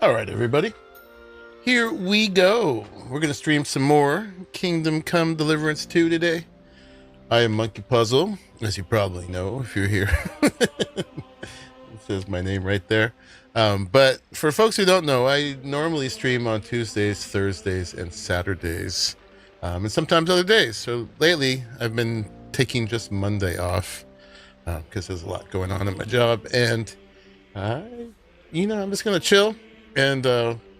All right, everybody. Here we go. We're going to stream some more Kingdom Come Deliverance 2 today. I am Monkey Puzzle, as you probably know if you're here. It says my name right there. But for folks who don't know, I normally stream on Tuesdays, Thursdays, and Saturdays, and sometimes other days. So lately, I've been taking just Monday off because there's a lot going on in my job. And, I'm just going to chill and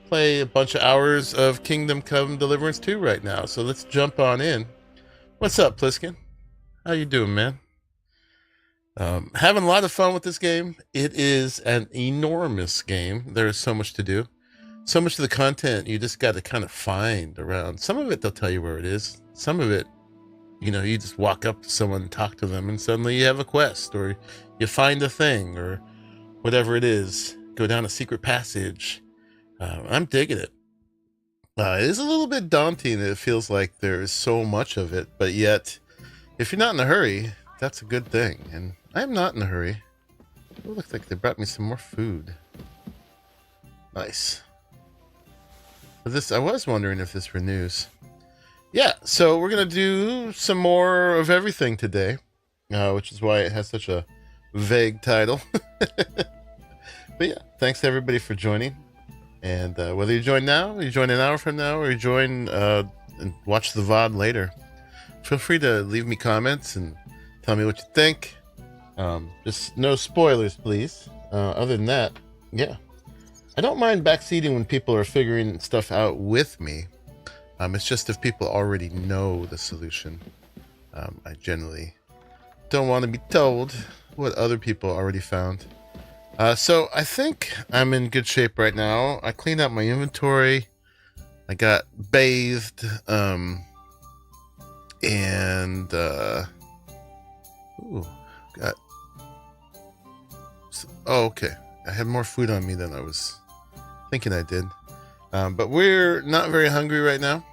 play a bunch of hours of Kingdom Come Deliverance 2 right now. So let's jump on in. What's up, Pliskin? How you doing, man? Having a lot of fun with this game. It is an enormous game. There's so much to do. So much of the content you just got to kind of find around. Some of it, they'll tell you where it is. Some of it, you just walk up to someone and talk to them, and suddenly you have a quest, or you find a thing, or whatever it is. Go down a secret passage. I'm digging it. It is a little bit daunting. It feels like there's so much of it, but yet, if you're not in a hurry, that's a good thing. And I'm not in a hurry. It looks like they brought me some more food. Nice. I was wondering if this renews. Yeah, so we're going to do some more of everything today, which is why it has such a vague title. But yeah, thanks to everybody for joining. And whether you join now, or you join an hour from now, or you join and watch the VOD later, feel free to leave me comments and tell me what you think. Just no spoilers, please. Other than that, yeah. I don't mind backseating when people are figuring stuff out with me. It's just if people already know the solution. I generally don't want to be told what other people already found. So I think I'm in good shape right now. I cleaned out my inventory. I got bathed. Ooh, got. Oh, okay. I had more food on me than I was thinking I did. But we're not very hungry right now.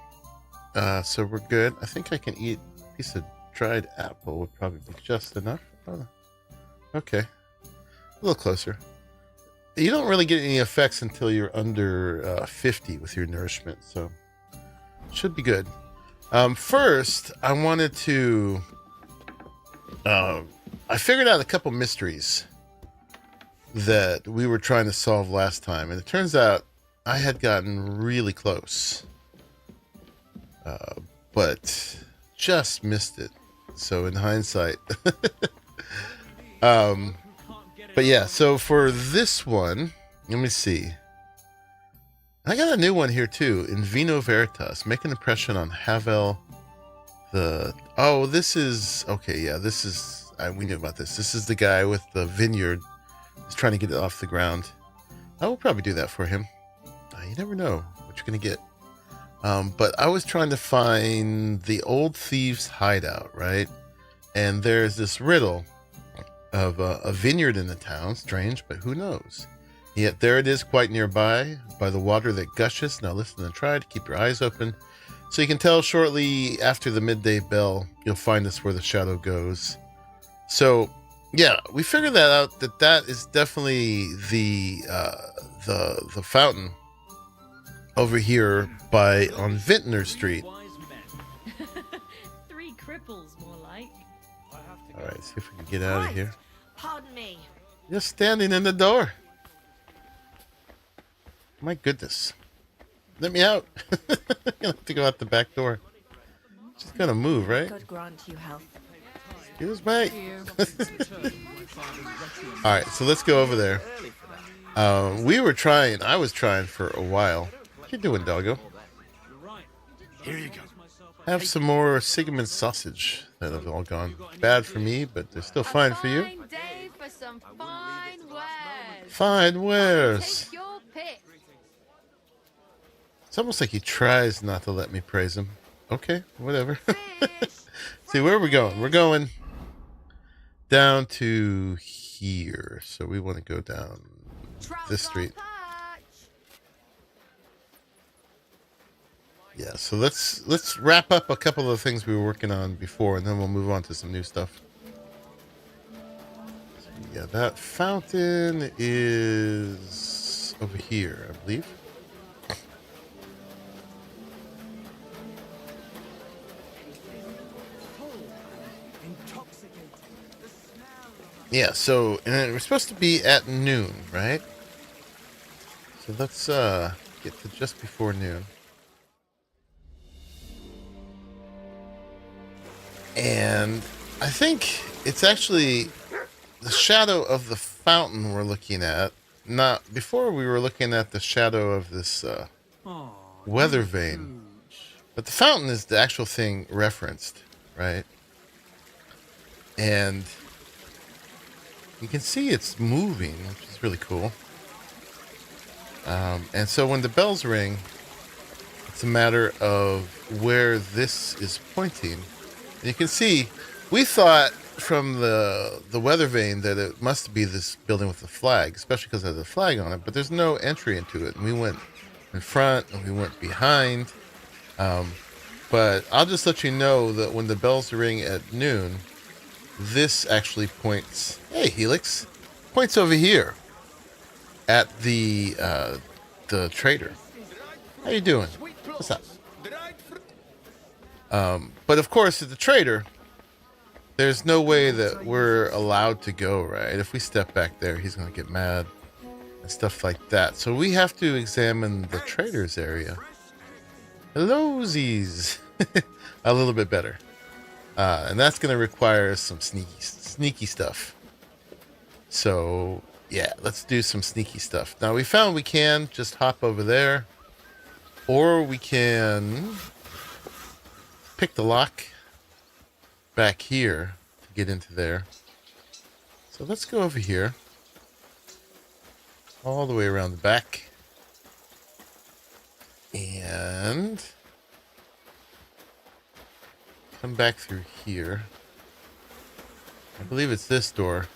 So we're good. I think I can eat a piece of dried apple would probably be just enough. Oh, okay. A little closer. You don't really get any effects until you're under 50 with your nourishment, so should be good. First, I wanted to... I figured out a couple mysteries that we were trying to solve last time, and it turns out I had gotten really close, but just missed it. So in hindsight... But yeah, so for this one, let me see. I got a new one here too, in Vino Veritas. Make an impression on Havel. This is, okay, yeah, this is, we knew about this. This is the guy with the vineyard. He's trying to get it off the ground. I will probably do that for him. You never know what you're going to get. But I was trying to find the old thieves' hideout, right? And there's this riddle of a vineyard in the town. Strange, but who knows? Yet there it is, quite nearby, by the water that gushes. Now listen and try to keep your eyes open. So you can tell shortly after the midday bell, you'll find us where the shadow goes. So, yeah, we figured that out, that is definitely the fountain over here on Vintner Street. Three cripples, more like. All right, see if we can get out of here. Pardon me. Just standing in the door. My goodness. Let me out. I'm gonna have to go out the back door. She's gonna move, right? God grant you health. Excuse me. Alright, so let's go over there. I was trying for a while. What you doing, doggo? Here you go. Have some more Sigmund sausage that have all gone bad for me, but they're still fine for you. Fine day for some fine wares. Fine wares. Take your pick. It's almost like he tries not to let me praise him. Okay, whatever. Fish. See, where are we going? We're going down to here. So we want to go down this street. Yeah, so let's wrap up a couple of things we were working on before, and then we'll move on to some new stuff. So yeah, that fountain is over here, I believe. Yeah, so and we're supposed to be at noon, right? So let's get to just before noon. And I think it's actually the shadow of the fountain we're looking at. Not before we were looking at the shadow of this weather vane. But the fountain is the actual thing referenced, right? And you can see it's moving, which is really cool. And so when the bells ring, it's a matter of where this is pointing. And you can see, we thought from the weather vane that it must be this building with the flag, especially because it has a flag on it, but there's no entry into it. And we went in front and we went behind. But I'll just let you know that when the bells ring at noon, this actually points, hey Helix, points over here at the trader. How you doing? What's up? But of course at the trader, there's no way that we're allowed to go, right? If we step back there, he's going to get mad and stuff like that. So we have to examine the trader's area. Hello, Z's. A little bit better. And that's going to require some sneaky stuff. So, yeah, let's do some sneaky stuff. Now, we found we can just hop over there. Or we can pick the lock back here to get into there. So let's go over here. All the way around the back. And come back through here. I believe it's this door.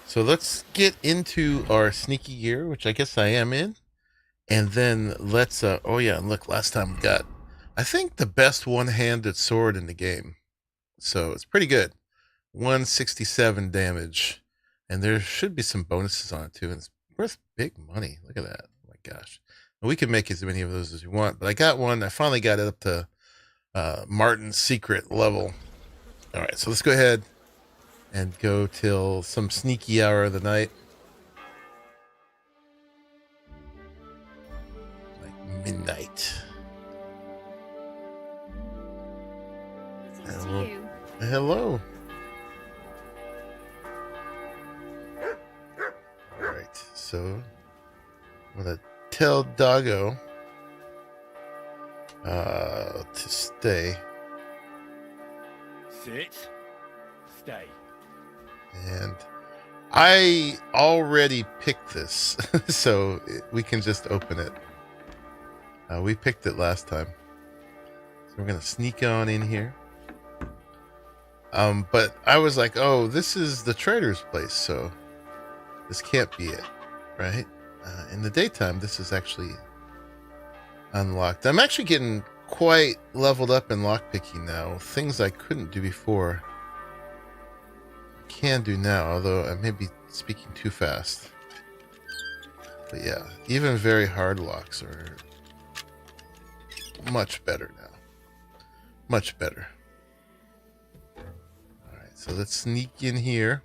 So let's get into our sneaky gear, which I guess I am in. And then let's, oh yeah, and look, last time we got, I think, the best one-handed sword in the game. So it's pretty good. 167 damage. And there should be some bonuses on it too. And it's worth big money. Look at that. Oh my gosh. And we can make as many of those as we want. But I got one. I finally got it up to Martin's secret level. All right, so let's go ahead and go till some sneaky hour of the night. Like midnight. It's Hello. you. Hello. All right, so I'm gonna tell Doggo to stay. Sit. Stay. And I already picked this, so we can just open it. We picked it last time. So we're gonna sneak on in here. But I was like, oh, this is the trader's place, so this can't be it, right? In the daytime, this is actually unlocked. I'm actually getting quite leveled up in lockpicking now. Things I couldn't do before. Can do now, although I may be speaking too fast. But yeah, even very hard locks are much better now. Much better. Alright, so let's sneak in here.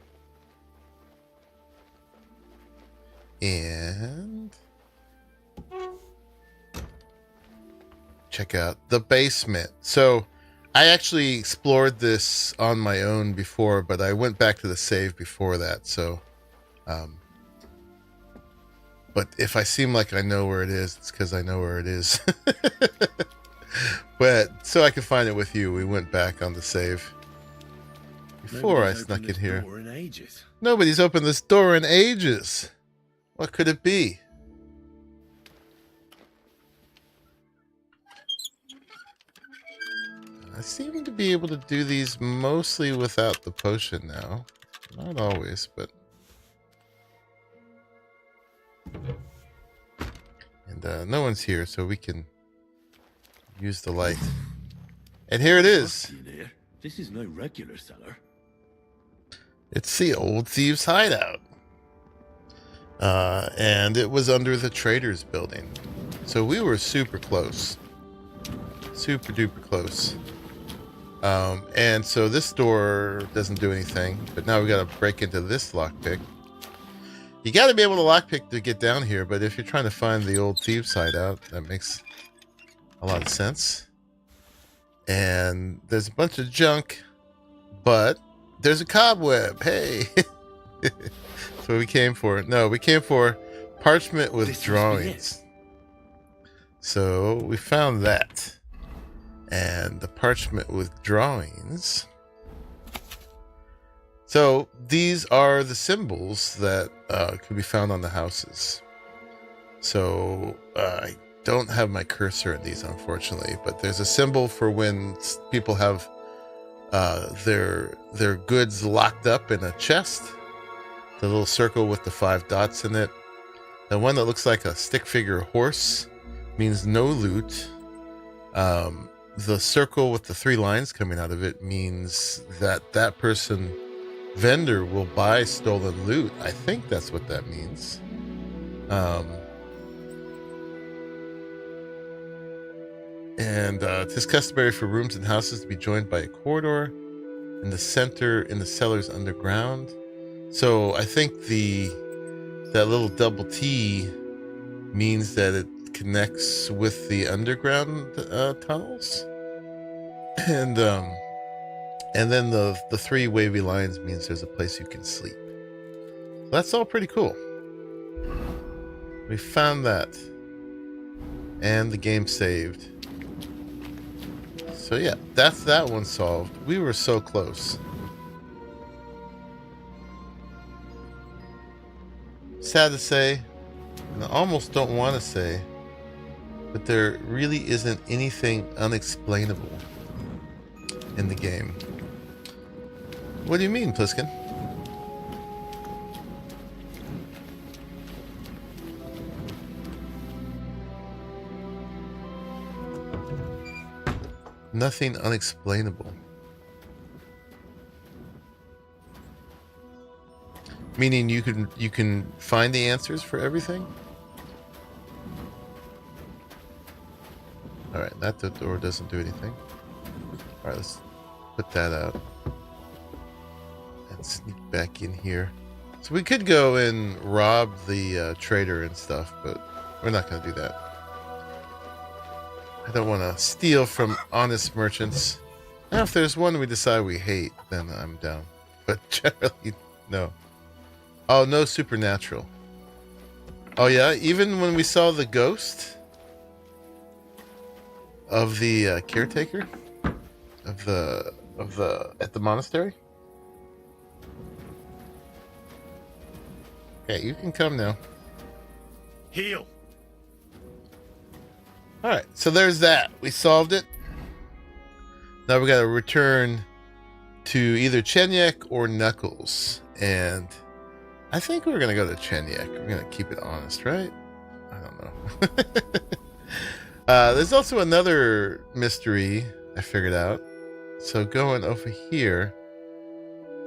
And check out the basement. So I actually explored this on my own before, but I went back to the save before that. So, but if I seem like I know where it is, it's because I know where it is. But so I could find it with you, we went back on the save before I snuck in here. Nobody's opened this door in ages. What could it be? I seem to be able to do these mostly without the potion now. Not always, but... And no one's here, so we can use the light. And here it is. This is no regular cellar. It's the old thieves' hideout. And it was under the traders building. So we were super close. Super duper close. And so this door doesn't do anything, but now we got to break into this lockpick. You got to be able to lockpick to get down here, but if you're trying to find the old thieves hideout, that makes a lot of sense. And there's a bunch of junk, but there's a cobweb. Hey. That's what we came for. No, we came for parchment with drawings. So we found that. And the parchment with drawings. So these are the symbols that can be found on the houses. So I don't have my cursor in these, unfortunately, but there's a symbol for when people have their goods locked up in a chest. The little circle with the 5 dots in it. The one that looks like a stick figure horse means no loot. The circle with the 3 lines coming out of it means that that person, vendor, will buy stolen loot. I think that's what that means. And it's customary for rooms and houses to be joined by a corridor in the center in the cellars underground. So I think that little double T means that it connects with the underground tunnels. And then the 3 wavy lines means there's a place you can sleep. So that's all pretty cool. We found that. And the game saved. So yeah, that's that one solved. We were so close. Sad to say, and I almost don't want to say, but there really isn't anything unexplainable in the game. What do you mean, Pliskin? Nothing unexplainable. Meaning you can find the answers for everything? Alright, that door doesn't do anything. Alright, let's put that out. And sneak back in here. So we could go and rob the trader and stuff, but we're not going to do that. I don't want to steal from honest merchants. Now, if there's one we decide we hate, then I'm down. But generally, no. Oh, no supernatural. Oh yeah, even when we saw the ghost of the caretaker of the at the monastery. Okay, you can come now. Heal. All right, so there's that. We solved it. Now we got to return to either Chenyek or Knuckles, and I think we're gonna go to Chenyek. We're gonna keep it honest, right? I don't know. There's also another mystery I figured out. So going over here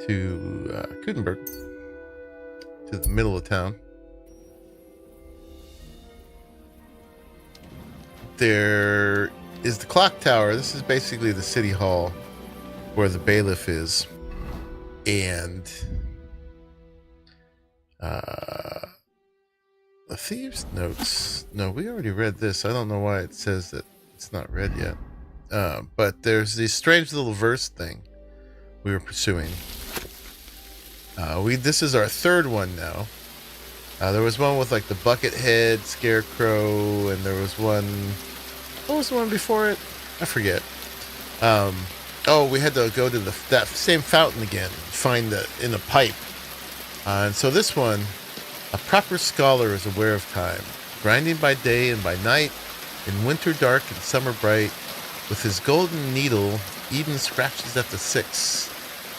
to Kudenberg, to the middle of town. There is the clock tower. This is basically the city hall where the bailiff is. And the thieves' notes. No, we already read this. I don't know why it says that it's not read yet. But there's this strange little verse thing we were pursuing. This is our 3rd one now. There was one with like the bucket head scarecrow, and there was one. What was the one before it? I forget. Oh, we had to go to that same fountain again, find in a pipe. And so this one, a proper scholar is aware of time, grinding by day and by night, in winter dark and summer bright. With his golden needle, Eden scratches at the 6.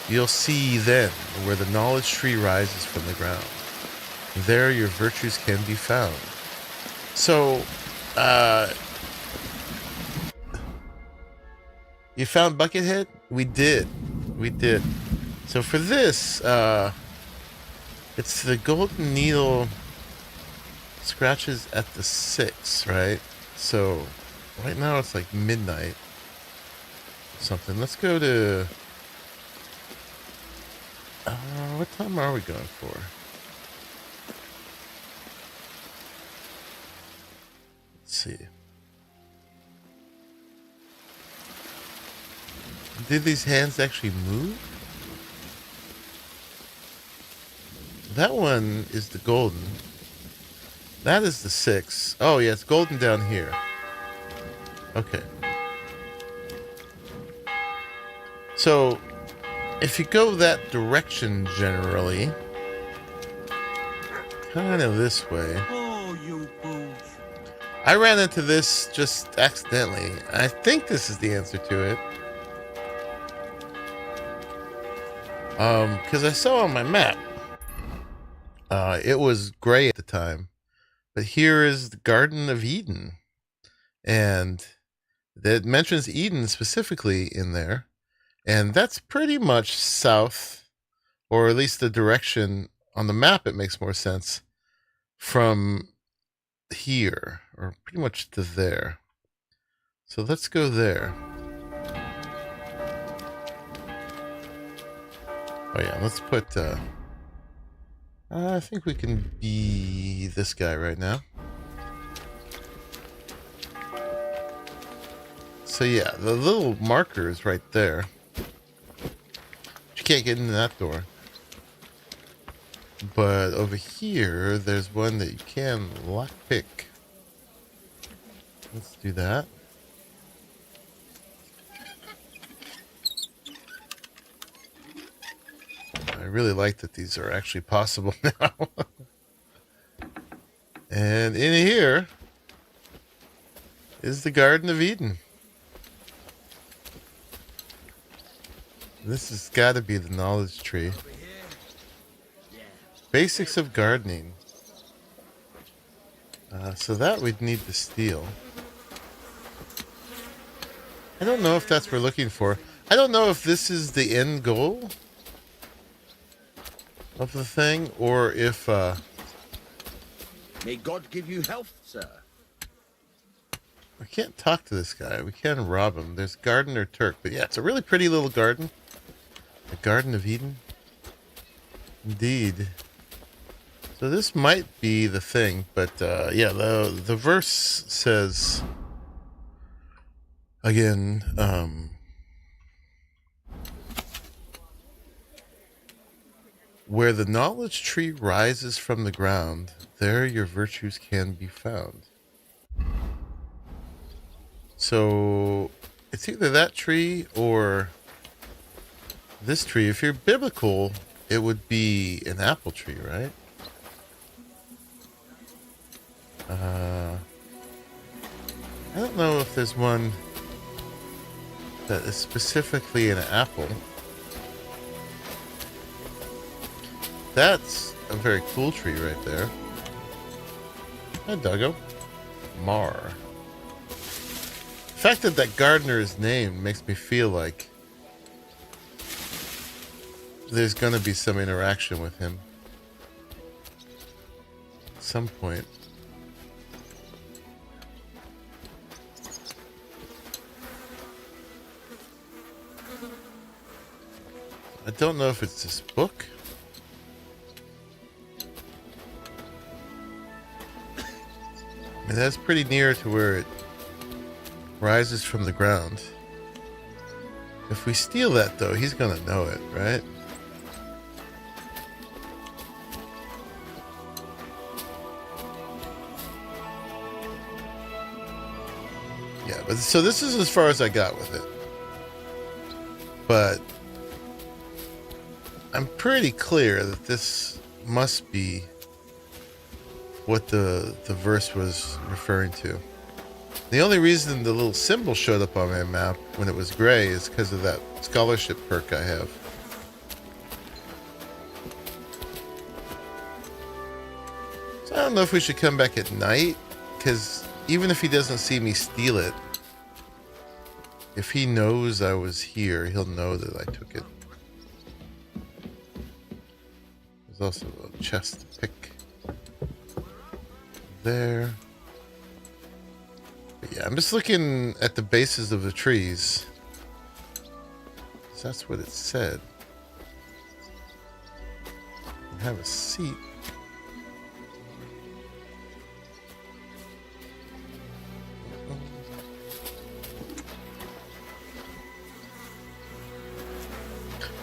You'll see then where the knowledge tree rises from the ground. There your virtues can be found. So, you found Buckethead? We did. We did. So for this, it's the golden needle. scratches at the 6, right? So right now it's like midnight. Something. Let's go to. What time are we going for? Let's see. Did these hands actually move? That one is the golden. That is the 6. Oh, yeah, it's golden down here. Okay. So, if you go that direction generally, kind of this way. Oh, you fools. I ran into this just accidentally. I think this is the answer to it. Because I saw on my map, it was gray at the time. But here is the Garden of Eden. And it mentions Eden specifically in there. And that's pretty much south, or at least the direction on the map, it makes more sense, from here, or pretty much to there. So let's go there. Oh yeah, let's put, I think we can be this guy right now. So yeah, the little marker is right there. You can't get into that door. But over here, there's one that you can lockpick. Let's do that. I really like that these are actually possible now. And in here is the Garden of Eden. This has got to be the knowledge tree. Basics of gardening. So that we'd need to steal. I don't know if that's what we're looking for. I don't know if this is the end goal of the thing, or if May God give you health, sir. we can't talk to this guy. We can rob him. There's Gardener Turk. But yeah, it's a really pretty little garden. The Garden of Eden. Indeed. So this might be the thing, but yeah, the verse says again, where the knowledge tree rises from the ground, there your virtues can be found. So it's either that tree or this tree. If you're biblical, it would be an apple tree, right? I don't know if there's one that is specifically an apple. That's a very cool tree right there. Hi, Duggo. Mar. The fact that that gardener is named makes me feel like there's gonna be some interaction with him at some point. I don't know if it's this book. I mean, that's pretty near to where it rises from the ground. If we steal that, though, he's gonna know it, right? Yeah, but so this is as far as I got with it. But I'm pretty clear that this must be what the verse was referring to. The only reason the little symbol showed up on my map when it was gray is because of that scholarship perk I have. So I don't know if we should come back at night, because even if he doesn't see me steal it, if he knows I was here, he'll know that I took it. There's also a chest to pick there. But yeah, I'm just looking at the bases of the trees. So that's what it said. Have a seat.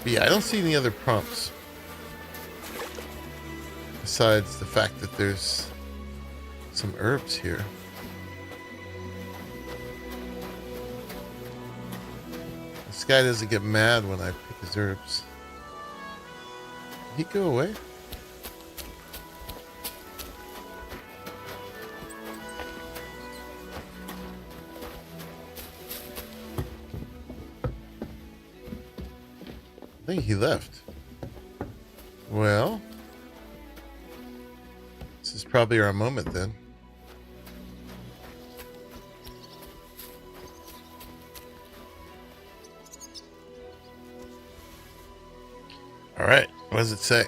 But yeah, I don't see any other prompts besides the fact that there's some herbs here. This guy doesn't get mad when I pick his herbs. Did he go away? I think he left. Well, this is probably our moment then. All right, what does it say?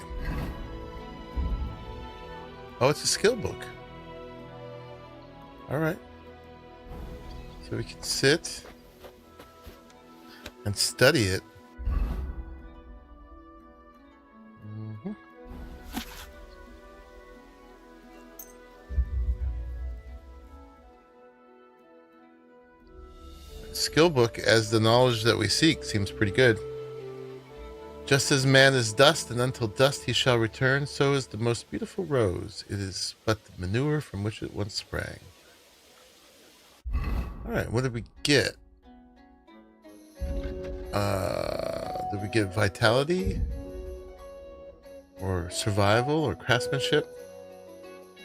Oh, it's a skill book. All right. So we can sit and study it. Skill book as the knowledge that we seek seems pretty good. Just as man is dust, and until dust he shall return, so is the most beautiful rose. It is but the manure from which it once sprang. Alright, what did we get? Did we get vitality? Or survival? Or craftsmanship?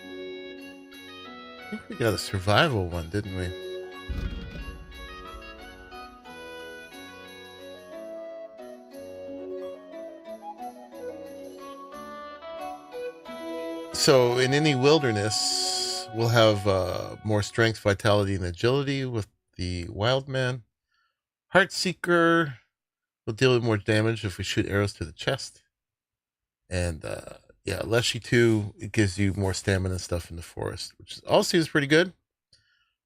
I think we got a survival one, didn't we? So in any wilderness, we'll have more strength, vitality, and agility with the wild man. Heartseeker will deal with more damage if we shoot arrows to the chest. And yeah, Leshy 2, it gives you more stamina and stuff in the forest, which all seems pretty good.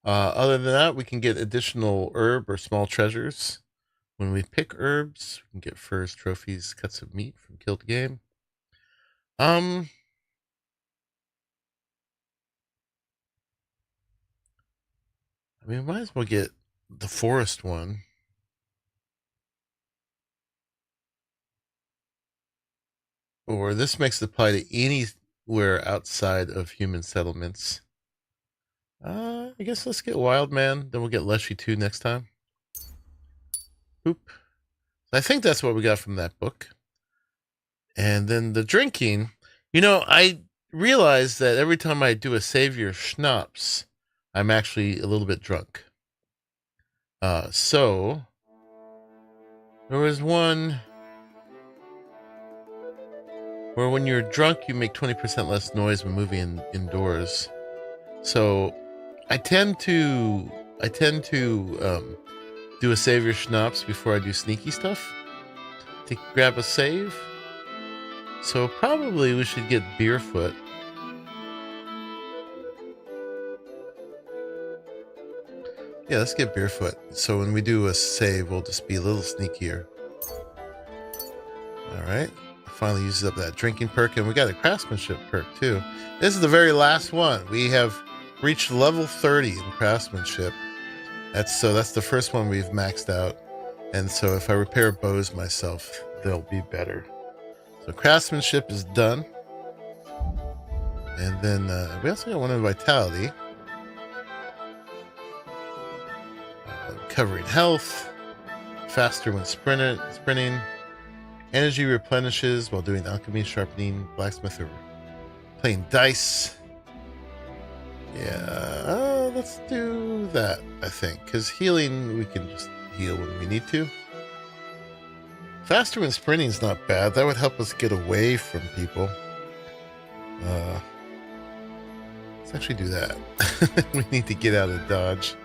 Other than that, we can get additional herb or small treasures. When we pick herbs, we can get furs, trophies, cuts of meat from killed game. I mean, might as well get the forest one. Or this makes it apply to anywhere outside of human settlements. I guess let's get Wild Man, then we'll get Leshy 2 next time. Oop. I think that's what we got from that book. And then the drinking. You know, I realized that every time I do a Savior Schnapps, I'm actually a little bit drunk. So there was one where when you're drunk, you make 20% less noise when moving indoors. So I tend to do a Savior Schnapps before I do sneaky stuff to grab a save. So probably we should get Beerfoot. Yeah, let's get Beerfoot. So when we do a save, we'll just be a little sneakier. Alright. Finally uses up that drinking perk, and we got a craftsmanship perk too. This is the very last one. We have reached level 30 in craftsmanship. That's the first one we've maxed out. And so if I repair bows myself, they'll be better. So craftsmanship is done. And then we also got one in vitality. Recovering health, faster when sprinting, energy replenishes while doing alchemy, sharpening, blacksmith, or playing dice. Yeah, let's do that, I think, because healing, we can just heal when we need to. Faster when sprinting is not bad. That would help us get away from people. Let's actually do that. We need to get out of dodge.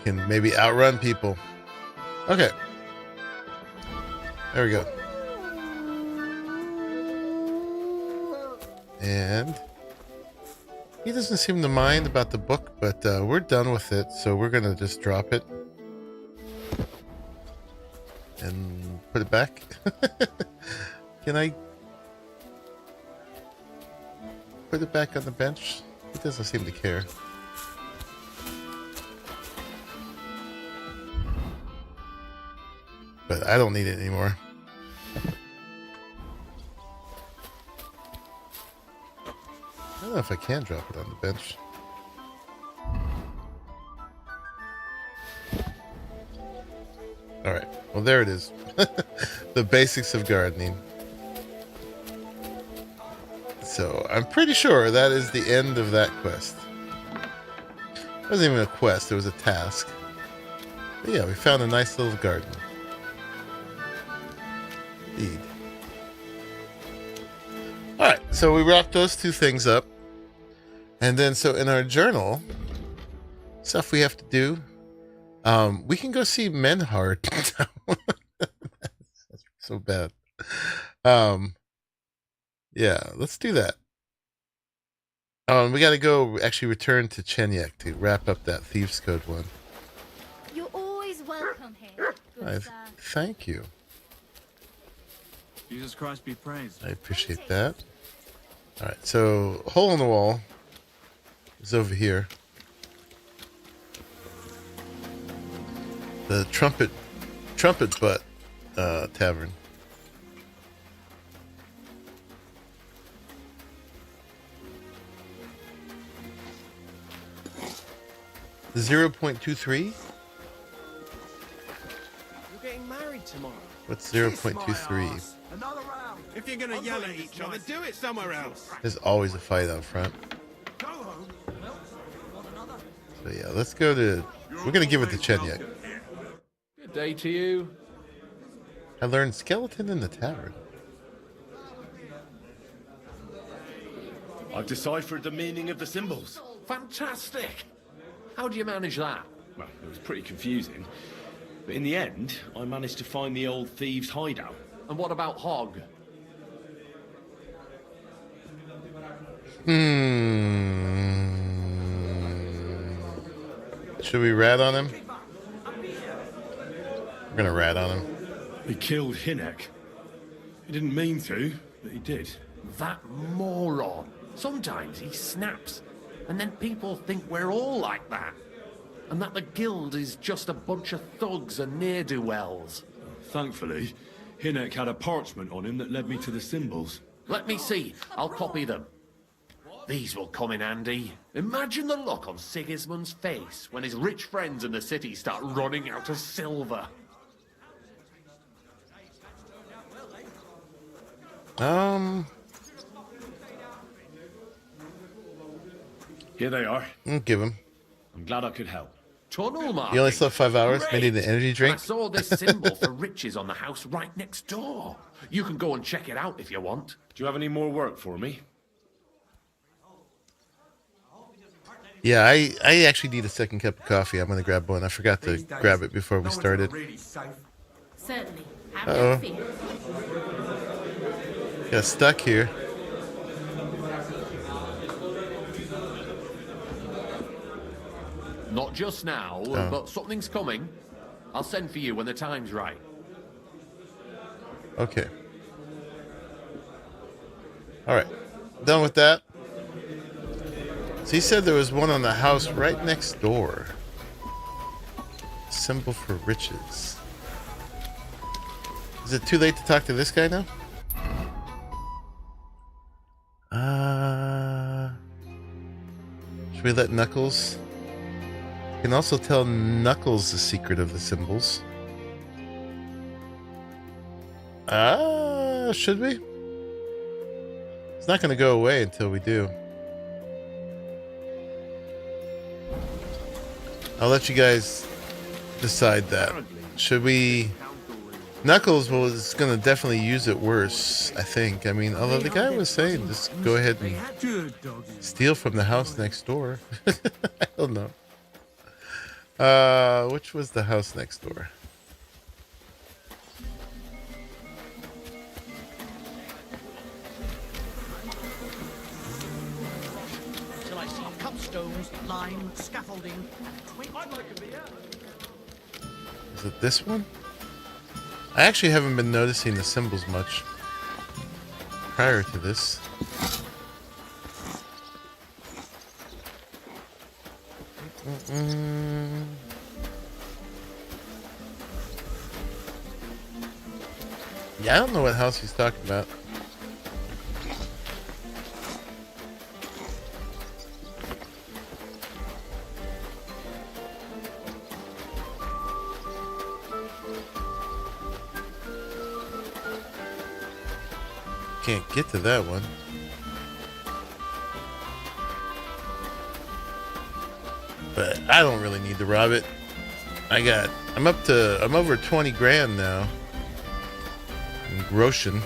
Can maybe outrun people. Okay. There we go. He doesn't seem to mind about the book, but we're done with it, so we're gonna just drop it and put it back. Can I put it back on the bench? He doesn't seem to care. But I don't need it anymore. I don't know if I can drop it on the bench. Alright, well there it is. The basics of gardening. So, I'm pretty sure that is the end of that quest. It wasn't even a quest, it was a task. But yeah, we found a nice little garden. Indeed. Alright, so we wrapped those two things up. And then, so in our journal, stuff we have to do, we can go see Menhard. That's so bad. Yeah, let's do that. We got to go actually return to Chenyek to wrap up that Thieves Code one. You're always welcome here, good sir. Thank you. Jesus Christ be praised. I appreciate that. All right, so hole in the wall is over here. The trumpet butt tavern. The 0.23? You're getting married tomorrow. What's 0.23? Another round. If you're gonna yell at each other, do it somewhere else. There's always a fight out front. Go home. So yeah, let's go to... We're going to give it to Chenyek. Good day to you. I learned skeleton in the tavern. I've deciphered the meaning of the symbols. Fantastic. How do you manage that? Well, it was pretty confusing. But in the end, I managed to find the old thieves' hideout. And what about Hog? Should we rat on him? We're gonna rat on him. He killed Hinek. He didn't mean to, but he did. That moron. Sometimes he snaps. And then people think we're all like that. And that the guild is just a bunch of thugs and ne'er-do-wells. Thankfully, Hinek had a parchment on him that led me to the symbols. Let me see. I'll copy them. These will come in handy. Imagine the look on Sigismund's face when his rich friends in the city start running out of silver. Here they are. Give him. I'm glad I could help. Tunnel marking. You only slept 5 hours. Great. Maybe the energy drink. I saw this symbol for riches on the house right next door. You can go and check it out if you want. Do you have any more work for me? Yeah, I actually need a second cup of coffee. I'm gonna grab one. I forgot to grab it before we started. Certainly. Uh-oh. Got stuck here. Not just now, but something's coming. I'll send for you when the time's right. Okay. All right. Done with that. So he said there was one on the house right next door. Symbol for riches. Is it too late to talk to this guy now? Should we let Knuckles? You can also tell Knuckles the secret of the symbols. Should we? It's not going to go away until we do. I'll let you guys decide that. Should we... Knuckles was going to definitely use it worse, I think. I mean, although the guy was saying just go ahead and steal from the house next door. I don't know. Which was the house next door? Till I see Beams, lime, scaffolding. Is it this one? I actually haven't been noticing the symbols much prior to this. Yeah, I don't know what house he's talking about. Can't get to that one. But I don't really need to rob it. I'm over 20 grand now. In groschen.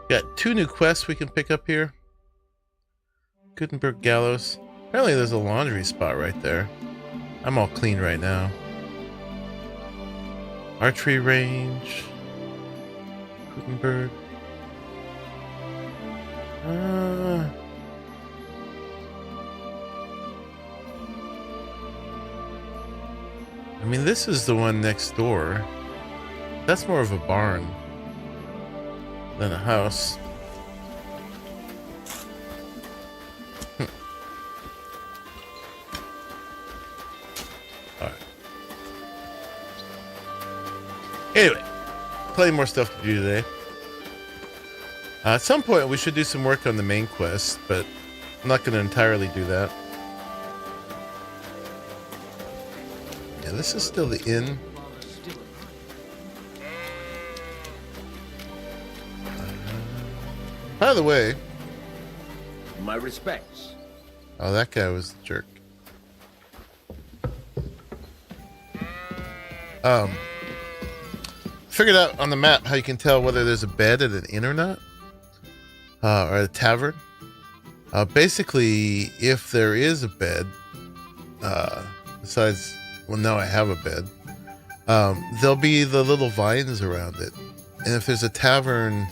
Got 2 new quests we can pick up here. Gutenberg Gallows. Apparently there's a laundry spot right there. I'm all clean right now. Archery range. Gutenberg. I mean, this is the one next door. That's more of a barn than a house. Alright. Anyway, plenty more stuff to do today. At some point, we should do some work on the main quest, but I'm not going to entirely do that. Yeah, this is still the inn. By the way... My respects. Oh, that guy was the jerk. Figured out on the map how you can tell whether there's a bed at an inn or not. Or a tavern. Basically, if there is a bed, besides, well, now I have a bed, there'll be the little vines around it. And if there's a tavern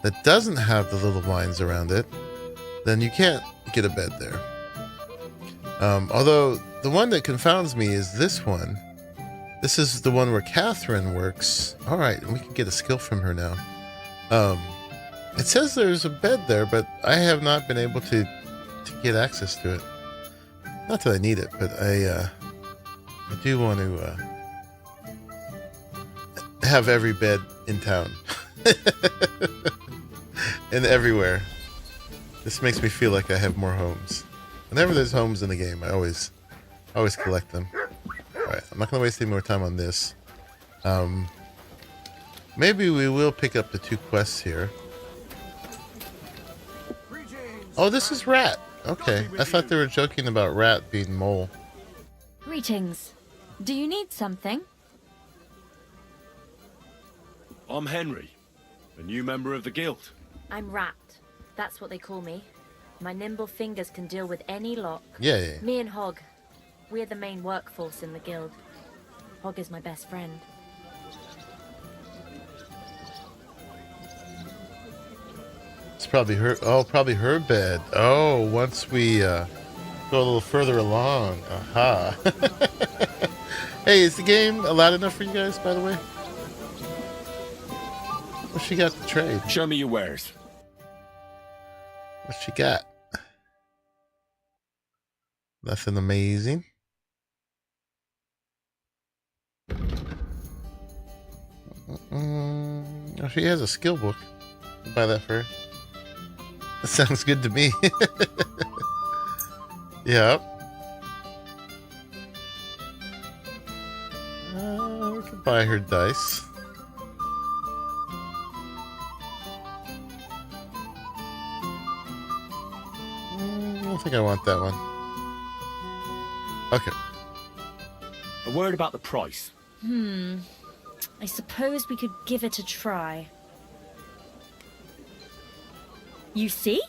that doesn't have the little vines around it, then you can't get a bed there. Although, the one that confounds me is this one. This is the one where Catherine works. Alright, we can get a skill from her now. It says there's a bed there, but I have not been able to get access to it. Not that I need it, but I do want to have every bed in town. And everywhere. This makes me feel like I have more homes. Whenever there's homes in the game, I always collect them. Alright, I'm not going to waste any more time on this. Maybe we will pick up the 2 quests here. Oh, this is Rat. Okay, I thought they were joking about Rat being Mole. Greetings. Do you need something? I'm Henry, a new member of the guild. I'm Rat. That's what they call me. My nimble fingers can deal with any lock. Yeah. Me and Hog. We're the main workforce in the guild. Hog is my best friend. It's probably her. Oh, probably her bed. Oh, once we go a little further along. Aha. Hey, is the game loud enough for you guys, by the way? What she got to trade? Show me your wares. What she got? Nothing amazing. Oh, she has a skill book. I'll buy that for her. That sounds good to me. Yep. We can buy her dice. I don't think I want that one. Okay. A word about the price. I suppose we could give it a try. You see?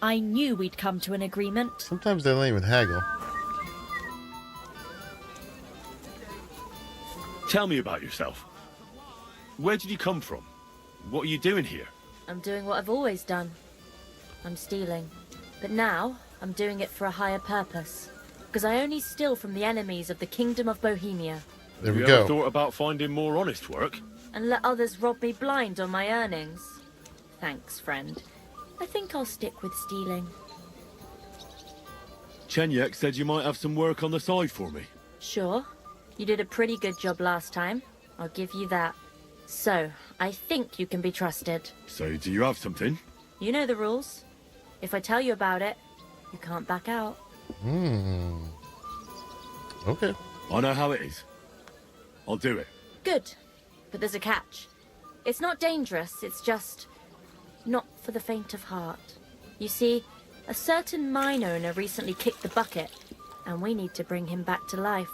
I knew we'd come to an agreement. Sometimes they don't even haggle. Tell me about yourself. Where did you come from? What are you doing here? I'm doing what I've always done. I'm stealing. But now, I'm doing it for a higher purpose. Because I only steal from the enemies of the Kingdom of Bohemia. There we You go. ever thought about finding more honest work? And let others rob me blind on my earnings. Thanks, friend. I think I'll stick with stealing. Chenyek said you might have some work on the side for me. Sure. You did a pretty good job last time. I'll give you that. So, I think you can be trusted. So, do you have something? You know the rules. If I tell you about it, you can't back out. Okay. I know how it is. I'll do it. Good. But there's a catch. It's not dangerous, it's just not for the faint of heart. You see, a certain mine owner recently kicked the bucket, and we need to bring him back to life.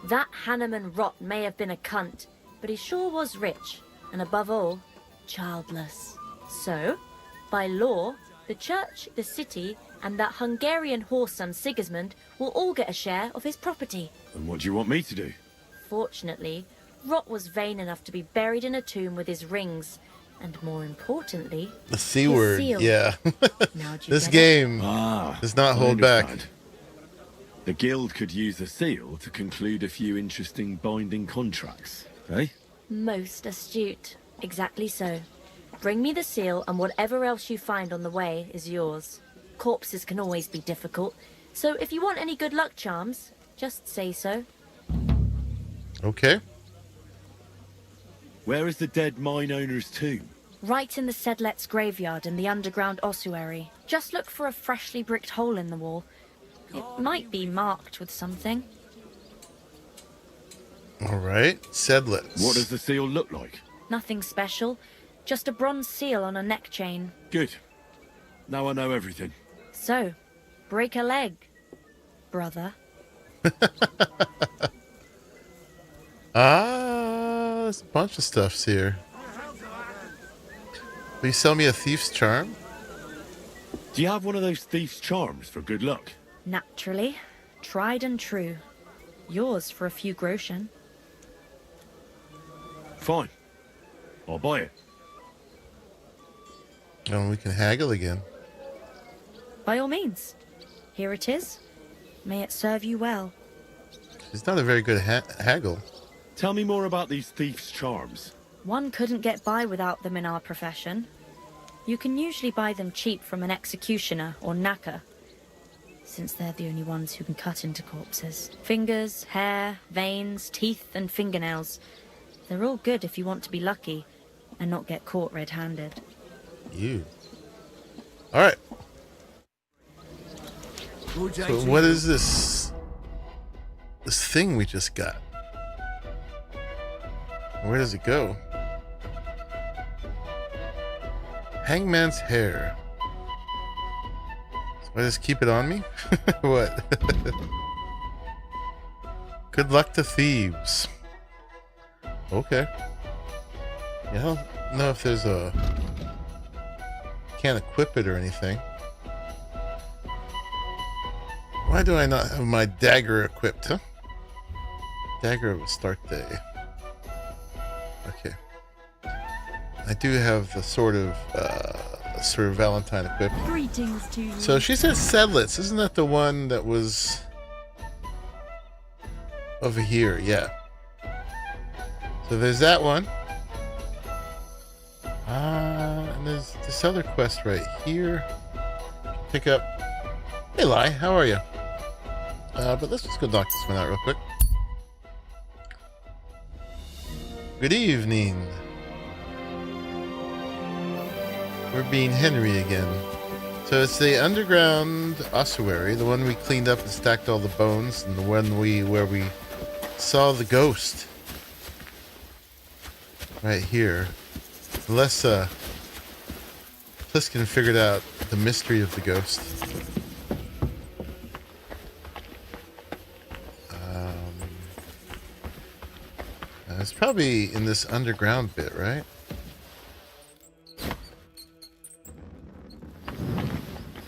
That Hanneman rot may have been a cunt, but he sure was rich, and above all, childless. So, by law, the church, the city, and that Hungarian horse son Sigismund will all get a share of his property. And what do you want me to do? Fortunately, Rot was vain enough to be buried in a tomb with his rings, and more importantly, The C his word. seal. Yeah. Now'd you This get it? game Ah, does not I hold back. understand. The guild could use the seal to conclude a few interesting binding contracts, eh? Most astute. Exactly so. Bring me the seal, and whatever else you find on the way is yours. Corpses can always be difficult, so if you want any good luck charms, just say so. Okay. Where is the dead mine owner's tomb? Right in the Sedlet's graveyard in the underground ossuary. Just look for a freshly bricked hole in the wall. It might be marked with something. All right. Sedlets. What does the seal look like? Nothing special, just a bronze seal on a neck chain. Good. Now I know everything. So, break a leg, brother. There's a bunch of stuffs here. Will you sell me a thief's charm? Do you have one of those thief's charms for good luck? Naturally. Tried and true. Yours for a few groschen. Fine. I'll buy it. Oh, we can haggle again. By all means. Here it is. May it serve you well. She's not a very good haggle. Tell me more about these thief's charms. One couldn't get by without them in our profession. You can usually buy them cheap from an executioner or knacker, since they're the only ones who can cut into corpses. Fingers, hair, veins, teeth, and fingernails. They're all good if you want to be lucky and not get caught red-handed. You. All right. So what is this? This thing we just got? Where does it go? Hangman's hair. So I just keep it on me? What? Good luck to thieves. Okay. Yeah, I don't know if there's a... Can't equip it or anything. Why do I not have my dagger equipped, huh? Dagger of a start day. Okay. I do have the sword of Valentine equipped. Greetings to you. So she said Sedlets. Isn't that the one that was over here? Yeah. So there's that one. And there's this other quest right here. Pick up. Hey, Lai, how are you? But let's just go knock this one out real quick. Good evening. We're being Henry again. So it's the underground ossuary, the one we cleaned up and stacked all the bones, and the one where we saw the ghost. Right here. Unless Pliskin figured out the mystery of the ghost. It's probably in this underground bit, right?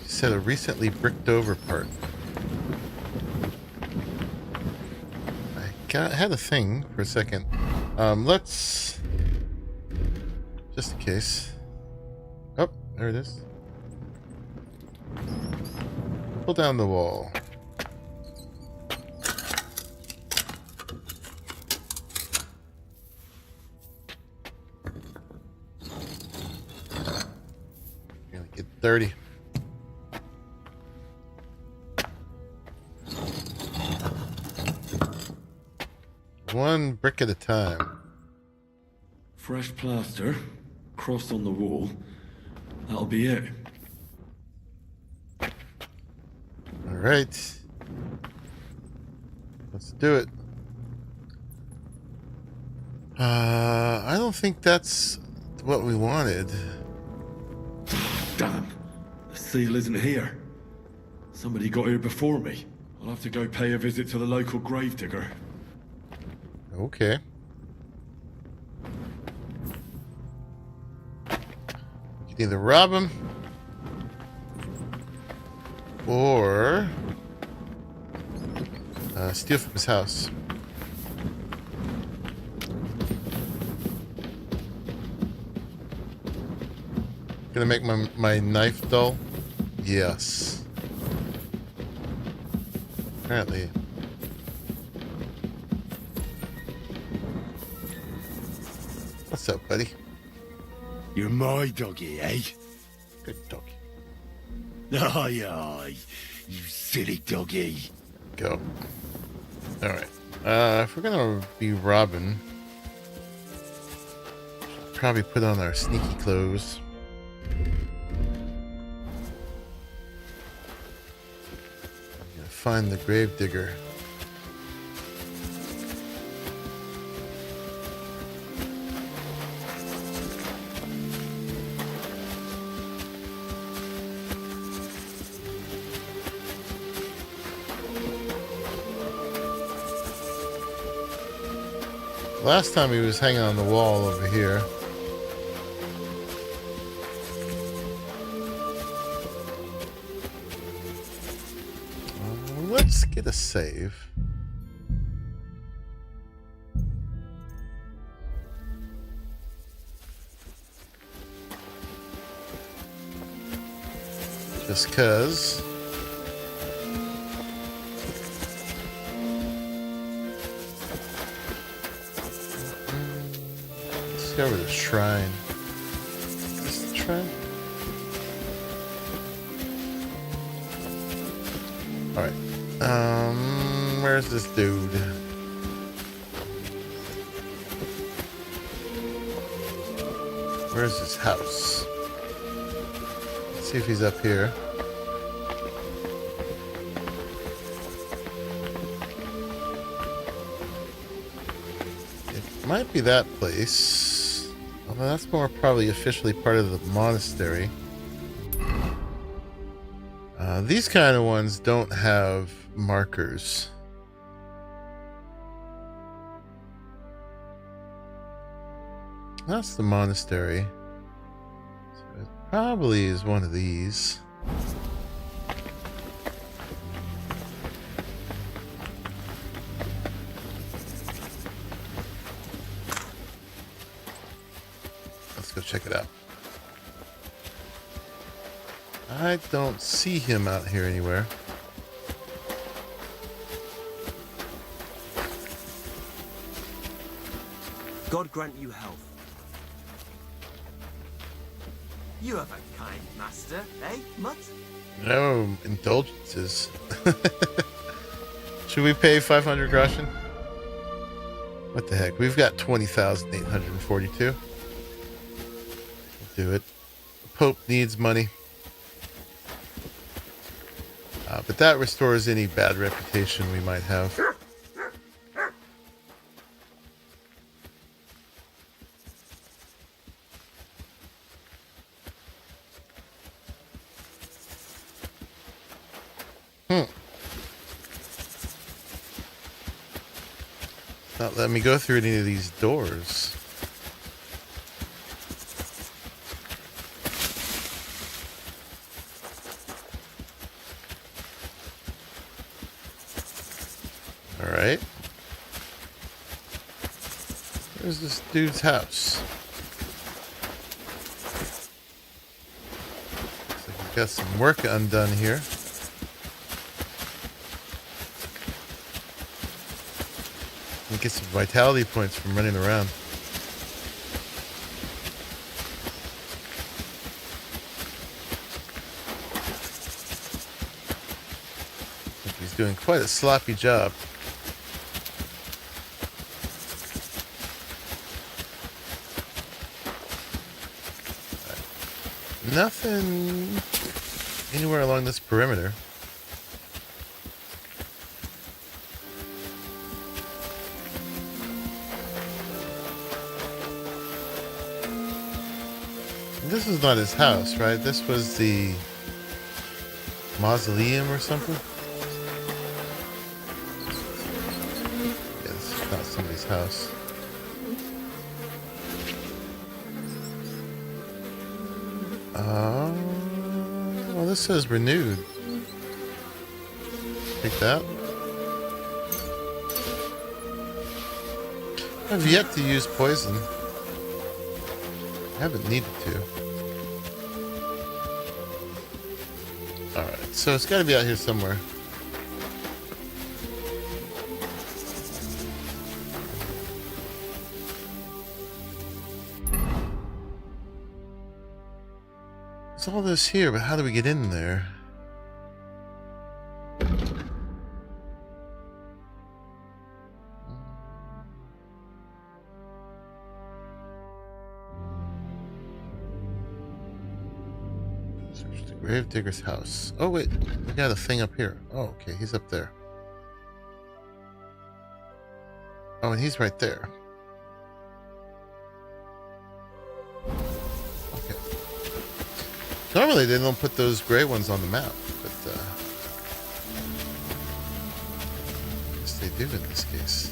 She said a recently bricked over part. I had a thing for a second. Let's Just in case. Oh, there it is. Pull down the wall. Gonna get 30. One brick at a time. Fresh plaster, cross on the wall. That'll be it. All right. Let's do it. I don't think that's what we wanted. Damn, the seal isn't here. Somebody got here before me. I'll have to go pay a visit to the local gravedigger. Okay. You can either rob him or steal from his house. Gonna make my knife dull? Yes. Apparently. What's up, buddy? You're my doggy, eh? Good doggy. Aye, aye. You silly doggy. Go. Alright. If we're gonna be robbing, should probably put on our sneaky clothes. I'm gonna find the gravedigger. Last time he was hanging on the wall over here. Let's get a save. Just 'cause. Discover the shrine. Is this the shrine? Alright. Where's this dude? Where's his house? Let's see if he's up here. It might be that place. Although that's more probably officially part of the monastery. These kind of ones don't have markers. That's the monastery. So it probably is one of these. Let's go check it out. I don't see him out here anywhere. God grant you health. You have a kind master, eh, Mutt? No indulgences. Should we pay 500 groschen? What the heck? We've got 20,842. We'll do it. The Pope needs money. But that restores any bad reputation we might have. Not letting me go through any of these doors. Alright. Where's this dude's house? Got some work undone here. And get some vitality points from running around. I think he's doing quite a sloppy job. Nothing anywhere along this perimeter. This is not his house, right? This was the mausoleum or something? Yeah, this is not somebody's house. Well, this says renewed. Take that. I've yet to use poison. I haven't needed to. Alright, so it's got to be out here somewhere. There's all this here, but how do we get in there? Search the Gravedigger's house. Oh wait, we got a thing up here. Oh, okay, he's up there. Oh, and he's right there. Normally they don't put those gray ones on the map, but I guess they do in this case.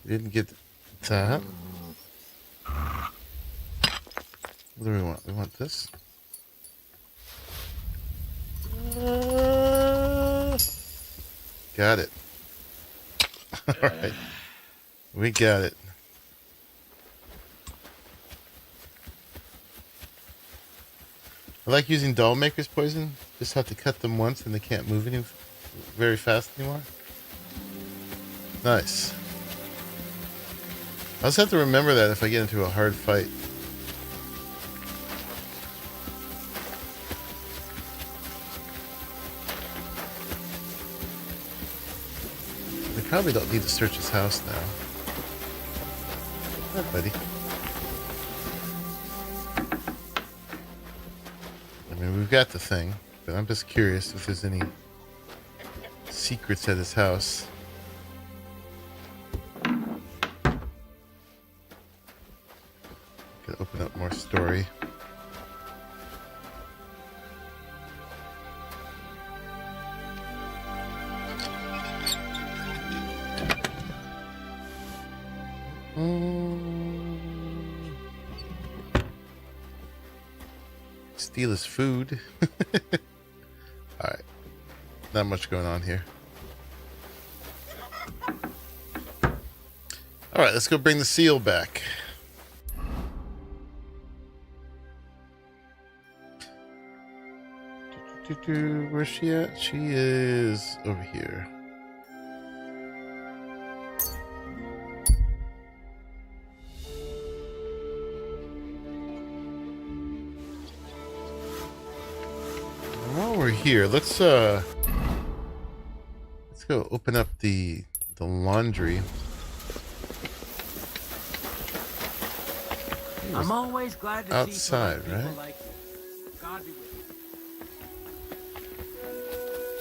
Didn't get that. What do we want? We want this. Got it. Alright. We got it. I like using doll maker's poison. Just have to cut them once and they can't move any very fast anymore. Nice. I just have to remember that if I get into a hard fight. We probably don't need to search his house now. Hi, buddy. I mean, we've got the thing, but I'm just curious if there's any secrets at his house. Could open up more story. Steal his food. Alright. Not much going on here. Alright, let's go bring the seal back. Where's she at? She is over here. While we're here, let's go open up the laundry. I'm always glad to outside, see right? like you. God be with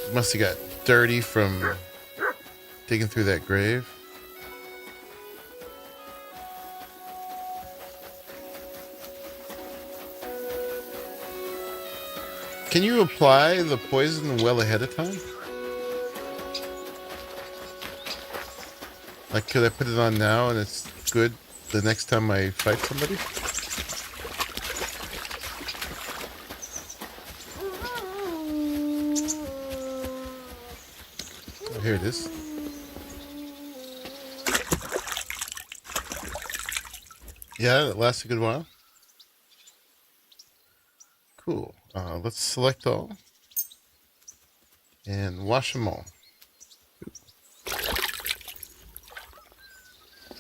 you. Must have got dirty from digging through that grave. Can you apply the poison well ahead of time? Like, could I put it on now and it's good the next time I fight somebody? Oh, here it is. Yeah, it lasts a good while. Cool. Let's select all and wash them all.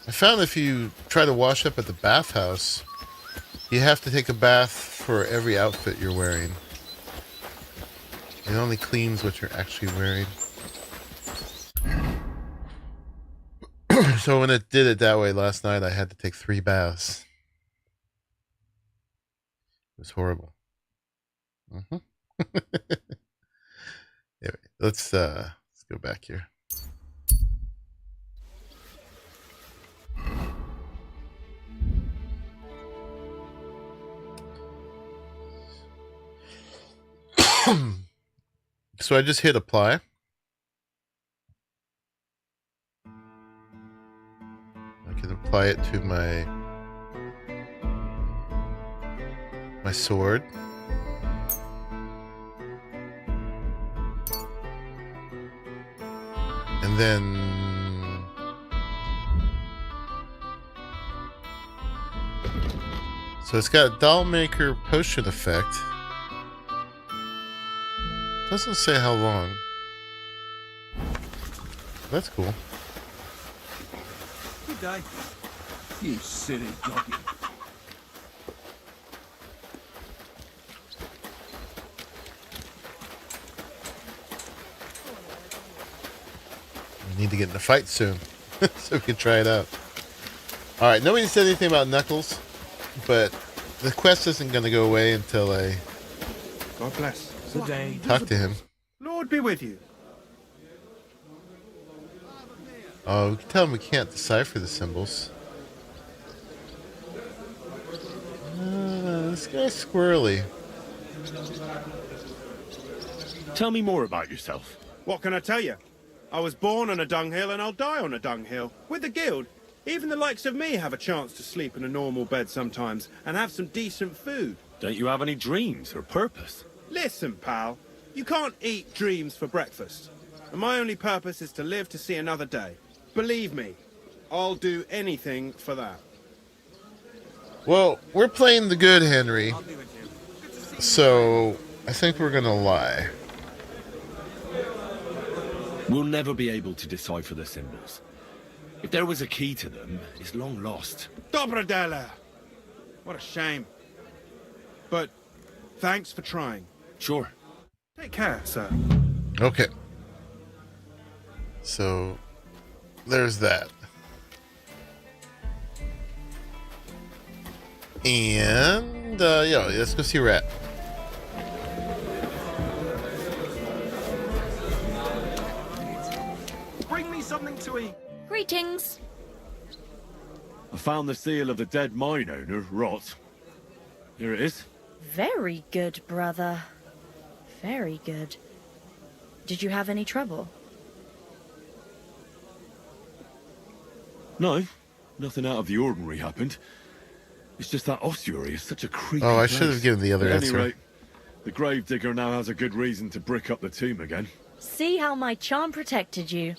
I found if you try to wash up at the bathhouse, you have to take a bath for every outfit you're wearing. It only cleans what you're actually wearing. So when it did it that way last night, I had to take 3 baths. It was horrible. Anyway, let's go back here. So I just hit apply. I can apply it to my sword. And then so it's got doll maker potion effect. Doesn't say how long. That's cool. Good day. You silly doggy. We need to get in a fight soon, so we can try it out. Alright, nobody said anything about Knuckles, but the quest isn't going to go away until I God bless. Good day. talk to him. Lord be with you. Oh, we can tell him we can't decipher the symbols. This guy's squirrely. Tell me more about yourself. What can I tell you? I was born on a dunghill and I'll die on a dunghill. With the guild, even the likes of me have a chance to sleep in a normal bed sometimes and have some decent food. Don't you have any dreams or purpose? Listen, pal, you can't eat dreams for breakfast. And my only purpose is to live to see another day. Believe me, I'll do anything for that. Well, we're playing the good Henry, so I think we're gonna lie. We'll never be able to decipher the symbols. If there was a key to them, it's long lost. Dobrodela! What a shame. But thanks for trying. Sure. Take care, sir. Okay. So, there's that. And, yeah, let's go see Rat. Bring me something to eat. Greetings. I found the seal of the dead mine owner, Rot. Here it is. Very good, brother. Very good. Did you have any trouble? No, nothing out of the ordinary happened. It's just that ossuary is such a creepy Oh, I place. should have given the other At any answer. rate, the gravedigger now has a good reason to brick up the tomb again. See how my charm protected you.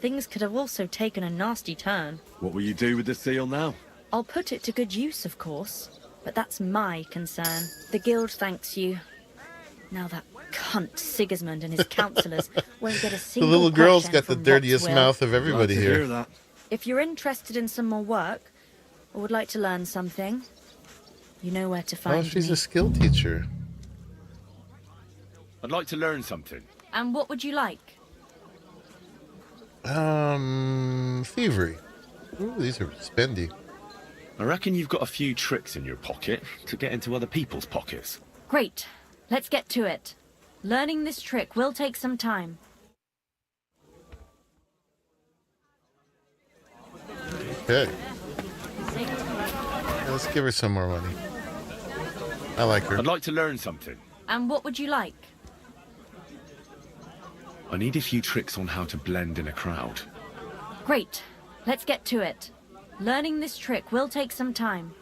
Things could have also taken a nasty turn. What will you do with the seal now? I'll put it to good use, of course, but that's my concern. The guild thanks you. Now that cunt Sigismund and his councillors won't get a The single little girl's question got the from dirtiest Rotswill. mouth of everybody Glad to here. hear that. If you're interested in some more work, or would like to learn something, you know where to Oh, find she's me. a skill teacher. I'd like to learn something. And what would you like? Thievery. Ooh, these are spendy. I reckon you've got a few tricks in your pocket to get into other people's pockets. Great. Let's get to it. Learning this trick will take some time. Okay. Let's give her some more money. I like her. I'd like to learn something. And what would you like? I need a few tricks on how to blend in a crowd. Great. Let's get to it. Learning this trick will take some time.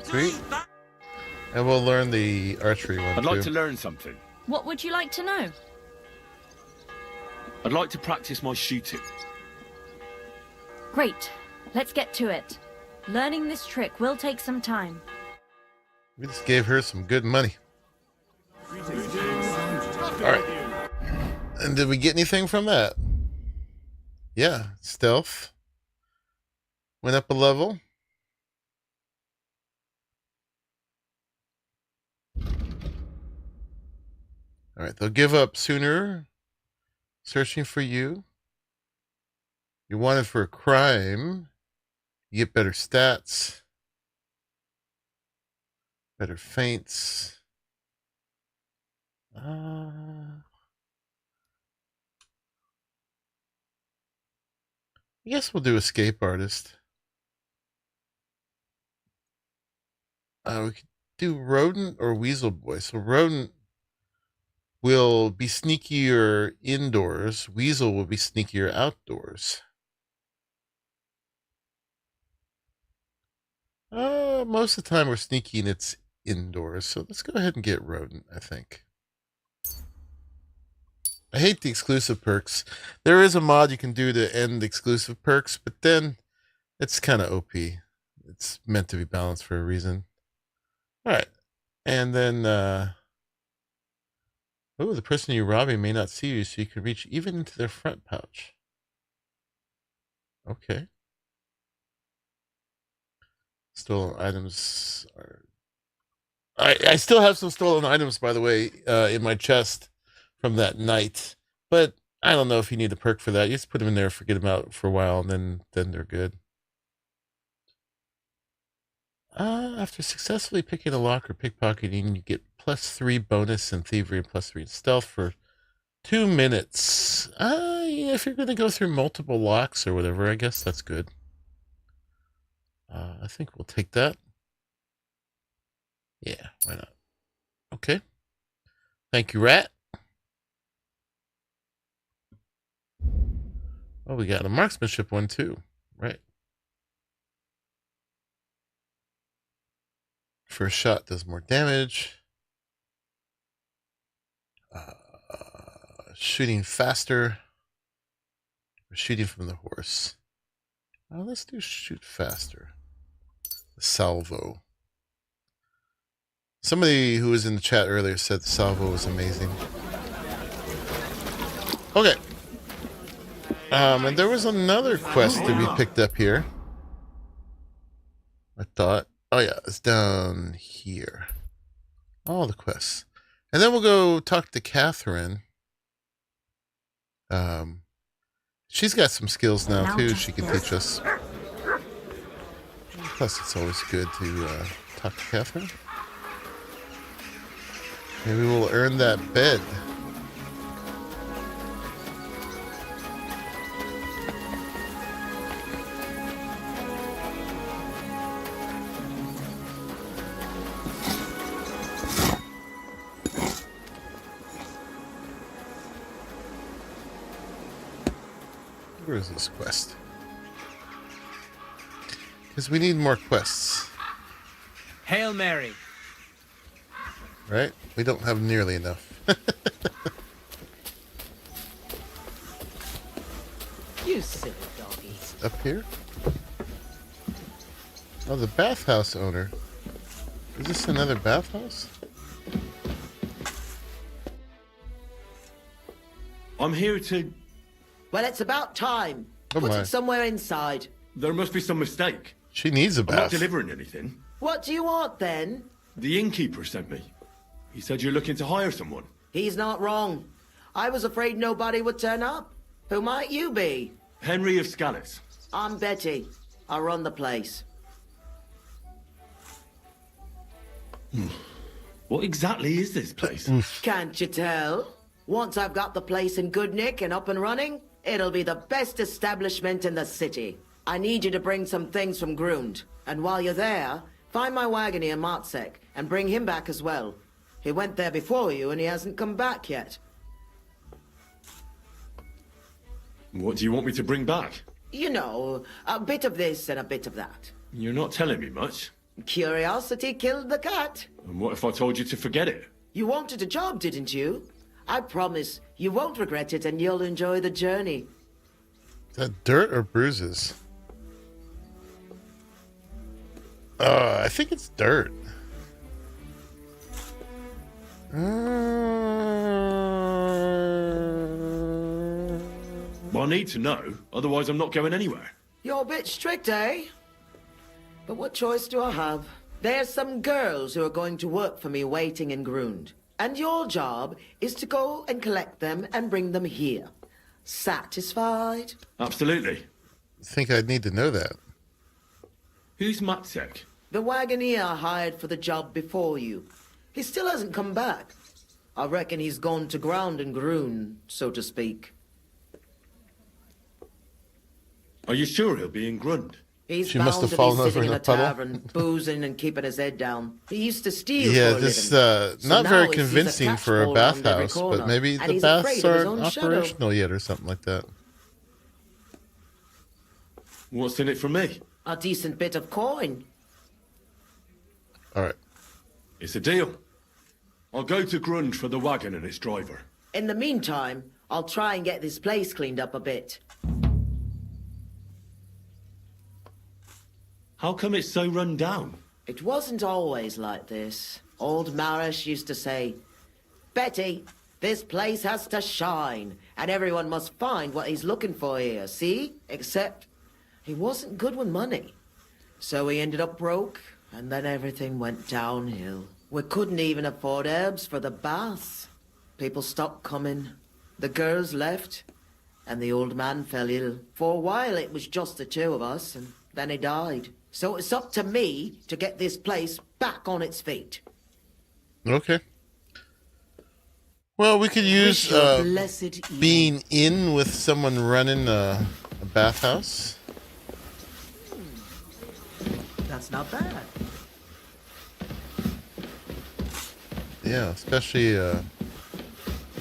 Sweet. And we'll learn the archery one I'd too. like to learn something. What would you like to know? I'd like to practice my shooting. Great. Let's get to it. Learning this trick will take some time. We just gave her some good money. Alright. And did we get anything from that? Yeah, stealth. Went up a level. Alright, they'll give up sooner. Searching for you. You're wanted for a crime. You get better stats. Better feints. I guess we'll do escape artist. We could do rodent or weasel boy. So rodent will be sneakier indoors. Weasel will be sneakier outdoors. Most of the time we're sneaky and it's indoors. So let's go ahead and get rodent, I think. I hate the exclusive perks. There is a mod you can do to end exclusive perks, but then it's kind of OP. It's meant to be balanced for a reason. All right. And then, oh, the person you're robbing may not see you, so you can reach even into their front pouch. Okay. Stolen items are... I still have some stolen items, by the way, in my chest from that night, but I don't know if you need a perk for that. You just put them in there, forget them out for a while, and then they're good. After successfully picking a lock or pickpocketing, you get +3 bonus in thievery and +3 in stealth for 2 minutes. Yeah, if you're going to go through multiple locks or whatever, I guess that's good. I think we'll take that. Yeah, why not? Okay. Thank you, Rat. Oh, we got a marksmanship one too, right? First shot does more damage. Shooting faster. Shooting from the horse. Let's do shoot faster. The salvo. Somebody who was in the chat earlier said the salvo was amazing. Okay. And there was another quest to be picked up here. I thought. Oh yeah, it's down here. All the quests. And then we'll go talk to Catherine. She's got some skills now too she can teach us. Plus it's always good to talk to Catherine. Maybe we'll earn that bed. Where is this quest? Because we need more quests. Hail Mary. Right? We don't have nearly enough. You silly doggies. Up here? Oh, the bathhouse owner. Is this another bathhouse? I'm here to... Well, it's about time. Oh Put my. it somewhere inside. There must be some mistake. She needs a I'm not bath. delivering anything. What do you want, then? The innkeeper sent me. He said you're looking to hire someone. He's not wrong. I was afraid nobody would turn up. Who might you be? Henry of Scallis. I'm Betty. I run the place. What exactly is this place? Can't you tell? Once I've got the place in good nick and up and running, it'll be the best establishment in the city. I need you to bring some things from Grund. And while you're there, Find my Wagoneer Martzek and bring him back as well. He went there before you and he hasn't come back yet. What do you want me to bring back? You know, a bit of this and a bit of that. You're not telling me much. Curiosity killed the cat. And what if I told you to forget it? You wanted a job, didn't you? I promise you won't regret it and you'll enjoy the journey. Is that dirt or bruises? I think it's dirt. Well, I need to know, otherwise I'm not going anywhere. You're a bit strict, eh? But what choice do I have? There's some girls who are going to work for me waiting in Grund. And your job is to go and collect them and bring them here. Satisfied? Absolutely. I think I'd need to know that. Who's mATX? The Wagoneer I hired for the job before you. He still hasn't come back. I reckon he's gone to ground in Grun, so to speak. Are you sure he'll be in Grund? He's She bound must have to fallen be over sitting in in a a puddle. tavern, boozing and keeping his head down. He used to steal Yeah, for a this living. So not now very he sees a convincing for a catchpole round every bathhouse, but corner, maybe and the he's baths afraid of his aren't own shadow. operational yet or something like that. What's in it for me? A decent bit of coin. All right. It's a deal. I'll go to Grund for the wagon and its driver. In the meantime, I'll try and get this place cleaned up a bit. How come it's so run down? It wasn't always like this. Old Marish used to say, Betty, this place has to shine, and everyone must find what he's looking for here, see? Except he wasn't good with money. So he ended up broke, and then everything went downhill. We couldn't even afford herbs for the baths. People stopped coming. The girls left, and the old man fell ill. For a while it was just the two of us, and then he died. So it's up to me to get this place back on its feet. Okay. Well, we could use Wish your blessed evening. being in with someone running a bathhouse. That's not bad. Yeah, especially, does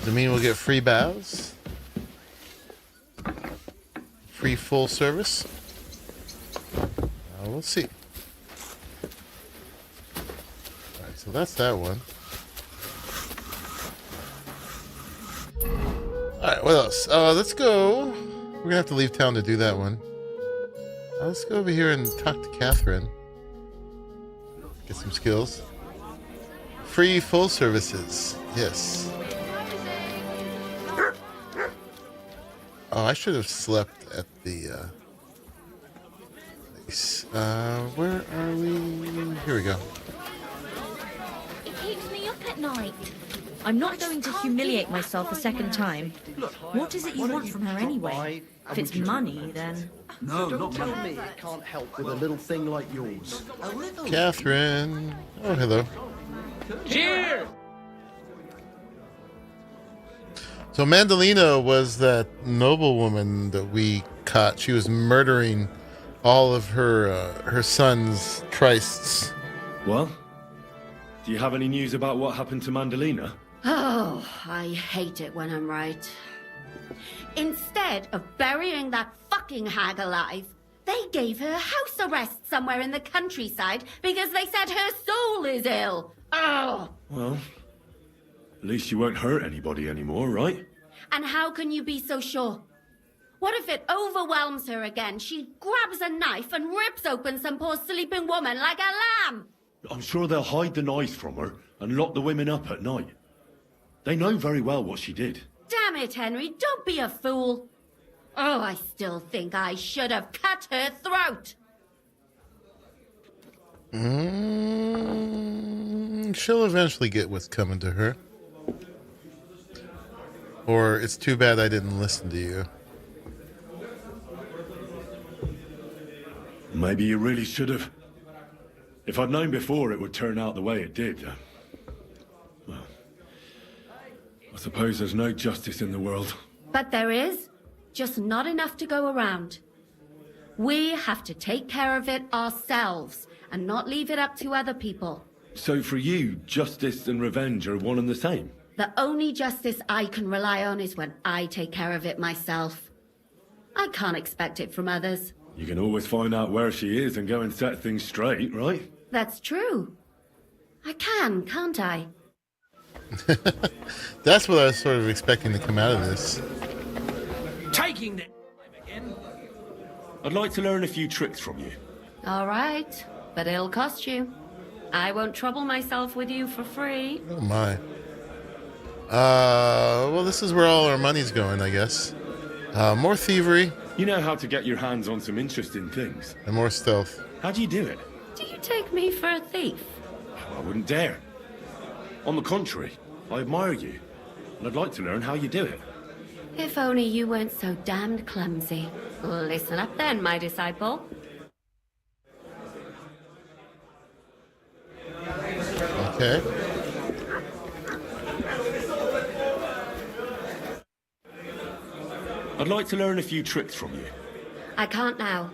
it mean we'll get free baths? Free full service? We'll see. Alright, so that's that one. Alright, what else? Let's go. We're gonna have to leave town to do that one. Let's go over here and talk to Catherine. Get some skills. Free full services. Yes. Oh, I should have slept at the place. Where are we? Here we go. It keeps me up at night. I'm not going to humiliate myself a second time. What is it you want from her anyway? If it's money, then... No, Don't not tell money. me it can't help with a little thing like yours. Catherine. Oh, hello. Cheers! So Mandalina was that noblewoman that we caught. She was murdering all of her sons' trysts. Well, do you have any news about what happened to Mandalina? Oh, I hate it when I'm right. Instead of burying that fucking hag alive, they gave her house arrest somewhere in the countryside because they said her soul is ill. Oh! Well, at least you won't hurt anybody anymore, right? And how can you be so sure? What if it overwhelms her again? She grabs a knife and rips open some poor sleeping woman like a lamb. I'm sure they'll hide the knife from her and lock the women up at night. They know very well what she did. Damn it, Henry, don't be a fool. Oh, I still think I should have cut her throat. She'll eventually get what's coming to her. Or it's too bad I didn't listen to you. Maybe you really should have. If I'd known before it would turn out the way it did, well, I suppose there's no justice in the world. But there is, just not enough to go around. We have to take care of it ourselves, and not leave it up to other people. So for you, justice and revenge are one and the same? The only justice I can rely on is when I take care of it myself. I can't expect it from others. You can always find out where she is and go and set things straight, right? That's true. I can, can't I? That's what I was sort of expecting to come out of this. Taking the again. I'd like to learn a few tricks from you. All right, but it'll cost you. I won't trouble myself with you for free. Oh my. Well, this is where all our money's going, I guess. More thievery. You know how to get your hands on some interesting things. And more stealth. How do you do it? Do you take me for a thief? I wouldn't dare. On the contrary, I admire you, and I'd like to learn how you do it. If only you weren't so damned clumsy. Listen up then, my disciple. Okay. I'd like to learn a few tricks from you. I can't now.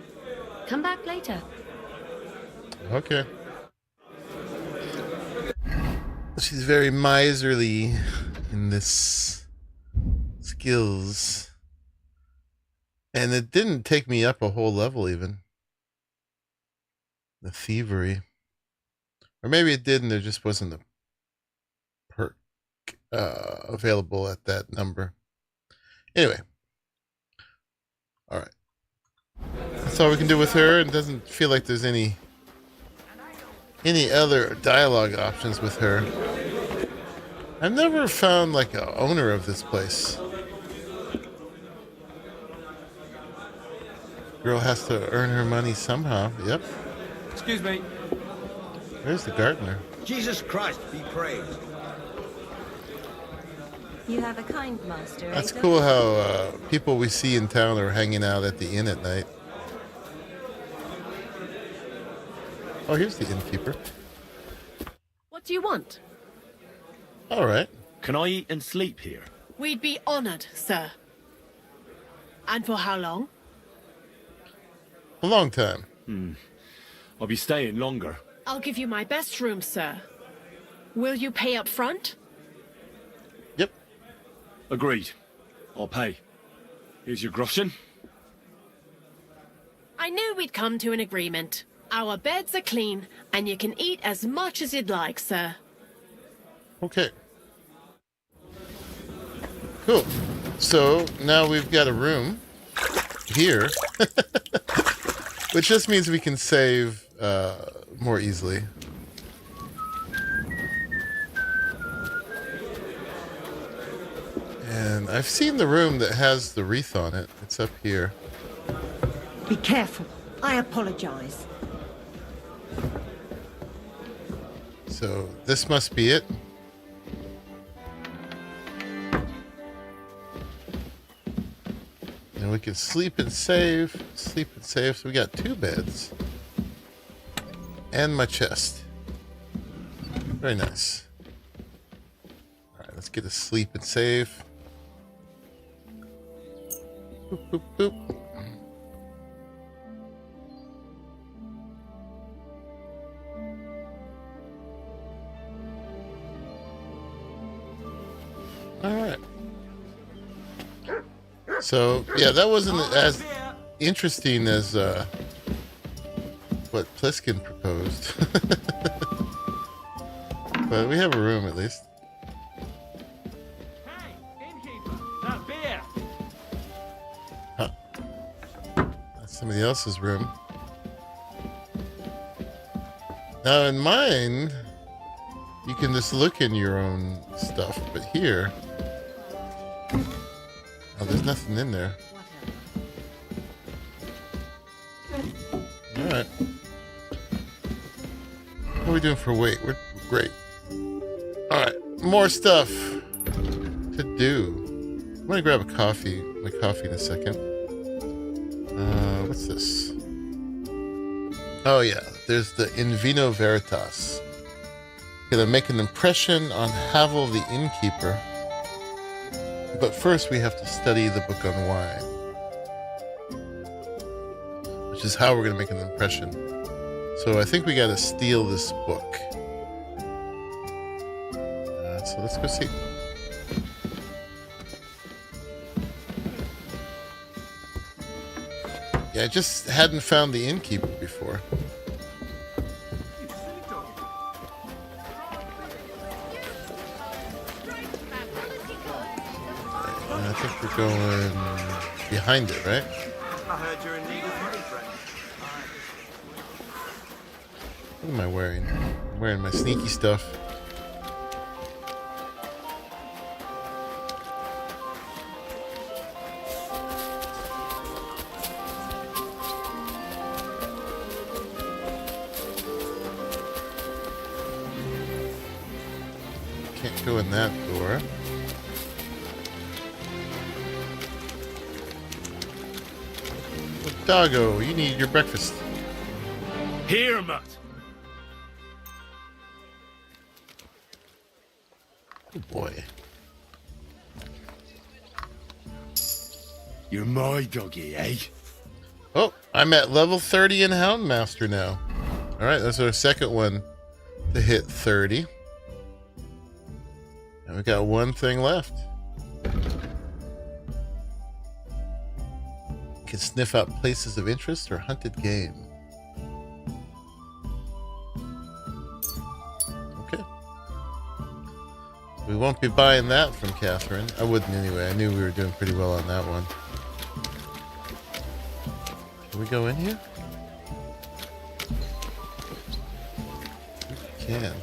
Come back later. Okay. She's very miserly in this skills. And it didn't take me up a whole level even. The thievery. Or maybe it did and there just wasn't a perk available at that number. Anyway. Alright. That's all we can do with her. It doesn't feel like there's any other dialogue options with her. I've never found like a owner of this place. Girl has to earn her money somehow. Yep. Excuse me. There's the gardener. Jesus Christ be praised. You have a kind master. That's cool how people we see in town are hanging out at the inn at night. Oh, here's the innkeeper. What do you want? All right. Can I eat and sleep here? We'd be honored, sir. And for how long? A long time. I'll be staying longer. I'll give you my best room, sir. Will you pay up front? Yep. Agreed. I'll pay. Here's your groschen. I knew we'd come to an agreement. Our beds are clean, and you can eat as much as you'd like, sir. Okay. Cool. So now we've got a room here, which just means we can save more easily. And I've seen the room that has the wreath on it. It's up here. Be careful. I apologize. So this must be it. And we can sleep and save. Sleep and save. So we got 2 beds. And my chest. Very nice. Alright, let's get a sleep and save. Boop, boop, boop. Alright. So, yeah, that wasn't as interesting as what Pliskin proposed. But we have a room at least. Hey, innkeeper, that beer. Huh. That's somebody else's room. Now in mine, you can just look in your own stuff, but here, oh, there's nothing in there. Alright. What are we doing for weight? We're great. Alright, more stuff to do. I'm gonna grab a coffee, my coffee in a second. What's this? Oh yeah, there's the In Vino Veritas. Gonna make an impression on Havel the Innkeeper. But first we have to study the book on wine. Which is how we're gonna make an impression. So I think we gotta steal this book. So let's go see. Yeah, I just hadn't found the innkeeper before. And I think we're going behind it, right? I heard you're in need of money, friend. What am I wearing? I'm wearing my sneaky stuff. Can't go in that door. Doggo, you need your breakfast. Here, Mutt. Good boy. You're my doggy, eh? Oh, I'm at level 30 in Houndmaster now. Alright, that's our second one to hit 30. And we got one thing left. Can sniff out places of interest or hunted game. Okay. We won't be buying that from Catherine. I wouldn't anyway. I knew we were doing pretty well on that one. Can we go in here? We can.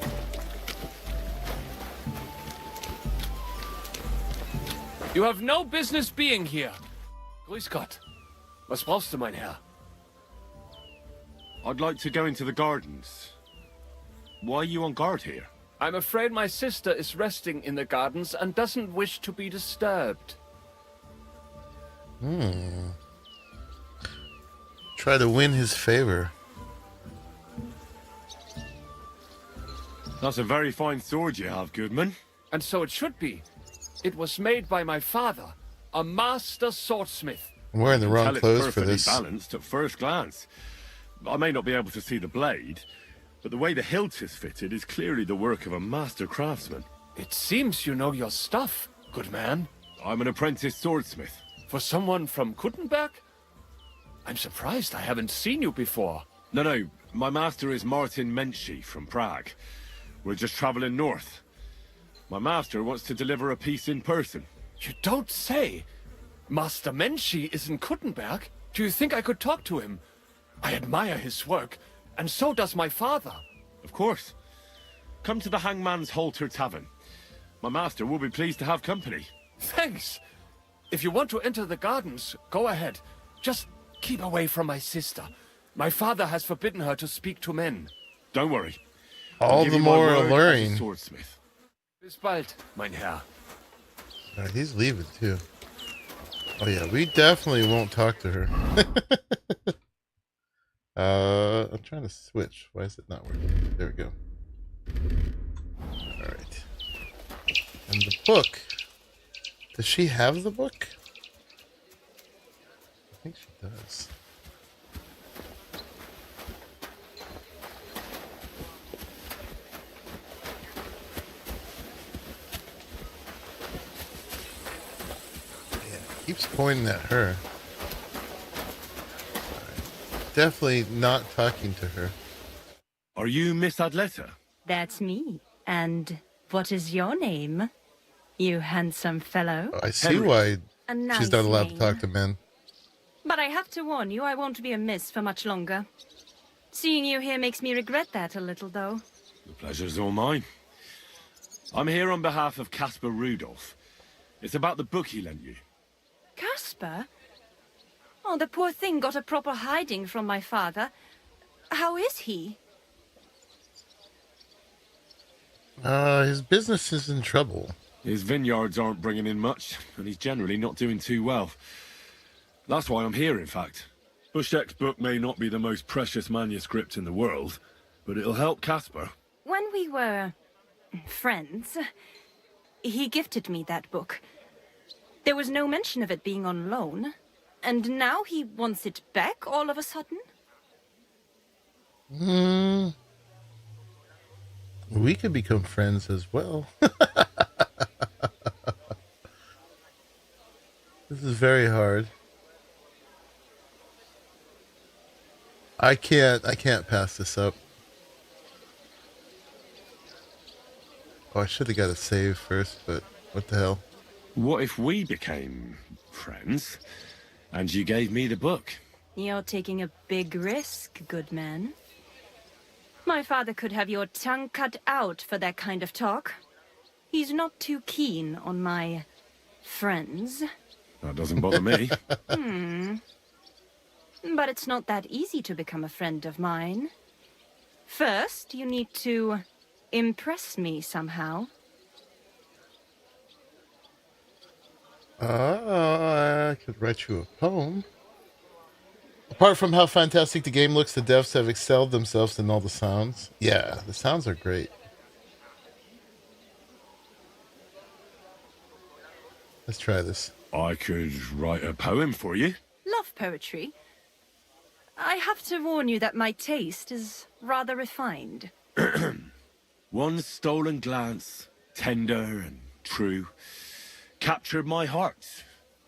You have no business being here. Grüß Gott. Was brauchst du, mein Herr? I'd like to go into the gardens. Why are you on guard here? I'm afraid my sister is resting in the gardens and doesn't wish to be disturbed. Try to win his favor. That's a very fine sword you have, Goodman. And so it should be. It was made by my father, a master swordsmith. I'm wearing the wrong clothes for perfectly this. Balanced at first glance. I may not be able to see the blade, but the way the hilt is fitted is clearly the work of a master craftsman. It seems you know your stuff, good man. I'm an apprentice swordsmith. For someone from Kuttenberg? I'm surprised I haven't seen you before. No, my master is Martin Menschy from Prague. We're just traveling north. My master wants to deliver a piece in person. You don't say. Master Menschy is in Kuttenberg? Do you think I could talk to him? I admire his work, and so does my father. Of course. Come to the Hangman's Halter Tavern. My master will be pleased to have company. Thanks. If you want to enter the gardens, go ahead. Just keep away from my sister. My father has forbidden her to speak to men. Don't worry. All the more alluring. Swordsmith. Bis bald, mein Herr. Alright, he's leaving too. Oh yeah, we definitely won't talk to her. I'm trying to switch. Why is it not working? There we go. Alright. And the book. Does she have the book? I think she does. Keeps pointing at her. Right. Definitely not talking to her. Are you Miss Adletta? That's me. And what is your name, you handsome fellow? Oh, I see why A nice she's not allowed name. to talk to men. But I have to warn you, I won't be a miss for much longer. Seeing you here makes me regret that a little, though. The pleasure's all mine. I'm here on behalf of Caspar Rudolph. It's about the book he lent you. Caspar? Oh, the poor thing got a proper hiding from my father. How is he? His business is in trouble. His vineyards aren't bringing in much, and he's generally not doing too well. That's why I'm here, in fact. Bushek's book may not be the most precious manuscript in the world, but it'll help Caspar. When we were friends, he gifted me that book. There was no mention of it being on loan, and now he wants it back all of a sudden? We could become friends as well. This is very hard. I can't pass this up. Oh, I should have got a save first, but what the hell? What if we became friends and you gave me the book? You're taking a big risk, good man. My father could have your tongue cut out for that kind of talk. He's not too keen on my friends. That doesn't bother me. But it's not that easy to become a friend of mine. First, you need to impress me somehow. I could write you a poem. Apart from how fantastic the game looks, the devs have excelled themselves in all the sounds. Yeah, the sounds are great. Let's try this. I could write a poem for you. Love poetry. I have to warn you that my taste is rather refined. One stolen glance, tender and true, captured my heart,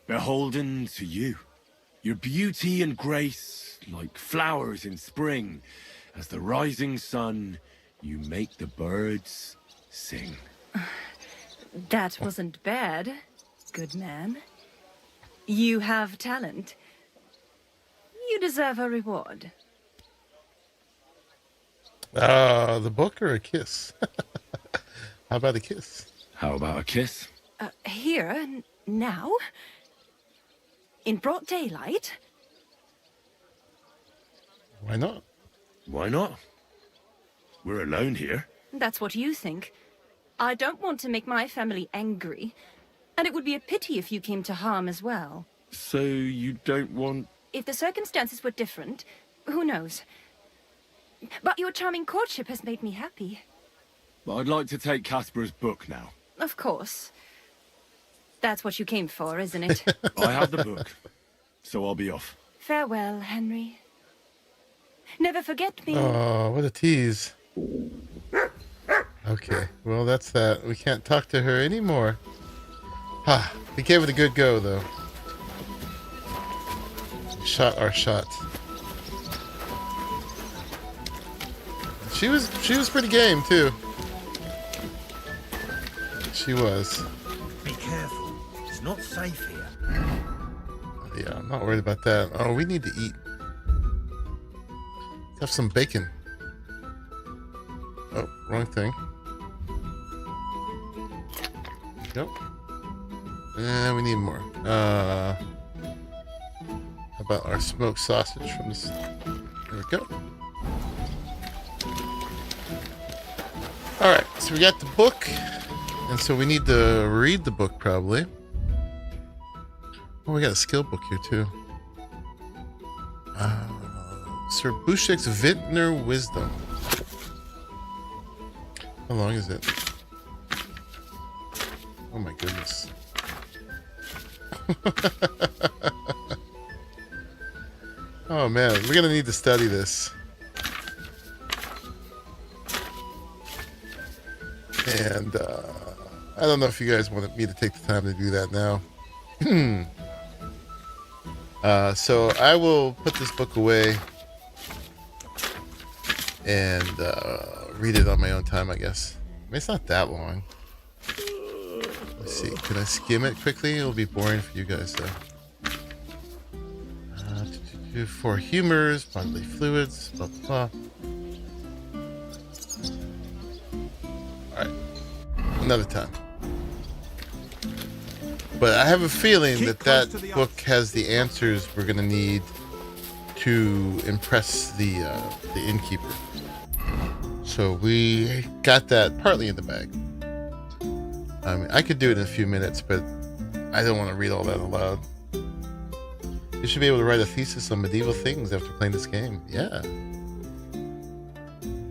beholden to you. Your beauty and grace, like flowers in spring, as the rising sun, you make the birds sing. That wasn't bad, good man. You have talent. You deserve a reward. The book or a kiss? How about a kiss? How about a kiss? Here, now? In broad daylight? Why not? Why not? We're alone here. That's what you think. I don't want to make my family angry. And it would be a pity if you came to harm as well. So you don't want... If the circumstances were different, who knows? But your charming courtship has made me happy. I'd like to take Casper's book now. Of course. That's what you came for, isn't it? I have the book, so I'll be off. Farewell, Henry. Never forget me. Oh, what a tease. Okay, well, that's that. We can't talk to her anymore. Ha! We gave it a good go, though. Shot our shot. She was pretty game, too. She was. Be careful. It's not safe here. Yeah, I'm not worried about that. Oh, we need to eat. Let's have some bacon. Oh, wrong thing. Nope. And we need more. How about our smoked sausage from this? There we go. Alright, so we got the book. And so we need to read the book, probably. Oh, we got a skill book here, too. Sir Bushek's Vintner Wisdom. How long is it? Oh my goodness. Oh man, we're gonna need to study this. And I don't know if you guys wanted me to take the time to do that now. So I will put this book away and read it on my own time, I guess. I mean, it's not that long. Let's see. Can I skim it quickly? It'll be boring for you guys, though. For humors, bodily fluids, blah, blah, blah. Alright. Another time. But I have a feeling that book has the answers we're going to need to impress the innkeeper. So we got that partly in the bag. I mean, I could do it in a few minutes, but I don't want to read all that aloud. You should be able to write a thesis on medieval things after playing this game. Yeah.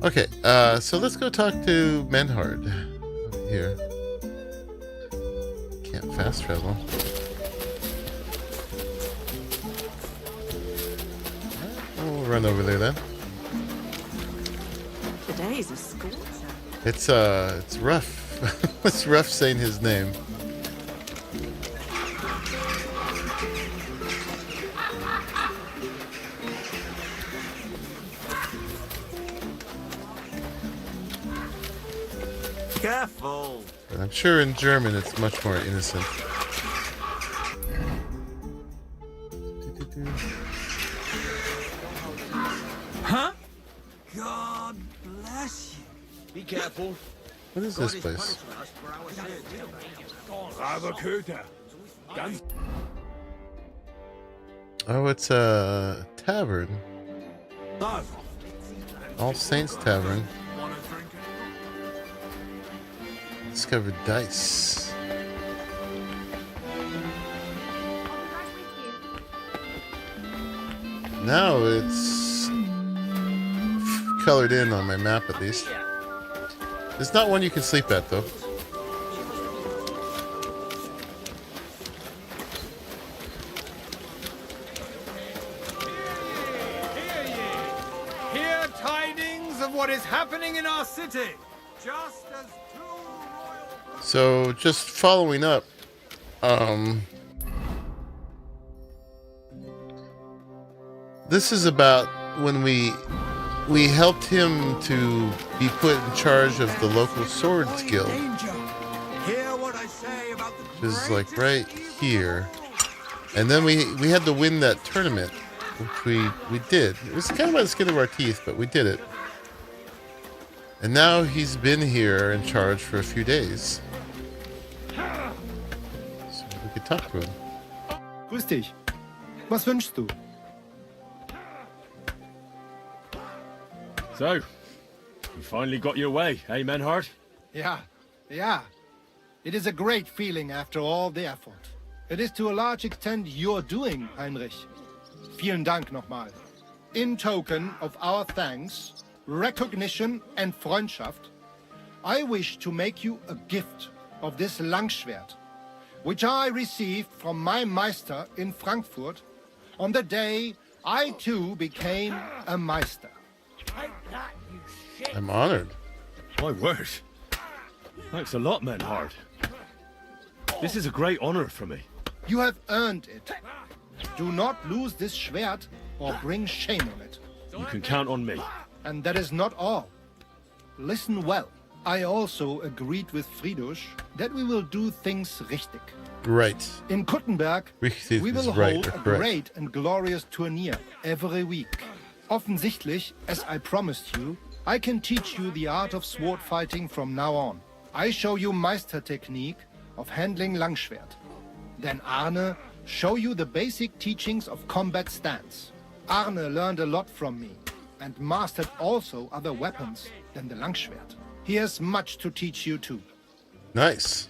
Okay, so let's go talk to Menhard over here. Can't fast travel. We'll run over there then. He's a scorcher. It's rough. It's rough saying his name. Careful. But I'm sure in German it's much more innocent. Huh? God bless you. Be careful. What is this place? Oh, it's a tavern. All Saints Tavern. Discovered dice. Now it's colored in on my map at least. It's not one you can sleep at though. Hear tidings of what is happening in our city. Just as So just following up, this is about when we helped him to be put in charge of the local swords guild, which is like right here, and then we had to win that tournament, which we did. It was kind of by the skin of our teeth, but we did it. And now he's been here in charge for a few days. So we could talk to him. Grüß dich. Was wünschst du? So, you finally got your way, eh, Menhard? Yeah. It is a great feeling after all the effort. It is to a large extent your doing, Heinrich. Vielen Dank nochmal. In token of our thanks, recognition and Freundschaft, I wish to make you a gift of this Langschwert, which I received from my Meister in Frankfurt on the day I too became a Meister. I'm honored. My word. Thanks a lot, Menhard. This is a great honor for me. You have earned it. Do not lose this Schwert or bring shame on it. You can count on me. And that is not all. Listen well. I also agreed with Friedrich that we will do things richtig. Right. In Kuttenberg, Richtig we will is right, hold or a correct. great and glorious tourney every week. Offensichtlich, as I promised you, I can teach you the art of sword fighting from now on. I show you Meistertechnique of handling Langschwert. Then Arne show you the basic teachings of combat stance. Arne learned a lot from me and mastered also other weapons than the Langschwert. He has much to teach you too. Nice.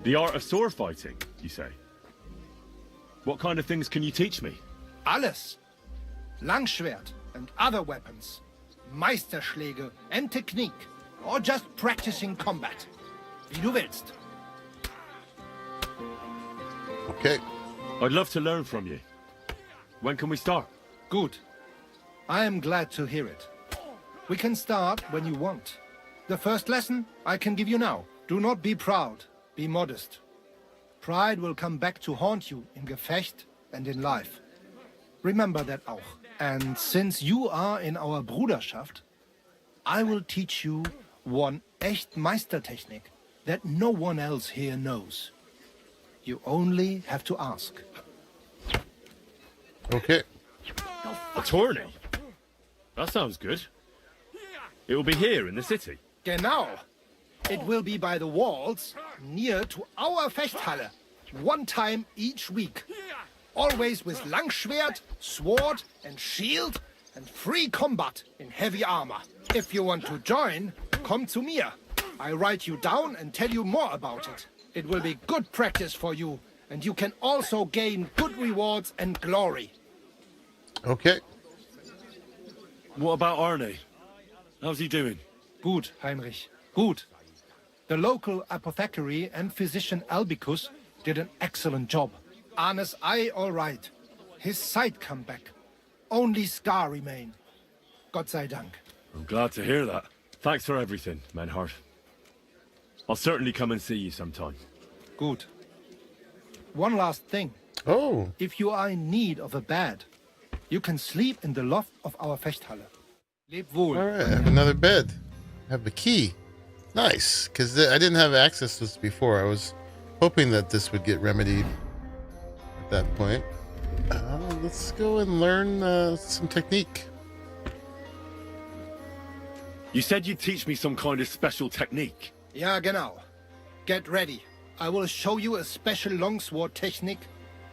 The art of sword fighting, you say? What kind of things can you teach me? Alles. Langschwert and other weapons. Meisterschläge and technique. Or just practicing combat. Wie du willst. Okay. I'd love to learn from you. When can we start? Good. I am glad to hear it. We can start when you want. The first lesson I can give you now. Do not be proud. Be modest. Pride will come back to haunt you in Gefecht and in life. Remember that auch. And since you are in our Bruderschaft, I will teach you one echt Meistertechnik that no one else here knows. You only have to ask. Okay. A tourney? That sounds good. It will be here in the city. Genau. It will be by the walls, near to our Fechthalle, one time each week. Always with Langschwert, sword and shield, and free combat in heavy armor. If you want to join, come to me. I write you down and tell you more about it. It will be good practice for you, and you can also gain good rewards and glory. Okay. What about Arne? How's he doing? Good, Heinrich. Good. The local apothecary and physician Albicus did an excellent job. Arne's eye all right. His sight come back. Only scar remain. Gott sei Dank. I'm glad to hear that. Thanks for everything, Menhart. I'll certainly come and see you sometime. Good. One last thing. Oh. If you are in need of a bed, you can sleep in the loft of our Fechthalle. Leb wohl. All right, I have another bed. I have the key. Nice, because I didn't have access to this before. I was hoping that this would get remedied at that point. Let's go and learn some technique. You said you'd teach me some kind of special technique. Ja, genau. Get ready. I will show you a special longsword technique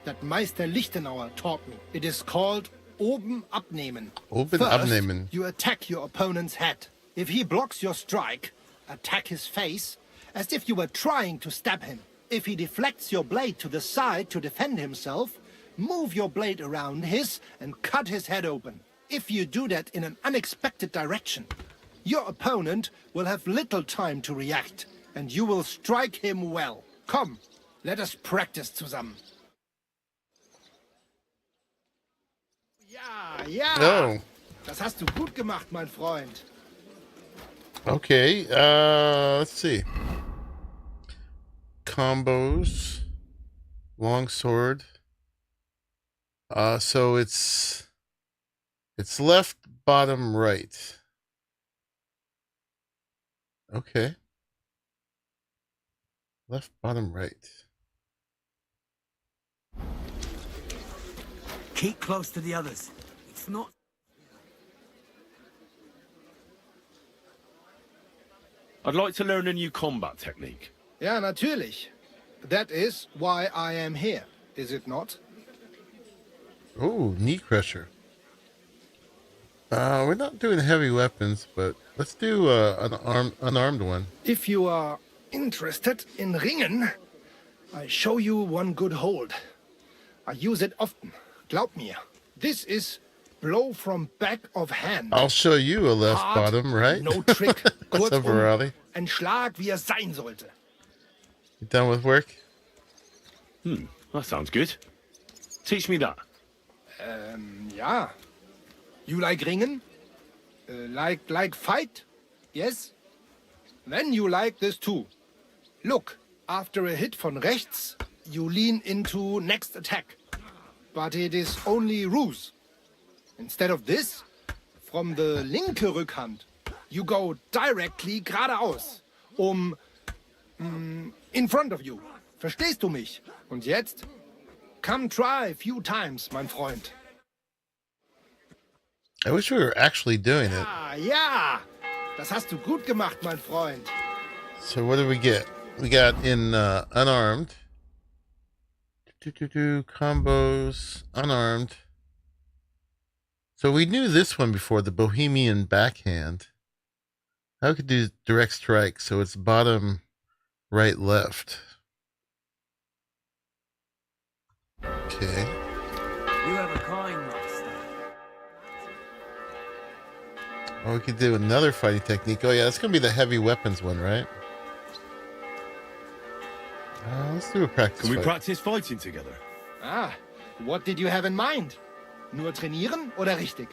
that Meister Lichtenauer taught me. It is called Oben abnehmen. Oben First, abnehmen. you attack your opponent's head. If he blocks your strike, attack his face as if you were trying to stab him. If he deflects your blade to the side to defend himself, move your blade around his and cut his head open. If you do that in an unexpected direction, your opponent will have little time to react, and you will strike him well. Come, let us practice zusammen. Ja, ja. Oh. Das hast du gut gemacht, mein Freund. Okay, let's see. Combos. Longsword. So it's left, bottom, right. Okay. Left, bottom, right. Keep close to the others. It's not... I'd like to learn a new combat technique. Ja, natürlich. That is why I am here, is it not? Oh, knee crusher. We're not doing heavy weapons, but let's do an unarmed one. If you are interested in ringen, I show you one good hold. I use it often. Glaub mir. This is blow from back of hand. I'll show you a left Hard, bottom, right? No trick. What's up, Arahli? Ein Schlag, wie er sein sollte. You done with work? That sounds good. Teach me that. Ja. You like ringen? Like fight? Yes? Then you like this too. Look, after a hit von rechts, you lean into next attack. But it is only ruse. Instead of this, from the linke Rückhand, you go directly geradeaus. In front of you. Verstehst du mich? Und jetzt? Come try a few times, mein Freund. I wish we were actually doing it. Ja, das hast du gut gemacht, mein Freund. So what did we get? We got in unarmed. Combos, unarmed. So we knew this one before, the Bohemian backhand. Now we could do direct strike, so it's bottom, right, left. Okay. You have a kind master. Oh, we could do another fighting technique. Oh yeah, that's gonna be the heavy weapons one, right? Let's do a practice. Can we practice fighting together? Ah, what did you have in mind? Nur trainieren oder richtig?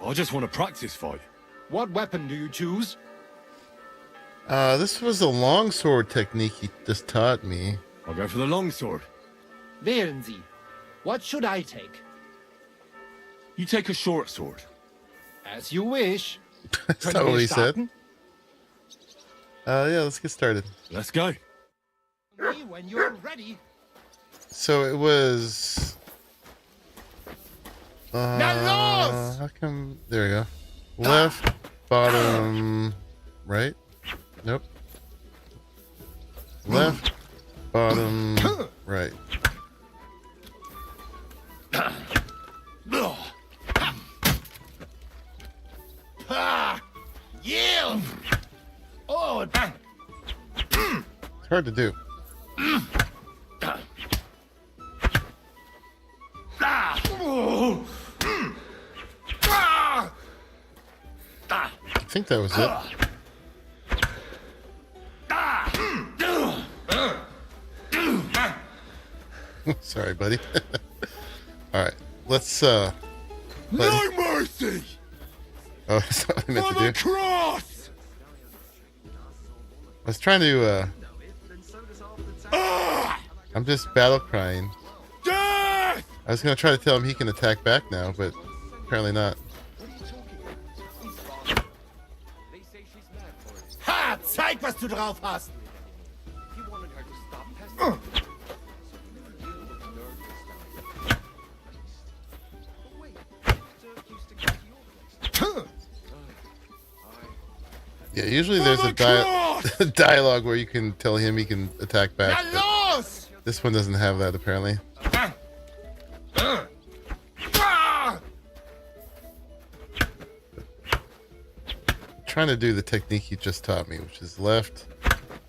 I just want to practice fight. What weapon do you choose? This was a longsword technique he just taught me. I'll go for the longsword. Wählen Sie. What should I take? You take a short sword. As you wish. That's not what he said. Yeah, let's get started. Let's go. When you're ready. So it was... how come... There we go. Left, bottom, right? Nope. Left, bottom, right. Yield! Oh, It's hard to do. I think that was it. Sorry, buddy. All right, let's No mercy! Oh, that's what I meant For to the do. cross! I was trying to, I'm just battle crying. Death! I was gonna try to tell him he can attack back now, but apparently not. Ha! Zeig, was du drauf hast! Yeah, usually there's a dialogue where you can tell him he can attack back. but this one doesn't have that apparently. Trying to do the technique he just taught me, which is left,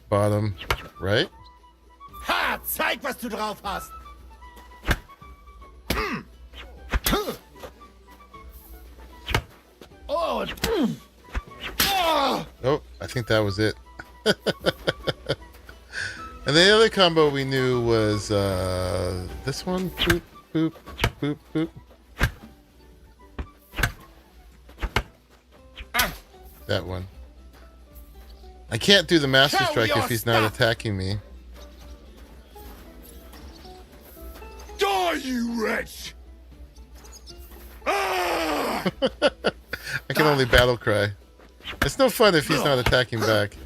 bottom, right. Ha! Zeig, was du drauf hast! Oh! Oh, I think that was it. And the other combo we knew was this one. Boop, boop, boop, boop. That one. I can't do the Master Strike if he's not attacking me. Die, you wretch! Ah! I can only battle cry. It's no fun if he's not attacking back.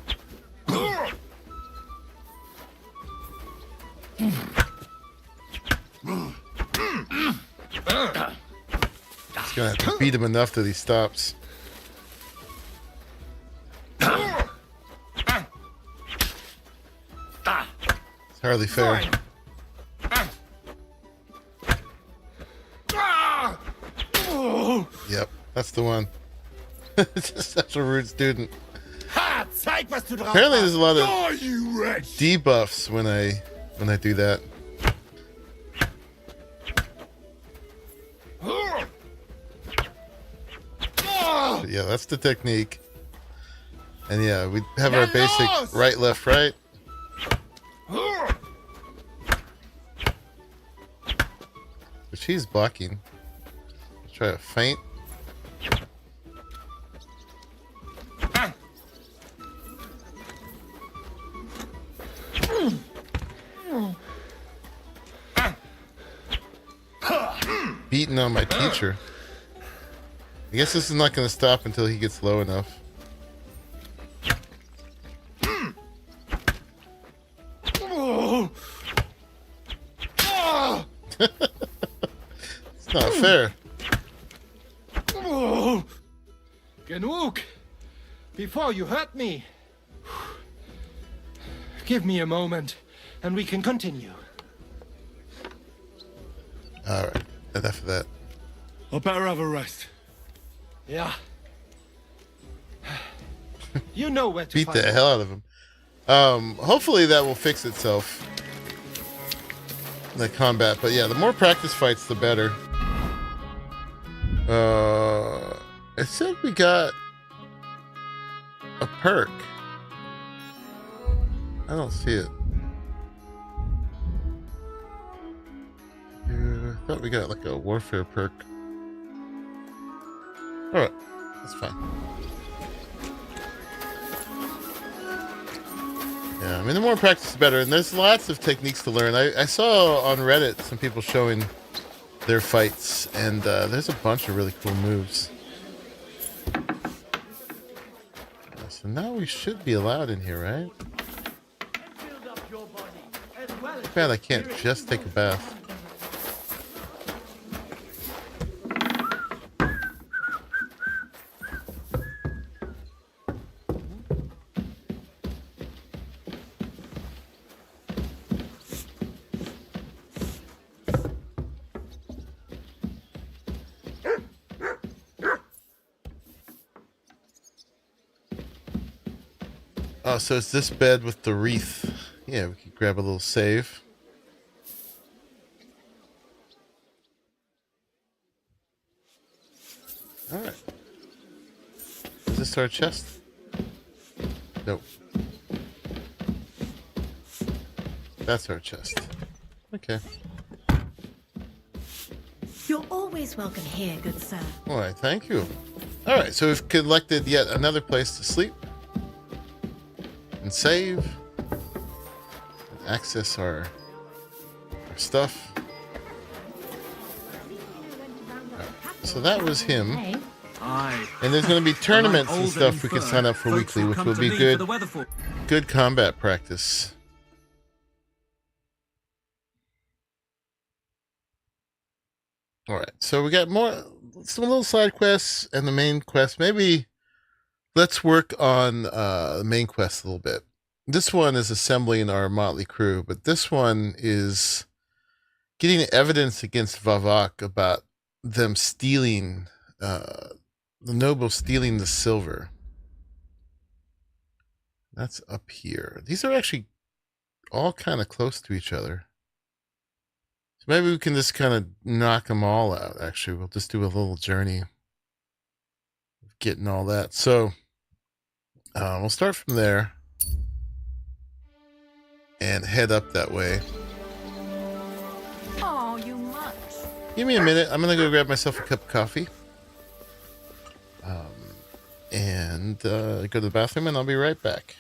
Just gonna have to beat him enough that he stops. It's hardly fair. Yep, that's the one. Just such a rude student. Ha! Zeig, was du drauf Apparently there's a lot of Die, debuffs when I do that. But yeah, that's the technique. And yeah, we have our basic right, left, right. Which he's blocking. Let's try to feint. Beating on my teacher. I guess this is not going to stop until he gets low enough. It's not fair. Genug! Before you hurt me. Give me a moment, and we can continue. Alright, enough of that. I better have a rest. Yeah. You know where to Beat find the me. hell out of him. Hopefully that will fix itself. The combat, but yeah, the more practice fights, the better. It said we got a perk. I don't see it. I thought we got like a warfare perk. Alright, that's fine. Yeah, I mean, the more practice, the better. And there's lots of techniques to learn. I saw on Reddit some people showing their fights, and there's a bunch of really cool moves. So now we should be allowed in here, right? Too bad I can't just take a bath. Oh, so it's this bed with the wreath. Yeah, we could grab a little save. Alright. Is this our chest? Nope. That's our chest. Okay. You're always welcome here, good sir. All right, thank you. All right, so we've collected yet another place to sleep and save and access our stuff. Right, so that was him. And there's going to be tournaments and stuff we can sign up for weekly, which will be good combat practice. All right, so we got some little side quests and the main quest. Maybe let's work on the main quest a little bit. This one is assembling our motley crew, but this one is getting evidence against Vavak about them stealing, the nobles stealing the silver. That's up here. These are actually all kind of close to each other. Maybe we can just kind of knock them all out, actually. We'll just do a little journey of getting all that. So, we'll start from there and head up that way. Oh, you must. Give me a minute. I'm going to go grab myself a cup of coffee. And go to the bathroom, and I'll be right back.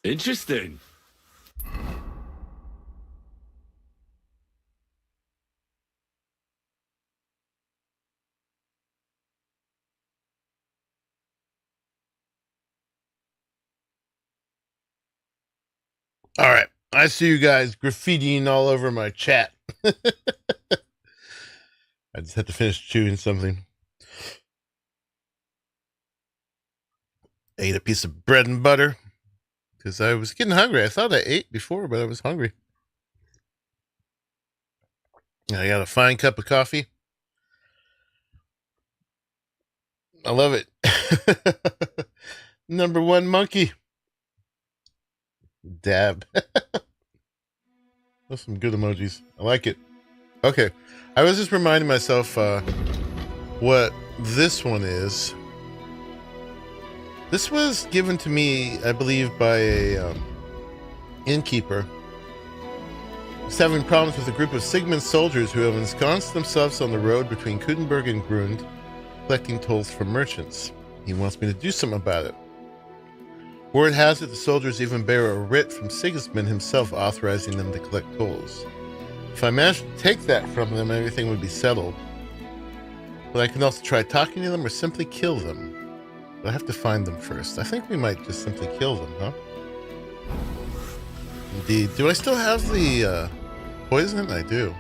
Interesting. All right. I see you guys graffitiing all over my chat. I just had to finish chewing something. Ate a piece of bread and butter because I was getting hungry. I thought I ate before, but I was hungry. I got a fine cup of coffee. I love it. Number one monkey. Dab. Those some good emojis. I like it. Okay. I was just reminding myself what this one is. This was given to me, I believe, by a innkeeper. He's having problems with a group of Sigmund soldiers who have ensconced themselves on the road between Kudenberg and Grund, collecting tolls from merchants. He wants me to do something about it. Word has it the soldiers even bear a writ from Sigismund himself authorizing them to collect tolls. If I managed to take that from them, everything would be settled. But I can also try talking to them or simply kill them. But I have to find them first. I think we might just simply kill them, huh? Indeed. Do I still have the poison? I do.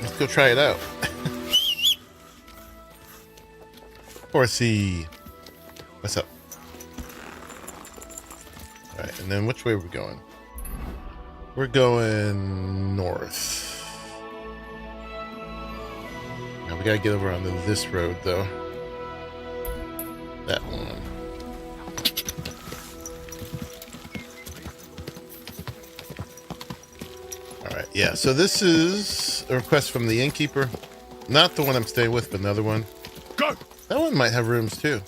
Let's go try it out. Horsey. What's up? Alright, and then which way are we going? We're going north. Now we gotta get over onto this road, though. That one. Alright, yeah, so this is a request from the innkeeper. Not the one I'm staying with, but another one. Go! That one might have rooms, too.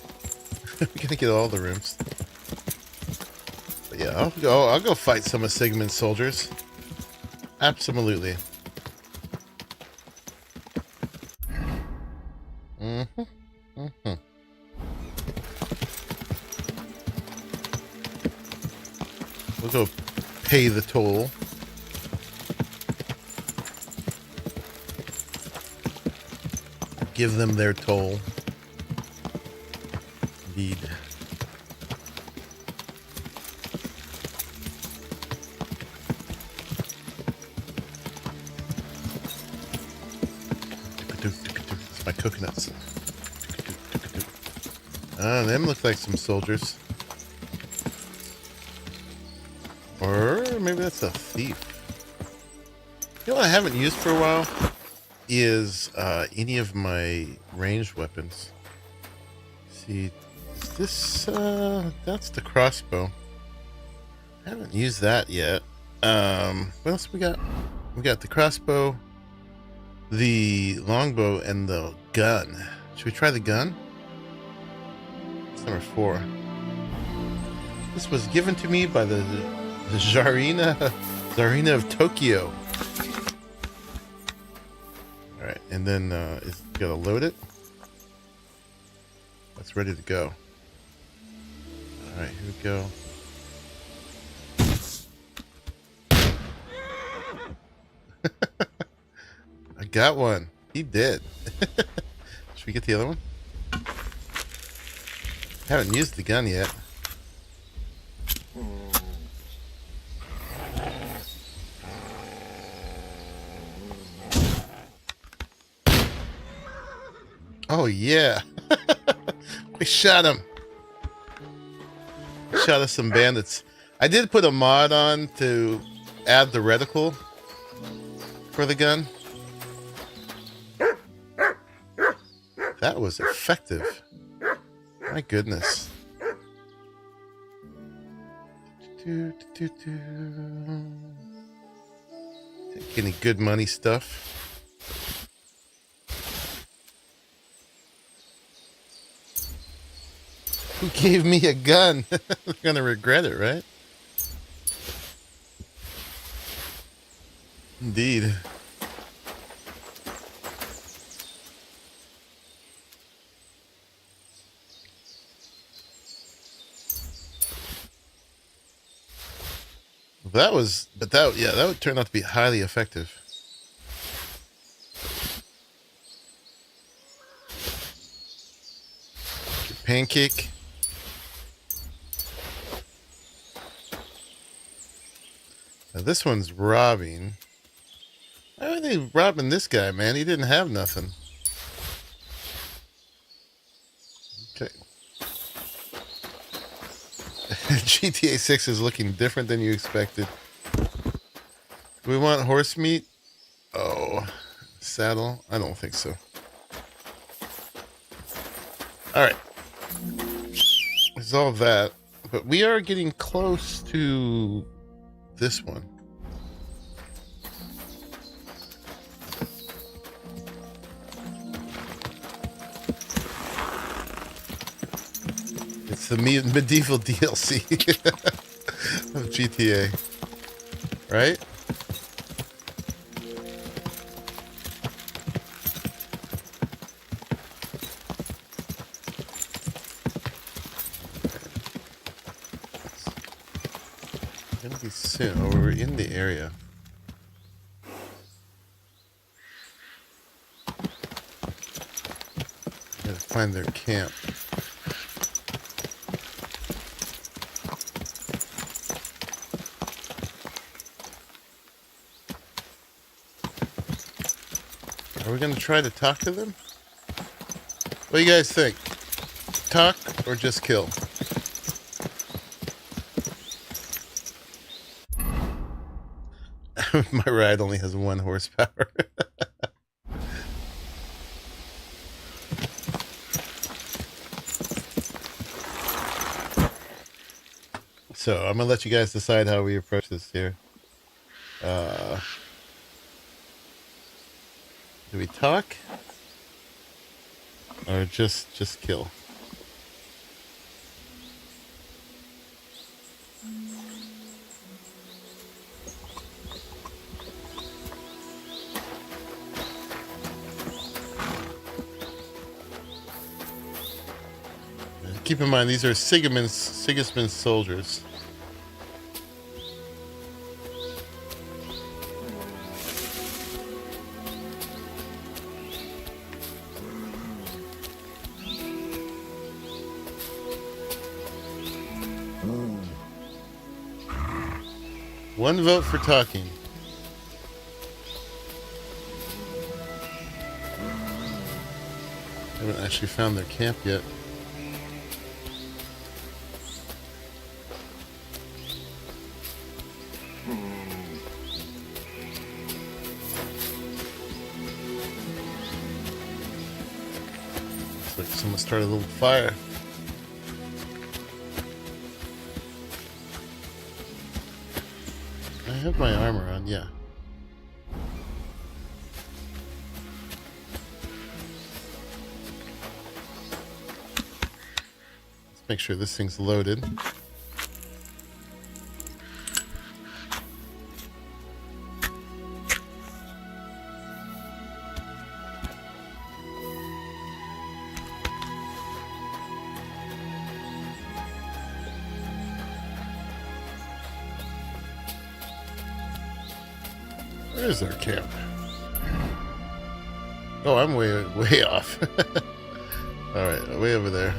We gotta get all the rooms. But yeah, I'll go fight some of Sigmund's soldiers. Absolutely. Mm-hmm. Mm-hmm. We'll go pay the toll. Give them their toll. Indeed. It's my coconuts. Ah, them look like some soldiers. Or maybe that's a thief. You know what I haven't used for a while is any of my ranged weapons. See, is this that's the crossbow. I haven't used that yet. What else we got? We got the crossbow, the longbow, and the gun. Should we try the gun? It's number 4. This was given to me by the Tsarina of Tokyo. Alright, and then it's gotta load it. That's ready to go. Alright, here we go. I got one. He did. Should we get the other one? Haven't used the gun yet. Oh yeah. We shot him. Shot us some bandits. I did put a mod on to add the reticle for the gun. That was effective. My goodness. Take any good money stuff. Who gave me a gun? I'm gonna regret it, right? Indeed. That was, but that, yeah, that would turn out to be highly effective. Pancake. Now this one's robbing. Why are they robbing this guy, man? He didn't have nothing. Okay. GTA 6 is looking different than you expected. Do we want horse meat? Oh, saddle? I don't think so. Alright. Resolve that. But we are getting close to this one. It's the medieval DLC of GTA. Right? Gonna be soon. Oh, we're in the area. Gotta find their camp. Are we gonna try to talk to them? What do you guys think? Talk or just kill? My ride only has 1 horsepower. So I'm gonna let you guys decide how we approach this here. Do we talk or just kill? Keep in mind, these are Sigismund's soldiers. One vote for talking. I haven't actually found their camp yet. Looks like someone started a little fire. I have my armor on, yeah. Let's make sure this thing's loaded. Where's their camp? Oh, I'm way off. Alright, way over there.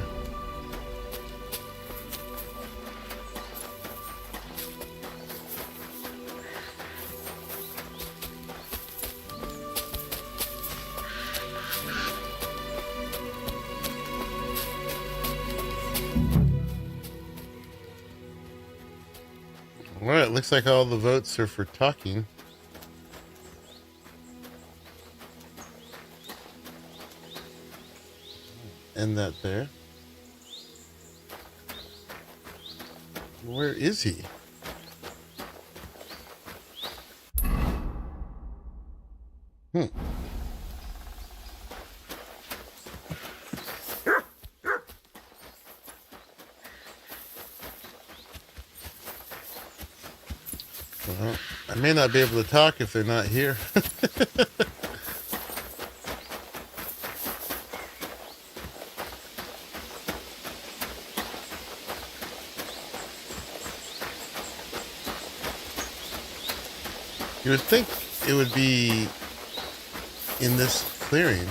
Alright, looks like all the votes are for talking. End that there. Where is he? Well, I may not be able to talk if they're not here. You would think it would be in this clearing.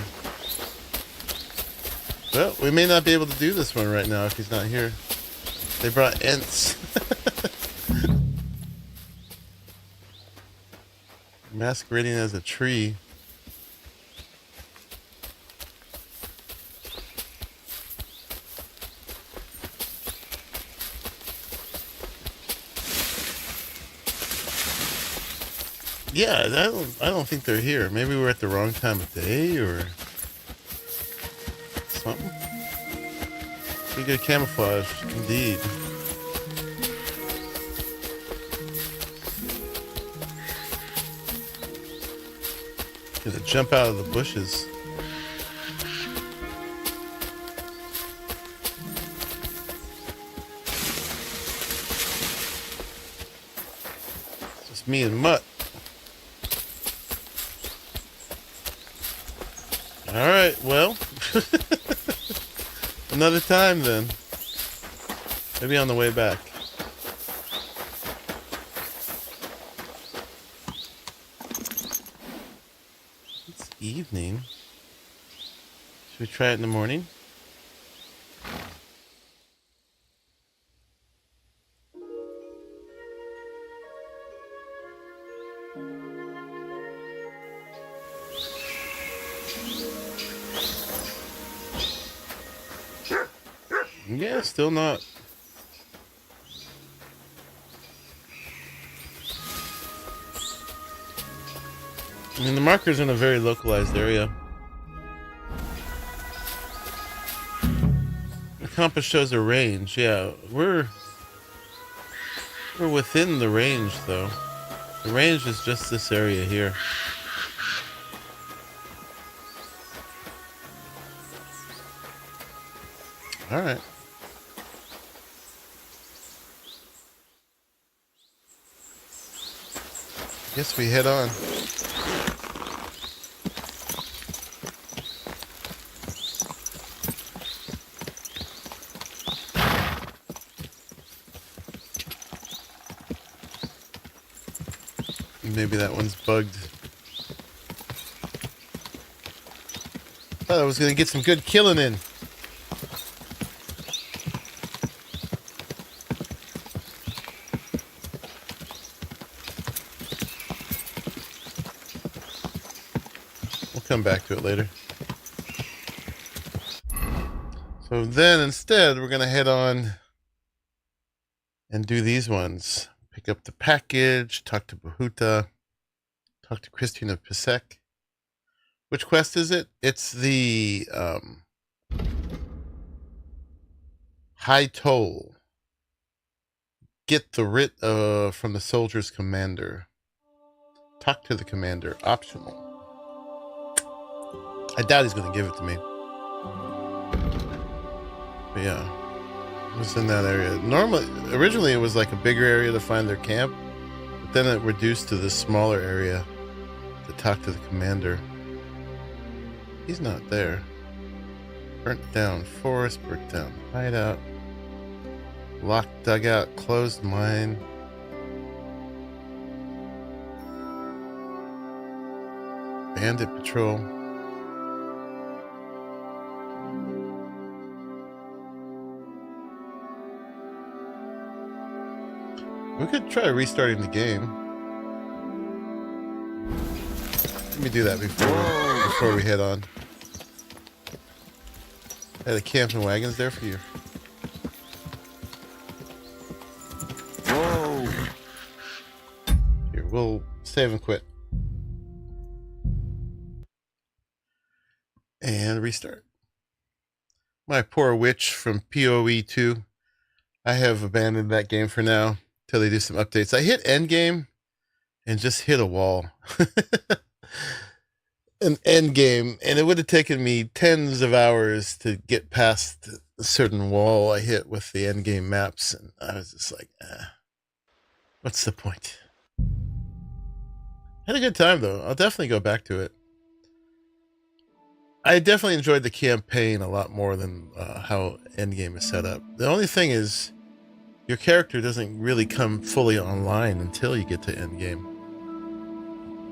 Well, we may not be able to do this one right now if he's not here. They brought Ents. Masquerading as a tree. Yeah, I don't think they're here. Maybe we're at the wrong time of day or something. Pretty good camouflage, indeed. Gonna jump out of the bushes. Just me and Mutt. Alright, well. Another time then. Maybe on the way back. It's evening. Should we try it in the morning? Yeah, still not. I mean, the marker's in a very localized area. The compass shows a range. Yeah, we're within the range, though. The range is just this area here. All right. Guess we head on. Maybe that one's bugged. Thought I was gonna get some good killing in. Come back to it later. So then instead we're gonna head on and do these ones. Pick up the package, talk to Bahuta, talk to Christine of Pisek. Which quest is it? It's the High Toll. Get the writ from the soldier's commander. Talk to the commander, optional. I doubt he's going to give it to me. But yeah, it was in that area. Originally it was like a bigger area to find their camp, but then it reduced to this smaller area to talk to the commander. He's not there. Burnt down forest, burnt down hideout, locked dugout, closed mine. Bandit patrol. We could try restarting the game. Let me do that before we head on. Had a camping wagons there for you. Whoa! Here, we'll save and quit. And restart. My poor witch from PoE 2. I have abandoned that game for now. Till they do some updates. I hit endgame and just hit a wall. An endgame, and it would have taken me tens of hours to get past a certain wall I hit with the endgame maps, and I was just like, what's the point? Had a good time though. I'll definitely go back to it. I definitely enjoyed the campaign a lot more than how endgame is set up. The only thing is, your character doesn't really come fully online until you get to endgame.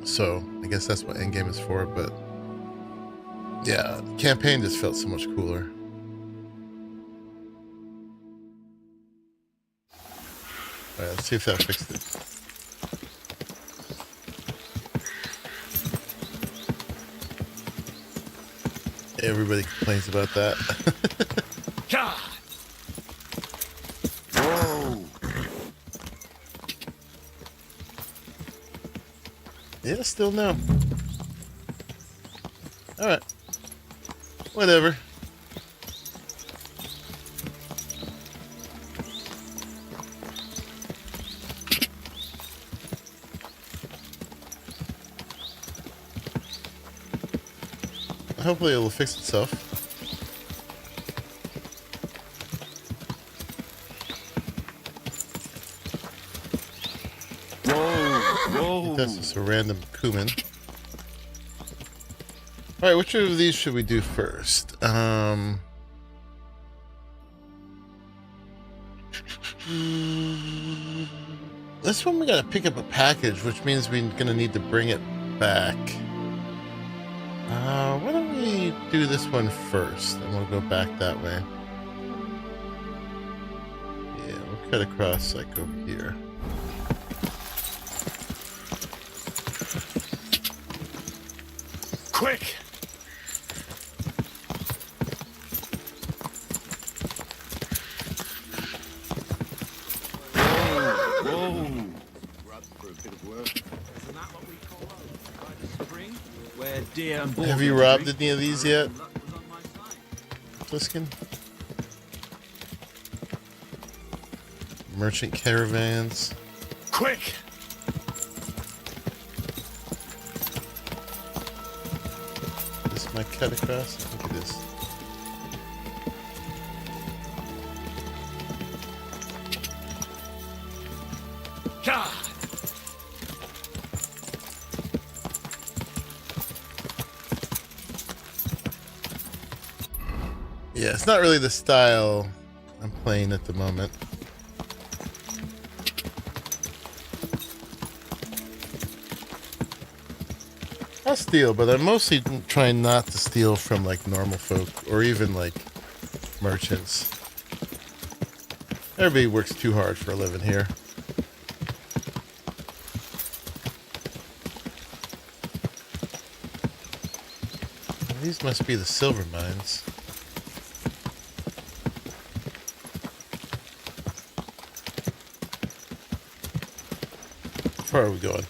So I guess that's what endgame is for. But yeah, campaign just felt so much cooler. All right, let's see if that fixed it. Everybody complains about that. Whoa! Yeah, still no. Alright. Whatever. Hopefully it'll fix itself. Whoa! That's just a random cumin. Alright, which of these should we do first? This one we gotta pick up a package, which means we're gonna need to bring it back. Why don't we do this one first, and we'll go back that way. Yeah, we'll cut across like over here. Quick! Whoa! We're up for a bit of work. Isn't that what we call a spring? Where deer and boar Have you robbed any of these yet, Bluesky? Merchant caravans. Quick! This might cut across. I think it is. Yeah, it's not really the style I'm playing at the moment. I'll steal, but I'm mostly trying not to steal from like normal folk or even like merchants. Everybody works too hard for a living here. These must be the silver mines. How far are we going?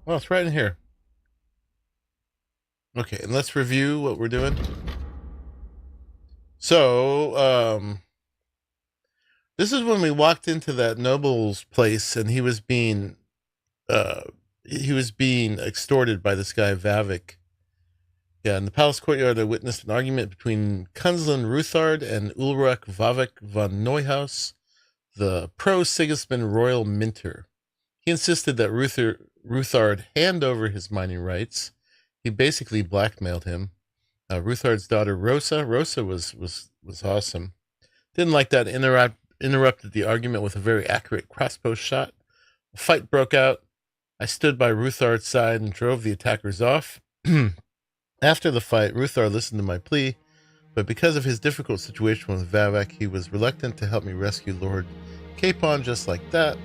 Well, it's right in here. Okay, and let's review what we're doing. So, this is when we walked into that noble's place, and he was being extorted by this guy Vavik. Yeah, in the palace courtyard, I witnessed an argument between Kunzlin Ruthard and Ulrich Vavik von Neuhaus, the pro-Sigismund royal minter. He insisted that Ruthard hand over his mining rights. He basically blackmailed him. Ruthard's daughter Rosa was awesome. Didn't like that. Interrupted the argument with a very accurate crossbow shot. A fight broke out. I stood by Ruthard's side and drove the attackers off. After the fight, Ruthard listened to my plea, but because of his difficult situation with Vavik, he was reluctant to help me rescue Lord Capon just like that.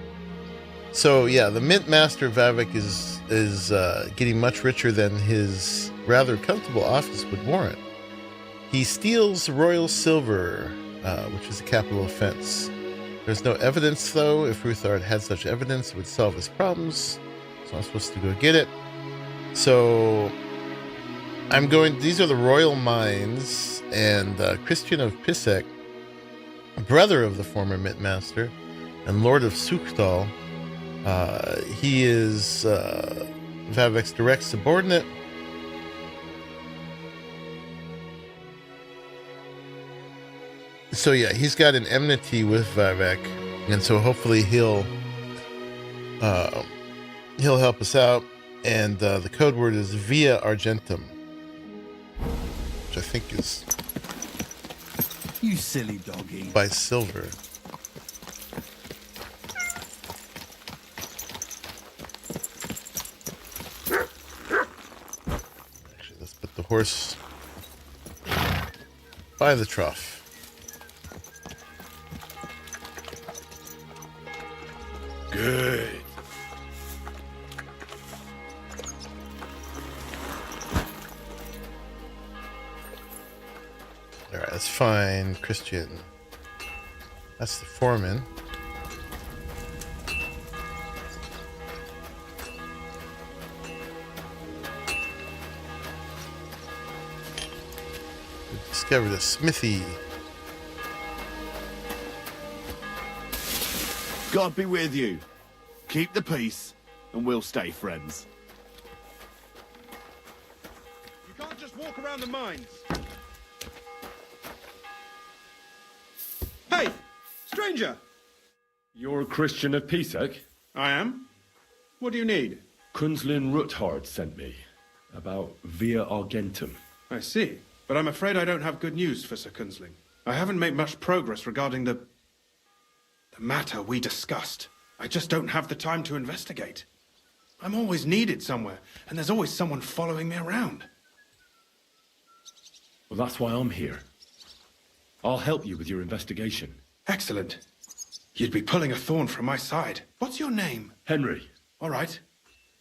So yeah, the Mint Master Vavik is getting much richer than his rather comfortable office would warrant. He steals royal silver, which is a capital offense. There's no evidence, though. If Ruthard had such evidence, it would solve his problems. So I'm supposed to go get it. So I'm going. These are the royal mines, and Christian of Pisek, brother of the former Mint Master and Lord of Sukdal. He is Vavik's direct subordinate. So yeah, he's got an enmity with Vavik, and so hopefully he'll help us out. And the code word is Via Argentum, which I think is You silly doggy. by silver. horse by the trough. Good. Alright, let's find Christian. That's the foreman. We discovered a smithy. God be with you. Keep the peace, and we'll stay friends. You can't just walk around the mines. Hey, stranger! You're a Christian of Pisek? I am. What do you need? Kunzlin Ruthard sent me about Via Argentum. I see. But I'm afraid I don't have good news for Sir Kunzling. I haven't made much progress regarding the matter we discussed. I just don't have the time to investigate. I'm always needed somewhere, and there's always someone following me around. Well, that's why I'm here. I'll help you with your investigation. Excellent. You'd be pulling a thorn from my side. What's your name? Henry. All right.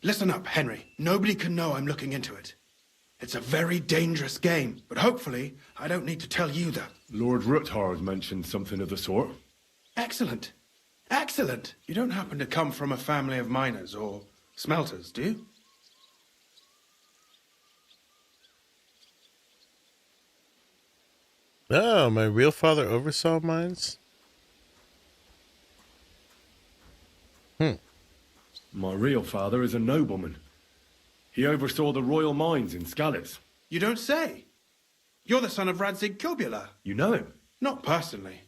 Listen up, Henry. Nobody can know I'm looking into it. It's a very dangerous game, but hopefully I don't need to tell you that. Lord Ruthard mentioned something of the sort. Excellent. Excellent. You don't happen to come from a family of miners or smelters, do you? Oh, my real father oversaw mines? My real father is a nobleman. He oversaw the royal mines in Skalitz. You don't say. You're the son of Radzig Kobula. You know him? Not personally.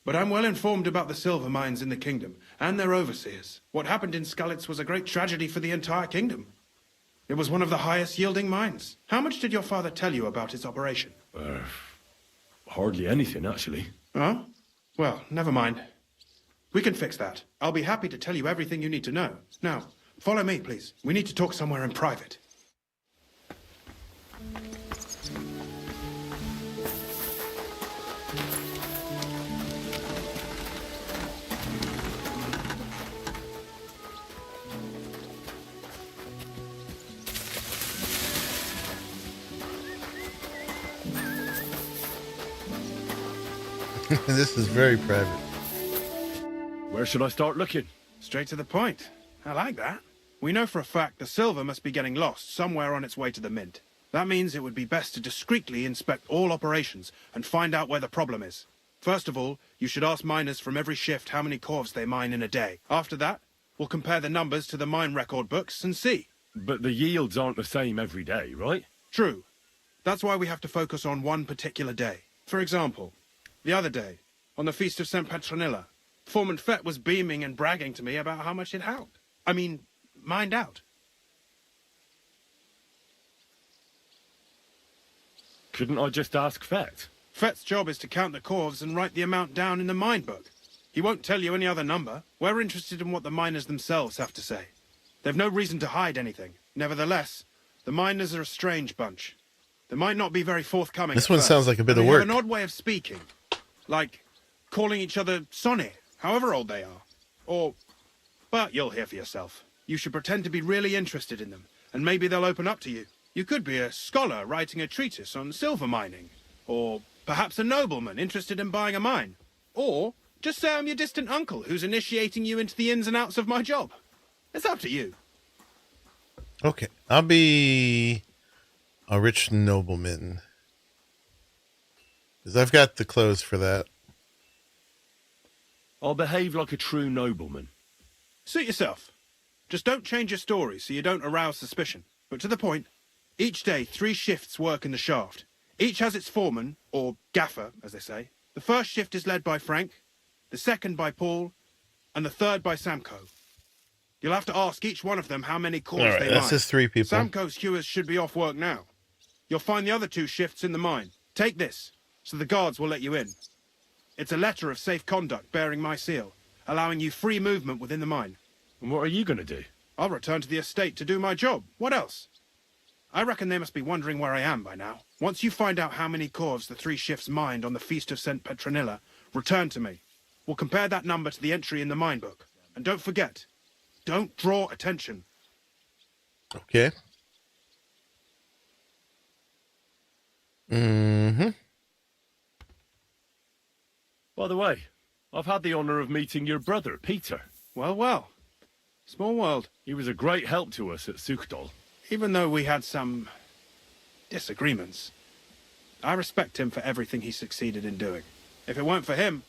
But I'm well informed about the silver mines in the kingdom and their overseers. What happened in Skalitz was a great tragedy for the entire kingdom. It was one of the highest yielding mines. How much did your father tell you about its operation? Hardly anything, actually. Oh? Well, never mind. We can fix that. I'll be happy to tell you everything you need to know. Now, follow me, please. We need to talk somewhere in private. This is very private. Where should I start looking? Straight to the point. I like that. We know for a fact the silver must be getting lost somewhere on its way to the mint. That means it would be best to discreetly inspect all operations and find out where the problem is. First of all, you should ask miners from every shift how many corves they mine in a day. After that, we'll compare the numbers to the mine record books and see. But the yields aren't the same every day, right? True. That's why we have to focus on one particular day. For example, the other day, on the Feast of St. Petronilla, Foreman Fett was beaming and bragging to me about how much it helped. Mined out. Couldn't I just ask Fett? Fett's job is to count the corves and write the amount down in the mine book. He won't tell you any other number. We're interested in what the miners themselves have to say. They've no reason to hide anything. Nevertheless, the miners are a strange bunch. They might not be very forthcoming. This one sounds like a bit of work. They have an odd way of speaking. Like calling each other Sonny, however old they are. But you'll hear for yourself. You should pretend to be really interested in them, and maybe they'll open up to you. You could be a scholar writing a treatise on silver mining, or perhaps a nobleman interested in buying a mine. Or just say I'm your distant uncle who's initiating you into the ins and outs of my job. It's up to you. Okay, I'll be a rich nobleman. Because I've got the clothes for that. I'll behave like a true nobleman. Suit yourself. Just don't change your story so you don't arouse suspicion. But to the point, each day 3 shifts work in the shaft. Each has its foreman, or gaffer, as they say. The first shift is led by Frank, the second by Paul, and the third by Samko. You'll have to ask each one of them how many cores Alright, they that's mine. just 3 people. Samko's hewers should be off work now. You'll find the other 2 shifts in the mine. Take this, so the guards will let you in. It's a letter of safe conduct bearing my seal, allowing you free movement within the mine. And what are you going to do? I'll return to the estate to do my job. What else? I reckon they must be wondering where I am by now. Once you find out how many corves the 3 shifts mined on the Feast of St. Petronilla, return to me. We'll compare that number to the entry in the mine book. And don't forget, don't draw attention. Okay. Mm-hmm. By the way, I've had the honor of meeting your brother, Peter. Well, well. Small world. He was a great help to us at Sukdal. Even though we had some disagreements, I respect him for everything he succeeded in doing. If it weren't for him,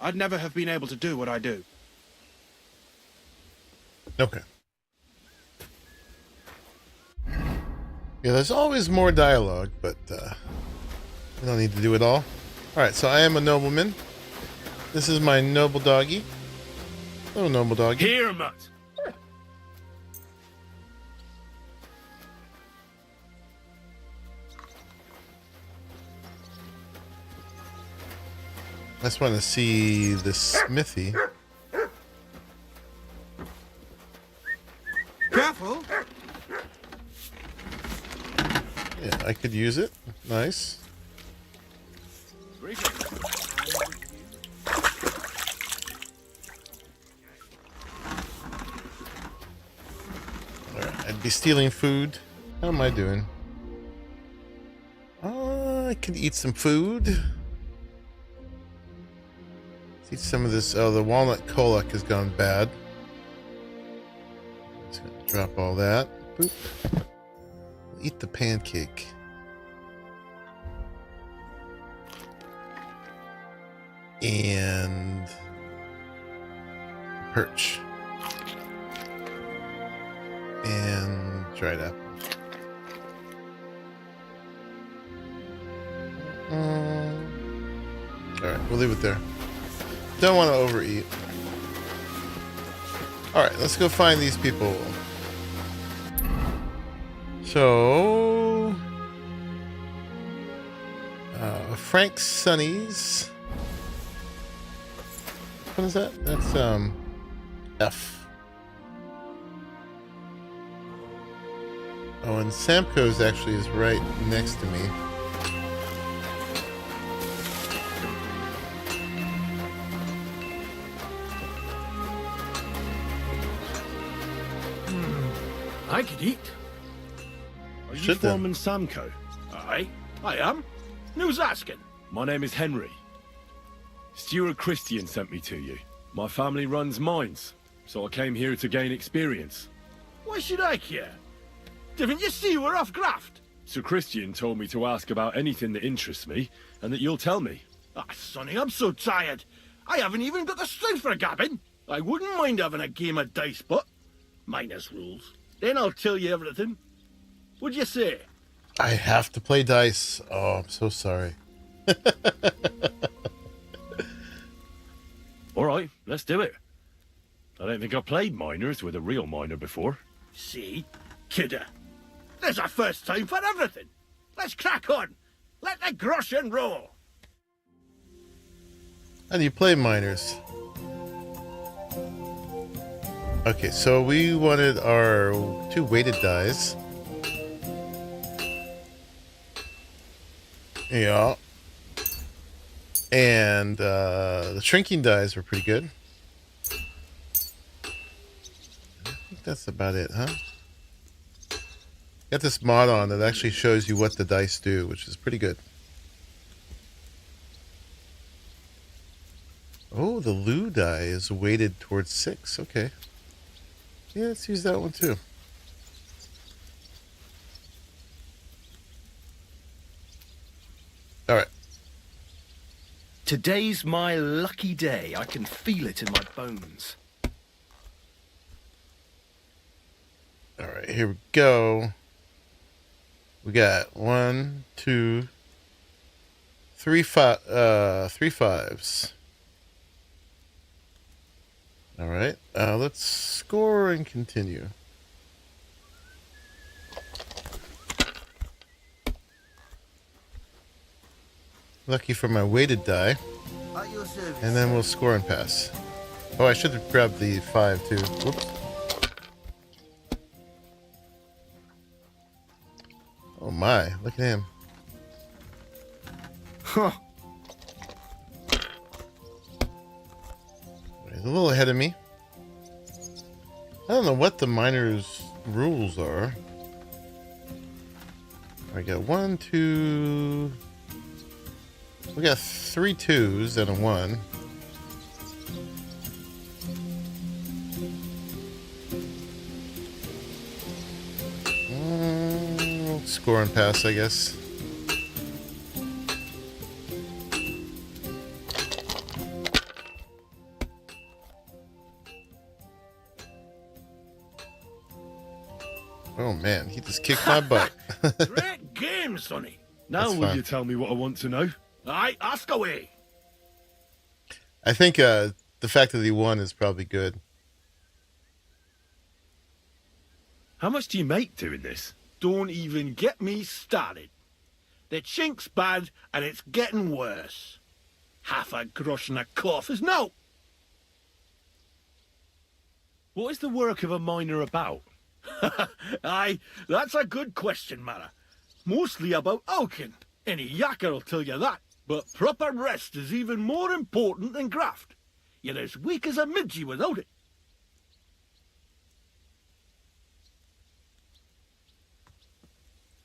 I'd never have been able to do what I do. Okay. Yeah, there's always more dialogue, but we don't need to do it all. Alright, so I am a nobleman. This is my noble doggy. Hello, noble doggy. Here, Mutt. I just want to see the smithy. Careful! Yeah, I could use it. Nice. Alright, I'd be stealing food. How am I doing? I could eat some food. Let's eat some of this. Oh, the walnut kolac has gone bad. Just gonna drop all that. Boop. Eat the pancake. And perch. And dried apple. Alright, we'll leave it there. Don't want to overeat. Alright, let's go find these people. So... Frank Sonny's. What is that? That's, F. Oh, and Samco's actually is right next to me. I could eat. Are you Should Foreman Samco? Aye, I am. Who's asking? My name is Henry. Stuart Christian sent me to you. My family runs mines, so I came here to gain experience. Why should I care? Didn't you see we're off graft? Sir Christian told me to ask about anything that interests me, and that you'll tell me. Ah, Sonny, I'm so tired. I haven't even got the strength for gabbing. I wouldn't mind having a game of dice, but minus rules. Then I'll tell you everything. What'd you say? I have to play dice. Oh, I'm so sorry. Alright, let's do it. I don't think I've played miners with a real miner before. See? Kidder. There's a first time for everything. Let's crack on. Let the groschen roll. How do you play miners? Okay, so we wanted our 2 weighted dies. Yeah. And the shrinking dies were pretty good. I think that's about it, huh? Got this mod on that actually shows you what the dice do, which is pretty good. Oh, the Lu die is weighted towards 6. Okay. Yeah, let's use that one too. Alright. Today's my lucky day. I can feel it in my bones. Alright, here we go. We got 1, 2, 3 fives. Alright, let's score and continue. Lucky for my weighted die. And then we'll score and pass. Oh, I should have grabbed the 5 too. Whoops. my, look at him. Huh. He's a little ahead of me. I don't know what the miner's rules are. I got 1, 2. We got 3 2s and a 1. Score and pass, I guess. Oh man, he just kicked my butt. Great game, Sonny. Now will you tell me what I want to know? Aye, ask away. I think the fact that he won is probably good. How much do you make doing this? Don't even get me started. The chink's bad and it's getting worse. Half a grosh and a cough is no. What is the work of a miner about? Aye, that's a good question, Mara. Mostly about oaking. Any yakker'll tell you that. But proper rest is even more important than graft. You're as weak as a midgie without it.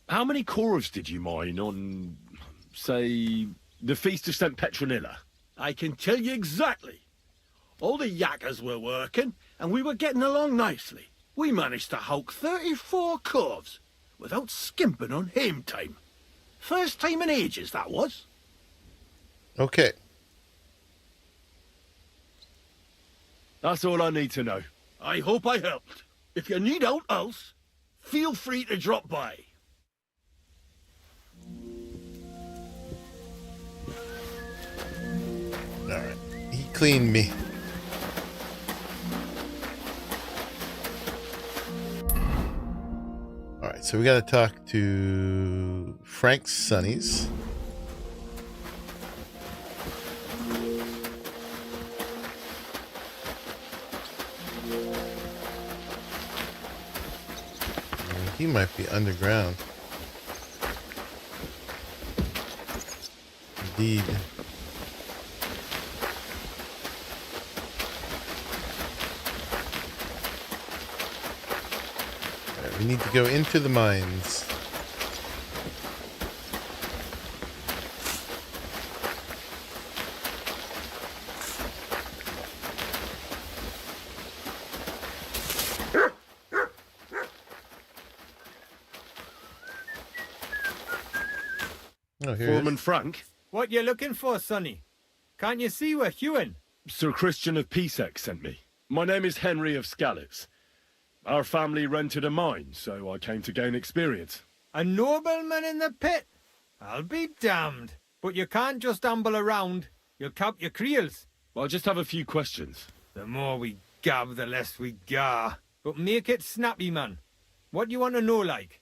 How many cores did you mine on, say, the Feast of St. Petronilla? I can tell you exactly. All the yakkers were working, and we were getting along nicely. We managed to hulk 34 corves, without skimping on hame time. First time in ages, that was. Okay. That's all I need to know. I hope I helped. If you need out else, feel free to drop by. Alright. He cleaned me. Alright, so we gotta talk to Frank's Sonnies. He might be underground. Indeed. Alright, we need to go into the mines. Oh, here Foreman Frank? What you looking for, Sonny? Can't you see we're hewing? Sir Christian of PCIe sent me. My name is Henry of Skalitz. Our family rented a mine, so I came to gain experience. A nobleman in the pit? I'll be damned. But you can't just amble around. You'll cap your creels. I just have a few questions. The more we gab, the less we gar. But make it snappy, man. What do you want to know, like?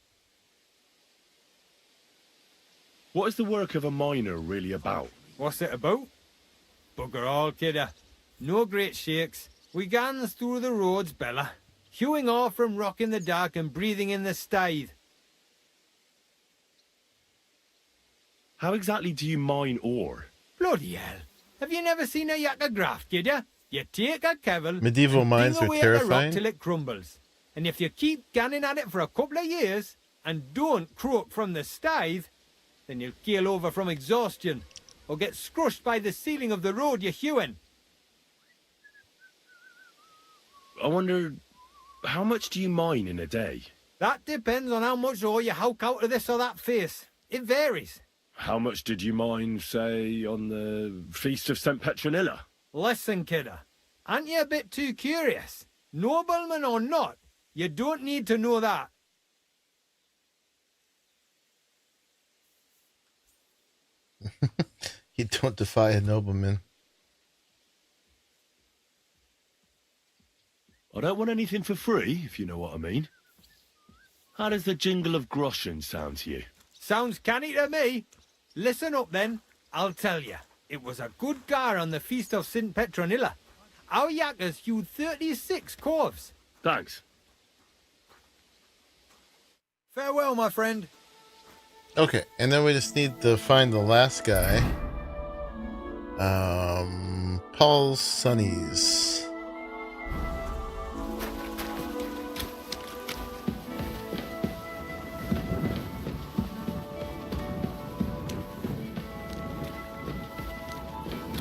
What is the work of a miner really about? What's it about? Bugger all, kidder. No great shakes. We gans through the roads, Bella. Hewing off from rock in the dark and breathing in the stithe. How exactly do you mine ore? Bloody hell. Have you never seen a yakker graft, kidder? You take a kevel, Medieval mines are away at the rock terrifying. till it crumbles. And if you keep ganning at it for a couple of years, and don't croak from the stithe, then you'll keel over from exhaustion, or get scrushed by the ceiling of the road you're hewing. I wonder, how much do you mine in a day? That depends on how much ore you howk out of this or that face. It varies. How much did you mine, say, on the Feast of St. Petronilla? Listen, kidder, aren't you a bit too curious? Nobleman or not, you don't need to know that. You don't defy a nobleman. I don't want anything for free, if you know what I mean. How does the jingle of groschen sound to you? Sounds canny to me. Listen up then, I'll tell you. It was a good gar on the Feast of St. Petronilla. Our yakkers hewed 36 corves. Thanks. Farewell, my friend. Okay, and then we just need to find the last guy. Paul's Sonnies.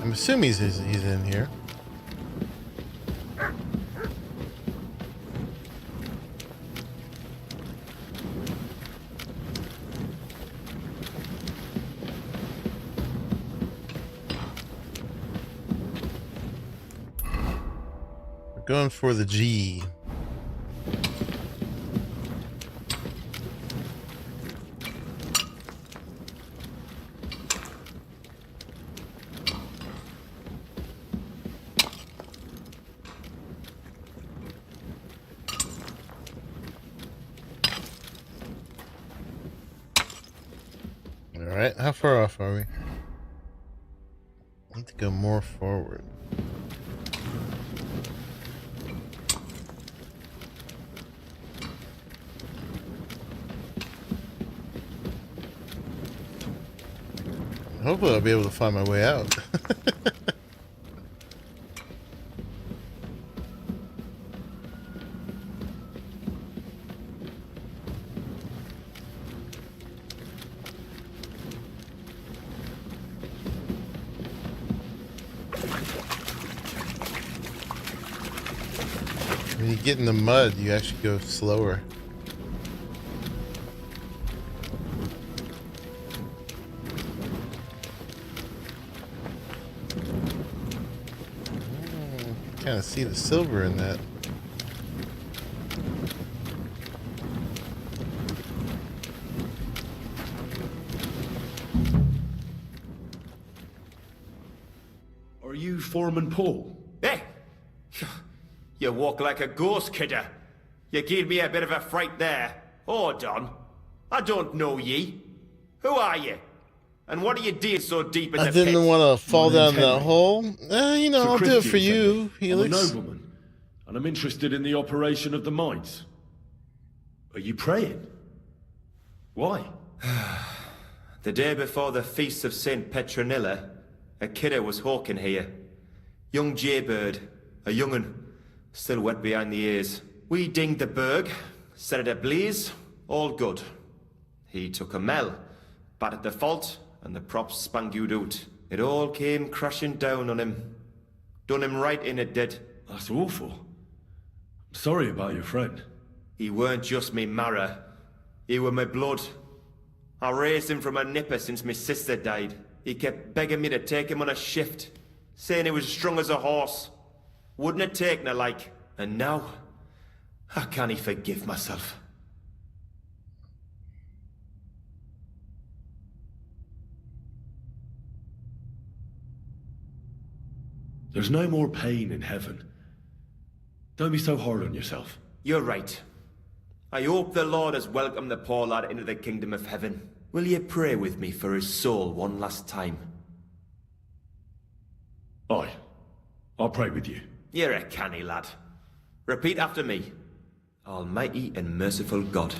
I'm assuming he's in here. We're going for the G. Alright, how far off are we? Need to go more forward. Hopefully I'll be able to find my way out. When you get in the mud, you actually go slower. Kind of see the silver in that. Are you Foreman Paul? Hey! You walk like a ghost, kidder. You gave me a bit of a fright there. Hold on. I don't know ye. Who are you? And what are you doing so deep in the I didn't pit? want to fall down that hole. You know, So I'll do it for Christian, you, Helix. I'm a nobleman, and I'm interested in the operation of the mines. Are you praying? Why? The day before the feast of St. Petronilla, a kidder was hawking here. Young Jaybird, a young'un, still wet behind the ears. We dinged the berg, set it ablaze, all good. He took a mell, battered the fault, and the props spangued out. It all came crashing down on him. Done him right in it did. That's awful. I'm sorry about your friend. He weren't just me marrow. He were my blood. I raised him from a nipper since my sister died. He kept begging me to take him on a shift, saying he was as strong as a horse. Wouldn't have taken her like. And now, how can he forgive myself? There's no more pain in heaven. Don't be so hard on yourself. You're right. I hope the Lord has welcomed the poor lad into the kingdom of heaven. Will you pray with me for his soul one last time? Aye. I'll pray with you. You're a canny lad. Repeat after me. Almighty and merciful God,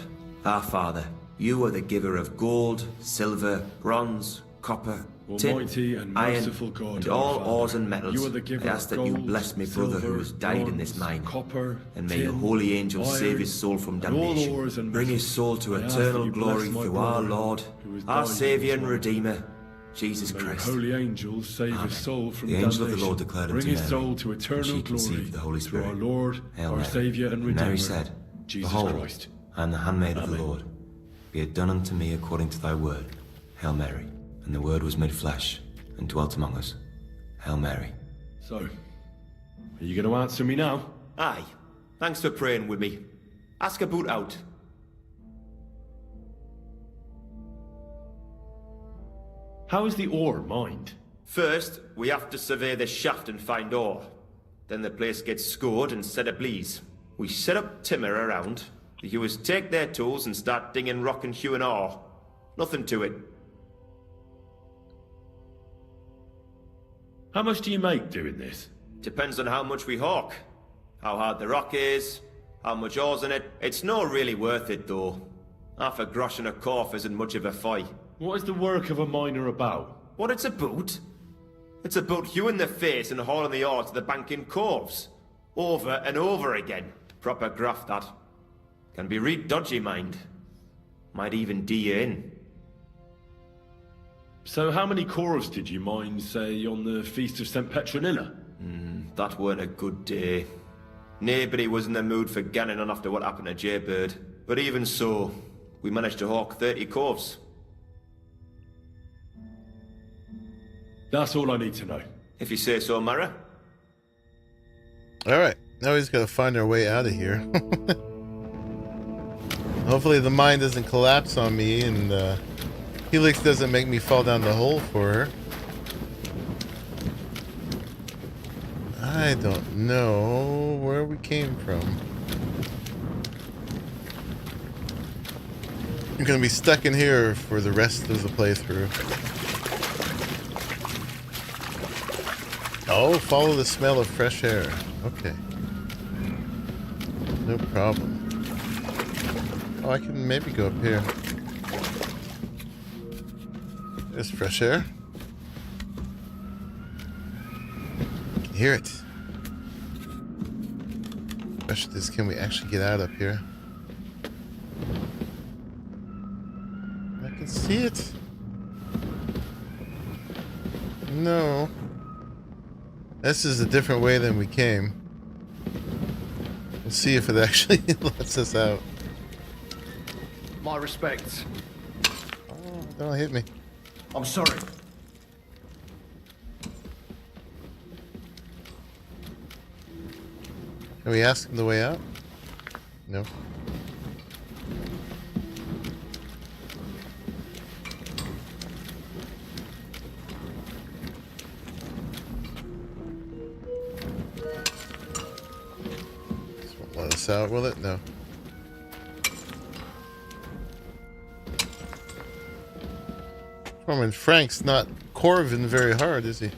our Father, you are the giver of gold, silver, bronze, copper, Almighty tin, and iron, merciful God, and our all Father, ores and metals. you are the giver I ask of that you gold, bless my brother who has died in this bronze, mine. copper, And may tin, your holy angels iron, save his soul from and all damnation. ores and Bring his metals. soul to I ask eternal that you bless glory my through our brother Lord, who has our died in Saviour this and mine. Redeemer, Jesus May Christ. your holy angels save Amen. his soul from The damnation. angel of the Lord declared Bring unto his Mary, soul to and eternal she glory conceived the Holy through Spirit. our Lord, Hail our Mary. Saviour and And Redeemer, Mary said, Jesus Behold, Christ. I am the handmaid of the Amen. Lord. Be it done unto me according to thy word. Hail Mary. And the word was made flesh, and dwelt among us. Hail Mary. So, are you going to answer me now? Aye. Thanks for praying with me. Ask a boot out. How is the ore mined? First, we have to survey the shaft and find ore. Then the place gets scored and set ablaze. We set up timber around. The hewers take their tools and start dinging rock and hewing ore. Nothing to it. How much do you make doing this? Depends on how much we hawk. How hard the rock is, how much ore's in it. It's not really worth it though. Half a grosh and a cough isn't much of a fight. What is the work of a miner about? What it's about? It's about you in the face and hauling the ore to the banking coves. Over and over again. Proper graft, that. Can be real dodgy, mind. Might even D you in. So how many corvs did you mine, say, on the Feast of St. Petronilla? That weren't a good day. Nobody was in the mood for ganning on after what happened to Jaybird. But even so, we managed to hawk 30 corvs. That's all I need to know. If you say so, Mara. Alright, now we just gotta find our way out of here. Hopefully the mine doesn't collapse on me and Helix doesn't make me fall down the hole for her. I don't know where we came from. I'm gonna be stuck in here for the rest of the playthrough. Oh, follow the smell of fresh air. Okay. No problem. Oh, I can maybe go up here. There's fresh air. I can hear it. Question is, can we actually get out up here? I can see it. No. This is a different way than we came. We'll see if it actually lets us out. My respects. Oh, don't hit me. I'm sorry. Can we ask him the way out? No. This won't let us out, will it? No. Foreman Frank's not corving very hard, is he?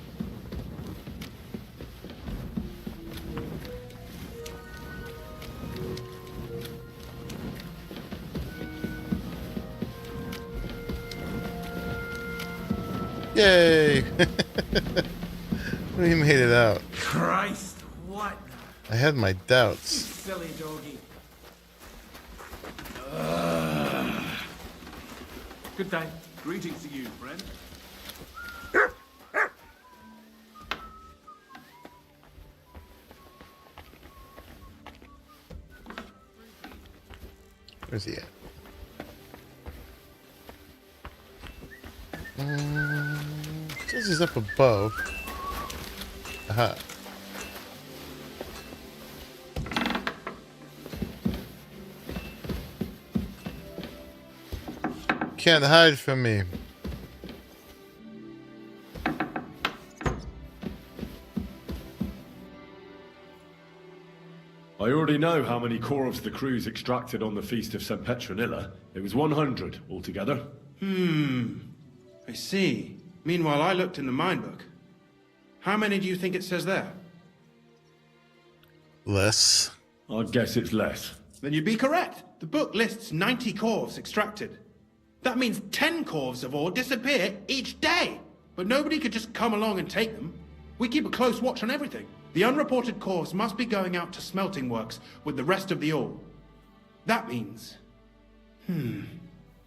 Yay! We made it out. Christ, what? I had my doubts. Silly doggy. Good day. Greetings to you, friend. Where's he at? Says he's up above. Aha. Can't hide from me. I already know how many corvs the crews extracted on the Feast of St. Petronilla. It was 100 altogether. I see. Meanwhile, I looked in the mine book. How many do you think it says there? Less. I'd guess it's less. Then you'd be correct. The book lists 90 corvs extracted. That means 10 corvs of ore disappear each day. But nobody could just come along and take them. We keep a close watch on everything. The unreported corvs must be going out to smelting works with the rest of the ore. That means...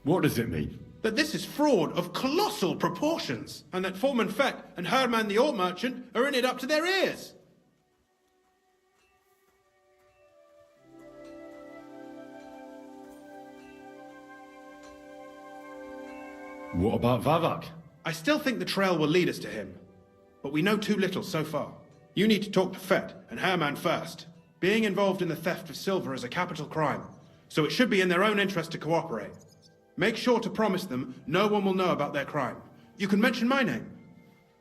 What does it mean? That this is fraud of colossal proportions, and that Foreman Feck and Herman the ore merchant are in it up to their ears. What about Vavak? I still think the trail will lead us to him, but we know too little so far. You need to talk to Fett and Herman first. Being involved in the theft of silver is a capital crime, so it should be in their own interest to cooperate. Make sure to promise them no one will know about their crime. You can mention my name.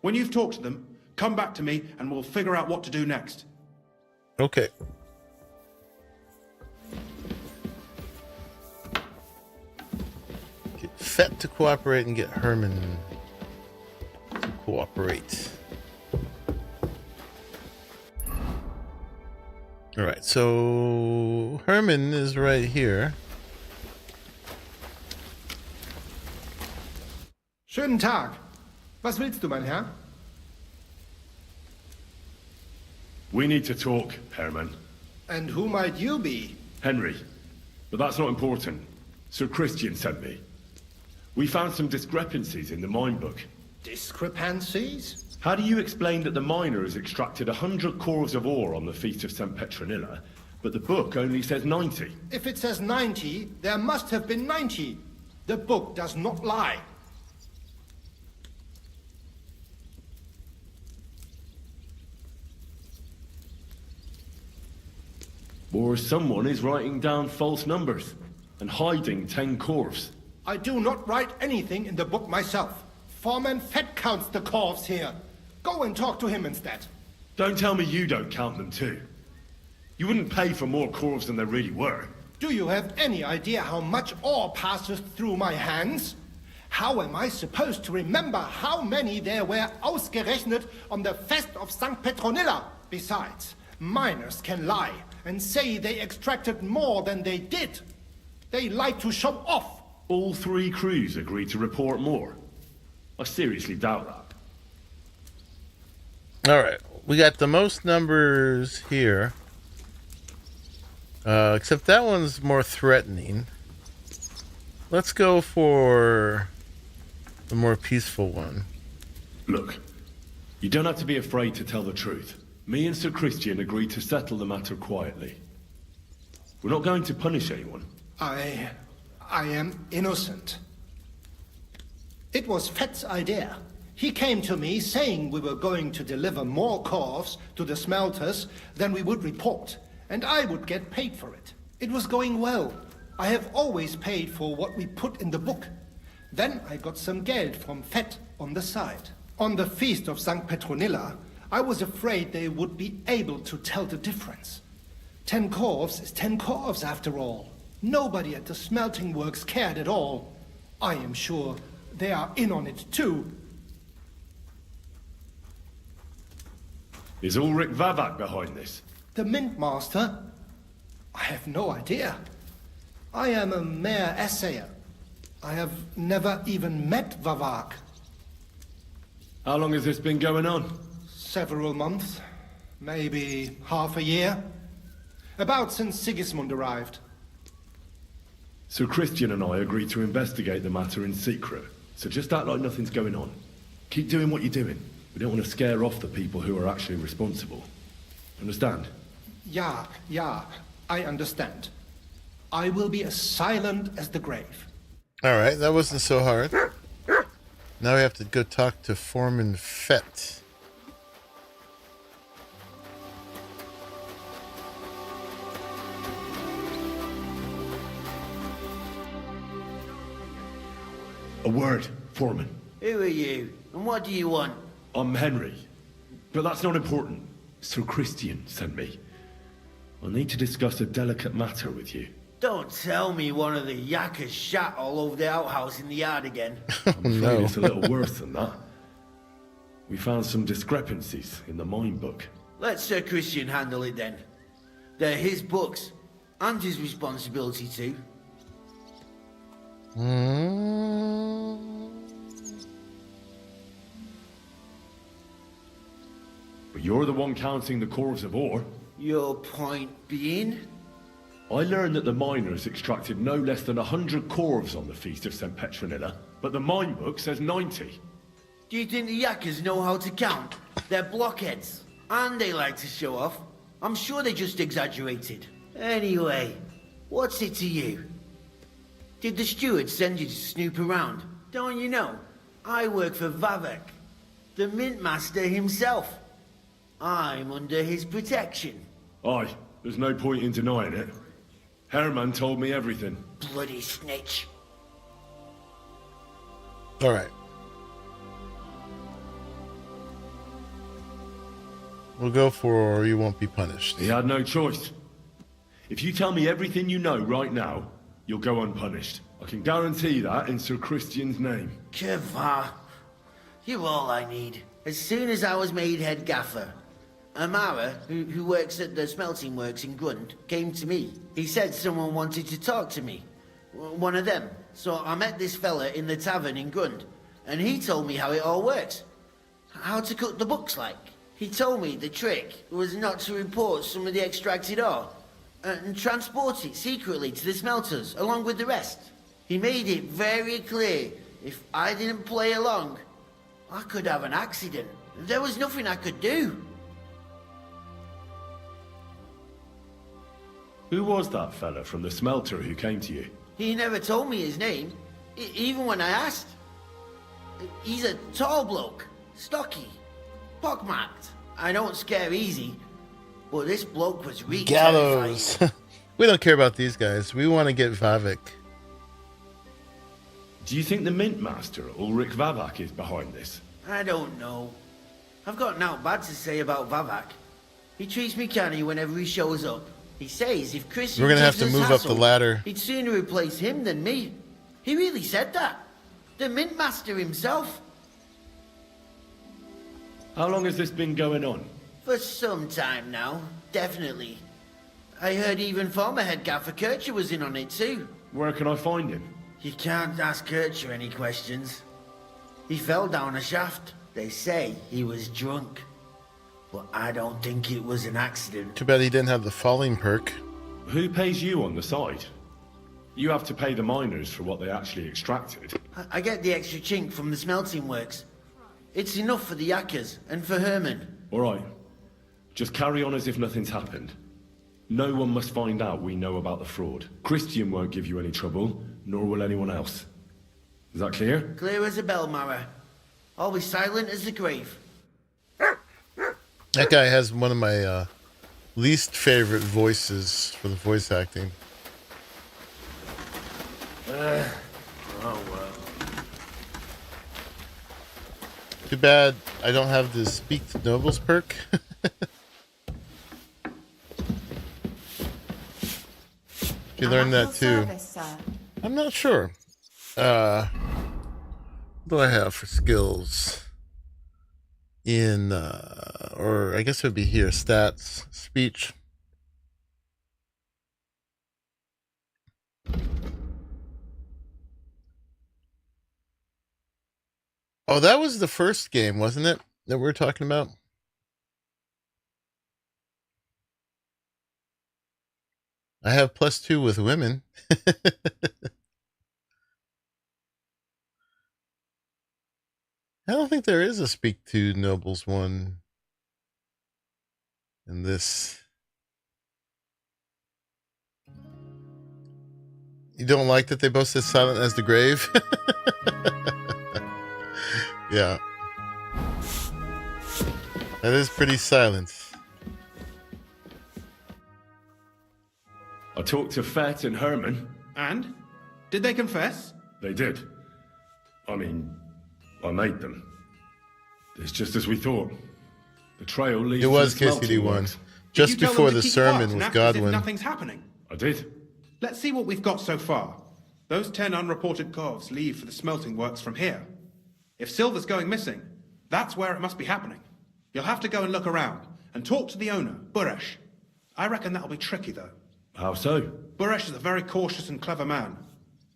When you've talked to them, come back to me and we'll figure out what to do next. Okay. Get Fett to cooperate and get Herman to cooperate. Alright, so Herman is right here. Schönen Tag. Was willst du, mein Herr? We need to talk, Herman. And who might you be? Henry. But that's not important. Sir Christian sent me. We found some discrepancies in the mine book. Discrepancies? How do you explain that the miner has extracted 100 cores of ore on the Feast of St. Petronilla, but the book only says 90? If it says 90, there must have been 90. The book does not lie. Or someone is writing down false numbers and hiding 10 cores. I do not write anything in the book myself. Foreman Fett counts the corves here. Go and talk to him instead. Don't tell me you don't count them too. You wouldn't pay for more corves than there really were. Do you have any idea how much ore passes through my hands? How am I supposed to remember how many there were ausgerechnet on the Fest of St. Petronilla? Besides, miners can lie and say they extracted more than they did. They like to show off. All 3 crews agreed to report more. I seriously doubt that. Alright, we got the most numbers here. Except that one's more threatening. Let's go for the more peaceful one. Look, you don't have to be afraid to tell the truth. Me and Sir Christian agreed to settle the matter quietly. We're not going to punish anyone. I am innocent. It was Fett's idea. He came to me saying we were going to deliver more corves to the smelters than we would report, and I would get paid for it. It was going well. I have always paid for what we put in the book. Then I got some geld from Fett on the side. On the Feast of St. Petronilla, I was afraid they would be able to tell the difference. 10 corves is 10 corves after all. Nobody at the smelting works cared at all. I am sure they are in on it too. Is Ulrich Vavak behind this? The Mint Master? I have no idea. I am a mere assayer. I have never even met Vavak. How long has this been going on? Several months. Maybe half a year. About since Sigismund arrived. Sir Christian and I agreed to investigate the matter in secret, so just act like nothing's going on. Keep doing what you're doing. We don't want to scare off the people who are actually responsible. Understand? Yeah, I understand. I will be as silent as the grave. Alright, that wasn't so hard. Now we have to go talk to Foreman Fett. A word, Foreman. Who are you? And what do you want? I'm Henry. But that's not important. Sir Christian sent me. I need to discuss a delicate matter with you. Don't tell me one of the yakkers shat all over the outhouse in the yard again. I'm afraid it's a little worse than that. We found some discrepancies in the mine book. Let Sir Christian handle it then. They're his books, and his responsibility too. But you're the one counting the cores of ore. Your point being? I learned that the miners extracted no less than 100 cores on the Feast of St. Petronilla, but the mine book says 90. Do you think the yakkers know how to count? They're blockheads, and they like to show off. I'm sure they just exaggerated. Anyway, what's it to you? Did the steward send you to snoop around? Don't you know? I work for Vavak, the mint master himself. I'm under his protection. Aye, there's no point in denying it. Herman told me everything. Bloody snitch. Alright. We'll go for you won't be punished. He had no choice. If you tell me everything you know right now, you'll go unpunished. I can guarantee that in Sir Christian's name. Keva, you're all I need. As soon as I was made head gaffer, Amara, who works at the smelting works in Grund, came to me. He said someone wanted to talk to me. One of them. So I met this fella in the tavern in Grund. and he told me how it all works. How to cook the books like. He told me the trick was not to report some of the extracted ore and transport it secretly to the smelters along with the rest. He made it very clear if I didn't play along, I could have an accident. There was nothing I could do. Who was that fella from the smelter who came to you? He never told me his name, even when I asked. He's a tall bloke, stocky, pockmarked. I don't scare easy, but this bloke was really Gallows. We don't care about these guys. We want to get Vavik. Do you think the Mint Master, Ulrich Vavak, is behind this? I don't know. I've got nothing bad to say about Vavak. He treats me canny whenever he shows up. He says if Christian We're gonna have to gives us move up the hassle, ladder. he'd sooner replace him than me. He really said that. The Mint Master himself. How long has this been going on? For some time now, definitely. I heard even former head gaffer Kircher was in on it too. Where can I find him? You can't ask Kircher any questions. He fell down a shaft. They say he was drunk. But I don't think it was an accident. Too bad he didn't have the falling perk. Who pays you on the side? You have to pay the miners for what they actually extracted. I get the extra chink from the smelting works. It's enough for the Yakkers and for Herman. All right. Just carry on as if nothing's happened. No one must find out we know about the fraud. Christian won't give you any trouble, nor will anyone else. Is that clear? Clear as a bell, Mara. Always silent as the grave. That guy has one of my least favorite voices for the voice acting. Oh well. Too bad I don't have the Speak to Nobles perk. You learned that too. I'm not sure. What do I have for skills? In, or I guess it would be here, stats, speech. Oh, that was the first game, wasn't it? That we were talking about? I have +2 with women. I don't think there is a Speak to Nobles one in this. You don't like that they both said silent as the grave? Yeah. That is pretty silent. I talked to Fett and Herman. And? Did they confess? They did. I mean, I made them. It's just as we thought. The trail leads It was to the smelting KCD1. works. Just Did you tell before them the to keep sermon quiet with and act as if Godwin. nothing's happening? I did. Let's see what we've got so far. Those 10 unreported calves leave for the smelting works from here. If silver's going missing, that's where it must be happening. You'll have to go and look around and talk to the owner, Buresh. I reckon that'll be tricky, though. How so? Buresh is a very cautious and clever man.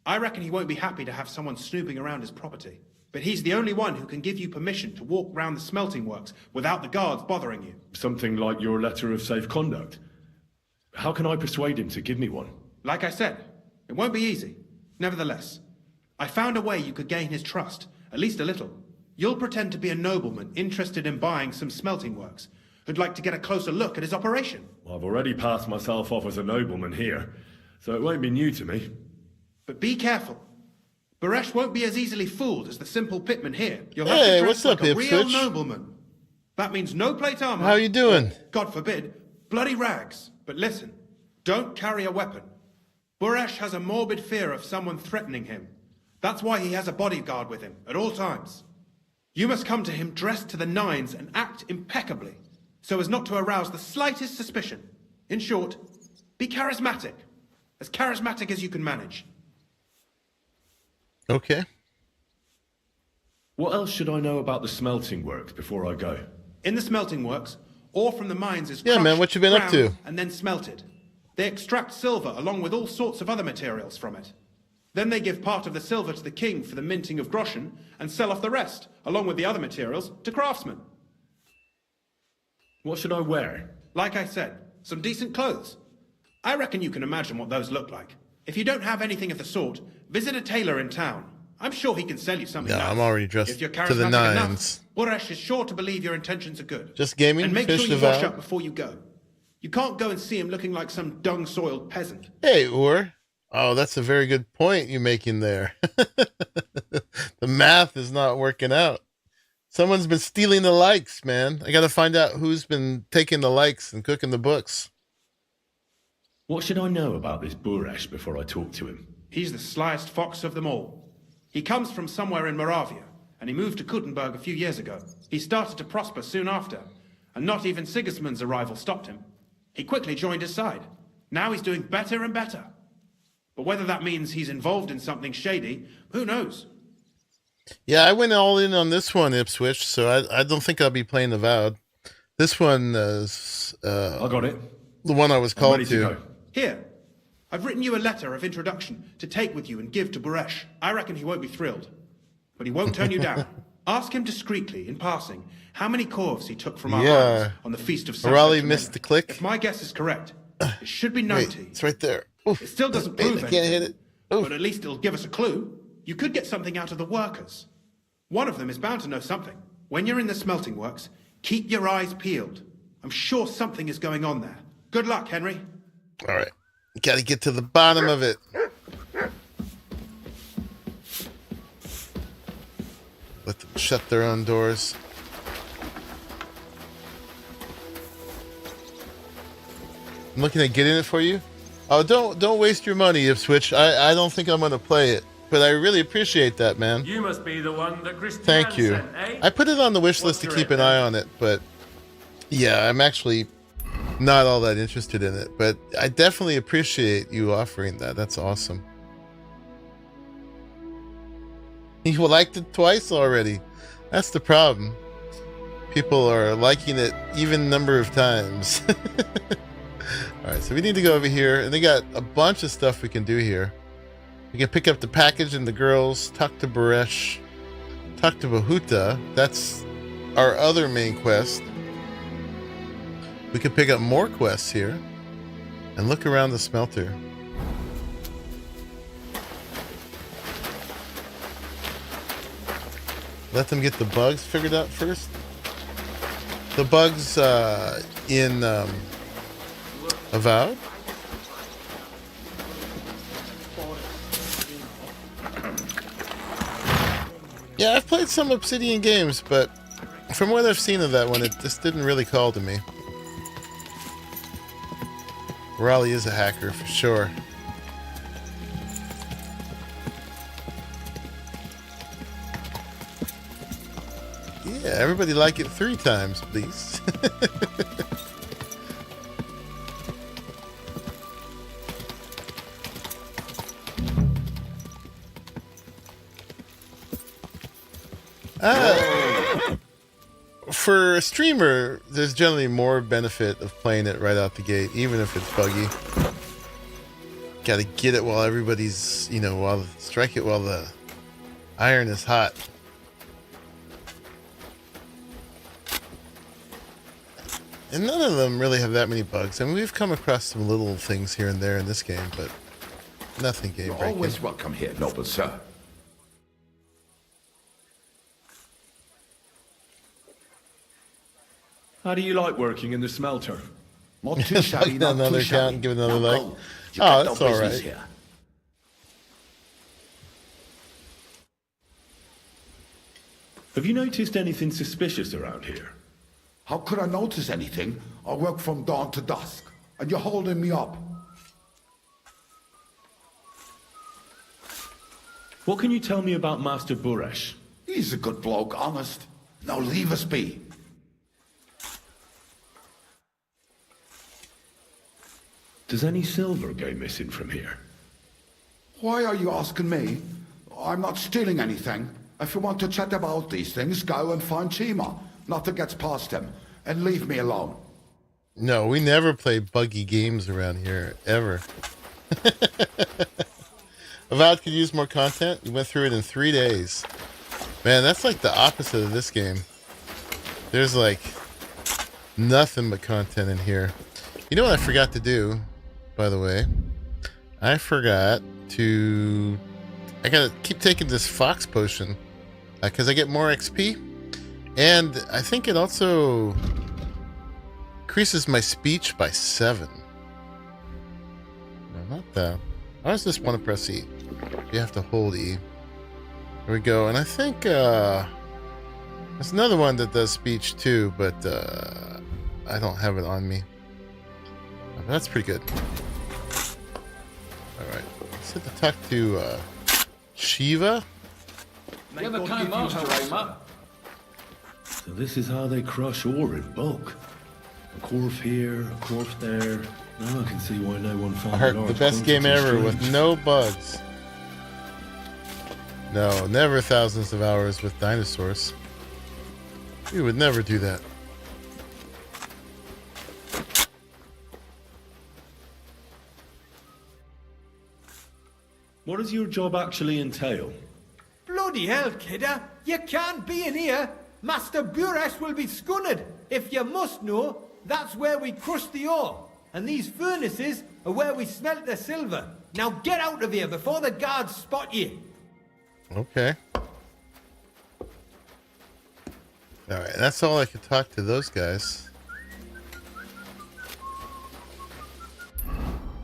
I reckon he won't be happy to have someone snooping around his property. But he's the only one who can give you permission to walk round the smelting works without the guards bothering you. Something like your letter of safe conduct. How can I persuade him to give me one? Like I said, it won't be easy. Nevertheless, I found a way you could gain his trust, at least a little. You'll pretend to be a nobleman interested in buying some smelting works, who'd like to get a closer look at his operation. Well, I've already passed myself off as a nobleman here, so it won't be new to me. But be careful. Buresh won't be as easily fooled as the simple pitman here. You'll have Hey, to what's dress up, like a real Ipswich? nobleman. That means no plate armor. How you doing? God forbid, bloody rags. But listen, don't carry a weapon. Buresh has a morbid fear of someone threatening him. That's why he has a bodyguard with him at all times. You must come to him dressed to the nines and act impeccably, so as not to arouse the slightest suspicion. In short, be charismatic as you can manage. Okay. What else should I know about the smelting works before I go? In the smelting works, ore from the mines is Yeah, crushed, man, what you been up to? ground, and then smelted. They extract silver along with all sorts of other materials from it. Then they give part of the silver to the king for the minting of groschen and sell off the rest, along with the other materials, to craftsmen. What should I wear? Like I said, some decent clothes. I reckon you can imagine what those look like. If you don't have anything of the sort, visit a tailor in town. I'm sure he can sell you something No, nice. I'm already dressed If you're to the charismatic nines. enough, Buresh is sure to believe your intentions are good. Just gaming, And make fish sure you the wash vow. up before you go. You can't go and see him looking like some dung-soiled peasant. Hey, Ur. Oh, that's a very good point you're making there. The math is not working out. Someone's been stealing the likes, man. I got to find out who's been taking the likes and cooking the books. What should I know about this Buresh before I talk to him? He's the slyest fox of them all. He comes from somewhere in Moravia, and he moved to Kuttenberg a few years ago. He started to prosper soon after, and not even Sigismund's arrival stopped him. He quickly joined his side. Now he's doing better and better. But whether that means he's involved in something shady, who knows? Yeah, I went all in on this one, Ipswich, so I don't think I'll be playing Avowed. This one is... I got it. The one I was called ready to to. go. Here, I've written you a letter of introduction to take with you and give to Buresh. I reckon he won't be thrilled, but he won't turn you down. Ask him discreetly, in passing, how many corves he took from our lines on the Feast of Arahli missed the click. If my guess is correct, it should be 90. Wait, it's right there. Oof. It still doesn't Wait, prove I anything, can't hit it. but at least it'll give us a clue. You could get something out of the workers. One of them is bound to know something. When you're in the smelting works, keep your eyes peeled. I'm sure something is going on there. Good luck, Henry. All right. Got to get to the bottom of it. Let them shut their own doors. I'm looking at getting it for you. Oh, don't waste your money, Ipswich. I don't think I'm going to play it, but I really appreciate that, man. You must be the one that Christian Thank you. sent, eh? I put it on the wish list to keep an eye on it, but yeah, I'm actually not all that interested in it, but I definitely appreciate you offering that. That's awesome. You liked it twice already. That's the problem. People are liking it even number of times. All right, so we need to go over here, and they got a bunch of stuff we can do here. We can pick up the package and the girls, talk to Buresh, talk to Bahuta. That's our other main quest. We can pick up more quests here and look around the smelter. Let them get the bugs figured out first. The bugs in Avowed. Yeah, I've played some Obsidian games, but from what I've seen of that one, it just didn't really call to me. Arahli is a hacker for sure. Yeah, everybody like it 3 times, please. For a streamer, there's generally more benefit of playing it right out the gate, even if it's buggy. Gotta get it while everybody's, strike it while the iron is hot. And none of them really have that many bugs. I mean, we've come across some little things here and there in this game, but nothing game breaking. Always welcome here, noble sir. How do you like working in the smelter? Not too shabby, Like not another too shabby. count and give another Now like. go. You Oh, got that's no all business right. here. Have you noticed anything suspicious around here? How could I notice anything? I work from dawn to dusk, and you're holding me up. What can you tell me about Master Buresh? He's a good bloke, honest. Now leave us be. Does any silver go missing from here? Why are you asking me? I'm not stealing anything. If you want to chat about these things, go and find Chima. Nothing gets past him. And leave me alone. No, we never play buggy games around here, ever. Avowed could use more content. You went through it in 3 days. Man, that's like the opposite of this game. There's like nothing but content in here. You know what I forgot to do, by the way? I forgot to... I gotta keep taking this Fox potion because I get more XP. And I think it also increases my speech by 7. No, not that. I just want to press E. You have to hold E. There we go. And I think there's another one that does speech too, but I don't have it on me. But that's pretty good. Alright. Let's hit the talk to Shiva. You're the kind master, Rayma. So this is how they crush ore in bulk. A quarf here, a quarf there. Now I can see why no one found I heard the best game ever with no bugs. No, never thousands of hours with dinosaurs. We would never do that. What does your job actually entail? Bloody hell, kidder. You can't be in here. Master Bures will be scunnered. If you must know, that's where we crush the ore. And these furnaces are where we smelt the silver. Now get out of here before the guards spot you. Okay. Alright, that's all I could talk to those guys.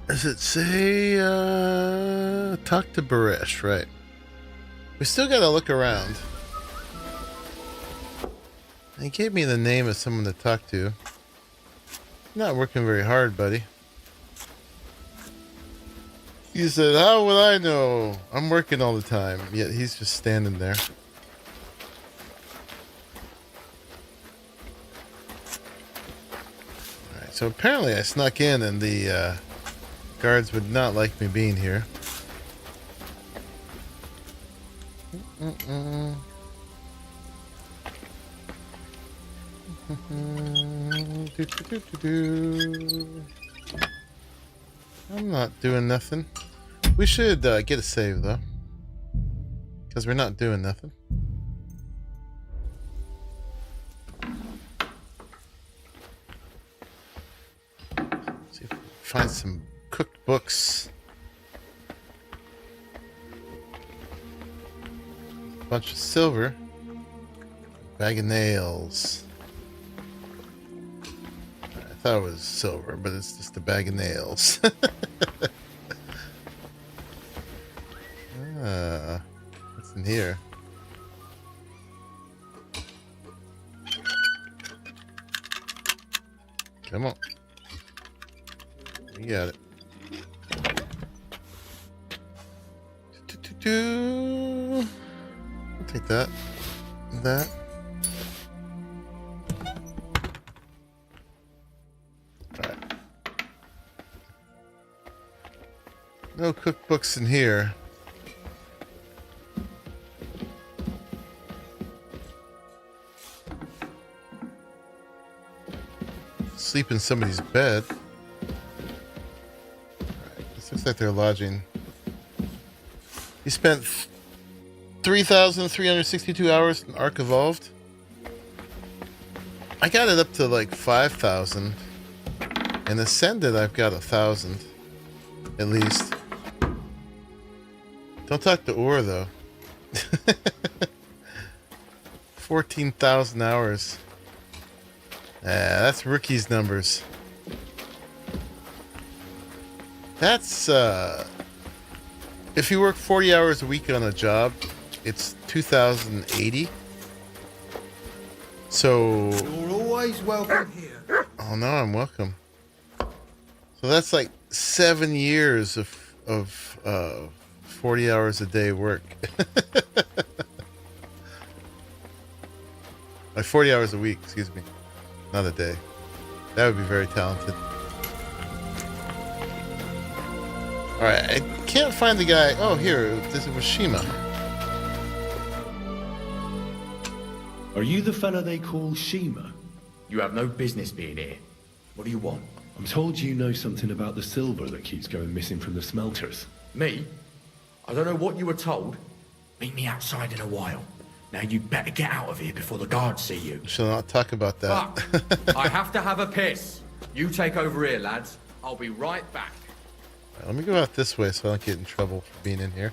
Does it say, talk to Baresh, right? We still gotta look around. He gave me the name of someone to talk to. Not working very hard, buddy. He said, how would I know? I'm working all the time. Yet he's just standing there. Alright, so apparently I snuck in and the guards would not like me being here. I'm not doing nothing. We should get a save though, because we're not doing nothing. See if we can find some cooked books. A bunch of silver. Bag of nails. I thought it was silver, but it's just a bag of nails. What's in here? Come on. We got it. I'll take that. That. Alright. No cookbooks in here. Sleep in somebody's bed. Alright, this looks like they're lodging. You spent 3,362 hours in Ark Evolved. I got it up to like 5,000. And Ascended, I've got 1,000. At least. Don't talk to Ore, though. 14,000 hours. That's rookie's numbers. That's, if you work 40 hours a week on a job, it's 2,080. So... You're always welcome here. Oh, no, I'm welcome. So that's like 7 years of 40 hours a day work. Like 40 hours a week, excuse me. Not a day. That would be very talented. Alright, I can't find the guy. Oh, here. This was Shima. Are you the fella they call Shima? You have no business being here. What do you want? I'm told you know something about the silver that keeps going missing from the smelters. Me? I don't know what you were told. Meet me outside in a while. Now you better get out of here before the guards see you. Shall not talk about that. But I have to have a piss. You take over here, lads. I'll be right back. Right, let me go out this way so I don't get in trouble for being in here.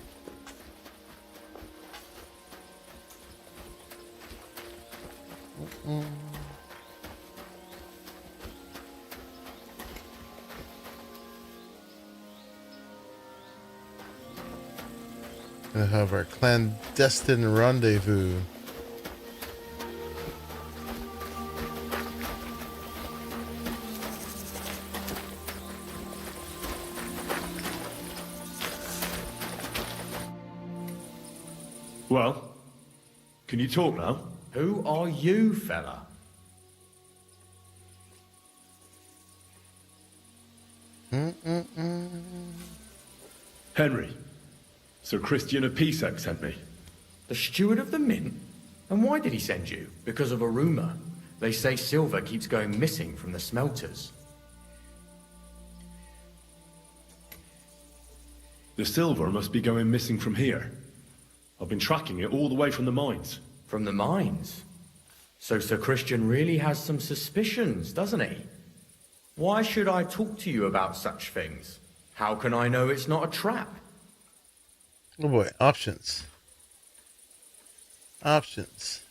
Gonna have our clandestine rendezvous. Well, can you talk now? Who are you, fella? Henry. Sir Christian of PCIe sent me. The steward of the mint? And why did he send you? Because of a rumor. They say silver keeps going missing from the smelters. The silver must be going missing from here. I've been tracking it all the way from the mines. From the mines? So Sir Christian really has some suspicions, doesn't he? Why should I talk to you about such things? How can I know it's not a trap? Oh boy, options. Options.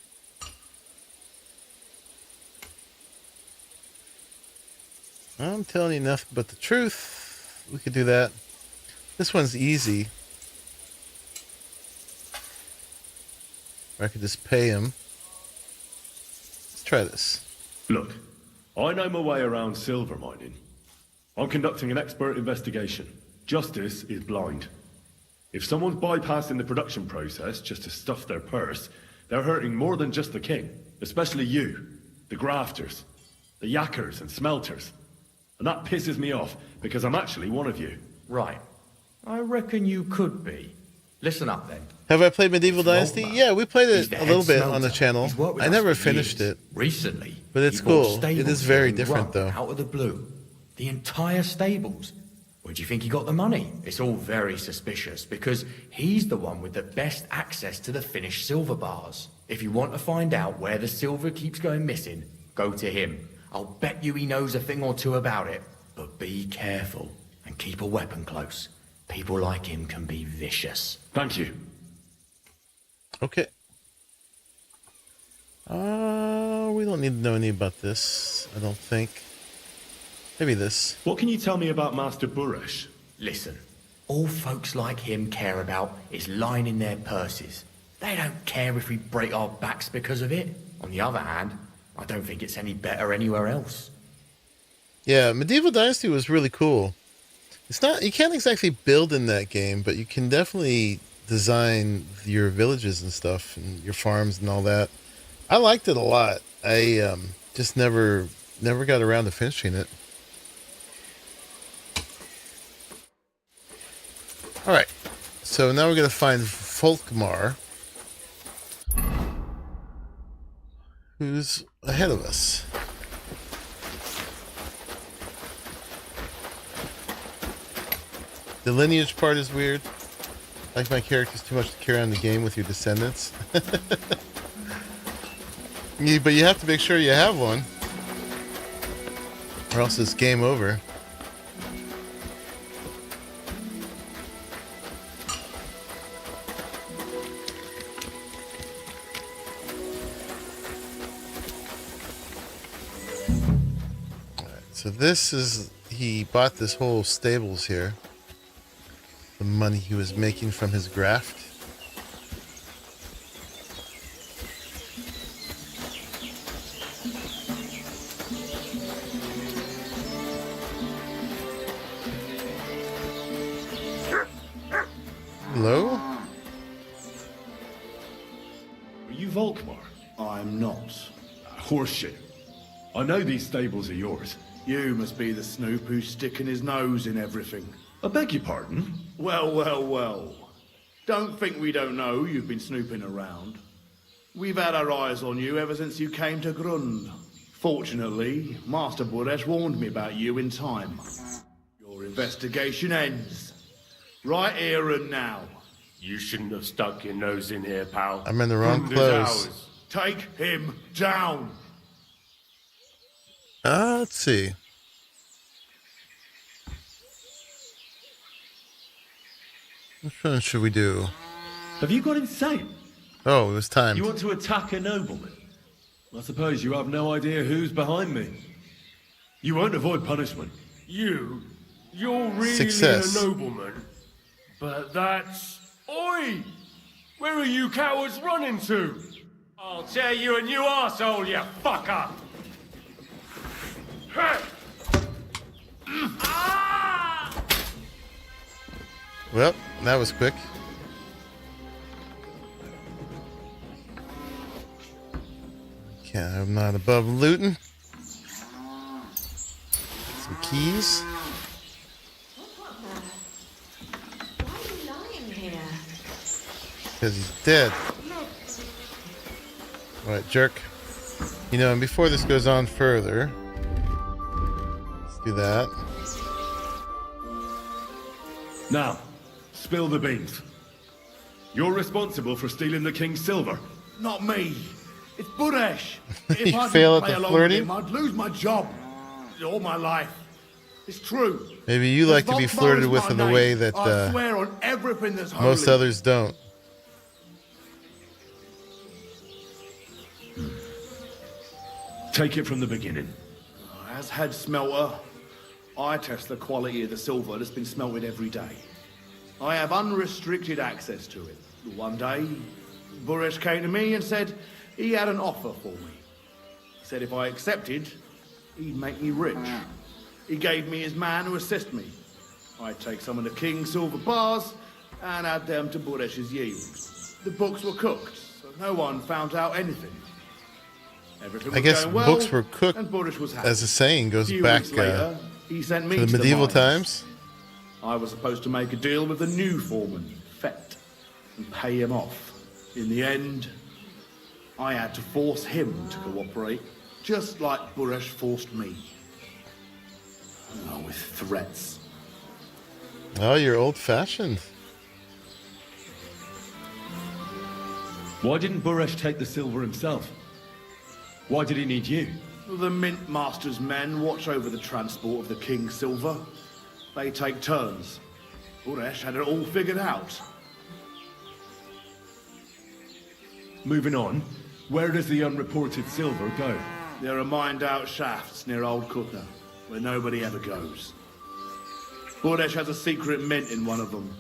I'm telling you nothing but the truth. We could do that. This one's easy. Or I could just pay him. Let's try this. Look, I know my way around silver mining. I'm conducting an expert investigation. Justice is blind. If someone's bypassing the production process just to stuff their purse, they're hurting more than just the king. Especially you, the grafters, the yackers and smelters. And that pisses me off, because I'm actually one of you. Right. I reckon you could be. Listen up then. Have I played Medieval Dynasty? Yeah, we played it a little bit on the channel. I never finished it. Recently. But it's cool. It is very different though. Out of the blue. The entire stables. Where do you think he got the money? It's all very suspicious, because he's the one with the best access to the finished silver bars. If you want to find out where the silver keeps going missing, go to him. I'll bet you he knows a thing or two about it. But be careful and keep a weapon close. People like him can be vicious. Thank you. Okay. We don't need to know any about this, I don't think. Maybe this. What can you tell me about Master Buresh? Listen, all folks like him care about is lining their purses. They don't care if we break our backs because of it. On the other hand, I don't think it's any better anywhere else. Yeah, Medieval Dynasty was really cool. It's not, you can't exactly build in that game, but you can definitely design your villages and stuff and your farms and all that. I liked it a lot. I just never got around to finishing it. All right, so now we're going to find Volkmar, who's ahead of us. The lineage part is weird. Like my character's too much to carry on the game with your descendants. But you have to make sure you have one, or else it's game over. So this is, he bought this whole stables here. The money he was making from his graft. Hello? Are you Volkmar? I'm not. Horseshit. I know these stables are yours. You must be the snoop who's sticking his nose in everything. I beg your pardon? Well, well, well. Don't think we don't know you've been snooping around. We've had our eyes on you ever since you came to Grund. Fortunately, Master Buresh warned me about you in time. Your investigation ends. Right here and now. You shouldn't have stuck your nose in here, pal. I'm in the wrong Grundy's clothes. ours. Take him down. Let's see. Which one should we do? Have you gone insane? Oh, it was time. You want to attack a nobleman? I suppose you have no idea who's behind me. You won't avoid punishment. You're really Success. a nobleman. But that's... Oi! Where are you cowards running to? I'll tear you a new arsehole, you fucker! Well, that was quick. Okay, I'm not above looting. Some keys. Because he's dead. Alright, jerk. You know, and before this goes on further, let's do that. Now, spill the beans. You're responsible for stealing the king's silver. Not me. It's Buresh. If You I fail didn't at play the along flirting? with him, I'd lose my job. All my life. It's true. Maybe you like to be flirted with in the way that I swear on everything that's holy. most others don't. Take it from the beginning. As head smelter, I test the quality of the silver that's been smelted every day. I have unrestricted access to it. One day, Buresh came to me and said he had an offer for me. He said if I accepted, he'd make me rich. He gave me his man to assist me. I'd take some of the king's silver bars and add them to Buresh's yield. The books were cooked, so no one found out anything. Everything I was guess going well, books were cooked, and Buresh was happy. as the saying goes A few back weeks later, he sent me to the the medieval mines. times. I was supposed to make a deal with the new foreman, Fett, and pay him off. In the end, I had to force him to cooperate, just like Buresh forced me. Oh, with threats. Oh, you're old-fashioned. Why didn't Buresh take the silver himself? Why did he need you? The Mint Master's men watch over the transport of the king's silver. They take turns. Buresh had it all figured out. Moving on, where does the unreported silver go? There are mined-out shafts near Old Kutna, where nobody ever goes. Buresh has a secret mint in one of them.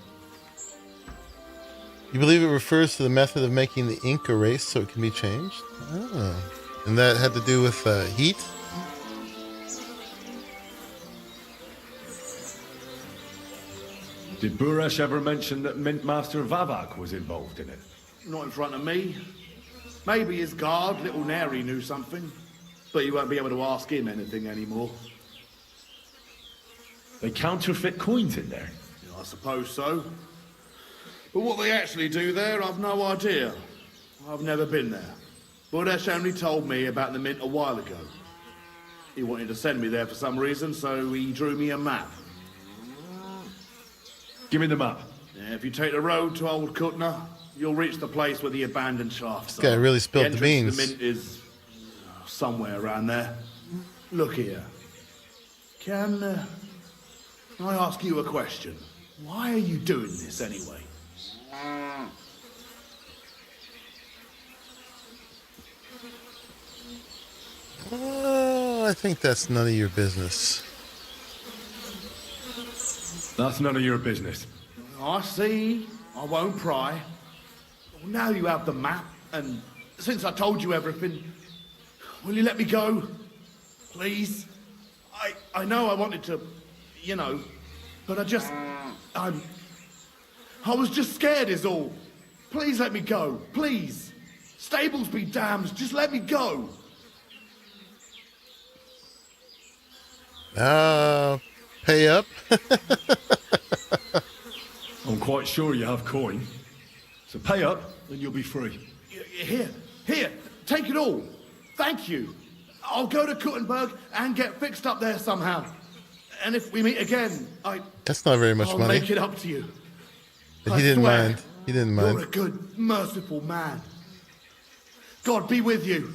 You believe it refers to the method of making the ink erase so it can be changed? Oh. And that had to do with heat? Did Buresh ever mention that Mint Master Vavak was involved in it? Not in front of me. Maybe his guard, Little Nary, knew something. But you won't be able to ask him anything anymore. They counterfeit coins in there? Yeah, I suppose so. But what they actually do there, I've no idea. I've never been there. Buresh only told me about the mint a while ago. He wanted to send me there for some reason, so he drew me a map. Give me the map. Yeah, if you take the road to Old Kutna, you'll reach the place where the abandoned shafts This guy are. really spilled the entrance beans. to the mint is somewhere around there. Look here. Can I ask you a question? Why are you doing this anyway? I think that's none of your business. That's none of your business. I see. I won't pry. Well, now you have the map, and since I told you everything, will you let me go? Please? I know I wanted to, you know, but I was just scared is all. Please let me go. Please. Stables be damned. Just let me go. Pay up? I'm quite sure you have coin. So pay up and you'll be free. Here, take it all. Thank you. I'll go to Kuttenberg and get fixed up there somehow. And if we meet again, That's not very much I'll money. make it up to you. But I he didn't swear. mind. He didn't mind. You're a good, merciful man. God be with you.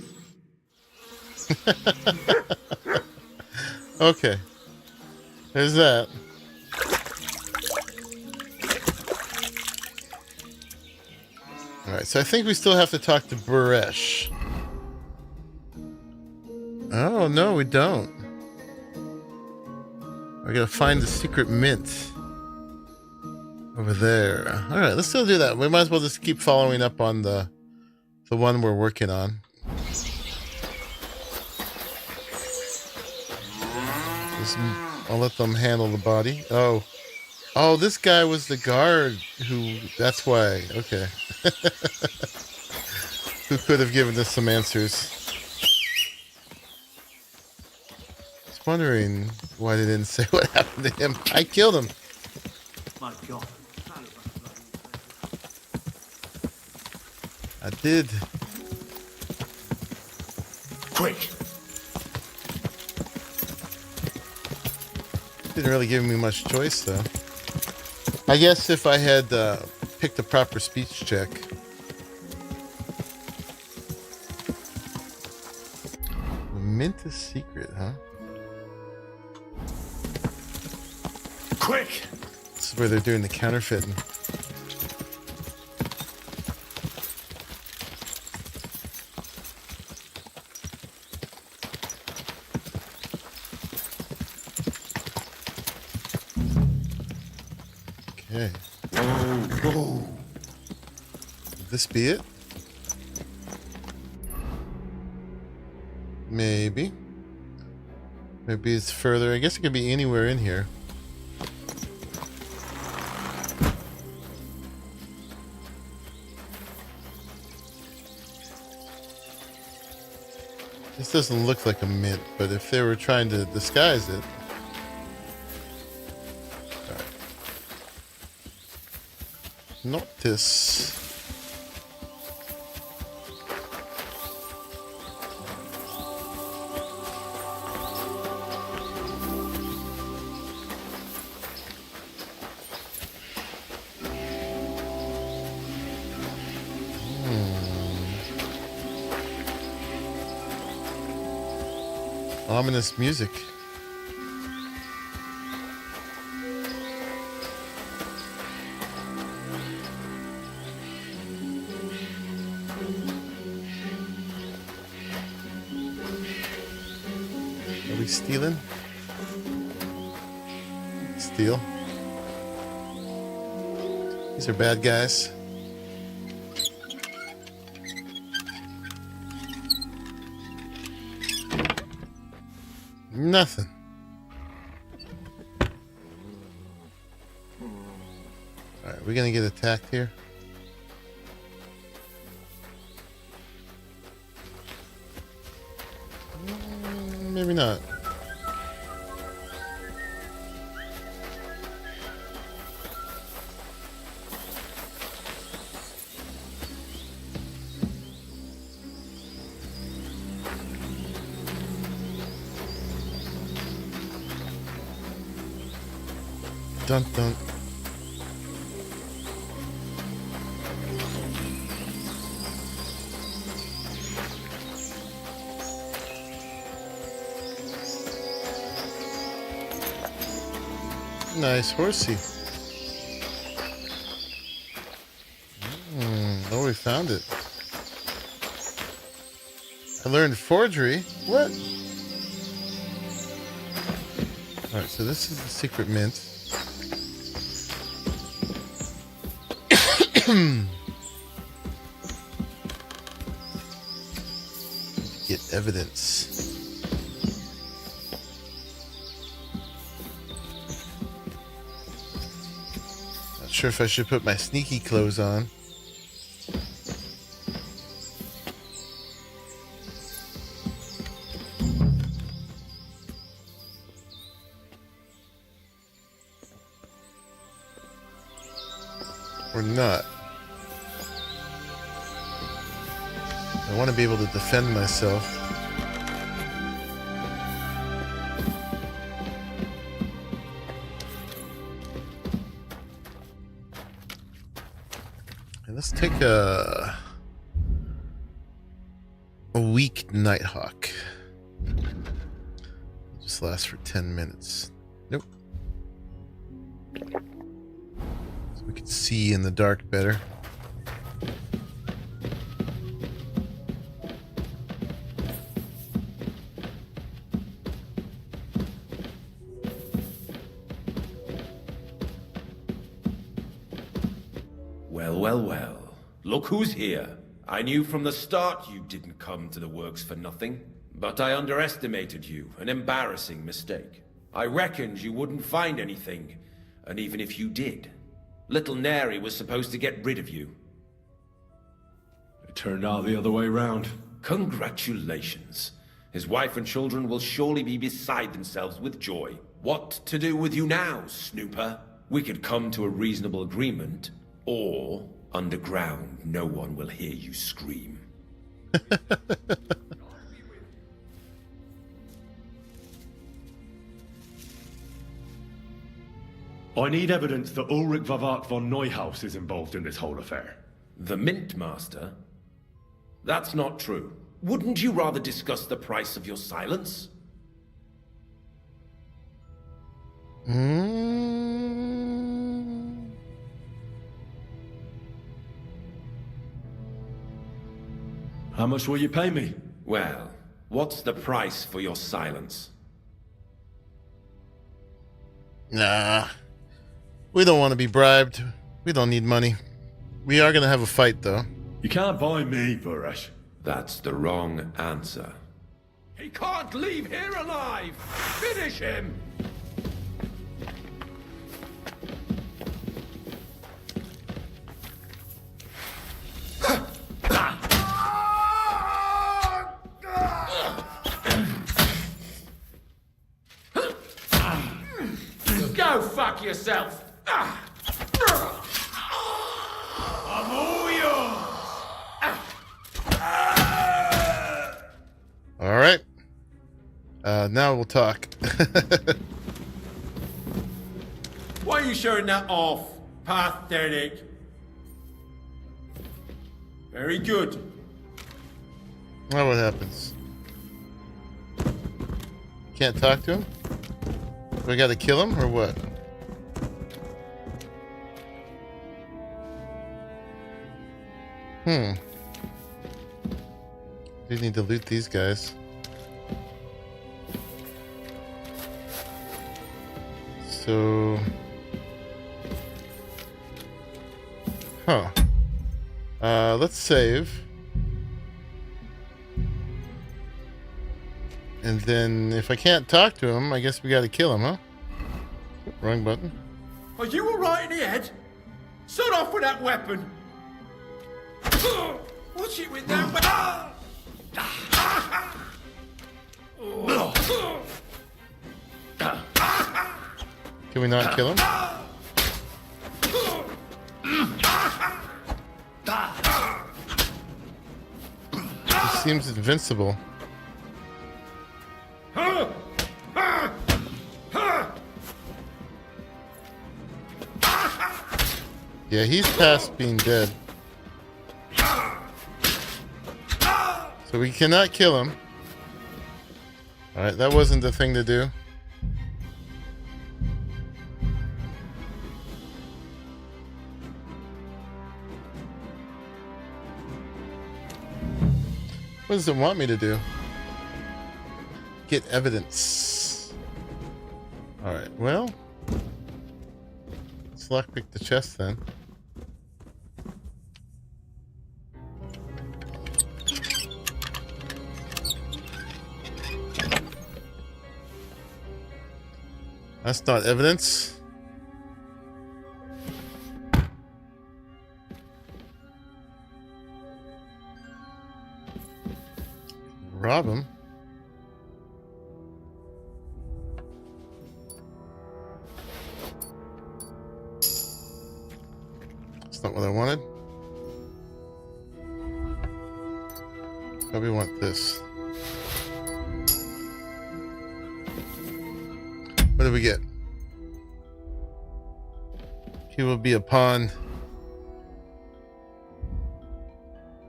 Okay. There's that. Alright, so I think we still have to talk to Baresh. Oh, no, we don't. We gotta find the secret mint. Over there. Alright, let's still do that. We might as well just keep following up on the one we're working on. I'll let them handle the body. Oh. Oh, this guy was the guard who... That's why. Okay. Who could have given us some answers. I was wondering why they didn't say what happened to him. I killed him. My God. I did. Quick. Didn't really give me much choice, though. I guess if I had picked the proper speech check. Mint is secret, huh? Quick! This is where they're doing the counterfeiting. Okay. Oh. Would this be it? Maybe. Maybe it's further. I guess it could be anywhere in here. This doesn't look like a mint, but if they were trying to disguise it... Right. Not this. Ominous music. Are we stealing? Steal. These are bad guys. Nothing. Alright, we're gonna get attacked here. Maybe not. Dun dun. Nice horsey. Oh, we found it. I learned forgery. What? Alright, so this is the secret mint. Get evidence. Not sure if I should put my sneaky clothes on. Or not. I want to be able to defend myself. And let's take a weak Nighthawk. Just lasts for 10 minutes. Nope. So we can see in the dark better. Well, well, well. Look who's here. I knew from the start you didn't come to the works for nothing. But I underestimated you. An embarrassing mistake. I reckoned you wouldn't find anything. And even if you did, little Neri was supposed to get rid of you. It turned out the other way round. Congratulations. His wife and children will surely be beside themselves with joy. What to do with you now, Snooper? We could come to a reasonable agreement, or underground no one will hear you scream. I need evidence that Ulrich Vavart von Neuhaus is involved in this whole affair. The Mint Master? That's not true. Wouldn't you rather discuss the price of your silence? How much will you pay me? Well, what's the price for your silence? Nah. We don't want to be bribed. We don't need money. We are going to have a fight, though. You can't buy me, Buresh. That's the wrong answer. He can't leave here alive! Finish him! Go fuck yourself! I'm all yours! All right. Now we'll talk. Why are you showing that off? Pathetic. Very good. Now what happens? Can't talk to him? We gotta kill him or what? We need to loot these guys. So... let's save. And then if I can't talk to him, I guess we gotta kill him, huh? Wrong button. Are you alright in the head? Shut off with that weapon! Watch it with that weapon! Can we not kill him? He seems invincible. Yeah, he's past being dead. So we cannot kill him. Alright, that wasn't the thing to do. What does it want me to do? Get evidence. Alright, well. Let's lockpick the chest then. That's not evidence. Rob him. That's not what I wanted. Probably want this. What do we get? He will be a pawn.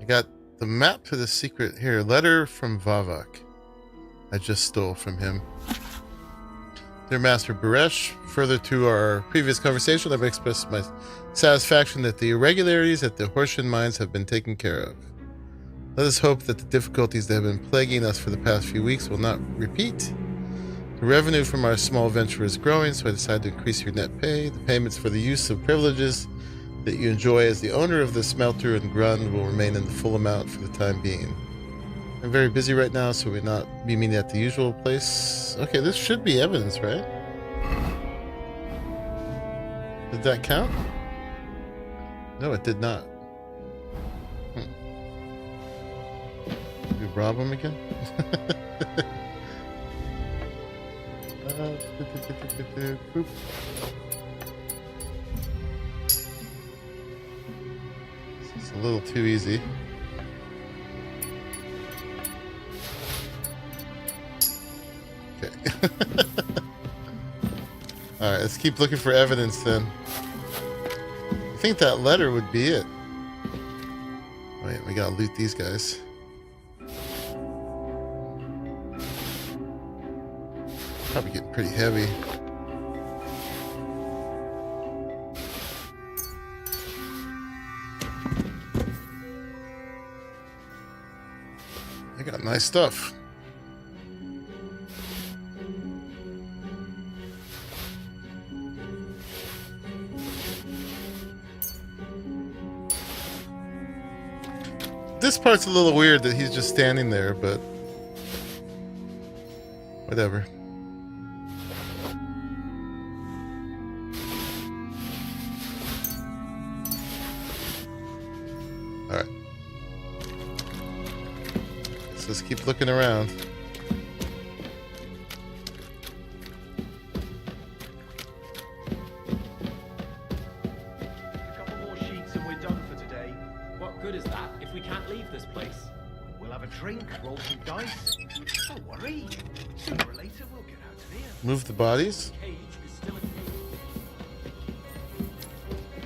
I got the map to the secret here. Letter from Vavak. I just stole from him. Dear Master Baresh, further to our previous conversation, I've expressed my satisfaction that the irregularities at the Horshan mines have been taken care of. Let us hope that the difficulties that have been plaguing us for the past few weeks will not repeat. The revenue from our small venture is growing, so I decided to increase your net pay. The payments for the use of privileges that you enjoy as the owner of the smelter and Grund will remain in the full amount for the time being. I'm very busy right now, so we'll not be meeting at the usual place. Okay, this should be evidence, right? Did that count? No, it did not. Did we rob him again? Boop. This is a little too easy. Okay. Alright, let's keep looking for evidence then. I think that letter would be it. Wait, we gotta loot these guys. Probably getting pretty heavy. They got nice stuff. This part's a little weird that he's just standing there, but whatever. Alright. So let's keep looking around. A couple more sheets and we're done for today. What good is that if we can't leave this place? We'll have a drink, roll some dice. Don't worry. Sooner or later we'll get out of here. Move the bodies. Cage is still a cage.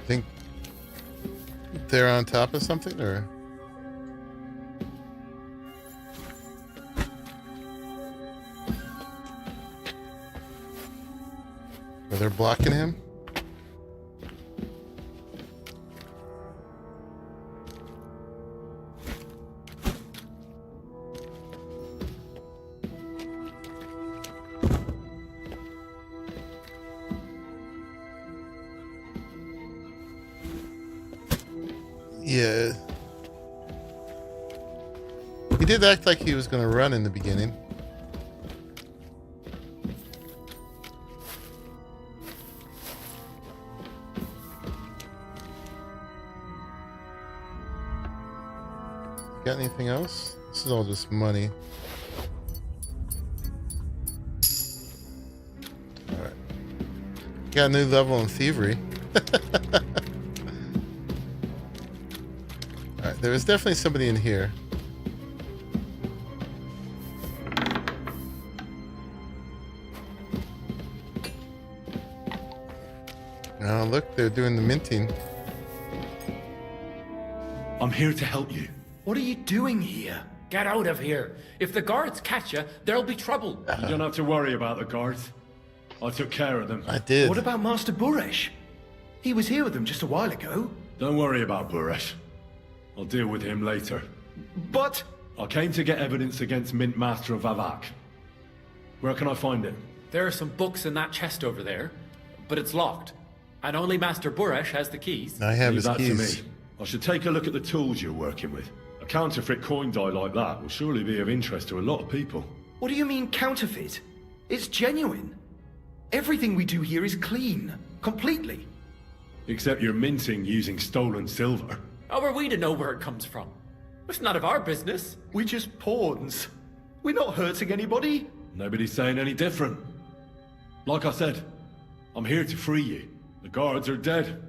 Think they're on top of something, or? Or they're blocking him? Yeah. He did act like he was going to run in the beginning. Got anything else? This is all just money. Alright. Got a new level in thievery. Alright, there was definitely somebody in here. Oh, look, they're doing the minting. I'm here to help you. What are you doing here? Get out of here. If the guards catch you, there'll be trouble. You don't have to worry about the guards. I took care of them. I did. What about Master Buresh? He was here with them just a while ago. Don't worry about Buresh. I'll deal with him later. But... I came to get evidence against Mint Master of Vavak. Where can I find it? There are some books in that chest over there, but it's locked. And only Master Buresh has the keys. I have Leave his that keys. to me. I should take a look at the tools you're working with. A counterfeit coin die like that will surely be of interest to a lot of people. What do you mean counterfeit? It's genuine. Everything we do here is clean. Completely. Except you're minting using stolen silver. How are we to know where it comes from? It's none of our business. We're just pawns. We're not hurting anybody. Nobody's saying any different. Like I said, I'm here to free you. The guards are dead.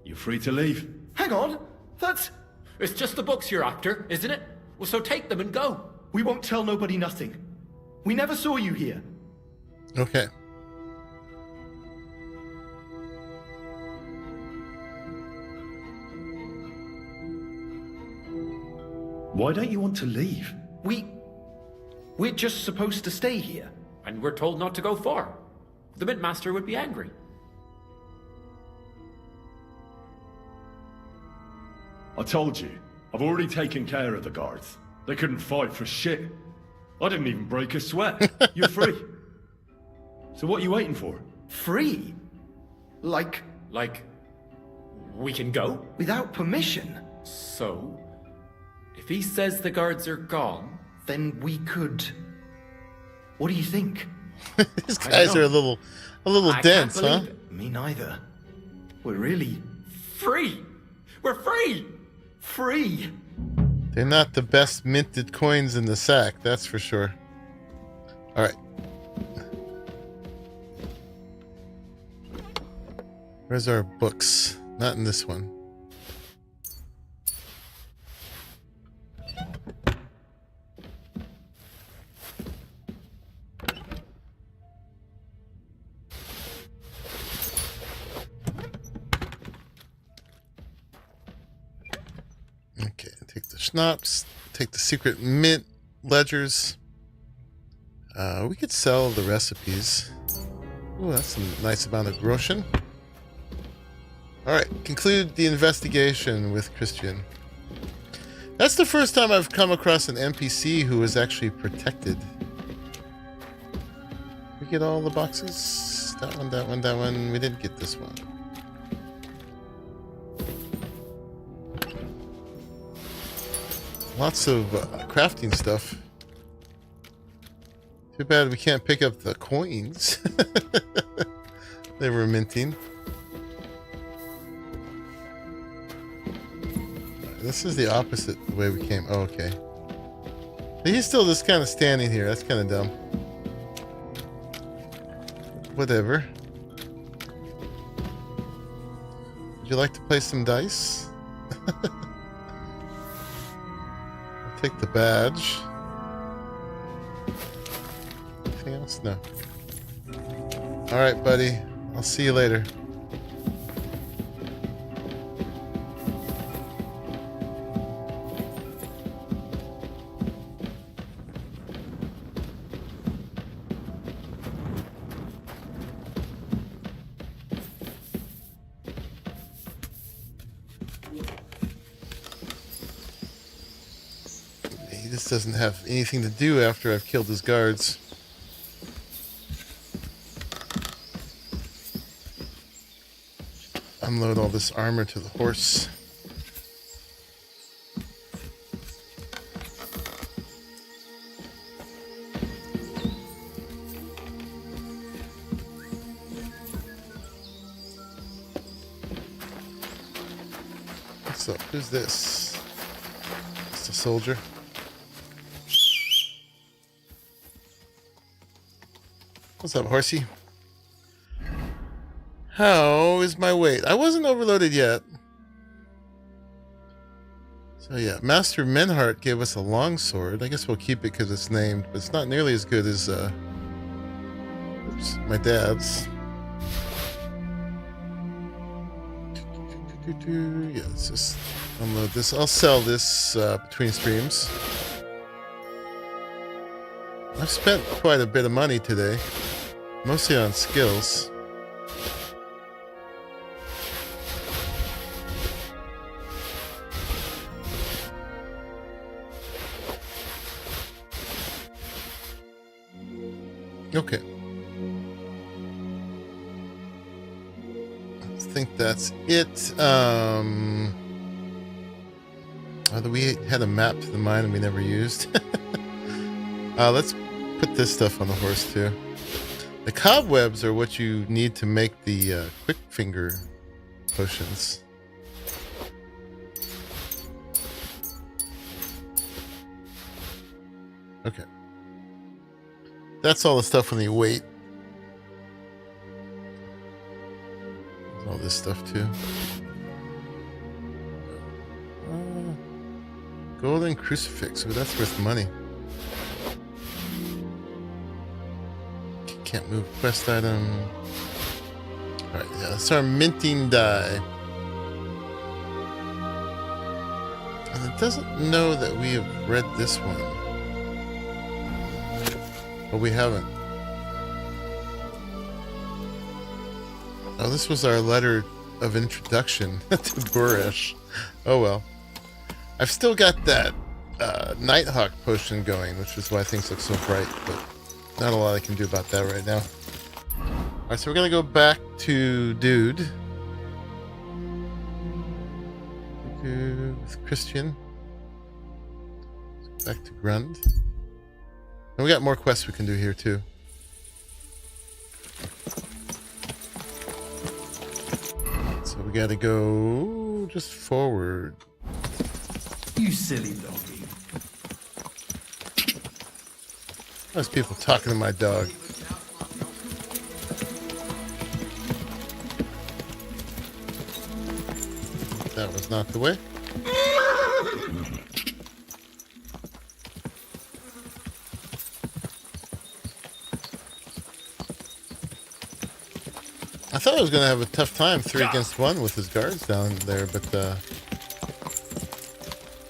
You're free to leave. Hang on. That's... It's just the books you're after, isn't it? Well, so take them and go. We won't tell nobody nothing. We never saw you here. Okay. Why don't you want to leave? We're just supposed to stay here. And we're told not to go far. The Midmaster would be angry. I told you, I've already taken care of the guards. They couldn't fight for shit. I didn't even break a sweat. You're free. So what are you waiting for? Free? Like, we can go? without permission? So, if he says the guards are gone, Then we could... What do you think? These guys are a little dense, huh? Me neither. We're really... free! We're free! Free! They're not the best minted coins in the sack, that's for sure. Alright. Where's our books? Not in this one. Okay, take the schnapps, take the secret mint ledgers. We could sell the recipes. Ooh, that's a nice amount of groschen. Alright, conclude the investigation with Christian. That's the first time I've come across an NPC who is actually protected. We get all the boxes? That one, that one, that one. We didn't get this one. Lots of crafting stuff. Too bad we can't pick up the coins they were minting. This is the opposite the way we came. Oh, okay. He's still just kind of standing here. That's kind of dumb. Whatever. Would you like to play some dice? Take the badge. Anything else? No. Alright, buddy. I'll see you later. This doesn't have anything to do after I've killed his guards. Unload all this armor to the horse. What's up? Who's this? It's a soldier. What's up, horsey? How is my weight? I wasn't overloaded yet. So yeah, Master Menhart gave us a longsword. I guess we'll keep it because it's named, but it's not nearly as good as my dad's. Yeah, let's just unload this. I'll sell this between streams. I've spent quite a bit of money today, mostly on skills. Okay. I think that's it. We had a map to the mine and we never used. Let's put this stuff on the horse too. The cobwebs are what you need to make the quick finger potions. Okay. That's all the stuff when you wait. There's all this stuff too. Golden crucifix. Ooh, that's worth money. Can't move quest item. Alright, yeah, that's our minting die. And it doesn't know that we have read this one. But we haven't. Oh, this was our letter of introduction to Buresh. Oh well. I've still got that Nighthawk potion going, which is why things look so bright, but not a lot I can do about that right now. Alright, so we're gonna go back to Dude. With Christian. Back to Grund. And we got more quests we can do here too. So we gotta go just forward. You silly doggy. There's people talking to my dog. That was not the way. I thought I was going to have a tough time 3 against 1 with his guards down there, but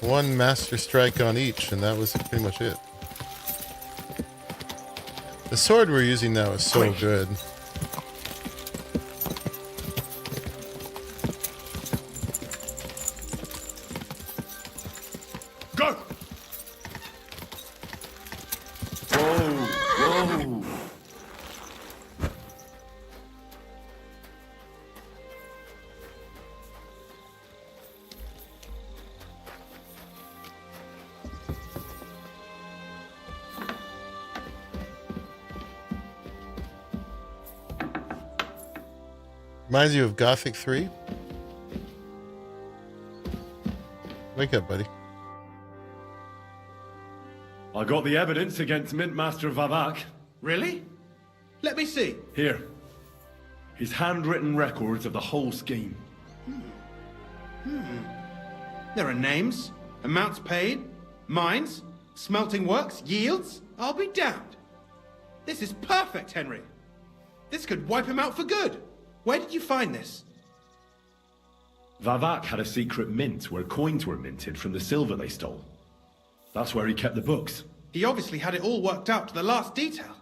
one master strike on each, and that was pretty much it. The sword we're using now is so good. Go! Whoa, whoa. Reminds you of Gothic 3? Wake up, buddy. I got the evidence against Mint Master Vavak. Really? Let me see. Here. His handwritten records of the whole scheme. There are names, amounts paid, mines, smelting works, yields. I'll be damned. This is perfect, Henry. This could wipe him out for good. Where did you find this? Vavak had a secret mint where coins were minted from the silver they stole. That's where he kept the books. He obviously had it all worked out to the last detail.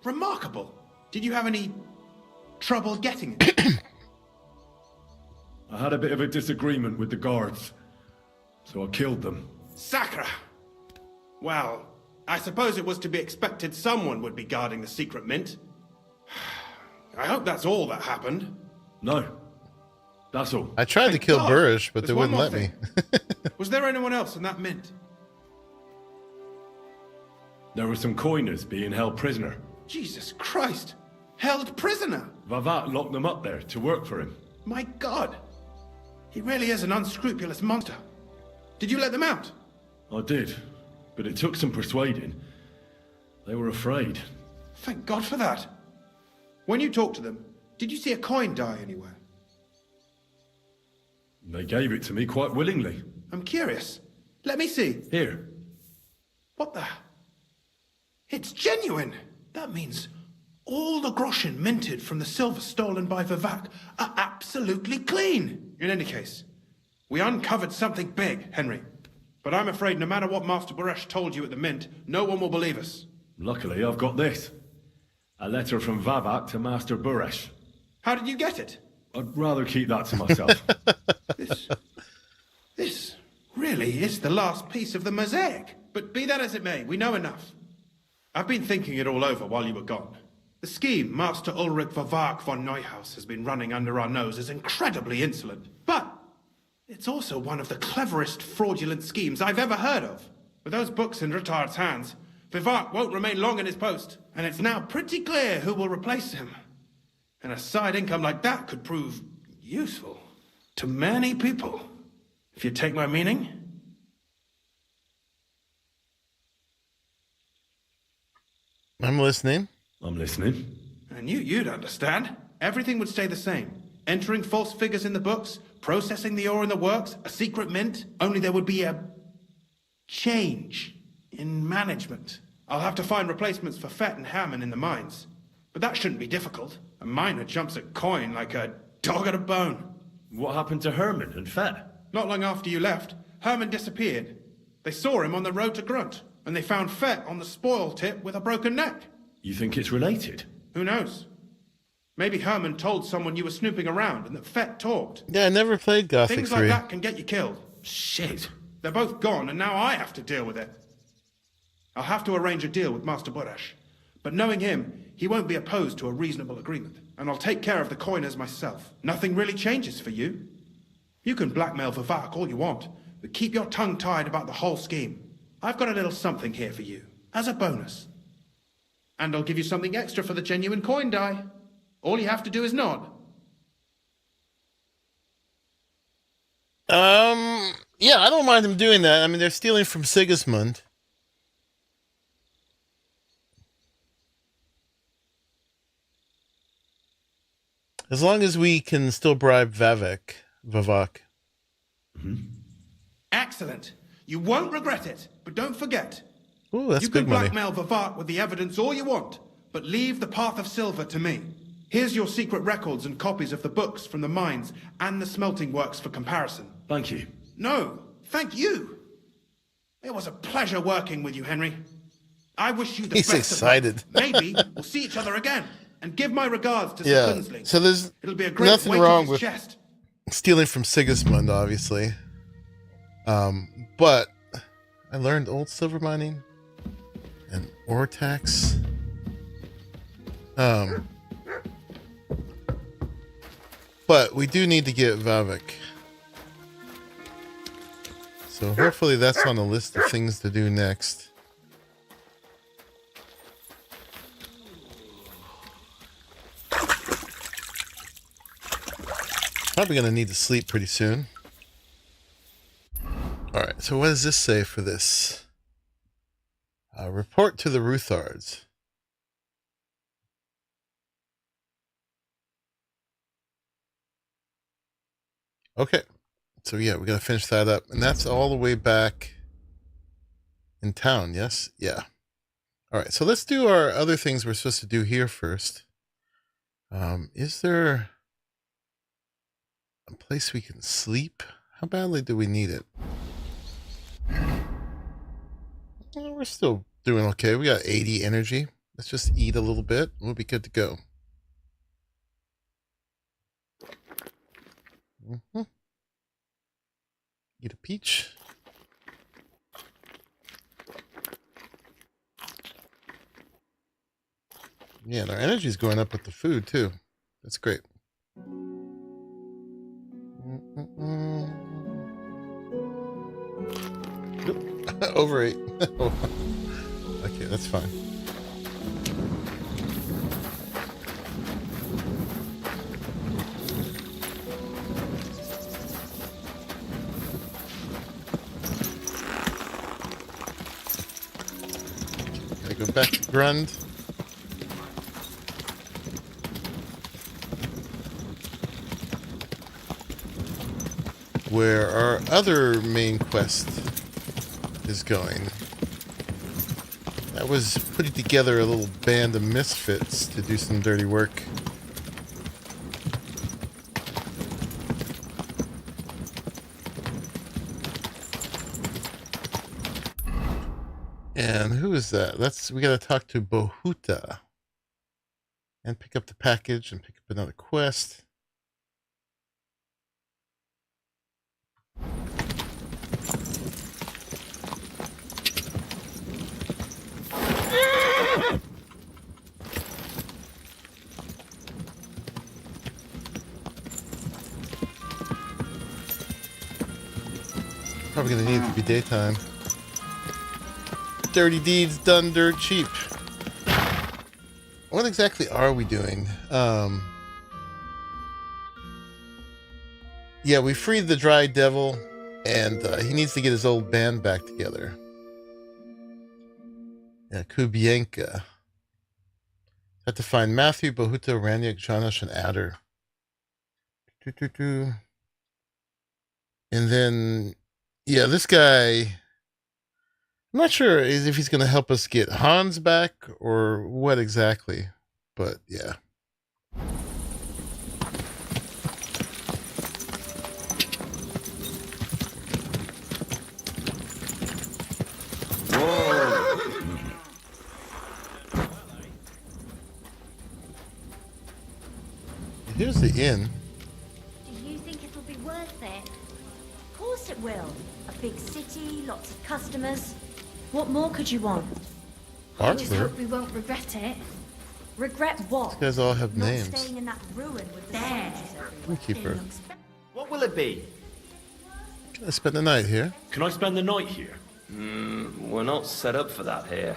Remarkable. Did you have any trouble getting it? I had a bit of a disagreement with the guards, so I killed them. Sacre! Well, I suppose it was to be expected someone would be guarding the secret mint. I hope that's all that happened. No. That's all. I tried to kill God. Burish, but There's they one wouldn't more let thing. me. Was there anyone else in that mint? There were some coiners being held prisoner. Jesus Christ! Held prisoner! Vavak locked them up there to work for him. My God! He really is an unscrupulous monster. Did you let them out? I did, but it took some persuading. They were afraid. Thank God for that. When you talked to them, did you see a coin die anywhere? They gave it to me quite willingly. I'm curious. Let me see. Here. What the? It's genuine! That means all the groschen minted from the silver stolen by Vivak are absolutely clean! In any case, we uncovered something big, Henry. But I'm afraid no matter what Master Buresh told you at the mint, no one will believe us. Luckily, I've got this. A letter from Vavak to Master Buresh. How did you get it? I'd rather keep that to myself. This really is the last piece of the mosaic. But be that as it may, we know enough. I've been thinking it all over while you were gone. The scheme Master Ulrich Vavak von Neuhaus has been running under our nose is incredibly insolent. But it's also one of the cleverest fraudulent schemes I've ever heard of. With those books in Rittard's hands, Vivak won't remain long in his post, and it's now pretty clear who will replace him. And a side income like that could prove useful to many people, if you take my meaning. I'm listening. I'm listening. I knew you'd understand. Everything would stay the same. Entering false figures in the books, processing the ore in the works, a secret mint, only there would be a change in management. I'll have to find replacements for Fett and Hammond in the mines. But that shouldn't be difficult. A miner jumps at coin like a dog at a bone. What happened to Herman and Fett? Not long after you left, Herman disappeared. They saw him on the road to Grunt, and they found Fett on the spoil tip with a broken neck. You think it's related? Who knows? Maybe Herman told someone you were snooping around and that Fett talked. Yeah, I never played Gothic Things 3. like that can get you killed. Shit. They're both gone, and now I have to deal with it. I'll have to arrange a deal with Master Boresh. But knowing him, he won't be opposed to a reasonable agreement. And I'll take care of the coiners myself. Nothing really changes for you. You can blackmail Vivak all you want, but keep your tongue tied about the whole scheme. I've got a little something here for you, as a bonus. And I'll give you something extra for the genuine coin die. All you have to do is nod. Yeah, I don't mind them doing that. I mean, they're stealing from Sigismund. As long as we can still bribe Vivek. Excellent. You won't regret it, but don't forget. Ooh, that's you can good money. blackmail Vivak with the evidence all you want, but leave the Path of Silver to me. Here's your secret records and copies of the books from the mines and the smelting works for comparison. Thank you. No, thank you. It was a pleasure working with you, Henry. I wish you the He's best excited. of luck. Maybe we'll see each other again. And give my regards to Sir Yeah, Kingsley. so there's It'll be a great nothing weight wrong off his with chest. stealing from Sigismund, obviously. But I learned old silver mining and ore tax. But we do need to get Vivek. So hopefully that's on the list of things to do next. Probably going to need to sleep pretty soon. Alright, so what does this say for this? Report to the Ruthards. Okay, so yeah, we got to finish that up. And that's all the way back in town, yes? Yeah. Alright, so let's do our other things we're supposed to do here first. Is there a place we can sleep? How badly do we need it? We're still doing okay. We got 80 energy. Let's just eat a little bit. We'll be good to go. Eat a peach. Yeah, and our energy's going up with the food too. That's great. Overate. Okay, that's fine. Gotta go back to Grund. Where our other main quest is going. That was putting together a little band of misfits to do some dirty work. And who is that? We gotta talk to Bohuta and pick up the package and pick up another quest. Probably gonna need it to be daytime. Dirty deeds done dirt cheap. What exactly are we doing? Yeah, we freed the Dry Devil, and he needs to get his old band back together. Yeah, Kubienka. Have to find Matthew, Bohuta, Raniak, Janosh, and Adder. And then, yeah, this guy, I'm not sure if he's going to help us get Hans back or what exactly, but yeah. here's the inn. Do you think it'll be worth it? Of course it will. A big city, lots of customers. What more could you want? I just Arthur? hope we won't regret it. Regret what? These guys all have Not names. staying in that ruin with there. Innkeeper. What will it be? Can I spend the night here? Can I spend the night here? We're not set up for that here.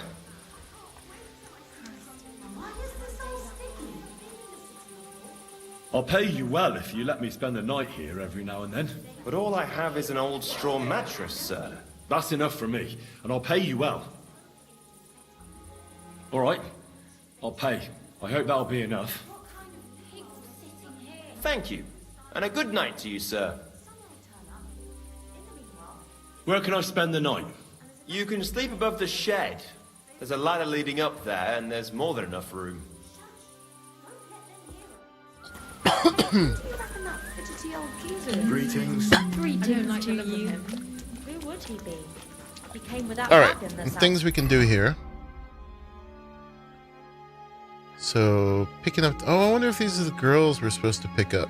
I'll pay you well if you let me spend the night here every now and then. But all I have is an old straw mattress, sir. That's enough for me, and I'll pay you well. All right, I'll pay. I hope that'll be enough. Thank you. And a good night to you, sir. Where can I spend the night? You can sleep above the shed. There's a ladder leading up there, and there's more than enough room. Greetings Greetings. to you. Who would he be? He came without All right, wagon, and this things we can do here. So, picking up... Oh, I wonder if these are the girls we're supposed to pick up.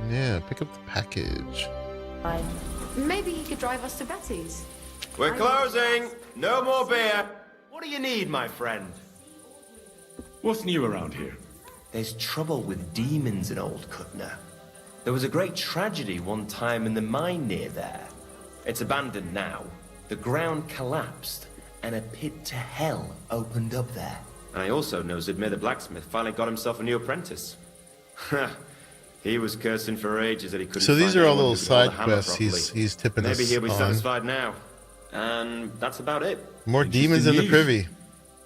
Yeah, pick up the package. Maybe he could drive us to Betty's. We're closing! No more beer! What do you need, my friend? What's new around here? There's trouble with demons in Old Kutna. There was a great tragedy one time in the mine near there. It's abandoned now. The ground collapsed, and a pit to hell opened up there. I also know Zidmir the blacksmith finally got himself a new apprentice. He was cursing for ages that he couldn't. So these find are all anyone little who could hold a side hammer quests properly. he's tipping us Maybe he'll be on. satisfied now. And that's about it. More demons in the privy.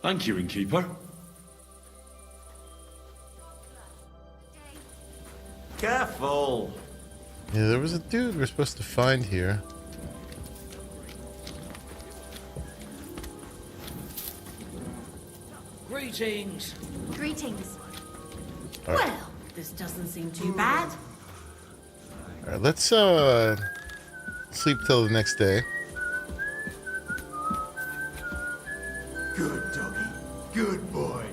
Thank you, innkeeper. Careful. Yeah, there was a dude we're supposed to find here. Greetings. Greetings. All right. Well, this doesn't seem too bad. All right, let's sleep till the next day. Good doggy. Good boy.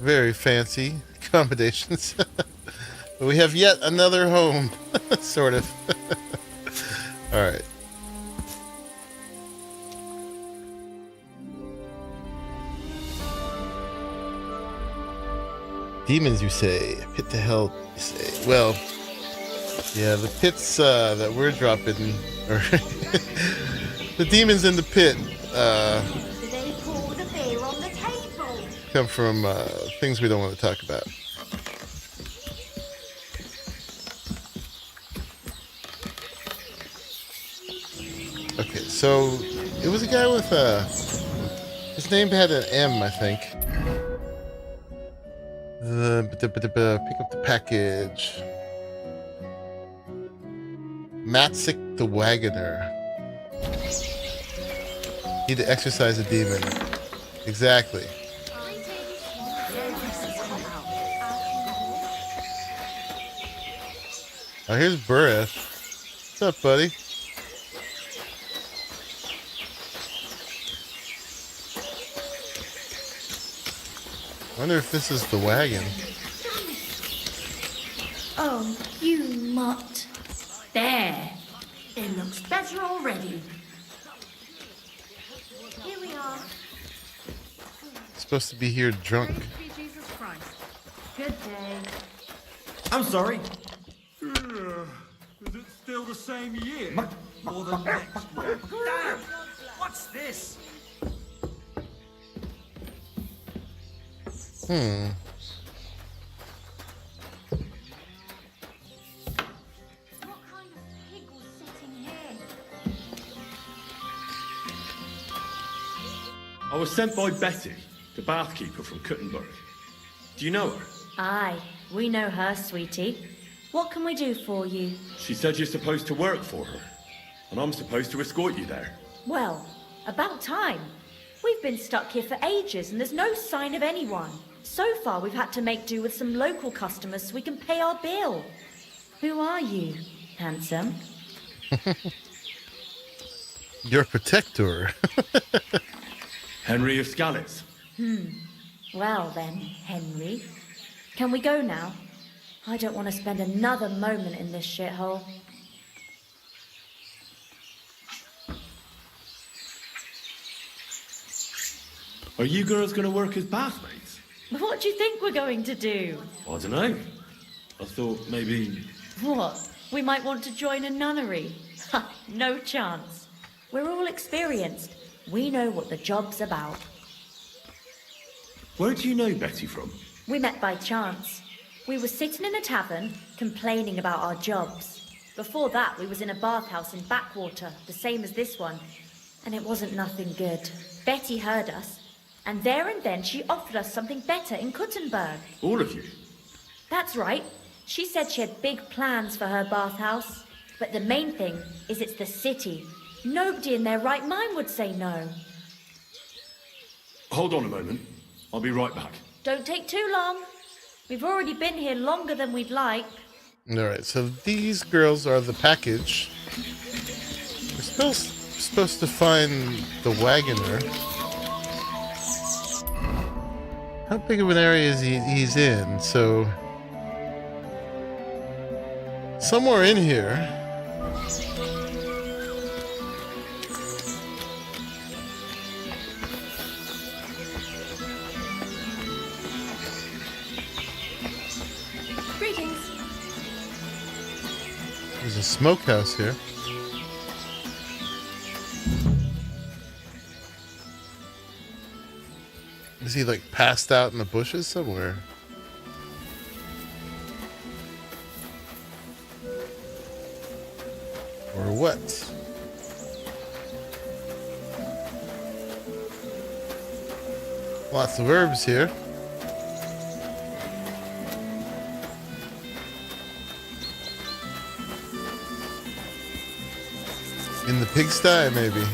Very fancy accommodations. But we have yet another home, sort of. All right. Demons, you say? Pit to hell, you say? Well, yeah, the pits that we're dropping, or the demons in the pit, They poured a beer on the table. come from things we don't want to talk about. Okay, so it was a guy with his name had an M, I think. Pick up the package. Matsik the Wagoner. Need to exercise a demon. Exactly. Oh, here's Bureth. What's up, buddy? I wonder if this is the wagon. Oh, you mutt. There. It looks better already. Here we are. Supposed to be here drunk. Jesus Christ. Good day. I'm sorry. Is it still the same year? Or the next one? Damn! What's this? Hmm. I was sent by Betty, the bathkeeper from Kuttenberg. Do you know her? Aye, we know her, sweetie. What can we do for you? She said you're supposed to work for her, and I'm supposed to escort you there. Well, about time. We've been stuck here for ages and there's no sign of anyone. So far we've had to make do with some local customers so we can pay our bill. Who are you, handsome? Your protector. Henry of Scallis. Well then, Henry. Can we go now? I don't want to spend another moment in this shithole. Are you girls going to work as bathmates? What do you think we're going to do? I don't know. I thought maybe... What? We might want to join a nunnery? Ha, no chance. We're all experienced. We know what the job's about. Where do you know Betty from? We met by chance. We were sitting in a tavern, complaining about our jobs. Before that, we was in a bathhouse in Backwater, the same as this one. And it wasn't nothing good. Betty heard us, and there and then she offered us something better in Kuttenberg. All of you? That's right. She said she had big plans for her bathhouse. But the main thing is it's the city. Nobody in their right mind would say no. Hold on a moment. I'll be right back. Don't take too long. We've already been here longer than we'd like. Alright, so these girls are the package. We're still supposed to find the wagoner. How big of an area is he's in? So... somewhere in here... there's a smokehouse here. Is he like passed out in the bushes somewhere? Or what? Lots of herbs here. In the pigsty, maybe.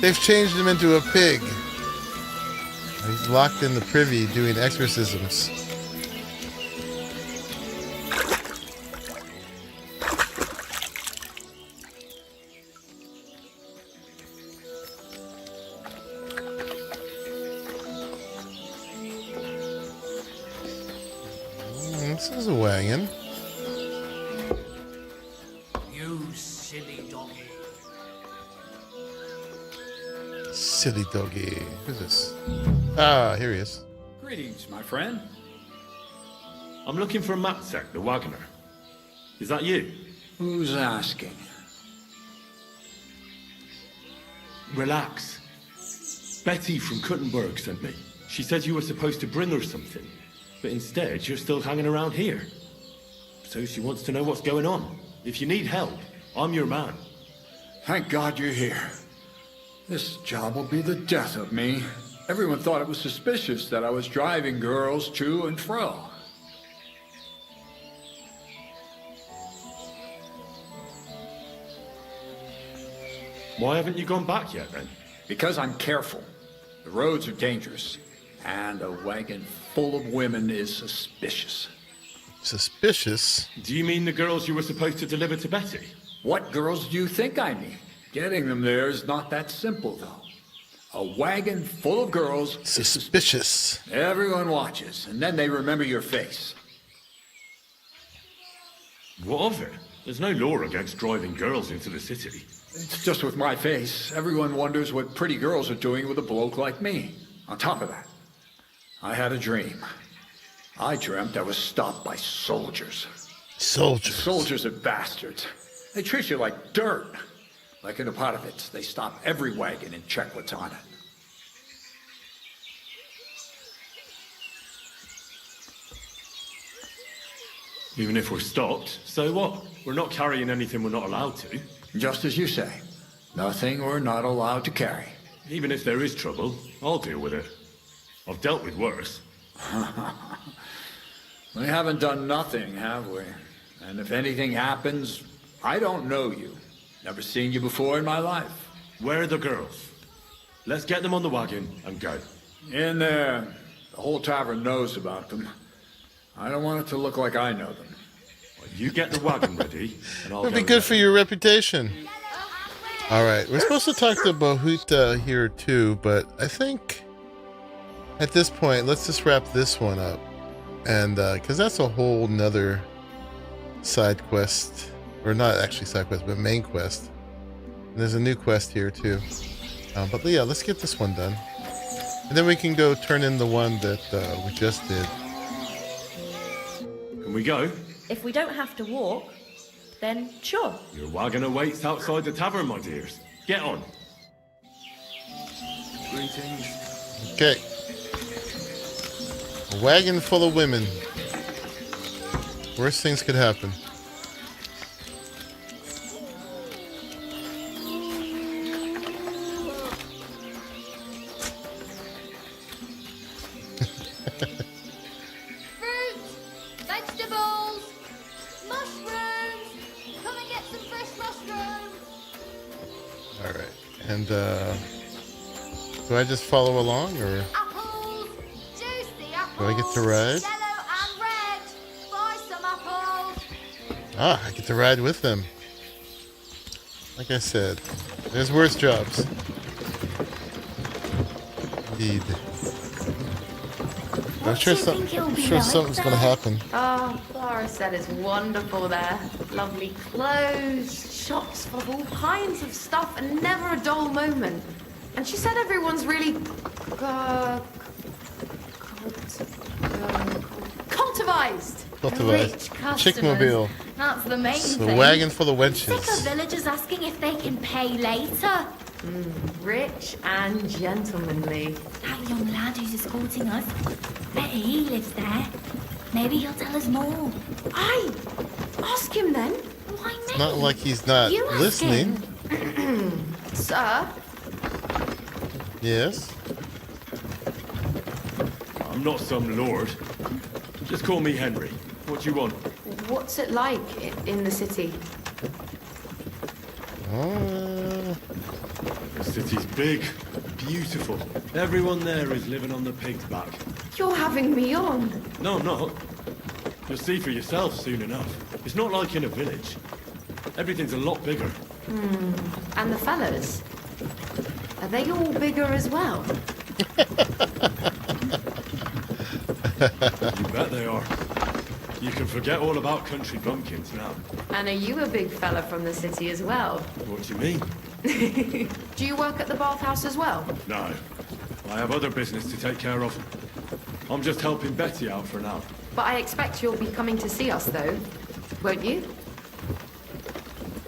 They've changed him into a pig. He's locked in the privy doing exorcisms. This is a wagon. Silly doggy. Who's this? Ah, here he is. Greetings, my friend. I'm looking for a mATX, the wagoner. Is that you? Who's asking? Relax. Betty from Kuttenberg sent me. She said you were supposed to bring her something, but instead you're still hanging around here. So she wants to know what's going on. If you need help, I'm your man. Thank God you're here. This job will be the death of me. Everyone thought it was suspicious that I was driving girls to and fro. Why haven't you gone back yet, then? Because I'm careful. The roads are dangerous, and a wagon full of women is suspicious. Suspicious? Do you mean the girls you were supposed to deliver to Betty? What girls do you think I mean? Getting them there is not that simple, though. A wagon full of girls... suspicious. Everyone watches, and then they remember your face. What of it? There's no law against driving girls into the city. It's just with my face. Everyone wonders what pretty girls are doing with a bloke like me. On top of that, I had a dream. I dreamt I was stopped by soldiers. Soldiers? Soldiers are bastards. They treat you like dirt. Like in Apotovitz, they stop every wagon and check what's on it. Even if we're stopped, so what? We're not carrying anything we're not allowed to. Just as you say. Nothing we're not allowed to carry. Even if there is trouble, I'll deal with it. I've dealt with worse. We haven't done nothing, have we? And if anything happens, I don't know you. Never seen you before in my life. Where are the girls? Let's get them on the wagon and go. In there. The whole tavern knows about them. I don't want it to look like I know them. Well, you get the wagon ready, and I'll That'd be good for your reputation. All right, we're supposed to talk to Bahuta here too, but I think at this point, let's just wrap this one up. And because that's a whole nother side quest, or not actually side quest, but main quest. And there's a new quest here too. But yeah, let's get this one done, and then we can go turn in the one that we just did. Can we go? If we don't have to walk, then sure. Your wagon awaits outside the tavern, my dears. Get on. Greetings. Okay. A wagon full of women. Worst things could happen. Vegetables! Mushrooms! Come and get some fresh mushrooms! Alright. And do I just follow along, or Apples! Juicy apples! do I get to ride? Yellow and red! Buy some apples! Ah, I get to ride with them. Like I said, there's worse jobs. Indeed. I'm sure, something's going to happen. Oh, Clara said it's wonderful there. Lovely clothes, shops full of all kinds of stuff, and never a dull moment. And she said everyone's really cultivized. Rich customers. Chickmobile. That's the main It's thing. a wagon full of wenches. Sick of villagers asking if they can pay later. Rich and gentlemanly. That young lad who's escorting us, bet he lives there. Maybe he'll tell us more. Aye, ask him then. Why me? It's not like he's not You ask listening. him. Sir? Yes? I'm not some lord. Just call me Henry. What do you want? What's it like in the city? The city's big, beautiful. Everyone there is living on the pig's back. You're having me on. No, I'm not. You'll see for yourself soon enough. It's not like in a village. Everything's a lot bigger. And the fellas? Are they all bigger as well? You bet they are. You can forget all about country bumpkins now. And are you a big fella from the city as well? What do you mean? Do you work at the bathhouse as well? No. I have other business to take care of. I'm just helping Betty out for now. But I expect you'll be coming to see us though, won't you?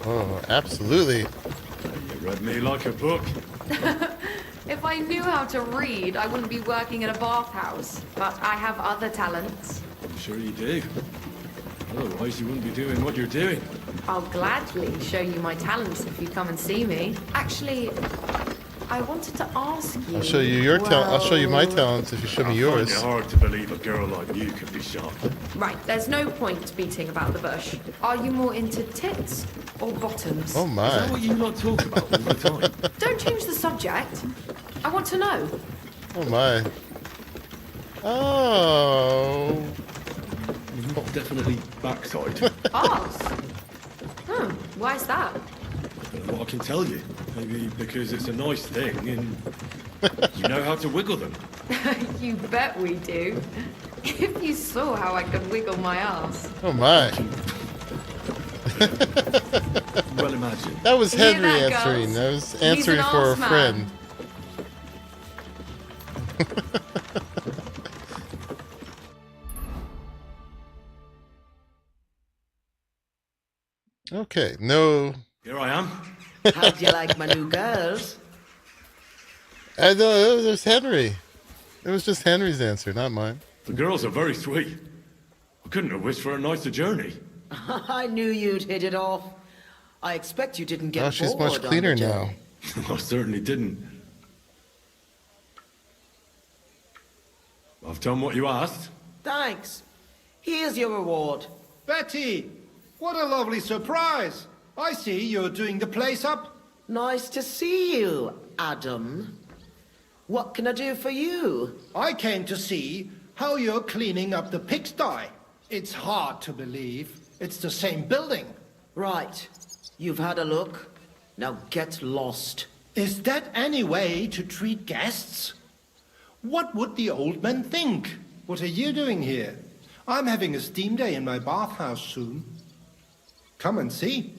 Oh, absolutely. You read me like a book. If I knew how to read, I wouldn't be working at a bathhouse. But I have other talents. I'm sure you do. Otherwise you wouldn't be doing what you're doing. I'll gladly show you my talents if you come and see me. Actually, I wanted to ask you... I'll show you your talent. I'll show you my talents if you show me yours. I find it hard to believe a girl like you could be sharp. Right, there's no point beating about the bush. Are you more into tits or bottoms? Oh my. Is that what you lot talk about all the time? Don't change the subject. I want to know. Oh my. Oh. Not definitely backside. Arse? Why's that? What I can tell you. Maybe because it's a nice thing and you know how to wiggle them. You bet we do. If you saw how I could wiggle my ass. Oh my. Well, imagine. That was Hear Henry that, answering. girls? That was He's answering an for a arse man. friend. Okay, no. Here I am. How'd you like my new girls? I know, it was Henry. It was just Henry's answer, not mine. The girls are very sweet. I couldn't have wished for a nicer journey. I knew you'd hit it off. I expect you didn't get Oh, she's bored much on the cleaner journey. now. I certainly didn't. I've done what you asked. Thanks. Here's your reward. Betty, what a lovely surprise. I see you're doing the place up. Nice to see you, Adam. What can I do for you? I came to see how you're cleaning up the pigsty. It's hard to believe. It's the same building. Right. You've had a look. Now get lost. Is that any way to treat guests? What would the old man think? What are you doing here? I'm having a steam day in my bathhouse soon. Come and see.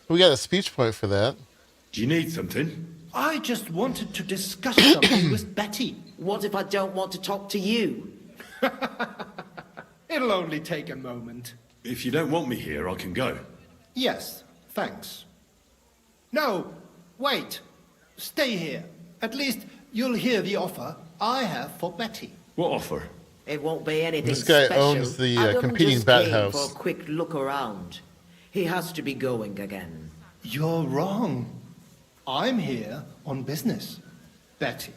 We got a speech point for that. Do you need something? I just wanted to discuss something with Betty. What if I don't want to talk to you? It'll only take a moment. If you don't want me here, I can go. Yes, thanks. No, wait. Stay here. At least you'll hear the offer I have for Betty. What offer? It won't be anything This guy special. owns the Adam competing just bat came house. for a quick look around. He has to be going again. You're wrong. I'm here on business. Betty,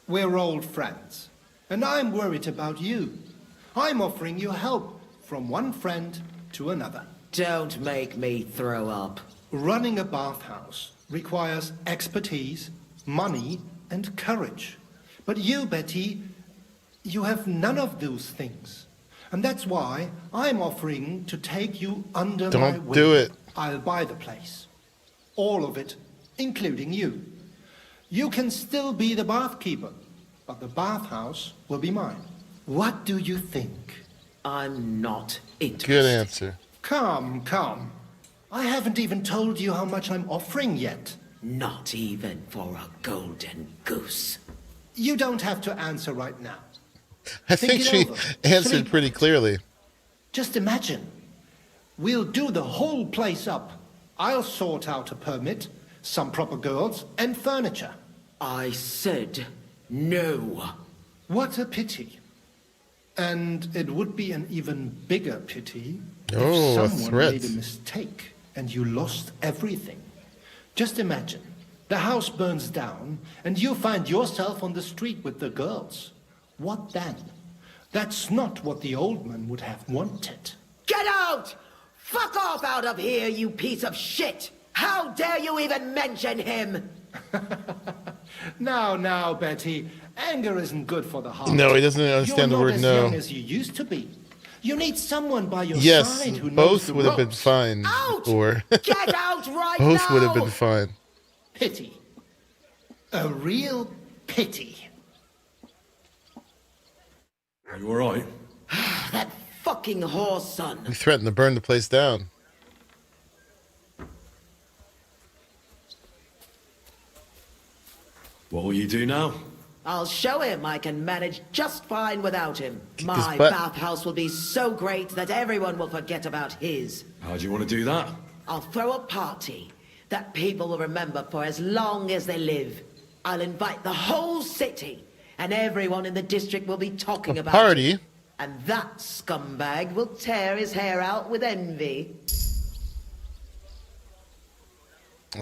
we're old friends, and I'm worried about you. I'm offering you help from one friend to another. Don't make me throw up. Running a bathhouse requires expertise, money, and courage. But you, Betty, you have none of those things. And that's why I'm offering to take you under my wing. Don't do it. I'll buy the place. All of it, including you. You can still be the bathkeeper, but the bathhouse will be mine. What do you think? I'm not interested. Good answer. Come, come. I haven't even told you how much I'm offering yet. Not even for a golden goose. You don't have to answer right now. I think she answered pretty clearly. Just imagine. We'll do the whole place up. I'll sort out a permit, some proper girls, and furniture. I said no. What a pity. And it would be an even bigger pity Oh, a if someone threat. made a mistake and you lost everything. Just imagine. The house burns down and you find yourself on the street with the girls. What then? That's not what the old man would have wanted. Get out! Fuck off out of here, you piece of shit! How dare you even mention him? Now, Betty, anger isn't good for the heart. No, he doesn't understand the word You're not as no. young as you used to be. You need someone by your Yes, side who knows both the would have been ropes. fine. Or Get out right now! both would have been fine. Pity. A real pity. Are you alright? That fucking whore son. He threatened to burn the place down. What will you do now? I'll show him I can manage just fine without him. My butt. bathhouse will be so great that everyone will forget about his. How do you want to do that? I'll throw a party that people will remember for as long as they live. I'll invite the whole city, and everyone in the district will be talking about Party? it. And that scumbag will tear his hair out with envy.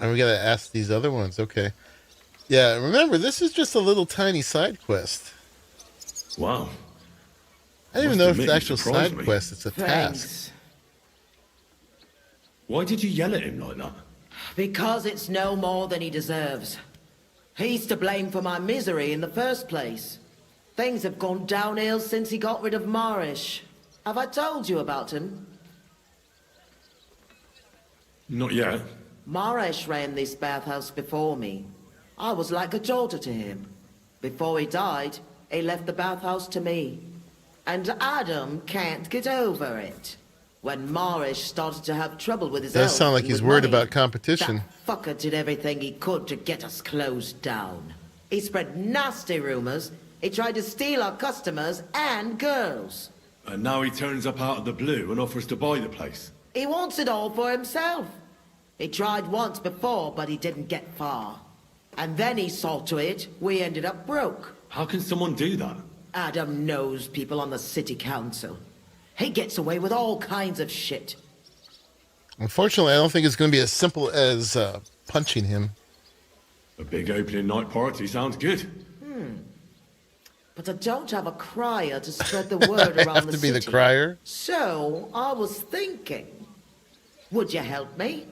And we gotta ask these other ones. Okay. Yeah, remember, this is just a little tiny side quest. Wow. I don't even Must know if admit, it's you actual surprised side me. quest. It's a task. Thanks. Why did you yell at him like that? Because it's no more than he deserves. He's to blame for my misery in the first place. Things have gone downhill since he got rid of Marish. Have I told you about him? Not yet. Marish ran this bathhouse before me. I was like a daughter to him. Before he died, he left the bathhouse to me. And Adam can't get over it. When Marish started to have trouble with his Does health sound like and he's with worried money, about competition. that fucker did everything he could to get us closed down. He spread nasty rumors. He tried to steal our customers and girls. And now he turns up out of the blue and offers to buy the place. He wants it all for himself. He tried once before, but he didn't get far. And then he saw to it we ended up broke. How can someone do that? Adam knows people on the city council. He gets away with all kinds of shit. Unfortunately, I don't think it's going to be as simple as punching him. A big opening night party sounds good. But I don't have a crier to spread the word I around have the to city. be the crier? So I was thinking, would you help me?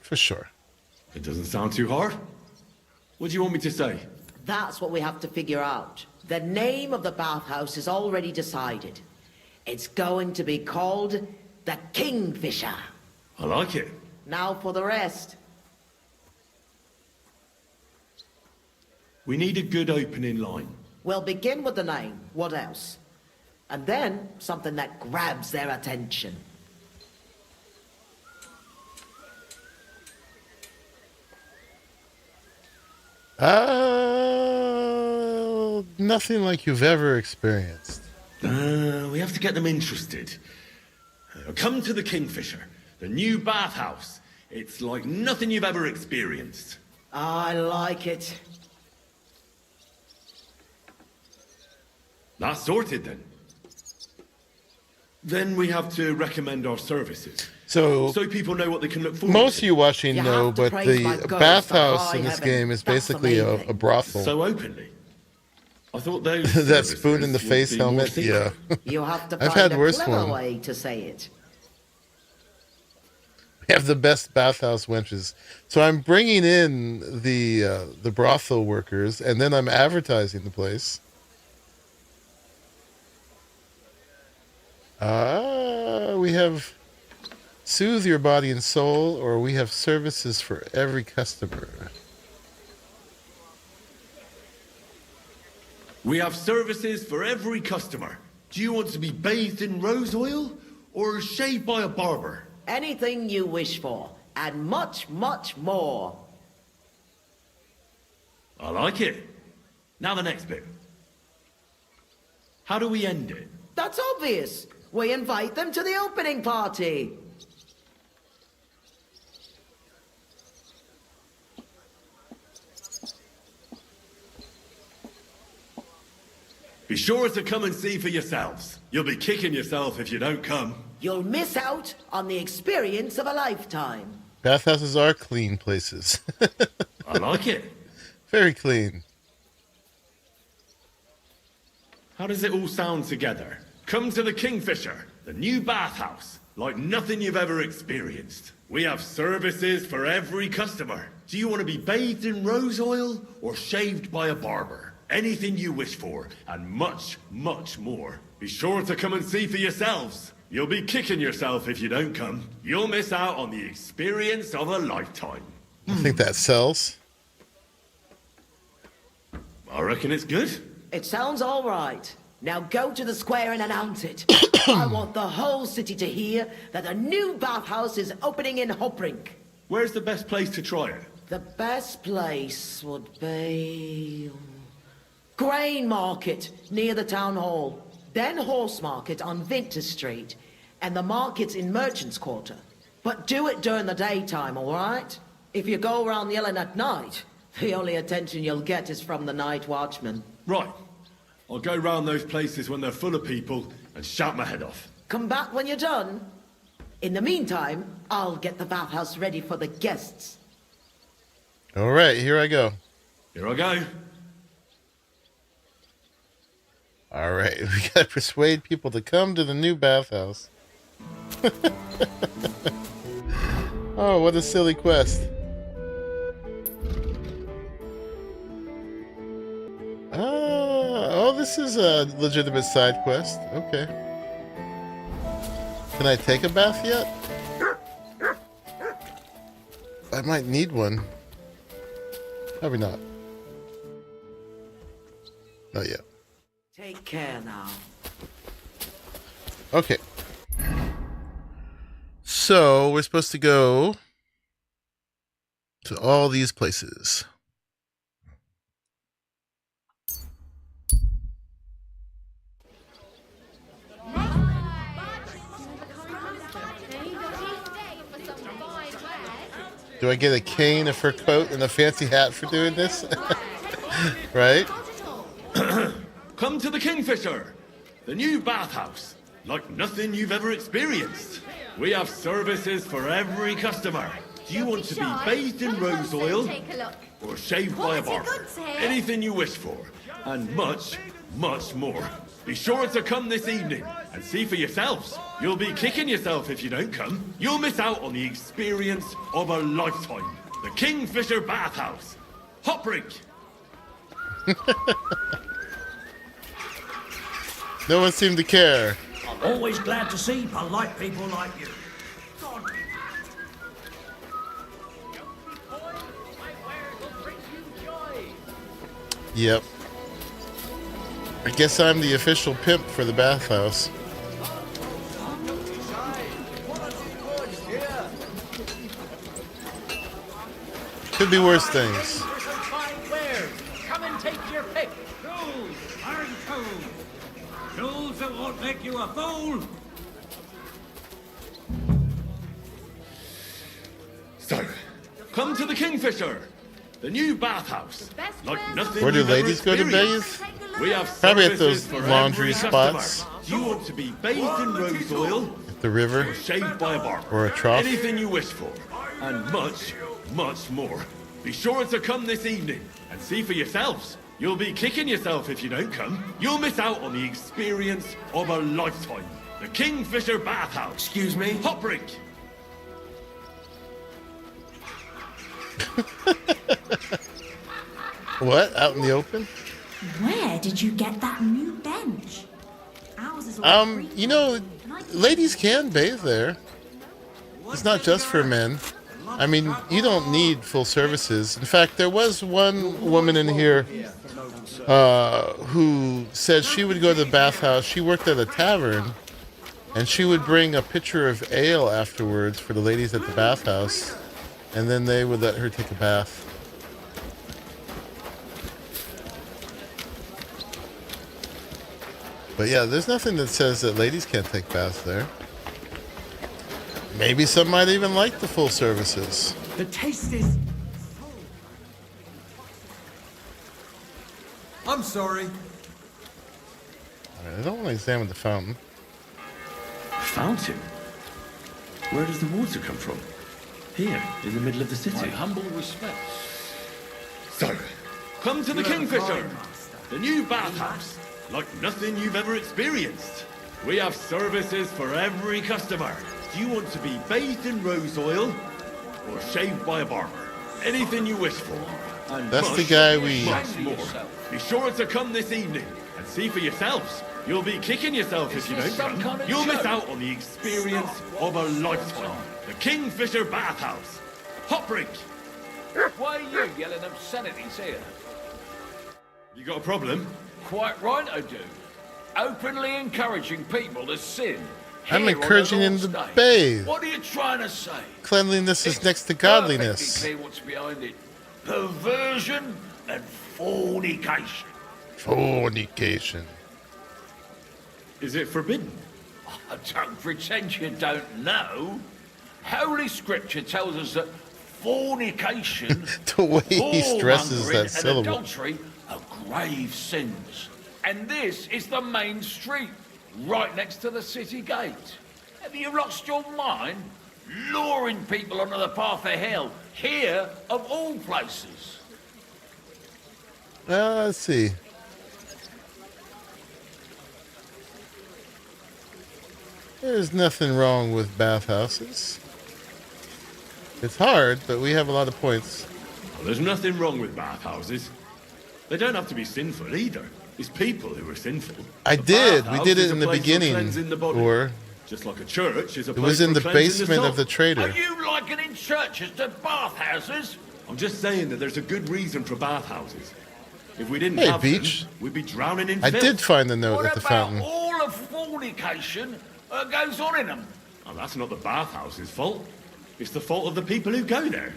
For sure. It doesn't sound too hard. What do you want me to say? That's what we have to figure out. The name of the bathhouse is already decided. It's going to be called the Kingfisher. I like it. Now for the rest. We need a good opening line. We'll begin with the name. What else? And then something that grabs their attention. Nothing like you've ever experienced. We have to get them interested. Come to the Kingfisher, the new bathhouse. It's like nothing you've ever experienced. I like it. That's sorted then. Then we have to recommend our services. So people know what they can look forward most to. of you watching know, but the bathhouse in this game is basically a brothel. So openly. I thought those that spoon in the face helmet, yeah. You have to I've find had a worse clever one. way to say it. We have the best bathhouse wenches. So I'm bringing in the brothel workers, and then I'm advertising the place. We have soothe your body and soul, or we have services for every customer. We have services for every customer. Do you want to be bathed in rose oil or shaved by a barber? Anything you wish for, and much, much more. I like it. Now the next bit. How do we end it? That's obvious. We invite them to the opening party. Be sure to come and see for yourselves. You'll be kicking yourself if you don't come. You'll miss out on the experience of a lifetime. Bathhouses are clean places. I like it. Very clean. How does it all sound together? Come to the Kingfisher, the new bathhouse, like nothing you've ever experienced. We have services for every customer. Do you want to be bathed in rose oil or shaved by a barber? Anything you wish for, and much, much more. Be sure to come and see for yourselves. You'll be kicking yourself if you don't come. You'll miss out on the experience of a lifetime. I think that sells. I reckon it's good. It sounds all right. Now go to the square and announce it. I want the whole city to hear that a new bathhouse is opening in Hoprink. Where's the best place to try it? The best place would be... Grain Market, near the town hall. Then Horse Market on Vinter Street. And the markets in Merchant's Quarter. But do it during the daytime, all right? If you go around yelling at night, the only attention you'll get is from the night watchman. Right. I'll go round those places when they're full of people and shout my head off. Come back when you're done. In the meantime, I'll get the bathhouse ready for the guests. All right, here I go. Here I go. All right, we got to persuade people to come to the new bathhouse. Oh, what a silly quest. Oh, this is a legitimate side quest. Okay. Can I take a bath yet? I might need one. Probably not. Not yet. Take care now. Okay. So, we're supposed to go to all these places. Do I get a cane, a fur coat, and a fancy hat for doing this? Right? Come to the Kingfisher, the new bathhouse, like nothing you've ever experienced. We have services for every customer. Do you want to be bathed in rose oil or shaved by a barber? Anything you wish for, and much, much more. Be sure to come this evening and see for yourselves. You'll be kicking yourself if you don't come. You'll miss out on the experience of a lifetime. The Kingfisher Bathhouse. Hoprink. No one seemed to care. Always glad to see polite people like you. God. Yep. I guess I'm the official pimp for the bathhouse. Could be worse things. Come and take your pick. Tools, iron tools. Tools that won't make you a fool. So, come to the Kingfisher, the new bathhouse. Like nothing Where do you've ever ladies go to bathe? experienced. We have Probably at those services for laundry every customer. spots. Do you want to be bathed in rose oil, At the river. or shaved by a barber? Or a trough. Anything you wish for, and much, much more. Be sure to come this evening and see for yourselves. You'll be kicking yourself if you don't come. You'll miss out on the experience of a lifetime. The Kingfisher Bathhouse. Excuse me? Hot brink. What? Out in the open? Where did you get that new bench? Ours is all free. You know, ladies can bathe there. It's not just for men. I mean, you don't need full services. In fact, there was one woman in here who said she would go to the bathhouse. She worked at a tavern, and she would bring a pitcher of ale afterwards for the ladies at the bathhouse, and then they would let her take a bath. But yeah, there's nothing that says that ladies can't take baths there. Maybe some might even like the full services. The taste is... I'm sorry. Alright, I don't want to examine the fountain. Fountain? Where does the water come from? Here, in the middle of the city. My humble respects. So, come to the Kingfisher, the new bathhouse, like nothing you've ever experienced. We have services for every customer. Do you want to be bathed in rose oil or shaved by a barber? Anything you wish for. And That's the much, guy we... much more. Be sure to come this evening and see for yourselves. You'll be kicking yourself if you don't come. You'll miss out on the experience of a lifetime. The Kingfisher Bathhouse. Hot brink. Why are you yelling obscenities here? You got a problem? Quite right I do. Openly encouraging people to sin. I'm Here on encouraging a him Lord's to Day. bathe. What are you trying to say? Cleanliness is next to godliness. Perfectly clear what's behind it. Perversion and fornication. Fornication. Is it forbidden? Oh, don't pretend you don't know. Holy Scripture tells us that fornication, The way he stresses whoremongering, that and syllable. adultery are grave sins. And this is the main street, right next to the city gate. Have you lost your mind? Luring people onto the path of hell, here of all places. Let's see. There's nothing wrong with bathhouses. It's hard, but we have a lot of points. Well, there's nothing wrong with bathhouses. They don't have to be sinful either. It's people who are sinful. I A did. We bathhouse did is it a in the place for beginning. cleansing the body. Or just like a church is a it place was in for the cleansing basement soul. of the trader. Are you likening churches to bathhouses? I'm just saying that there's a good reason for bathhouses. If we didn't Hey, have Beach. them, we'd be drowning in I filth. did find the note What at the about fountain. all of fornication that goes on in them? Oh, that's not the bathhouse's fault. It's the fault of the people who go there.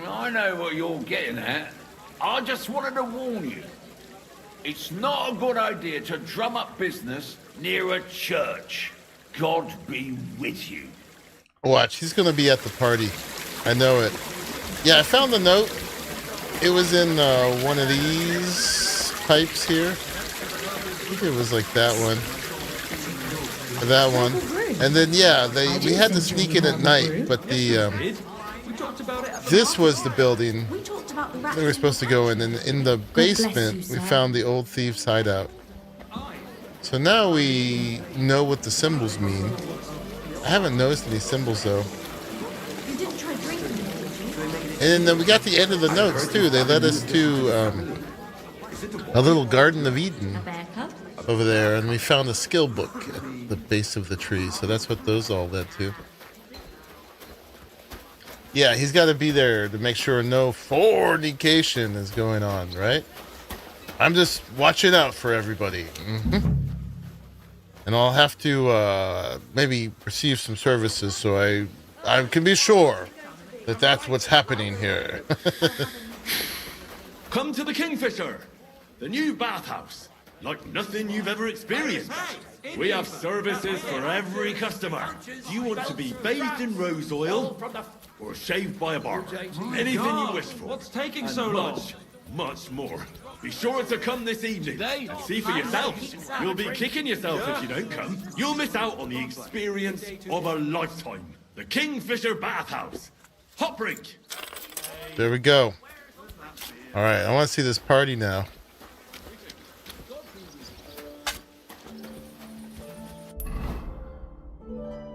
I know what you're getting at. I just wanted to warn you. It's not a good idea to drum up business near a church. God be with you. Watch, he's gonna be at the party. I know it. Yeah, I found the note. It was in one of these pipes here. I think it was like that one. That one. And then yeah, we had to sneak in at night, but the this was the building that we were supposed to go in, and in the basement we found the old thieves' hideout. So now we know what the symbols mean. I haven't noticed any symbols though. You didn't try drinking it, did you? And then we got the end of the notes too. They led us to a little Garden of Eden. A bear cub? over there, and we found a skill book at the base of the tree, so that's what those all led to. Yeah, he's got to be there to make sure no fornication is going on, right? I'm just watching out for everybody. And I'll have to maybe receive some services so I can be sure that that's what's happening here. Come to the Kingfisher, the new bathhouse, like nothing you've ever experienced. We have services for every customer. Do you want to be bathed in rose oil or shaved by a barber? Anything you wish for. What's taking And so long? much, much more. Be sure to come this evening and see for yourself. You'll be kicking yourself if you don't come. You'll miss out on the experience of a lifetime. The Kingfisher Bathhouse. Hot brink. There we go. All right, I want to see this party now.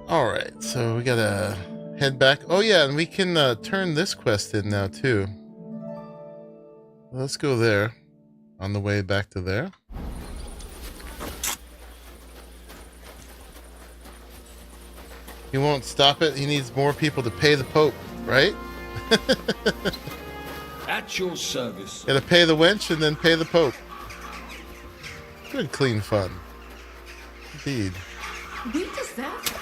All right, so we gotta head back. Oh yeah, and we can turn this quest in now too. Let's go there. On the way back to there. He won't stop it. He needs more people to pay the Pope, right? At your service. Gotta pay the wench and then pay the Pope. Good, clean fun. Indeed. We deserve it.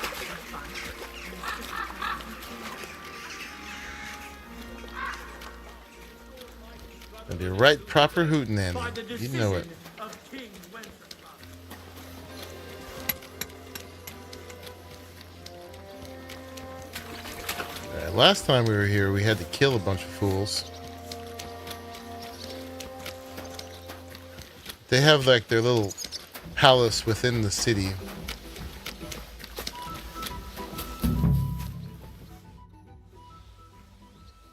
Gonna be a right proper hootenanny. You know it. Alright, last time we were here, we had to kill a bunch of fools. They have like their little palace within the city.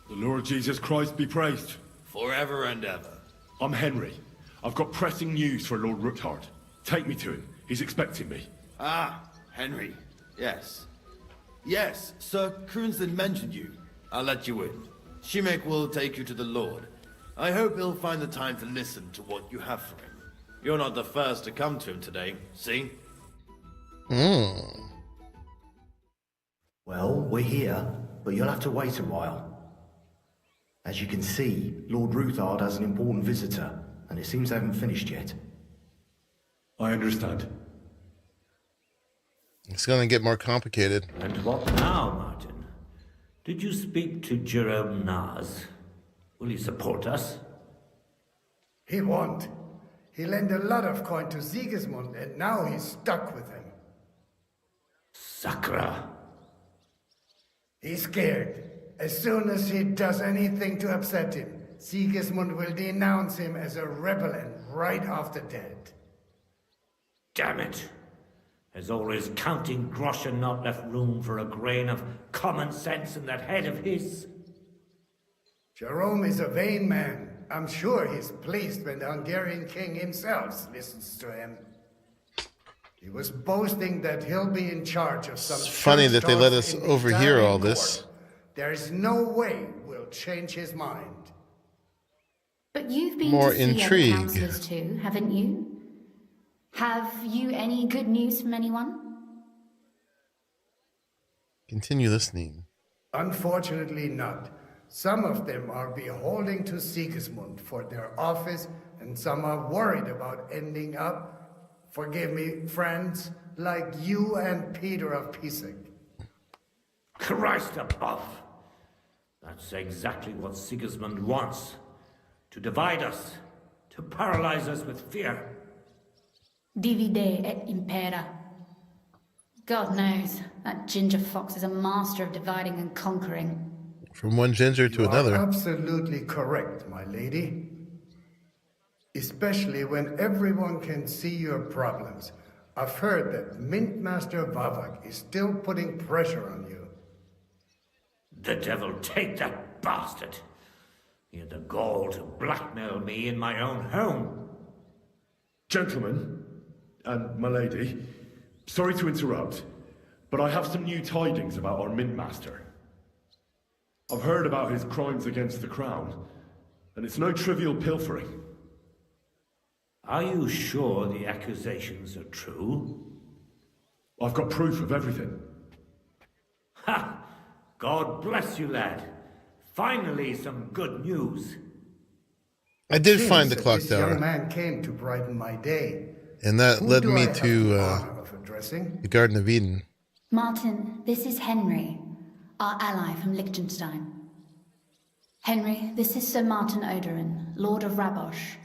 The Lord Jesus Christ be praised. Forever and ever. I'm Henry. I've got pressing news for Lord Rookhart. Take me to him. He's expecting me. Ah, Henry. Yes. Yes, Sir Crunston mentioned you. I'll let you in. Shimek will take you to the Lord. I hope he'll find the time to listen to what you have for him. You're not the first to come to him today, see? Well, we're here, but you'll have to wait a while. As you can see, Lord Ruthard has an important visitor, and it seems they haven't finished yet. I understand. It's gonna get more complicated. And what now, Martin? Did you speak to Jerome Naz? Will he support us? He won't. He lent a lot of coin to Sigismund, and now he's stuck with him. Sakra. He's scared. As soon as he does anything to upset him, Sigismund will denounce him as a rebel and right off the dead. Damn it. Has all his counting groschen not left room for a grain of common sense in that head of his? Jerome is a vain man. I'm sure he's pleased when the Hungarian king himself listens to him. He was boasting that he'll be in charge of some... It's funny that they let us overhear all this. There is no way we'll change his mind. But you've been More to see intrigue. other councillors too, haven't you? Have you any good news from anyone? Continue listening. Unfortunately not. Some of them are beholding to Sigismund for their office, and some are worried about ending up, forgive me, friends, like you and Peter of Pisek. Christ above! That's exactly what Sigismund wants. To divide us. To paralyze us with fear. Divide et impera. God knows, that ginger fox is a master of dividing and conquering. From one ginger to You another. are absolutely correct, my lady. Especially when everyone can see your problems. I've heard that Mintmaster Vavak is still putting pressure on you. The devil take that bastard! He had the gall to blackmail me in my own home. Gentlemen, and my lady, sorry to interrupt, but I have some new tidings about our Mint Master. I've heard about his crimes against the crown, and it's no trivial pilfering. Are you sure the accusations are true? I've got proof of everything. Ha! God bless you, lad. Finally, some good news. I did Seems find the that clock this tower. young man came to brighten my day. And that Who led do I me have to the honor of addressing? the Garden of Eden. Martin, this is Henry, our ally from Liechtenstein. Henry, this is Sir Martin Odorin, Lord of Rabosh,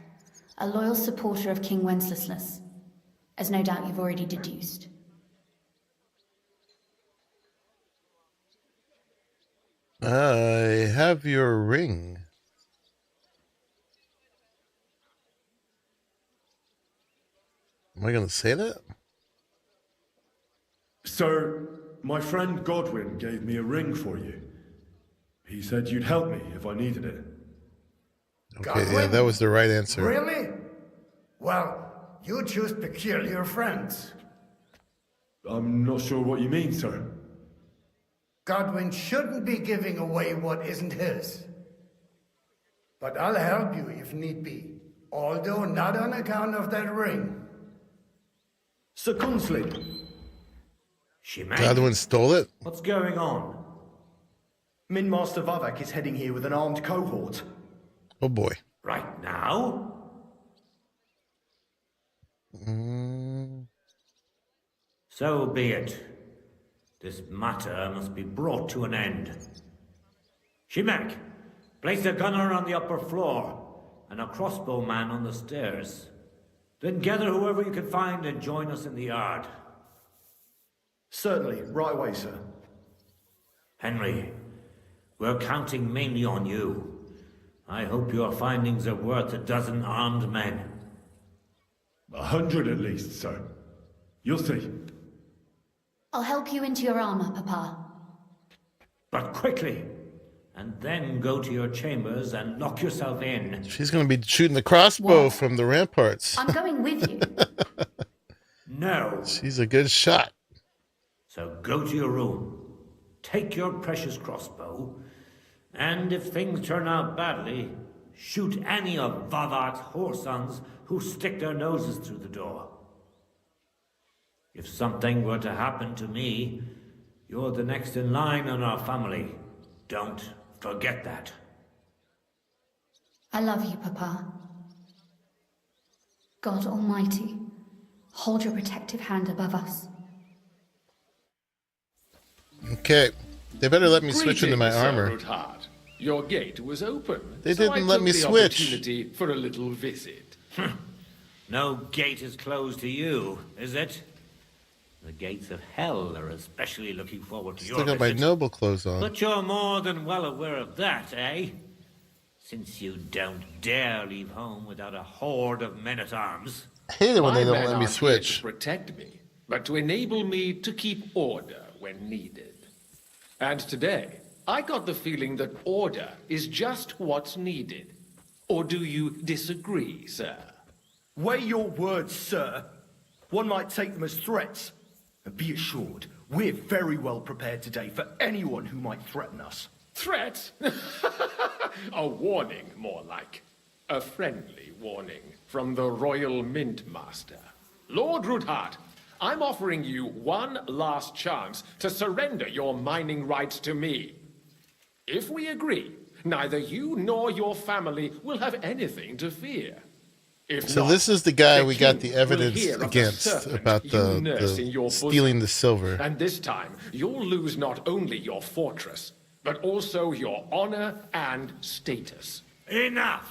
a loyal supporter of King Wenceslas, as no doubt you've already deduced. I have your ring. Am I going to say that? So, my friend Godwin gave me a ring for you. He said you'd help me if I needed it. Okay, yeah, that was the right answer. Really? Well, you choose peculiar friends. I'm not sure what you mean, sir. Godwin shouldn't be giving away what isn't his. But I'll help you if need be, although not on account of that ring. Sir Consley. Godwin stole it? What's going on? Min Master Vavak is heading here with an armed cohort. Oh boy. Right now? So be it. This matter must be brought to an end. Shimek, place a gunner on the upper floor and a crossbowman on the stairs. Then gather whoever you can find and join us in the yard. Certainly, right away, sir. Henry, we're counting mainly on you. I hope your findings are worth 12 armed men. 100 at least, sir. You'll see. I'll help you into your armor, Papa. But quickly, and then go to your chambers and lock yourself in. She's going to be shooting the crossbow from the ramparts. I'm going with you. No. She's a good shot. So go to your room, take your precious crossbow, and if things turn out badly, shoot any of Vavak's whoresons who stick their noses through the door. If something were to happen to me, you're the next in line in our family. Don't forget that. I love you, Papa. God Almighty, hold your protective hand above us. Okay. They better let me switch into my Greetings, armor. Sir Ruthard. Your gate was open. They so didn't I let took me the switch. Opportunity for a little visit. No gate is closed to you, is it? The gates of hell are especially looking forward to your Still got my visit. noble clothes on. But you're more than well aware of that, eh? Since you don't dare leave home without a horde of men-at-arms. I hate it when they My don't men let me aren't here switch. to protect me, but to enable me to keep order when needed. And today, I got the feeling that order is just what's needed. Or do you disagree, sir? Weigh your words, sir. One might take them as threats. And be assured, we're very well prepared today for anyone who might threaten us. Threat? A warning, more like. A friendly warning from the Royal Mint Master. Lord Ruthard, I'm offering you one last chance to surrender your mining rights to me. If we agree, neither you nor your family will have anything to fear. If So not, this is the guy the we got king the evidence will hear of the against serpent about you nurse in your the stealing bosom. the silver. And this time, you'll lose not only your fortress, but also your honor and status. Enough!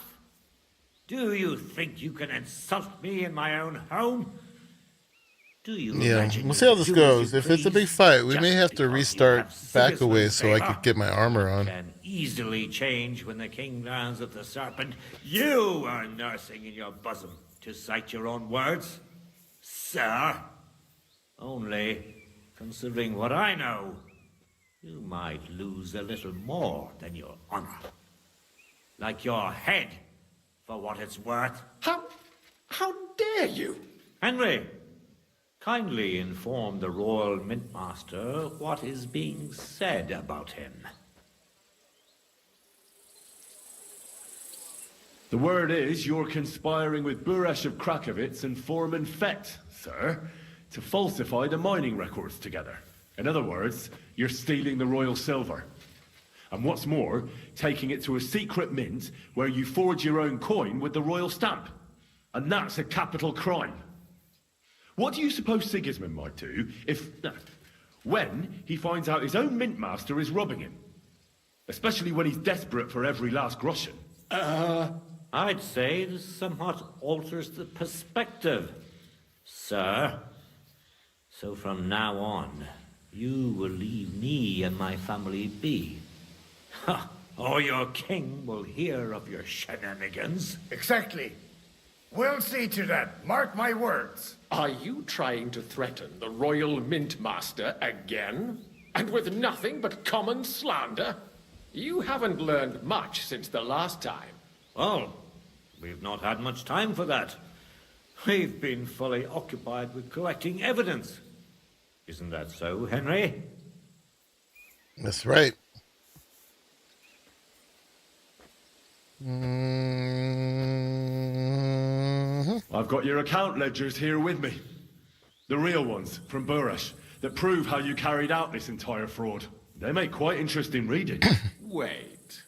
Do you think you can insult me in my own home? Do you Yeah, imagine we'll you see how can this do as goes. you If it's a please big fight, we just may have to because you restart have back a ways Sigismund's so I favor? could get my armor on. Can easily change when the king learns of the serpent you are nursing in your bosom, to cite your own words, sir. Only, considering what I know, you might lose a little more than your honor. Like your head, for what it's worth. How dare you? Henry, kindly inform the Royal Mintmaster what is being said about him. The word is you're conspiring with Buresh of Krakowitz and Foreman Fett, sir, to falsify the mining records together. In other words, you're stealing the royal silver. And what's more, taking it to a secret mint where you forge your own coin with the royal stamp. And that's a capital crime. What do you suppose Sigismund might do when he finds out his own mint master is robbing him? Especially when he's desperate for every last groschen. I'd say this somewhat alters the perspective, sir. So from now on, you will leave me and my family be. Or your king will hear of your shenanigans. Exactly. We'll see to that. Mark my words. Are you trying to threaten the Royal Mint Master again? And with nothing but common slander? You haven't learned much since the last time. Well, we've not had much time for that. We've been fully occupied with collecting evidence. Isn't that so, Henry? That's right. I've got your account ledgers here with me. The real ones, from Buresh, that prove how you carried out this entire fraud. They make quite interesting reading. Wait.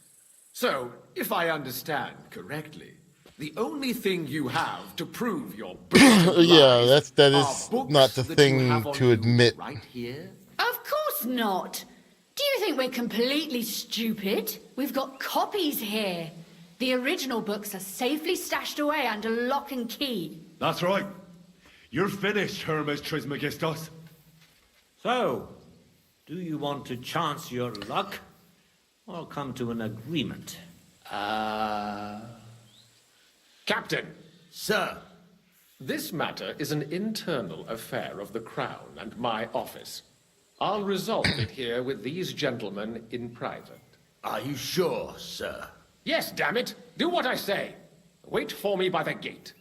So, if I understand correctly, the only thing you have to prove your yeah, that is not the thing to admit. Right here? Of course not. Do you think we're completely stupid? We've got copies here. The original books are safely stashed away under lock and key. That's right. You're finished, Hermes Trismegistos. So, do you want to chance your luck, or come to an agreement? Captain. Sir. This matter is an internal affair of the Crown and my office. I'll resolve it here with these gentlemen in private. Are you sure, sir? Yes, damn it! Do what I say. Wait for me by the gate.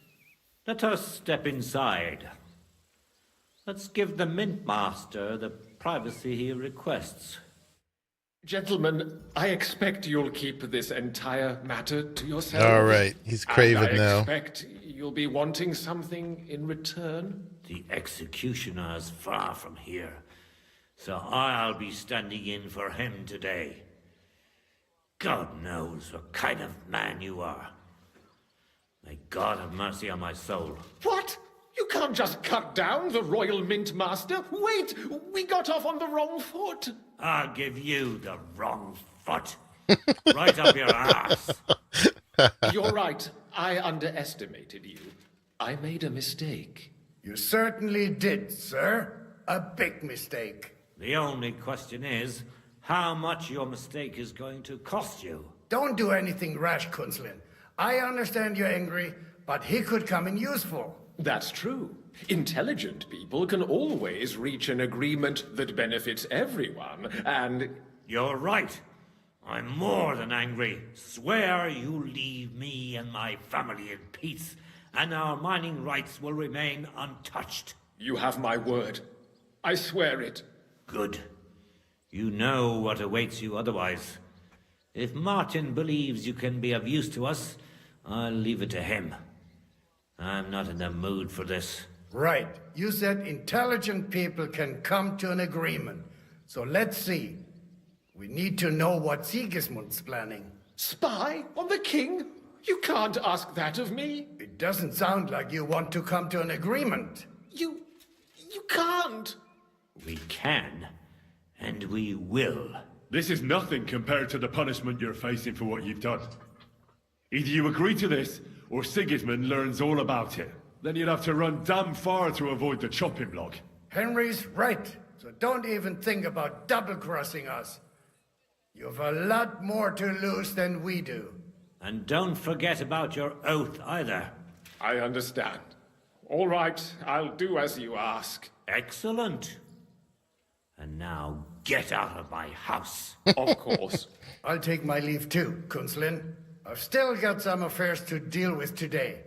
Let us step inside. Let's give the Mint Master the privacy he requests. Gentlemen, I expect you'll keep this entire matter to yourselves. All right, he's craving and now. I expect you'll be wanting something in return. The executioner is far from here, so I'll be standing in for him today. God knows what kind of man you are. May God have mercy on my soul. What? You can't just cut down the Royal Mint Master. Wait, we got off on the wrong foot. I'll give you the wrong foot. Right up your ass. You're right. I underestimated you. I made a mistake. You certainly did, sir. A big mistake. The only question is, how much your mistake is going to cost you. Don't do anything rash, Kunzlin. I understand you're angry, but he could come in useful. That's true. Intelligent people can always reach an agreement that benefits everyone, and... You're right. I'm more than angry. Swear you leave me and my family in peace, and our mining rights will remain untouched. You have my word. I swear it. Good. You know what awaits you otherwise. If Martin believes you can be of use to us, I'll leave it to him. I'm not in the mood for this. Right. You said intelligent people can come to an agreement. So let's see. We need to know what Sigismund's planning. Spy on the king? You can't ask that of me. It doesn't sound like you want to come to an agreement. You can't. We can, and we will. This is nothing compared to the punishment you're facing for what you've done. Either you agree to this, or Sigismund learns all about it. Then you'd have to run damn far to avoid the chopping block. Henry's right, so don't even think about double-crossing us. You've a lot more to lose than we do. And don't forget about your oath either. I understand. All right, I'll do as you ask. Excellent. And now get out of my house. Of course. I'll take my leave too, Kunzlin. I've still got some affairs to deal with today.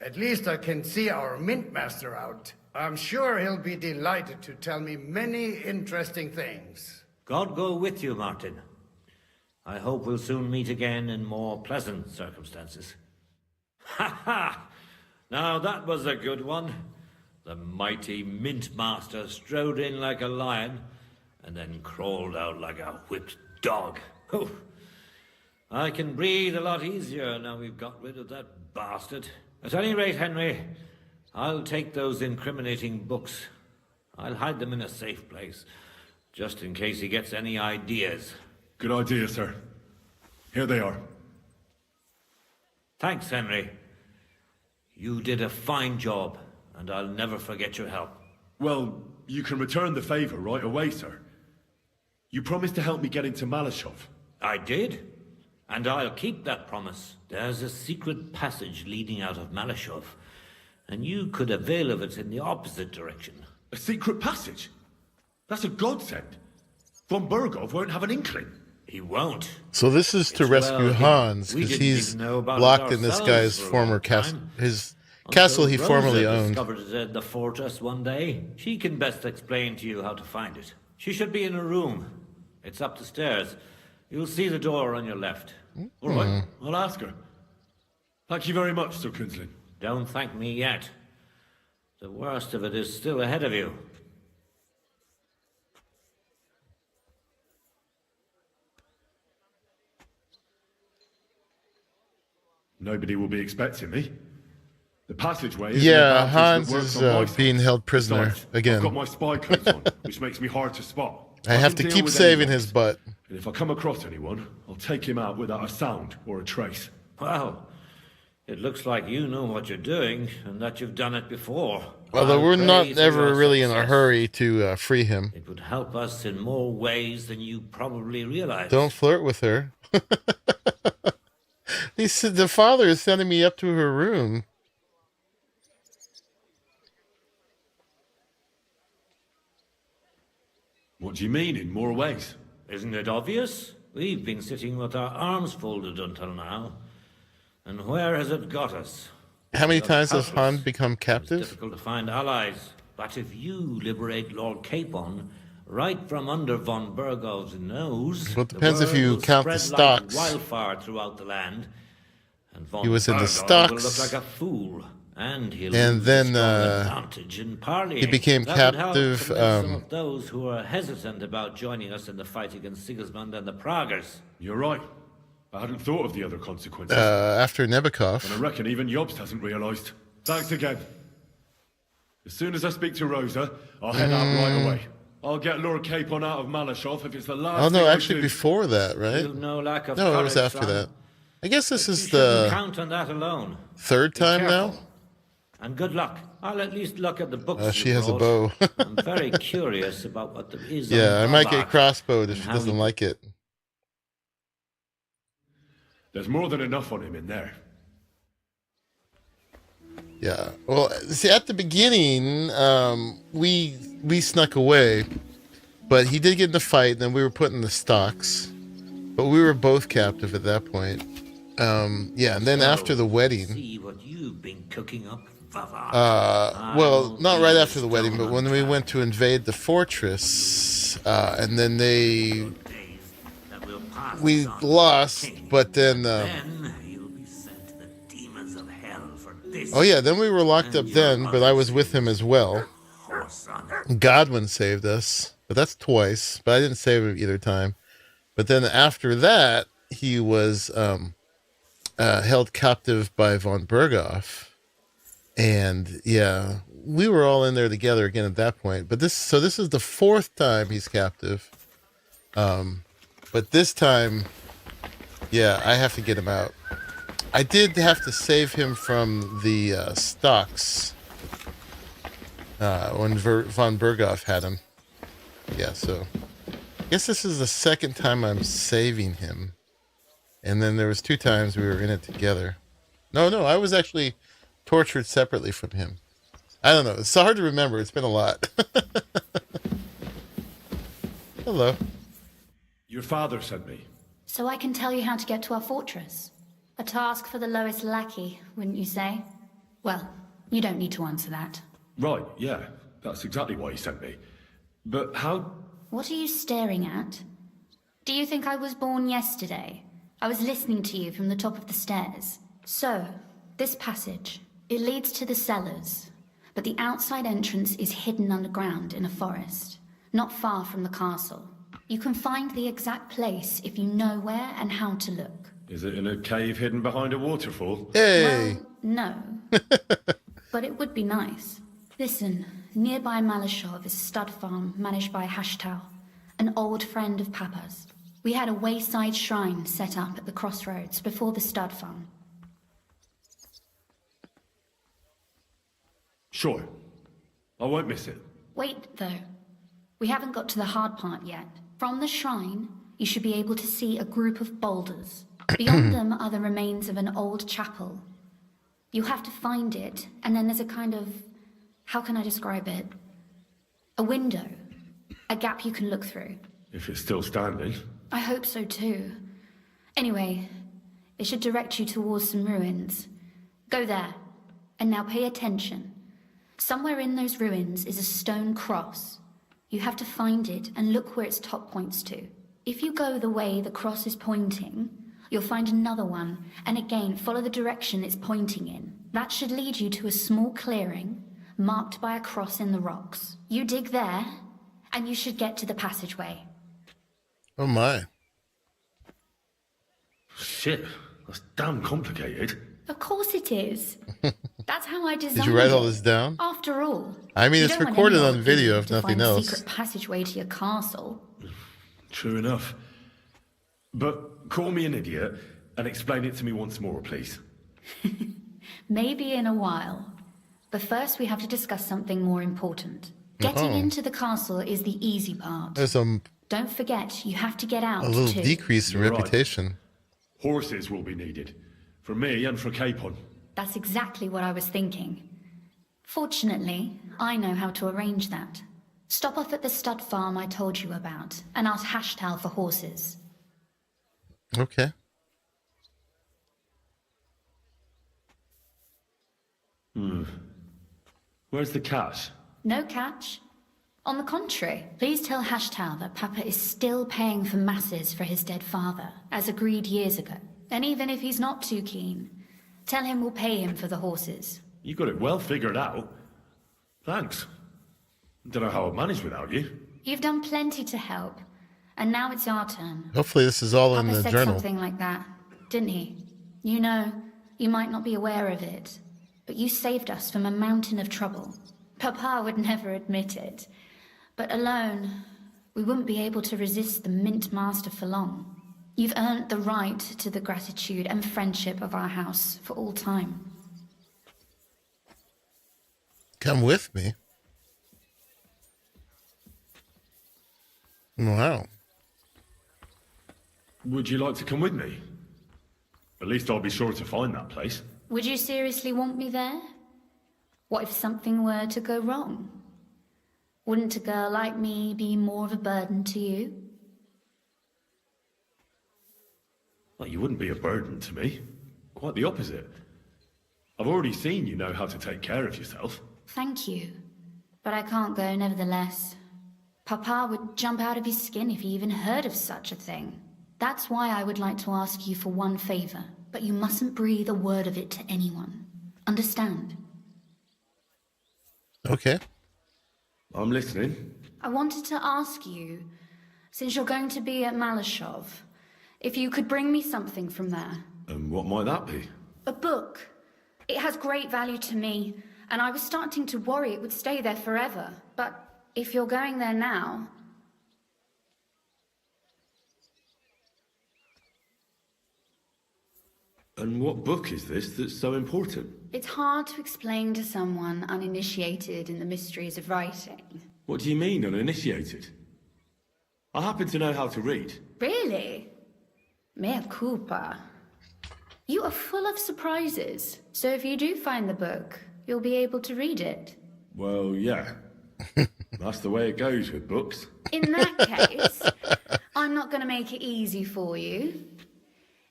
At least I can see our Mint Master out. I'm sure he'll be delighted to tell me many interesting things. God go with you, Martin. I hope we'll soon meet again in more pleasant circumstances. Ha ha! Now that was a good one. The mighty Mint Master strode in like a lion, and then crawled out like a whipped dog. Oh, I can breathe a lot easier now we've got rid of that bastard. At any rate, Henry, I'll take those incriminating books. I'll hide them in a safe place, just in case he gets any ideas. Good idea, sir. Here they are. Thanks, Henry. You did a fine job, and I'll never forget your help. Well, you can return the favor right away, sir. You promised to help me get into Malashov. I did, and I'll keep that promise. There's a secret passage leading out of Malashov, and you could avail of it in the opposite direction. A secret passage? That's a godsend. Von Bergov won't have an inkling. He won't. So this is to rescue Hans, because he's locked in this guy's former castle, his castle he formerly owned. Discovered it in the fortress one day. She can best explain to you how to find it. She should be in a room. It's up the stairs. You'll see the door on your left. All right, I'll ask her. Thank you very much, Sir Kunzlin. Don't thank me yet. The worst of it is still ahead of you. Nobody will be expecting me. The passageway is yeah, Hans is being held prisoner Besides, again. I've got my spy clothes on, which makes me hard to spot. I have to keep saving his butt. And if I come across anyone, I'll take him out without a sound or a trace. Well, it looks like you know what you're doing, and that you've done it before. Although we're not ever really in a hurry to free him. It would help us in more ways than you probably realize. Don't flirt with her. He said the father is sending me up to her room. What do you mean, in more ways? Isn't it obvious? We've been sitting with our arms folded until now. And where has it got us? How many times has Han become captive? It's difficult to find allies. But if you liberate Lord Capon, right from under von Bergov's nose, Well, it depends if you count the stocks. Like wildfire throughout the land. And von He was in the Bergov stocks. will look like a fool. And he'll And lose then, a strong advantage in parleying. he became That would help captive, convince some of those who are hesitant about joining us in the fight against Sigismund and the Praguers. You're right. I hadn't thought of the other consequences. After Nebukov. And I reckon even Jobst hasn't realised. Thanks again. As soon as I speak to Rosa, I'll head out right away. I'll get Lord Capon out of Malashov if it's the last Oh no, thing I actually do. before that, right? You've no lack of No, it was courage, after son. that. I guess this is You shouldn't the count on that alone. third time now. Careful. And good luck. I'll at least look at the books. She you has a brought. bow. I'm very curious about what there is. Yeah, I on might get Babak crossbowed if and she how doesn't he- like it. There's more than enough on him in there. Yeah. Well, see, at the beginning, we snuck away, but he did get in the fight. And then we were put in the stocks, but we were both captive at that point. Yeah, and then after the wedding. See what you've been cooking up, Vava. Well, not right after the wedding, but when we went to invade the fortress, and then we lost, but then. Then you'll be sent to the demons of hell for this. Oh yeah, then we were locked up then, but I was with him as well. Godwin saved us, but that's twice. But I didn't save him either time. But then after that, he was held captive by von Bergov, and yeah, we were all in there together again at that point. But this is the fourth time he's captive. But this time, yeah, I have to get him out. I did have to save him from the stocks when von Bergov had him. Yeah, so I guess this is the second time I'm saving him. And then there was 2 times we were in it together. No, I was actually tortured separately from him. I don't know. It's so hard to remember. It's been a lot. Hello. Your father sent me. So I can tell you how to get to our fortress. A task for the lowest lackey, wouldn't you say? Well, you don't need to answer that. Right, yeah. That's exactly why he sent me. But how... What are you staring at? Do you think I was born yesterday? I was listening to you from the top of the stairs. So, this passage. It leads to the cellars, but the outside entrance is hidden underground in a forest, not far from the castle. You can find the exact place if you know where and how to look. Is it in a cave hidden behind a waterfall? Hey! Well, no. But it would be nice. Listen, nearby Malashov is a stud farm managed by Hashtal, an old friend of Papa's. We had a wayside shrine set up at the crossroads before the stud farm. Sure. I won't miss it. Wait, though. We haven't got to the hard part yet. From the shrine, you should be able to see a group of boulders. Beyond them are the remains of an old chapel. You have to find it, and then there's a kind of... how can I describe it? A window. A gap you can look through. If it's still standing. I hope so too. Anyway, it should direct you towards some ruins. Go there. And now pay attention. Somewhere in those ruins is a stone cross. You have to find it and look where its top points to. If you go the way the cross is pointing, you'll find another one, and again follow the direction it's pointing in. That should lead you to a small clearing, marked by a cross in the rocks. You dig there, and you should get to the passageway. Oh my. Shit, that's damn complicated. Of course it is. That's how I designed it. Did you write all this down? After all. I mean, you it's don't want recorded anyone on video, if to nothing find a else. secret passageway to your castle. True enough. But call me an idiot and explain it to me once more, please. Maybe in a while. But first we have to discuss something more important. Getting into the castle is the easy part. There's a Don't forget, you have to get out little too. decrease in You're right. reputation. Horses will be needed. For me and for Capon. That's exactly what I was thinking. Fortunately, I know how to arrange that. Stop off at the stud farm I told you about, and ask Hashtal for horses. Okay. Where's the cash? No catch. On the contrary, please tell Hashtal that Papa is still paying for masses for his dead father, as agreed years ago. And even if he's not too keen, tell him we'll pay him for the horses. You got it well figured out. Thanks. Don't know how I'd manage without you. You've done plenty to help, and now it's our turn. Hopefully this is all in Papa the said journal. something like that, didn't he? You know, you might not be aware of it, but you saved us from a mountain of trouble. Papa would never admit it, but alone, we wouldn't be able to resist the Mint Master for long. You've earned the right to the gratitude and friendship of our house for all time. Come with me. Wow. Would you like to come with me? At least I'll be sure to find that place. Would you seriously want me there? What if something were to go wrong? Wouldn't a girl like me be more of a burden to you? Well, you wouldn't be a burden to me. Quite the opposite. I've already seen you know how to take care of yourself. Thank you. But I can't go nevertheless. Papa would jump out of his skin if he even heard of such a thing. That's why I would like to ask you for one favor, but you mustn't breathe a word of it to anyone. Understand? Okay. I'm listening. I wanted to ask you, since you're going to be at Malashov, if you could bring me something from there. And what might that be? A book. It has great value to me, and I was starting to worry it would stay there forever. But if you're going there now... And what book is this that's so important? It's hard to explain to someone uninitiated in the mysteries of writing. What do you mean, uninitiated? I happen to know how to read. Really? Mea culpa. You are full of surprises. So if you do find the book, you'll be able to read it. Well, yeah. That's the way it goes with books. In that case, I'm not going to make it easy for you.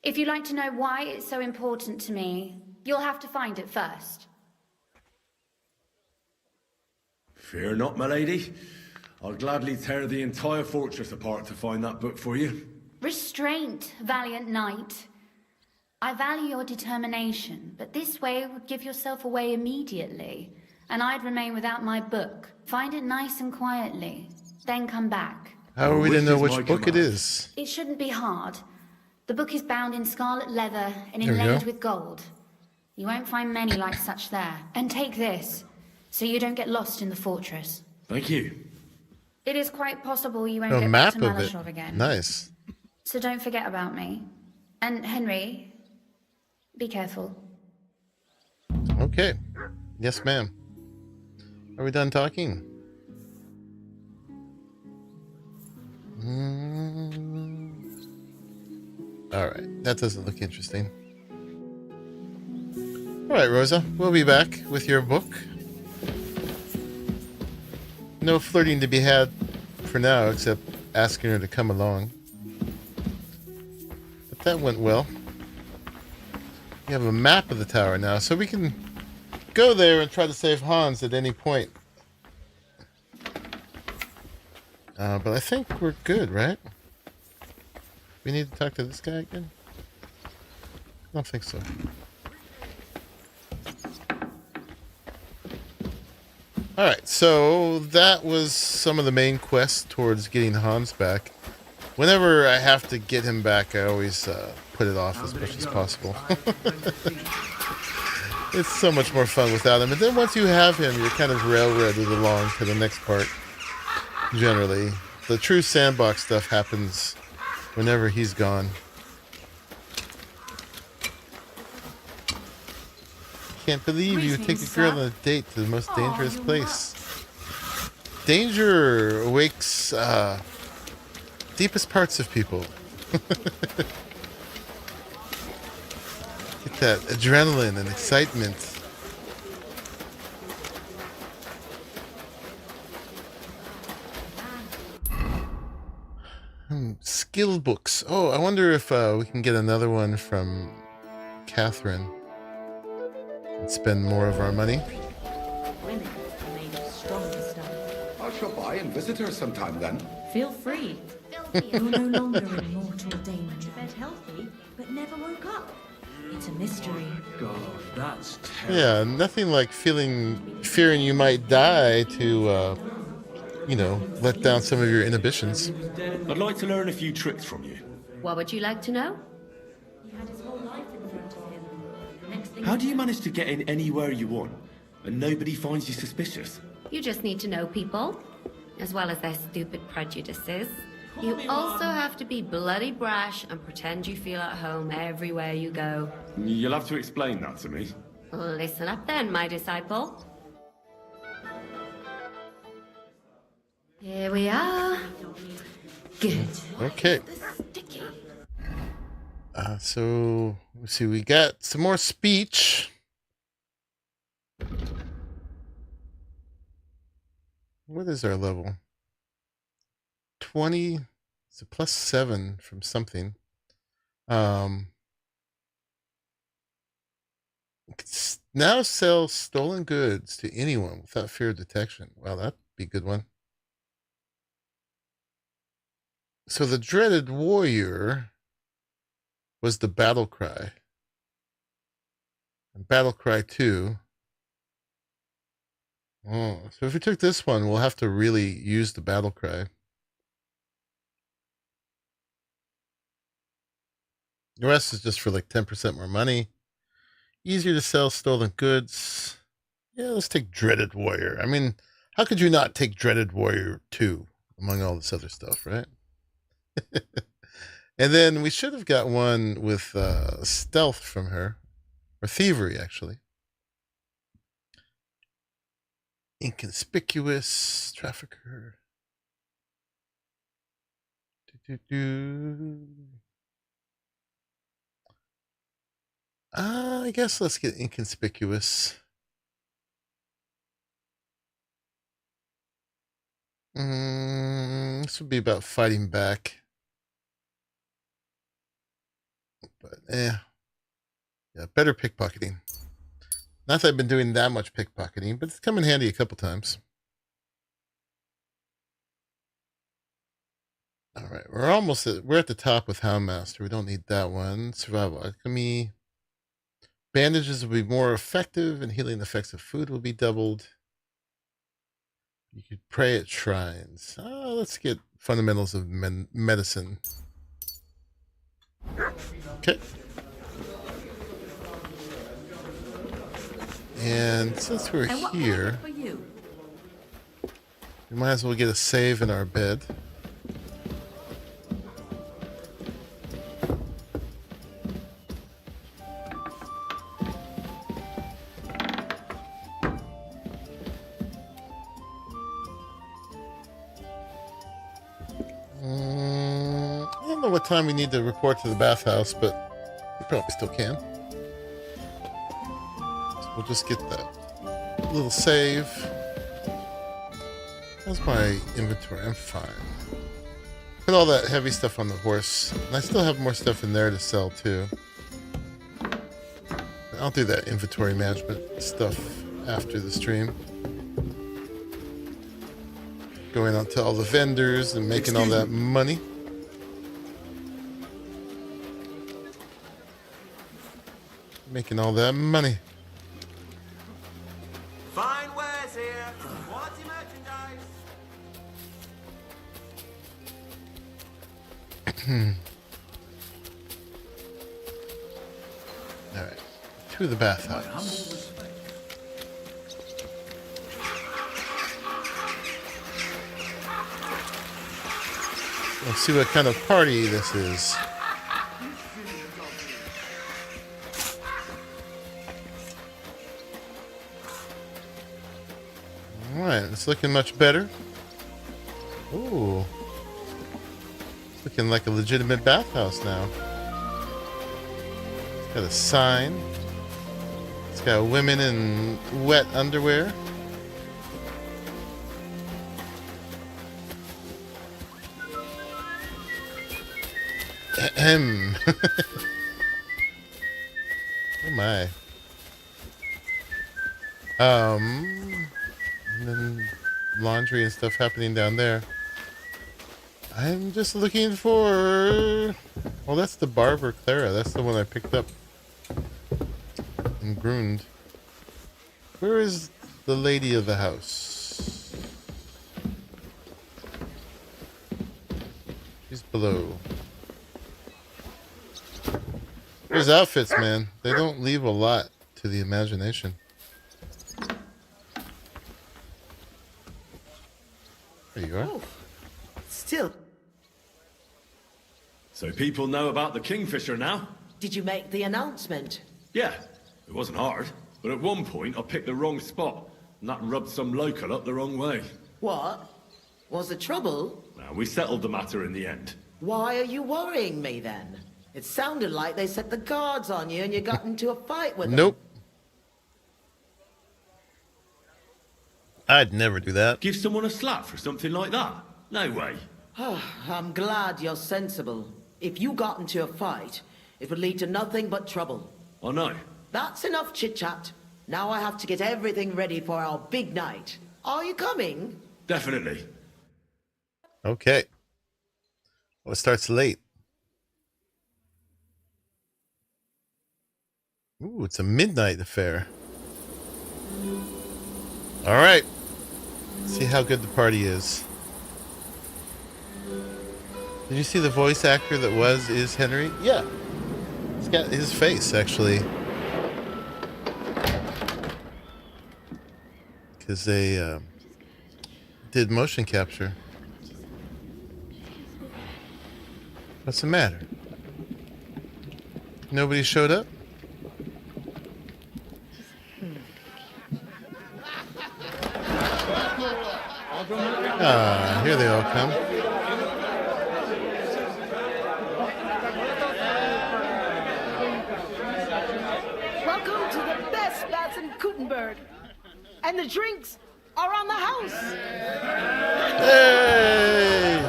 If you'd like to know why it's so important to me, you'll have to find it first. Fear not, my lady. I'll gladly tear the entire fortress apart to find that book for you. Restraint, valiant knight. I value your determination, but this way would give yourself away immediately, and I'd remain without my book. Find it nice and quietly, then come back. How are we to know which book it is? It shouldn't be hard. The book is bound in scarlet leather and There we inlaid go. with gold. You won't find many like such there. And take this, so you don't get lost in the fortress. Thank you. It is quite possible you won't A get map back to of it. Malashov again. Nice. So don't forget about me. And Henry, be careful. Okay. Yes, ma'am. Are we done talking? All right. That doesn't look interesting. All right, Rosa. We'll be back with your book. No flirting to be had for now, except asking her to come along. But that went well. We have a map of the tower now, so we can go there and try to save Hans at any point. But I think we're good, right? We need to talk to this guy again? I don't think so. Alright, so that was some of the main quests towards getting Hans back. Whenever I have to get him back, I always put it off as much as possible. It's so much more fun without him. And then once you have him, you're kind of railroaded along to the next part. Generally. The true sandbox stuff happens whenever he's gone. Can't believe you would take a girl on a date to the most dangerous place. Danger awakes deepest parts of people. Get that adrenaline and excitement. Skill books. Oh, I wonder if we can get another one from Catherine and spend more of our money. Women are made of stronger stuff. I shall by and visit her sometime then. Feel free. You're no longer in mortal danger. Fed healthy, but never woke up. It's a mystery. God, that's terrible. Yeah, nothing like fearing you might die to, you know, let down some of your inhibitions. I'd like to learn a few tricks from you. What would you like to know? He had his whole life in front of him. The next thing How do you manage to get in anywhere you want, and nobody finds you suspicious? You just need to know people, as well as their stupid prejudices. You also have to be bloody brash and pretend you feel at home everywhere you go. You'll have to explain that to me. Listen up then, my disciple. Here we are. Good. Okay. So, let's see, we got some more speech. What is our level? 20, so plus 7 from something. Now sell stolen goods to anyone without fear of detection. Wow, that'd be a good one. So the dreaded warrior was the battle cry. And battle cry 2. Oh, so if we took this one, we'll have to really use the battle cry. The rest is just for like 10% more money. Easier to sell stolen goods. Yeah, let's take Dreaded Warrior. I mean, how could you not take Dreaded Warrior 2 among all this other stuff, right? And then we should have got one with stealth from her. Or thievery, actually. Inconspicuous trafficker. I guess let's get inconspicuous. This would be about fighting back. But yeah, better pickpocketing. Not that I've been doing that much pickpocketing, but it's come in handy a couple times. All right, we're at the top with Houndmaster. We don't need that one. Survival Alchemy. Bandages will be more effective, and healing effects of food will be doubled. You could pray at shrines. Let's get fundamentals of medicine. Okay. And since we're here, we might as well get a save in our bed. I don't know what time we need to report to the bathhouse, but we probably still can. So we'll just get that little save. How's my inventory? I'm fine. Put all that heavy stuff on the horse. And I still have more stuff in there to sell too. I'll do that inventory management stuff after the stream. Going out to all the vendors and making all that money. Making all that money. Fine wares here. What's your merchandise? All right, to the bathhouse. Let's see what kind of party this is. Alright, it's looking much better. Ooh. It's looking like a legitimate bathhouse now. It's got a sign. It's got women in wet underwear. Ahem. Oh my. And then laundry and stuff happening down there. I'm just looking for... Oh, that's the Barber Clara. That's the one I picked up in Grund. Where is the lady of the house? She's below. Those outfits, man, they don't leave a lot to the imagination. There you are. Oh, still. So people know about the Kingfisher now? Did you make the announcement? Yeah, it wasn't hard. But at one point I picked the wrong spot, and that rubbed some local up the wrong way. What? Was there trouble? Now, we settled the matter in the end. Why are you worrying me then? It sounded like they set the guards on you and you got into a fight with them. Nope. I'd never do that. Give someone a slap for something like that? No way. I'm glad you're sensible. If you got into a fight, it would lead to nothing but trouble. I know. That's enough chit-chat. Now I have to get everything ready for our big night. Are you coming? Definitely. Okay. Well, it starts late. Ooh, it's a midnight affair. All right. Let's see how good the party is. Did you see the voice actor that is Henry? Yeah. He's got his face, actually. Because they did motion capture. What's the matter? Nobody showed up? Ah, here they all come. Welcome to the best bats in Gutenberg. And the drinks are on the house. Hey!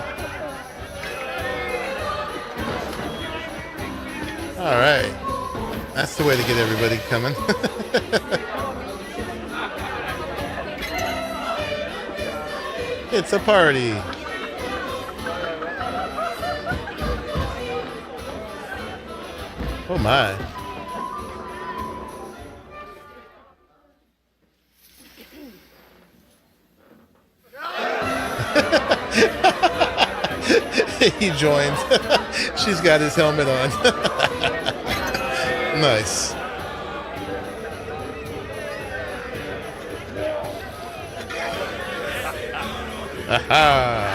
All right. That's the way to get everybody coming. It's a party. Oh my. He joined. She's got his helmet on. Nice. Aha.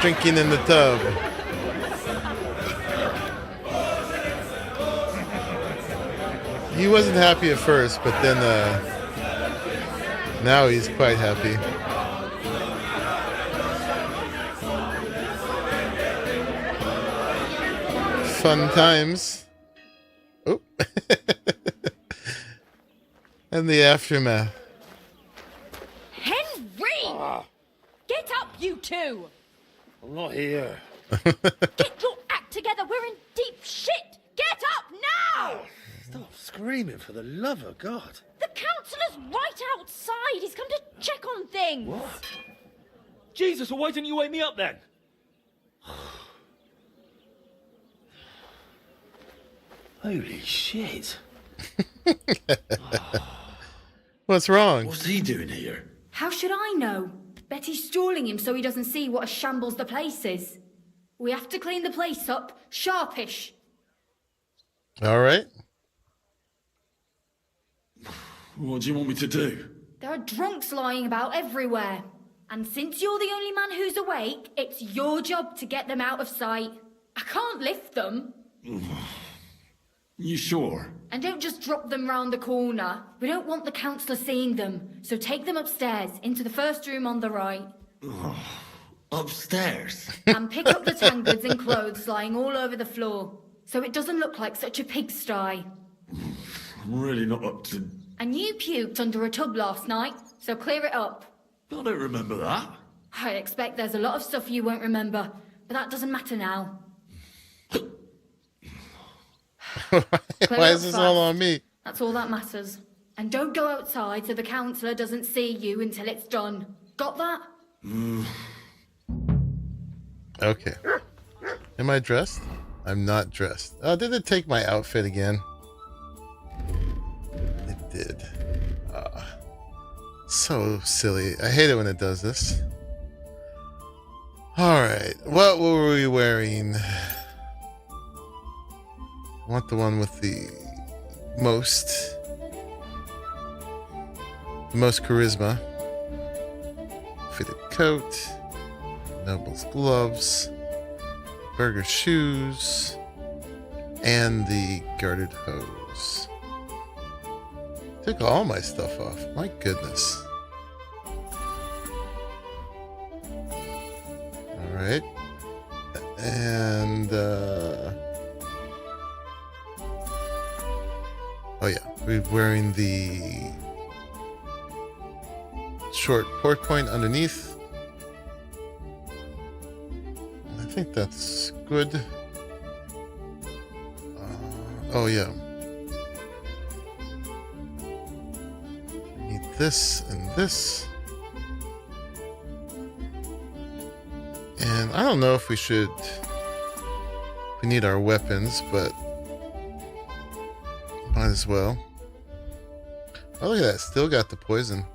Drinking in the tub. He wasn't happy at first, but then now he's quite happy. Fun times. Oh. And the aftermath. Henry! Get up, you two! I'm not here. Get your act together, we're in deep shit! Get up now! Stop screaming, for the love of God. The councillor's right outside. He's come to check on things. What? Jesus, well, why didn't you wake me up then? Holy shit. What's wrong? What's he doing here? How should I know? Bet he's stalling him so he doesn't see what a shambles the place is. We have to clean the place up, sharpish. All right. What do you want me to do? There are drunks lying about everywhere. And since you're the only man who's awake, it's your job to get them out of sight. I can't lift them. You sure? And don't just drop them round the corner. We don't want the councillor seeing them. So take them upstairs, into the first room on the right. Upstairs? And pick up the tankards and clothes lying all over the floor. So it doesn't look like such a pigsty. I'm really not up to... And you puked under a tub last night, so clear it up. I don't remember that. I expect there's a lot of stuff you won't remember, but that doesn't matter now. Why is this all on me? That's all that matters. And don't go outside so the councillor doesn't see you until it's done. Got that? Okay. Am I dressed? I'm not dressed. Oh, did it take my outfit again? It did. So silly. I hate it when it does this. Alright. What were we wearing? I want the one with the most charisma. Fitted coat. Noble's gloves. Burger shoes. And the guarded hose. Took all my stuff off. My goodness. Alright. And oh yeah, we're wearing the short port point underneath. I think that's good. Oh yeah. Need this and this. And I don't know if we need our weapons, but might as well. Oh, look at that. Still got the poison.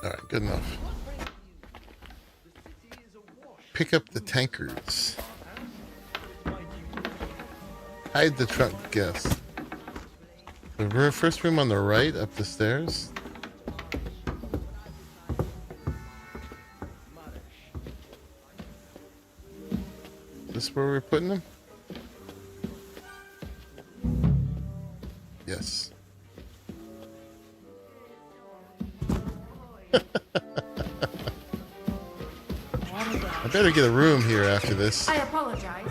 Alright, good enough. Pick up the tankards. Hide the trunk, guess. The first room on the right, up the stairs. This where we're putting them? Yes. I better get a room here after this. I apologize.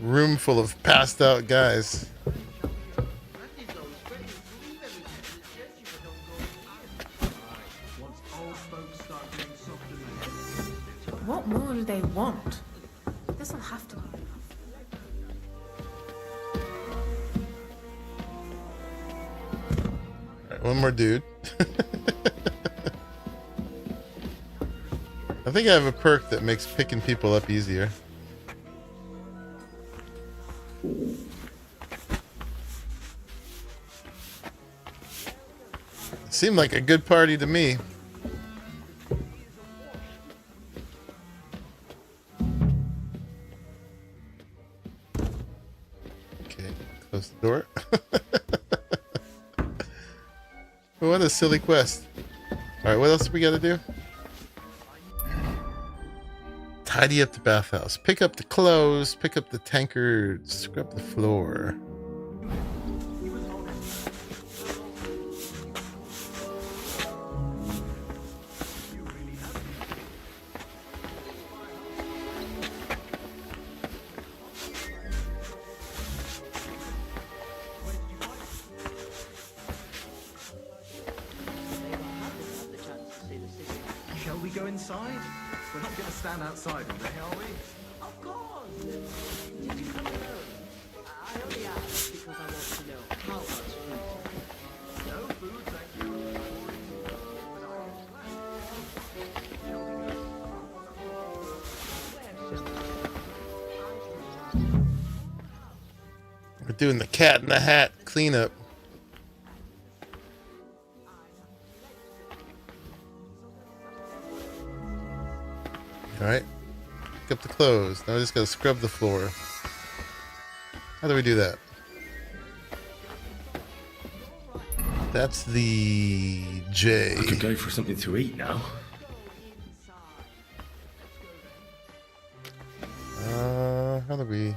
Room full of passed out guys. This'll have to be enough. Alright, one more dude. I think I have a perk that makes picking people up easier. Seemed like a good party to me. Okay, close the door. What a silly quest. Alright, what else do we gotta do? Tidy up the bathhouse. Pick up the clothes. Pick up the tankards. Scrub the floor. Shall we go inside? We're not going to stand outside all day, are we? Of course! Did you come alone? I only asked because I want to know how much food. No food, thank you. We're doing the cat in the hat cleanup. Alright. Pick up the clothes. Now we just gotta scrub the floor. How do we do that? That's the J. I could go for something to eat now. How do we...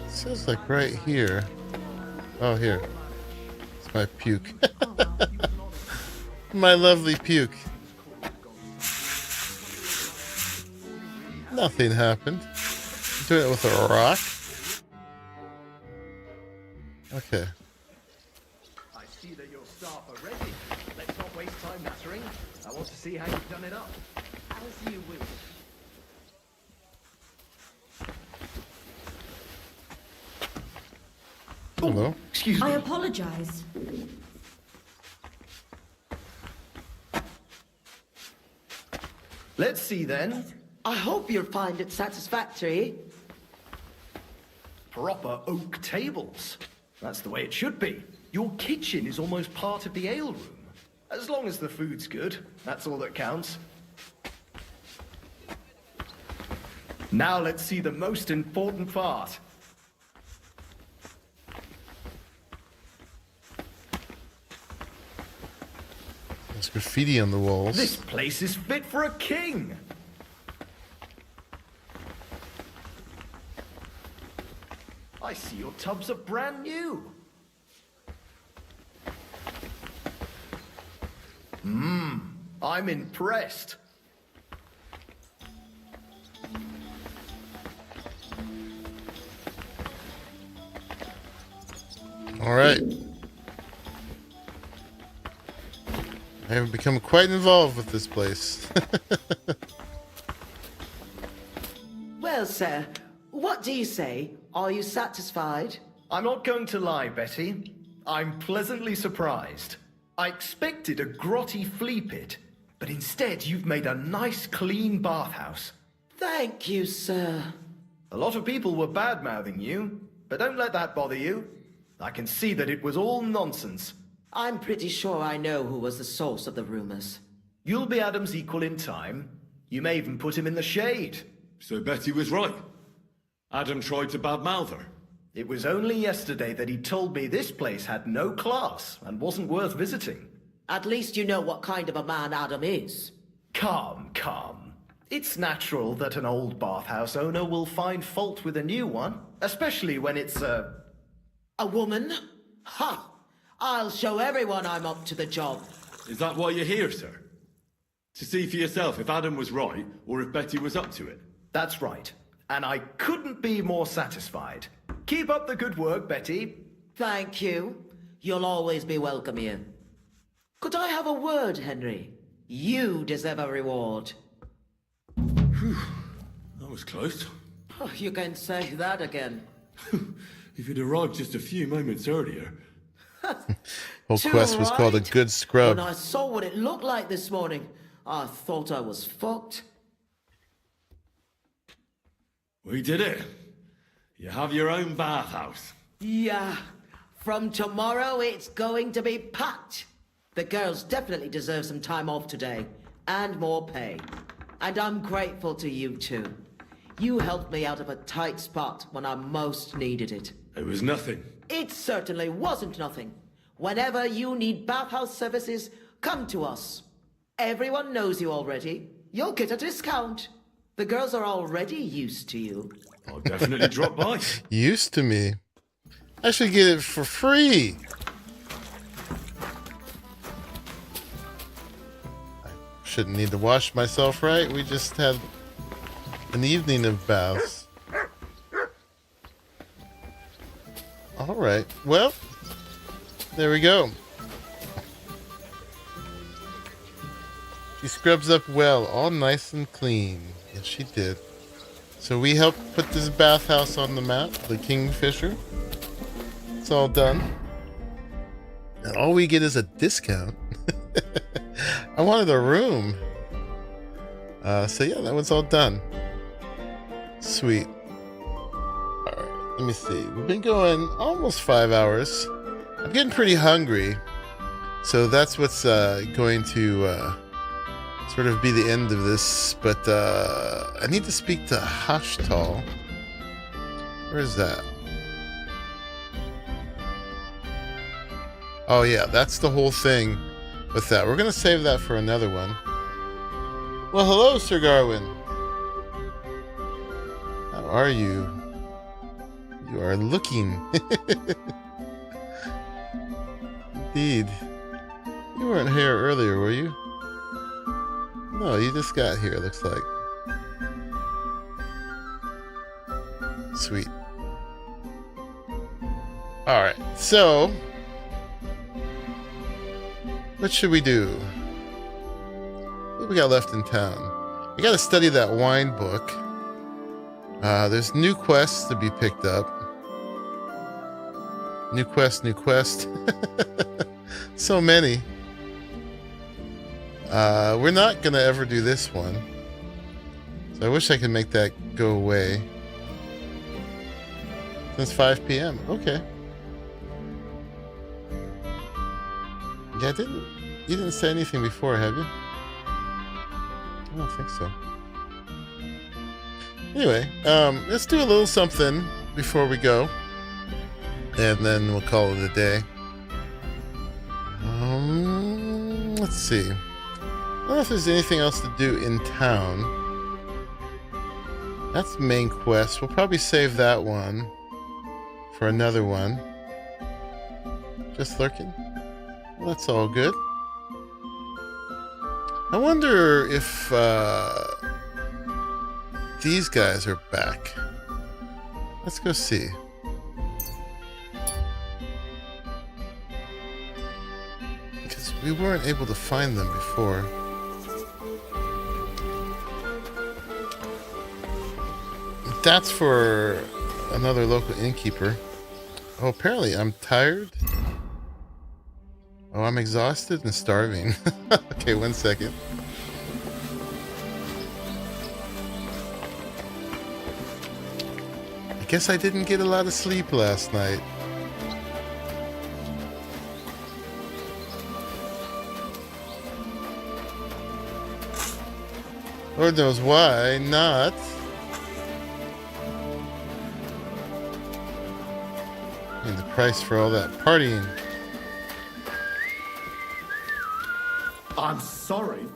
It says like right here. Oh, here. It's my puke. My lovely puke. Nothing happened. I'm doing it with a rock. Okay. I see that your staff are ready. Let's not waste time nattering. I want to see how you've done it up. As you will. Hello. Excuse me. I apologize. Let's see then. I hope you'll find it satisfactory. Proper oak tables. That's the way it should be. Your kitchen is almost part of the ale room. As long as the food's good, that's all that counts. Now let's see the most important part. There's graffiti on the walls. This place is fit for a king. I see your tubs are brand new. I'm impressed. All right. I have become quite involved with this place. Well, sir, what do you say? Are you satisfied? I'm not going to lie, Betty. I'm pleasantly surprised. I expected a grotty flea pit, but instead you've made a nice, clean bathhouse. Thank you, sir. A lot of people were bad-mouthing you, but don't let that bother you. I can see that it was all nonsense. I'm pretty sure I know who was the source of the rumors. You'll be Adam's equal in time. You may even put him in the shade. So Betty was right. Adam tried to badmouth her. It was only yesterday that he told me this place had no class and wasn't worth visiting. At least you know what kind of a man Adam is. Calm. It's natural that an old bathhouse owner will find fault with a new one, especially when it's a woman? Ha! I'll show everyone I'm up to the job. Is that why you're here, sir? To see for yourself if Adam was right or if Betty was up to it? That's right. and I couldn't be more satisfied. Keep up the good work, Betty. Thank you. You'll always be welcome here. Could I have a word, Henry? You deserve a reward. That was close. Oh, you can say that again. If you'd arrived just a few moments earlier. Whole quest was called a good scrub. When I saw what it looked like this morning, I thought I was fucked. We did it. You have your own bathhouse. Yeah. From tomorrow, it's going to be packed. The girls definitely deserve some time off today, and more pay. And I'm grateful to you two. You helped me out of a tight spot when I most needed it. It was nothing. It certainly wasn't nothing. Whenever you need bathhouse services, come to us. Everyone knows you already. You'll get a discount. The girls are already used to you. I'll definitely drop by. Used to me. I should get it for free. I shouldn't need to wash myself, right? We just had an evening of baths. All right. Well, there we go. She scrubs up well, all nice and clean. Yes, she did. So we helped put this bathhouse on the map, the Kingfisher. It's all done. And all we get is a discount. I wanted a room. So yeah, that one's all done. Sweet. Alright, let me see. We've been going almost 5 hours. I'm getting pretty hungry. So that's what's going to sort of be the end of this. But I need to speak to Hashtal. Where is that? Oh yeah, that's the whole thing with that. We're going to save that for another one. Well, hello, Sir Garwin. How are you? You are looking. Indeed. You weren't here earlier, were you? No, you just got here, it looks like. Sweet. Alright, so what should we do? What we got left in town? We gotta study that wine book. There's new quests to be picked up. New quest, new quest. So many. We're not gonna ever do this one. So I wish I could make that go away. Since 5 p.m. Okay. Yeah, you didn't say anything before, have you? I don't think so. Anyway, let's do a little something before we go. And then we'll call it a day. Let's see. I don't know if there's anything else to do in town. That's main quest. We'll probably save that one for another one. Just lurking. Well, that's all good. I wonder if these guys are back. Let's go see. Because we weren't able to find them before. That's for another local innkeeper. Oh, apparently I'm tired. Oh, I'm exhausted and starving. Okay, 1 second. I guess I didn't get a lot of sleep last night. Lord knows why not. And the price for all that partying. I'm sorry.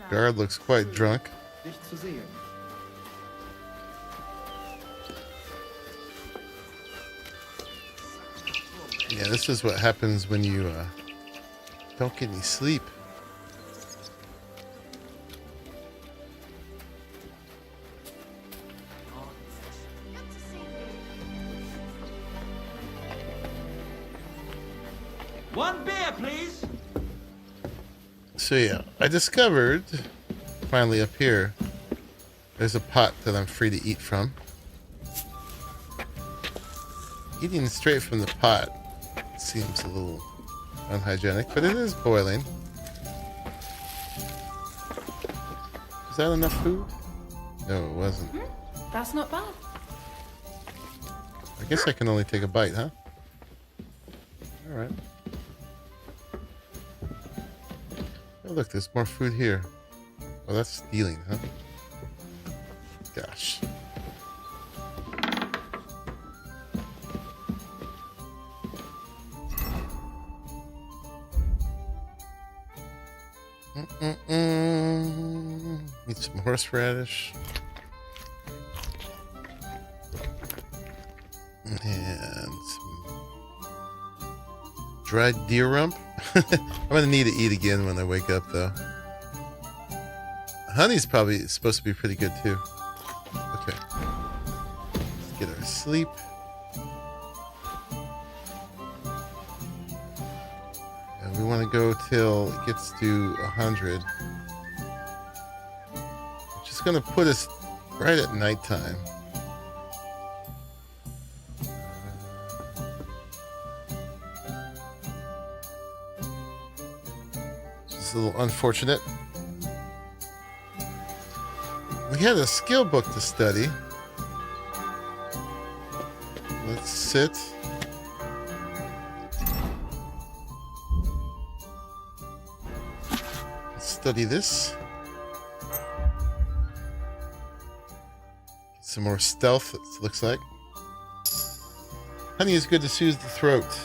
Guard looks quite drunk. Nicht zu sehen. Yeah, this is what happens when you don't get any sleep. One beer, please. So yeah, I discovered, finally up here, there's a pot that I'm free to eat from. Eating straight from the pot seems a little unhygienic, but it is boiling. Is that enough food? No, it wasn't. That's not bad. I guess I can only take a bite, huh? Alright. Oh, look, there's more food here. Oh, that's stealing, huh? Gosh. Need some horseradish. And some dried deer rump. I'm gonna need to eat again when I wake up, though. Honey's probably supposed to be pretty good too. Okay, let's get our sleep. And we want to go till it gets to 100, which is gonna put us right at nighttime. A little unfortunate. We had a skill book to study. Let's sit. Let's study this. Get some more stealth, it looks like. Honey is good to soothe the throat.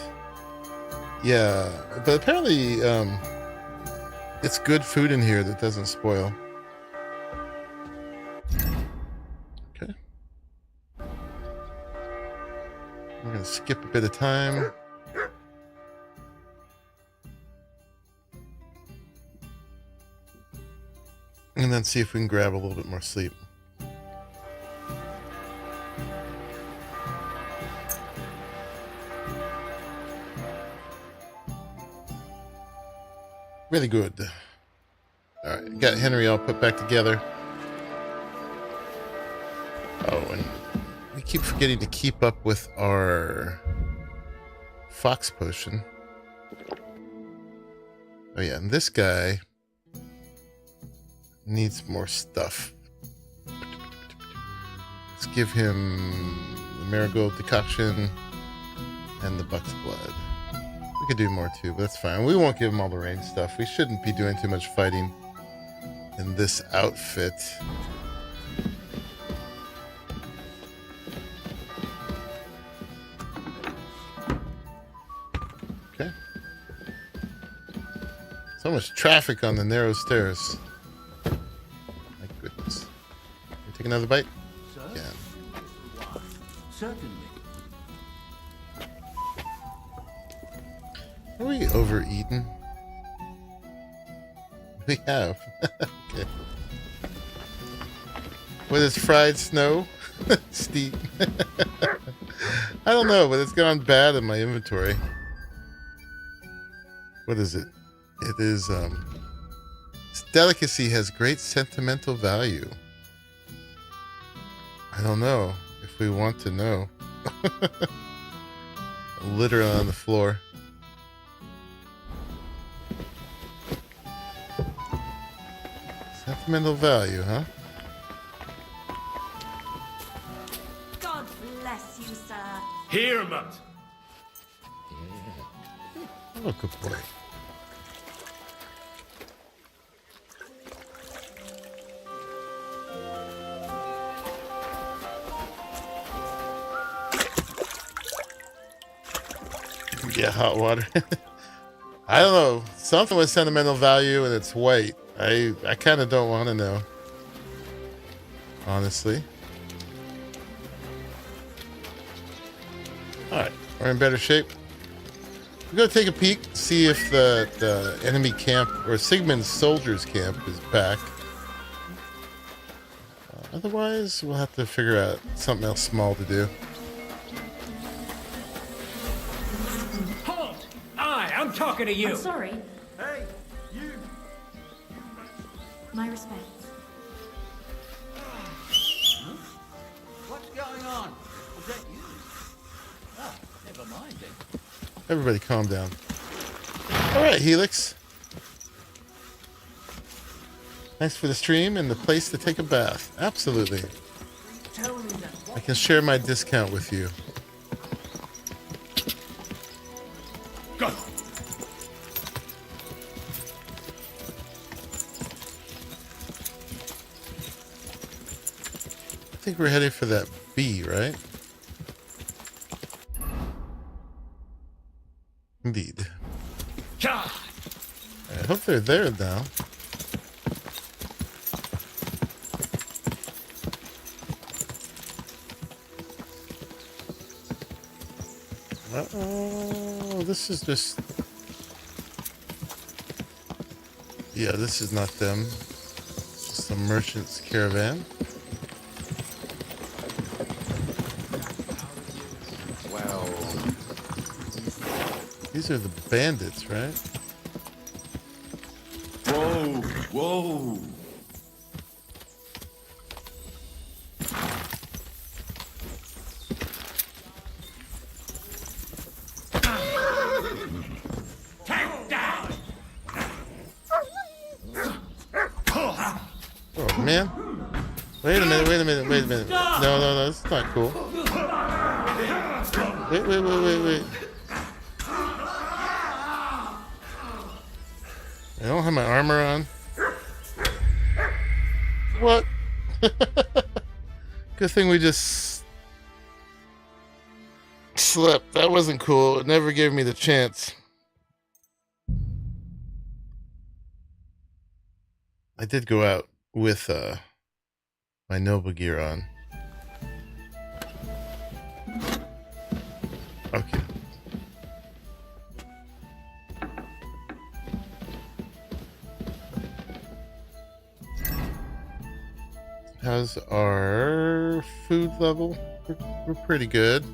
Yeah, but apparently, it's good food in here that doesn't spoil. Okay. We're going to skip a bit of time. And then see if we can grab a little bit more sleep. Really good. Alright, got Henry all put back together. Oh, and we keep forgetting to keep up with our fox potion. Oh yeah, and this guy needs more stuff. Let's give him the marigold decoction and the buck's blood. We could do more too, but that's fine. We won't give him all the range stuff. We shouldn't be doing too much fighting in this outfit. Okay. So much traffic on the narrow stairs. My goodness. Can we take another bite? Sir? Yeah. Certainly. Are we overeaten? We have. Okay. What is fried snow? Steep. I don't know, but it's gone bad in my inventory. What is it? It is, this delicacy has great sentimental value. I don't know if we want to know. Literally on the floor. Sentimental value, huh? God bless you, sir. Hear him out. Oh, good boy. Yeah, hot water. I don't know. Something with sentimental value and it's white. I kind of don't want to know. Honestly. Alright, we're in better shape. We're going to take a peek, see if the enemy camp, or Sigmund's soldiers camp, is back. Otherwise, we'll have to figure out something else small to do. Halt! I am talking to you. I'm sorry. Hey, you! My respects. What's going on? Was that you? Oh, never mind then. Everybody calm down. All right, Helix. Thanks for the stream and the place to take a bath. Absolutely. I can share my discount with you. Go. I think we're heading for that B, right? Indeed. I hope they're there now. Oh, this is just... Yeah, this is not them. It's just a merchant's caravan. Well... These are the bandits, right? Whoa, whoa. Oh, man. Wait a minute. No, this is not cool. Wait. I don't have my armor on. What? Good thing we just slept. That wasn't cool. It never gave me the chance. I did go out with my noble gear on. Okay. How's our food level? We're pretty good.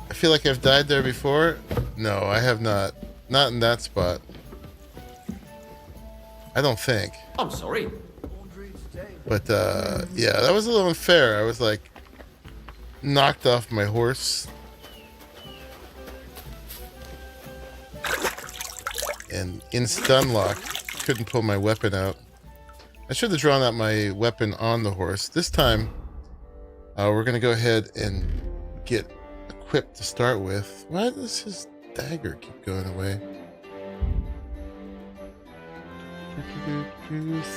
I feel like I've died there before. No, I have not. Not in that spot. I don't think. I'm sorry. But yeah, that was a little unfair. I was like knocked off my horse. And in stun lock, couldn't pull my weapon out. I should have drawn out my weapon on the horse. This time, we're going to go ahead and get equipped to start with. Why does his dagger keep going away?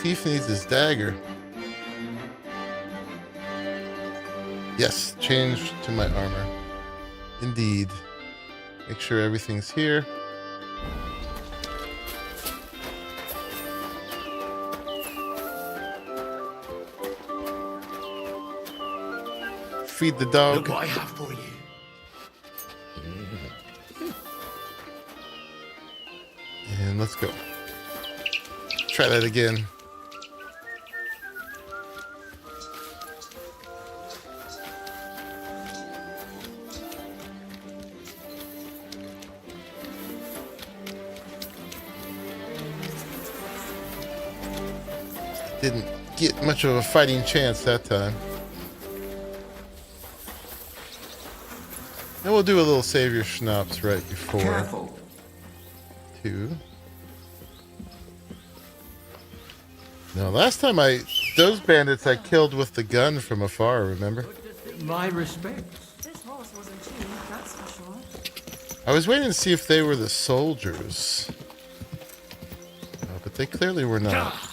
Thief needs his dagger. Yes, change to my armor. Indeed. Make sure everything's here. Feed the dog. Look what I have for you. And let's go. Try that again. Didn't get much of a fighting chance that time. And we'll do a little save your schnapps right before. Careful. 2. No, last time those bandits I killed with the gun from afar, remember? My respects. This horse wasn't cheap, that's for sure. I was waiting to see if they were the soldiers. But they clearly were not.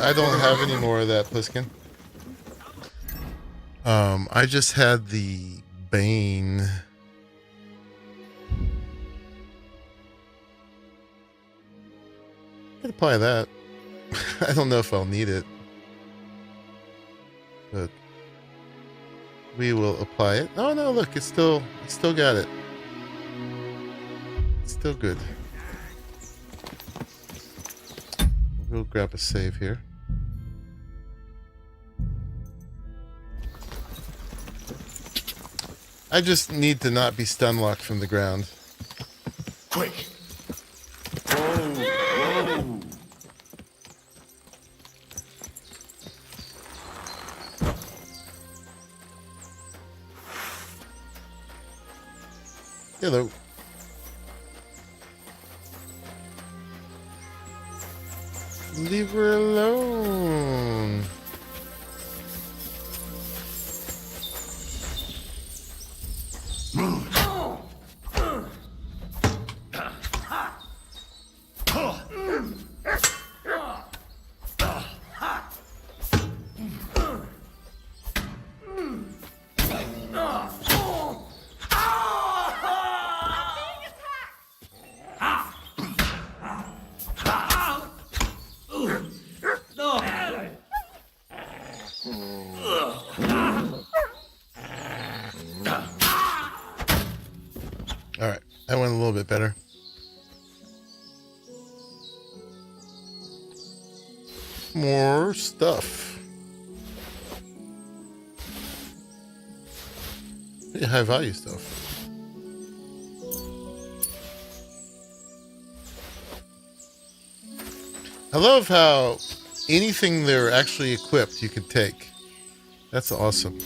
I don't have any more of that, Pliskin. I just had the Bane. Could apply that. I don't know if I'll need it, but we will apply it. Oh no, look, it's still got it. It's still good. We'll grab a save here. I just need to not be stun locked from the ground. Quick! Whoa! Whoa! Hello. Leave her alone. Alright, that went a little bit better. More stuff. Pretty high value stuff. I love how anything they're actually equipped you can take. That's awesome.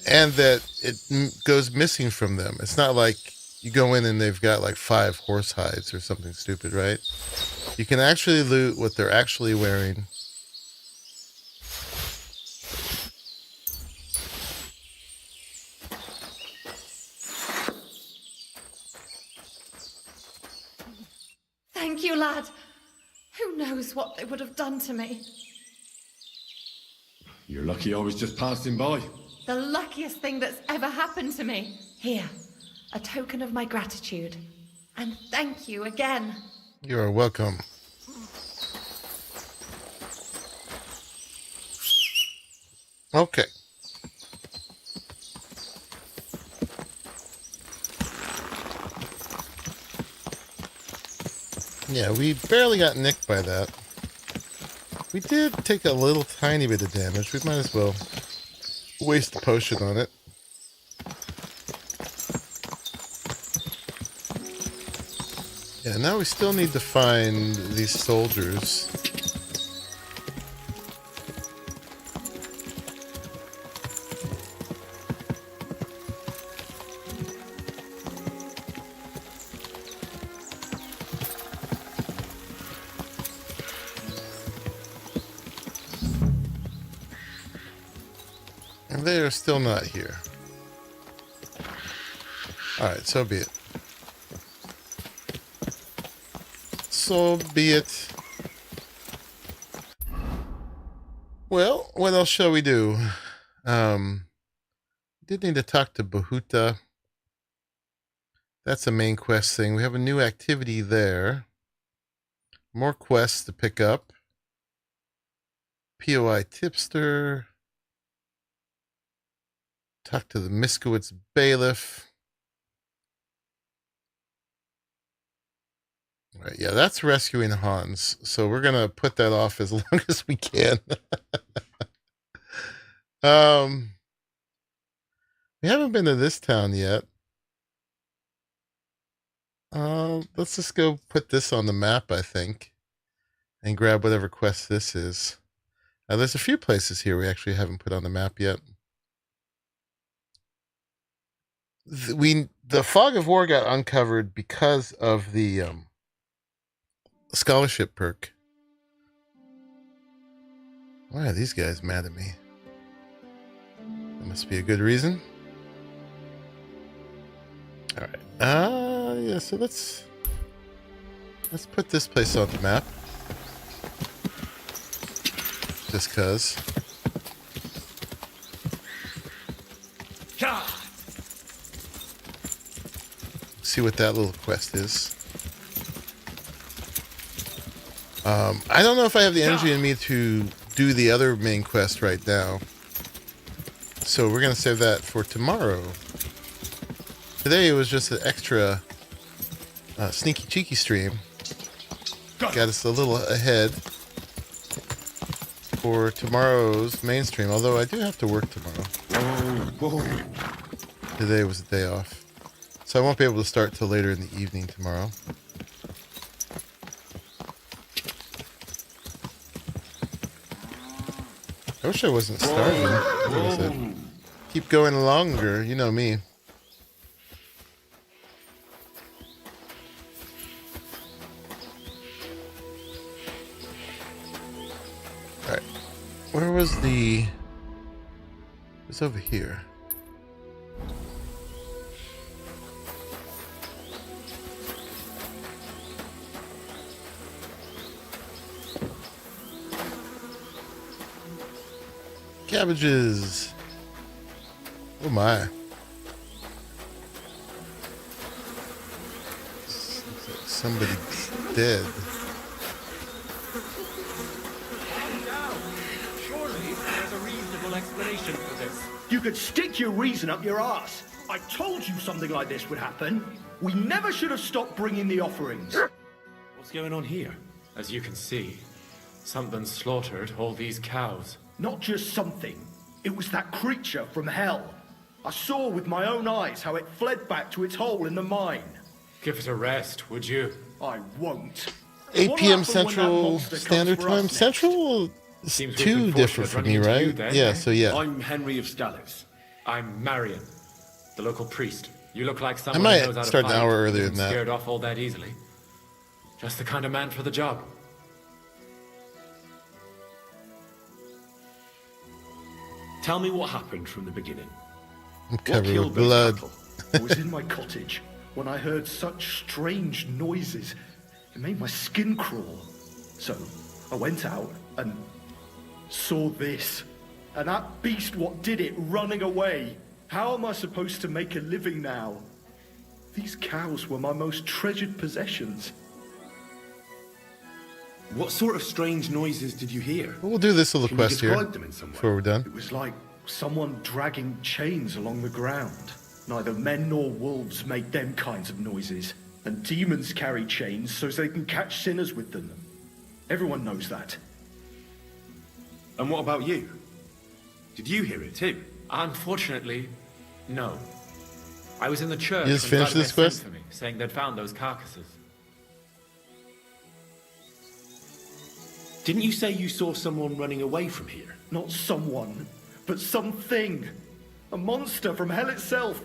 And that it goes missing from them. It's not like you go in and they've got like 5 horse hides or something stupid, right? You can actually loot what they're actually wearing. Thank you, lad. Who knows what they would have done to me? You're lucky I was just passing by. The luckiest thing that's ever happened to me. Here, a token of my gratitude. And thank you again. You are welcome. Okay. Yeah, we barely got nicked by that. We did take a little tiny bit of damage. We might as well waste a potion on it. Yeah, now we still need to find these soldiers. And they are still not here. Alright, so be it. So be it. Well, what else shall we do? Did need to talk to Bahuta. That's a main quest thing. We have a new activity there. More quests to pick up. POI tipster. Talk to the Miskowitz bailiff. Right, yeah, that's rescuing Hans. So we're gonna put that off as long as we can. We haven't been to this town yet. Let's just go put this on the map, I think, and grab whatever quest this is. There's a few places here we actually haven't put on the map yet. The Fog of War got uncovered because of the scholarship perk. Why are these guys mad at me? That must be a good reason. All right. Yeah. So let's put this place on the map. Just cause. See what that little quest is. I don't know if I have the energy in me to do the other main quest right now. So we're going to save that for tomorrow. Today it was just an extra sneaky cheeky stream. Got us a little ahead for tomorrow's main stream. Although I do have to work tomorrow. Today was a day off. So I won't be able to start till later in the evening tomorrow. I wish I wasn't starving. Keep going longer, you know me. Alright. Where was the... It's over here. Cabbages. Oh my. Looks like somebody's dead. Calm down. Surely there's a reasonable explanation for this. You could stick your reason up your ass. I told you something like this would happen. We never should have stopped bringing the offerings. What's going on here? As you can see, something slaughtered all these cows. Not just something. It was that creature from hell. I saw with my own eyes how it fled back to its hole in the mine. Give it a rest, would you? I won't. 8 p.m. Central Standard Time. Central is too different for me, right? Yeah, so yeah. I'm Henry of Scallows. I'm Marion, the local priest. You look like someone might who knows how to start an fight, hour earlier isn't than that. scared off all that easily. Just the kind of man for the job. Tell me what happened from the beginning. I'm covered with blood. I was in my cottage when I heard such strange noises. It made my skin crawl. So I went out and saw this. And that beast what did it running away. How am I supposed to make a living now? These cows were my most treasured possessions. What sort of strange noises did you hear? We'll do this little Can you quest here describe them in some way? before we're done. It was like someone dragging chains along the ground. Neither men nor wolves make them kinds of noises. And demons carry chains so they can catch sinners with them. Everyone knows that. And what about you? Did you hear it too? Unfortunately, no. I was in the church You just when finished this Vladimir quest? sent for me, saying they'd found those carcasses. Didn't you say you saw someone running away from here? Not someone, but something. A monster from hell itself.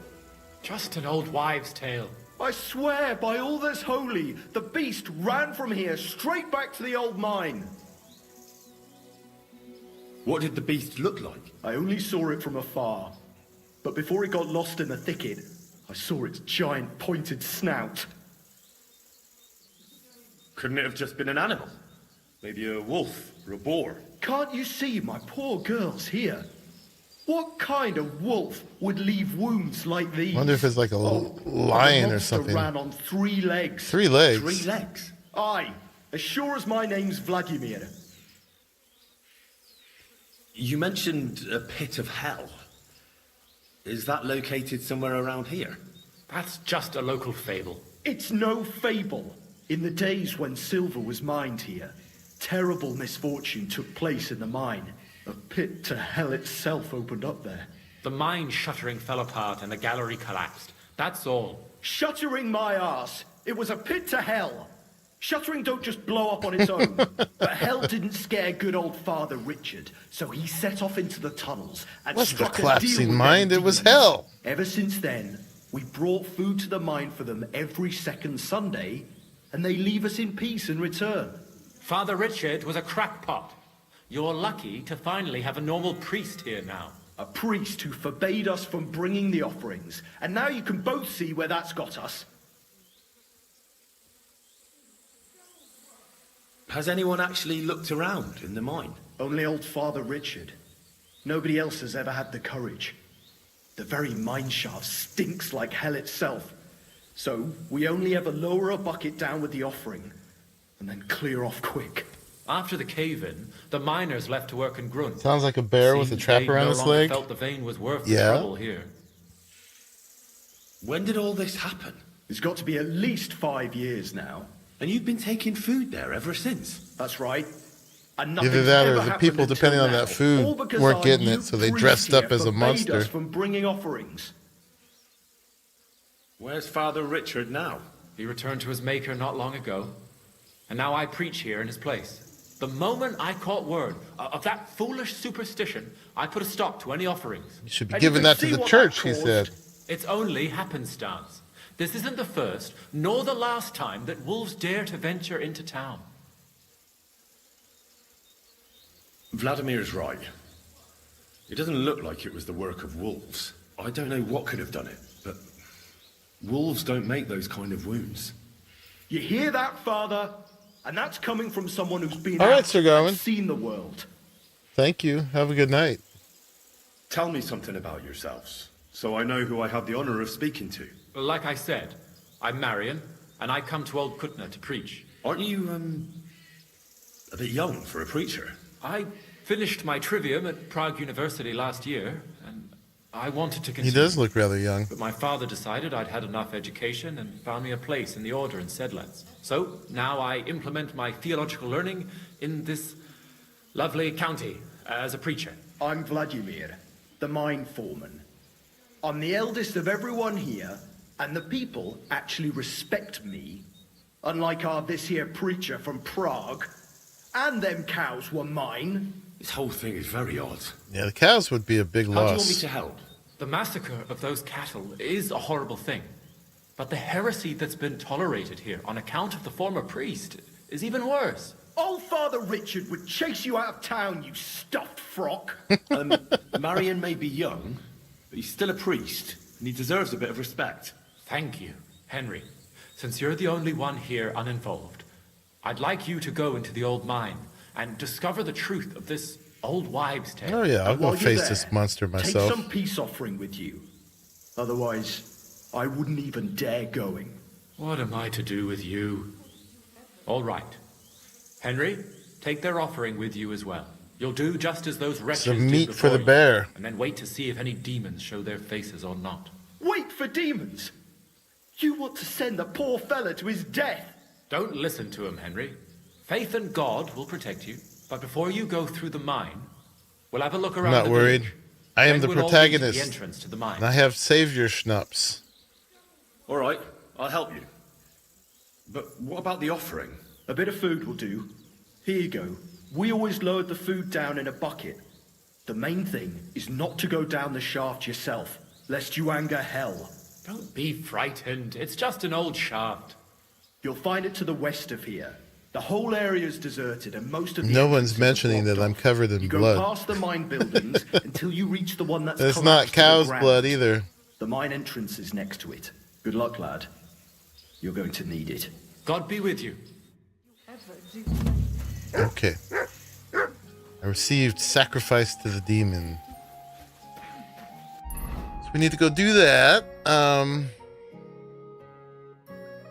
Just an old wives' tale. I swear by all that's holy, the beast ran from here straight back to the old mine. What did the beast look like? I only saw it from afar. But before it got lost in the thicket, I saw its giant pointed snout. Couldn't it have just been an animal? Maybe a wolf or a boar? Can't you see my poor girls here? What kind of wolf would leave wounds like these? I wonder if it's like a lion or something. The monster ran on 3 legs. 3 legs? 3 legs? Aye, as sure as my name's Vladimir. You mentioned a pit of hell. Is that located somewhere around here? That's just a local fable. It's no fable. In the days when silver was mined here, terrible misfortune took place in the mine. A pit to hell itself opened up there. The mine shuttering fell apart and the gallery collapsed. That's all. Shuttering my arse! It was a pit to hell! Shuttering don't just blow up on its own. But hell didn't scare good old Father Richard, so he set off into the tunnels and What's the struck a deal collapsing with mine? them It was demons. hell! Ever since then, we brought food to the mine for them every second Sunday, and they leave us in peace in return. Father Richard was a crackpot. You're lucky to finally have a normal priest here now. A priest who forbade us from bringing the offerings, and now you can both see where that's got us. Has anyone actually looked around in the mine? Only old Father Richard. Nobody else has ever had the courage. The very mine shaft stinks like hell itself. So we only ever lower a bucket down with the offering. and then clear off quick. After the cave-in, the miners left to work in Grunt. Sounds like a bear with a Seemed trap they around no its longer leg. Felt the vein was worth the Yeah. trouble here. When did all this happen? It's got to be at least 5 years now. And you've been taking food there ever since? That's right. And Either nothing's that ever or the happened people, depending until on now, that food, all because weren't our getting new it, so they priest dressed up here as a forbade monster. us from bringing offerings. Where's Father Richard now? He returned to his maker not long ago, and now I preach here in his place. The moment I caught word of that foolish superstition, I put a stop to any offerings. You should be giving that to the church, he said. It's only happenstance. This isn't the first, nor the last time that wolves dare to venture into town. Vladimir's right. It doesn't look like it was the work of wolves. I don't know what could have done it, but wolves don't make those kind of wounds. You hear that, Father? And that's coming from someone who's been All right, out Sir Gawain. and seen the world. Thank you. Have a good night. Tell me something about yourselves, so I know who I have the honor of speaking to. Like I said, I'm Marion, and I come to Old Kutna to preach. Aren't you, a bit young for a preacher? I finished my trivium at Prague University last year, and I wanted to continue. He does look rather young. But my father decided I'd had enough education and found me a place in the order in Sedlets. So now I implement my theological learning in this lovely county as a preacher. I'm Vladimir, the mine foreman. I'm the eldest of everyone here, and the people actually respect me. Unlike our this here preacher from Prague. And them cows were mine. This whole thing is very odd. Yeah, the cows would be a big How do you loss. want me to help? The massacre of those cattle is a horrible thing. But the heresy that's been tolerated here on account of the former priest is even worse. Old Father Richard would chase you out of town, you stuffed frock. Marion may be young, but he's still a priest, and he deserves a bit of respect. Thank you, Henry. Since you're the only one here uninvolved, I'd like you to go into the old mine and discover the truth of this old wives' tale. Oh yeah, I'll And go while you're face there, this monster myself. Take some peace offering with you. Otherwise, I wouldn't even dare going. What am I to do with you? All right. Henry, take their offering with you as well. You'll do just as those wretches Some did meat for the before you, bear. and then wait to see if any demons show their faces or not. Wait for demons? You want to send the poor fella to his death? Don't listen to him, Henry. Faith and God will protect you. But before you go through the mine, we'll have a look I'm around not the worried. village. I am Then the we'll all meet at protagonist. the entrance to the mine. And I have savior schnapps. All right, I'll help you. But what about the offering? A bit of food will do. Here you go. We always lowered the food down in a bucket. The main thing is not to go down the shaft yourself, lest you anger hell. Don't be frightened. It's just an old shaft. You'll find it to the west of here. The whole area is deserted, and most of the No one's entrances are mentioning blocked that I'm off. covered in You go blood. past the mine buildings until you reach the one that's It's collapsed not to the cow's ground. blood either. The mine entrance is next to it. Good luck, lad. You're going to need it. God be with you. Okay. I received sacrifice to the demon. So we need to go do that.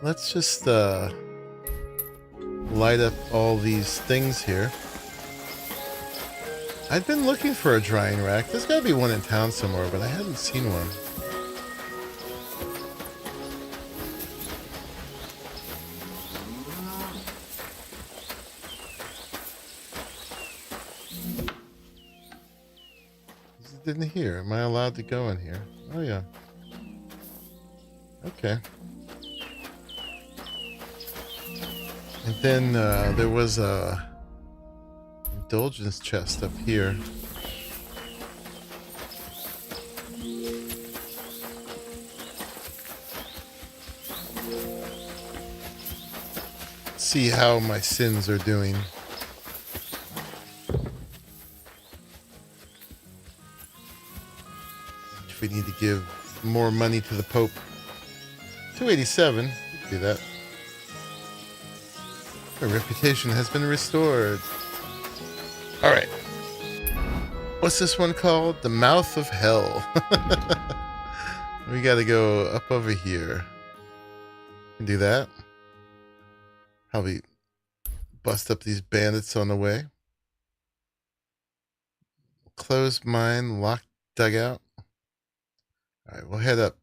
Let's just light up all these things here. I've been looking for a drying rack. There's got to be one in town somewhere, but I haven't seen one. Is it in here? Am I allowed to go in here? Oh yeah. Okay. And then there was a indulgence chest up here. See how my sins are doing. If we need to give more money to the Pope. 287. Do that. Our reputation has been restored. Alright. What's this one called? The Mouth of Hell. We gotta go up over here. And do that. Probably bust up these bandits on the way. Closed mine, locked dugout. All right, we'll head up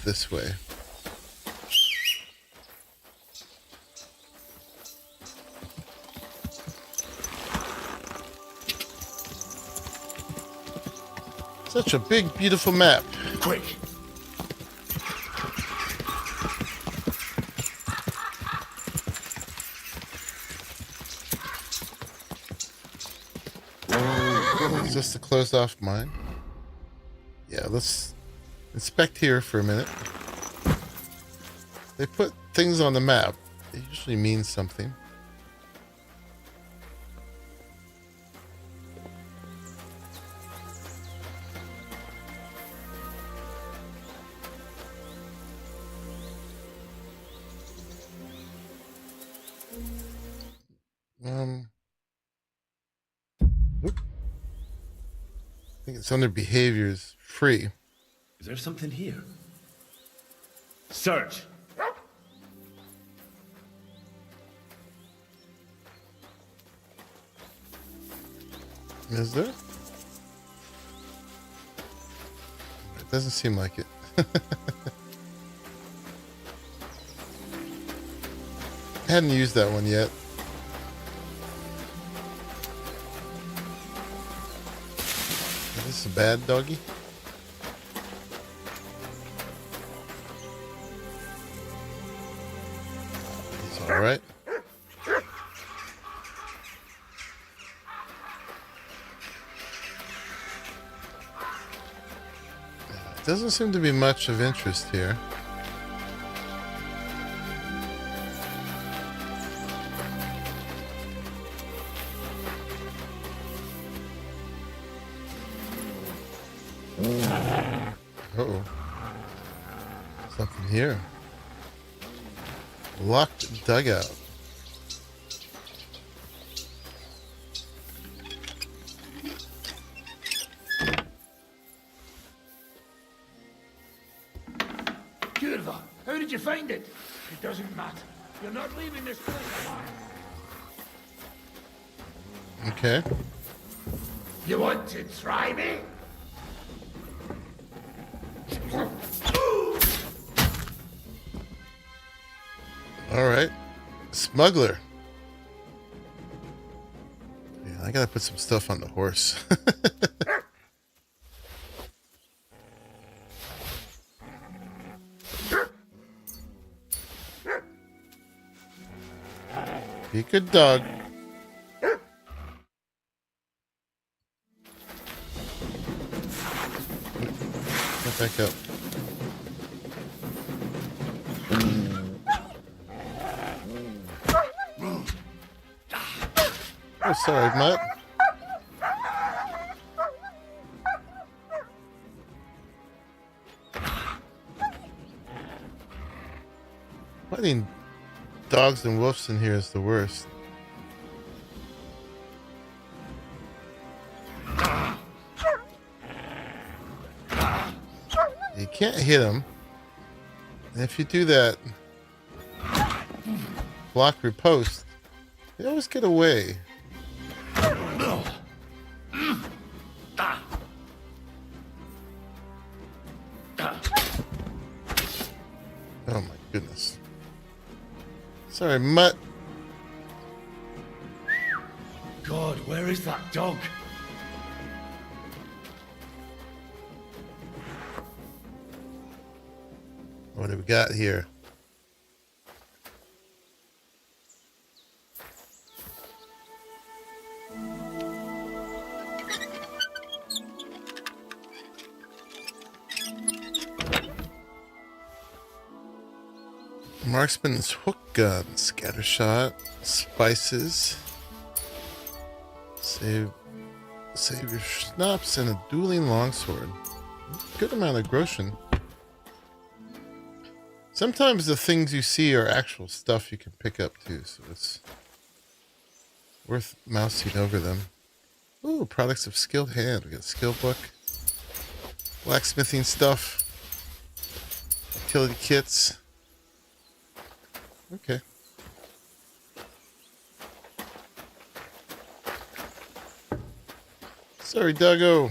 this way. Such a big, beautiful map. Quick. Is this the closed off mine? Yeah, let's inspect here for a minute. They put things on the map. It usually means something. Oop. I think it's under behaviors free. Is there something here? Search. Is there? It doesn't seem like it. I hadn't used that one yet. Is this a bad doggy? He's alright. Doesn't seem to be much of interest here. Uh-oh. Something here. Locked dugout. How did you find it? It doesn't matter. You're not leaving this place alive. Okay. You want to try me? Alright. Smuggler. Yeah, I gotta put some stuff on the horse. Be a good dog. Get back up. Oh, sorry, Mutt. Fighting dogs and wolves in here is the worst. You can't hit them. And if you do that, block riposte, they always get away. Oh my goodness. Sorry, Mutt. God, where is that dog? What do we got here? Marksman's hook gun, scattershot, spices, save your schnapps, and a dueling longsword. Good amount of groschen. Sometimes the things you see are actual stuff you can pick up too, so it's worth mousing over them. Ooh, products of skilled hand. We got a skill book, blacksmithing stuff, utility kits. Okay. Sorry, Duggo.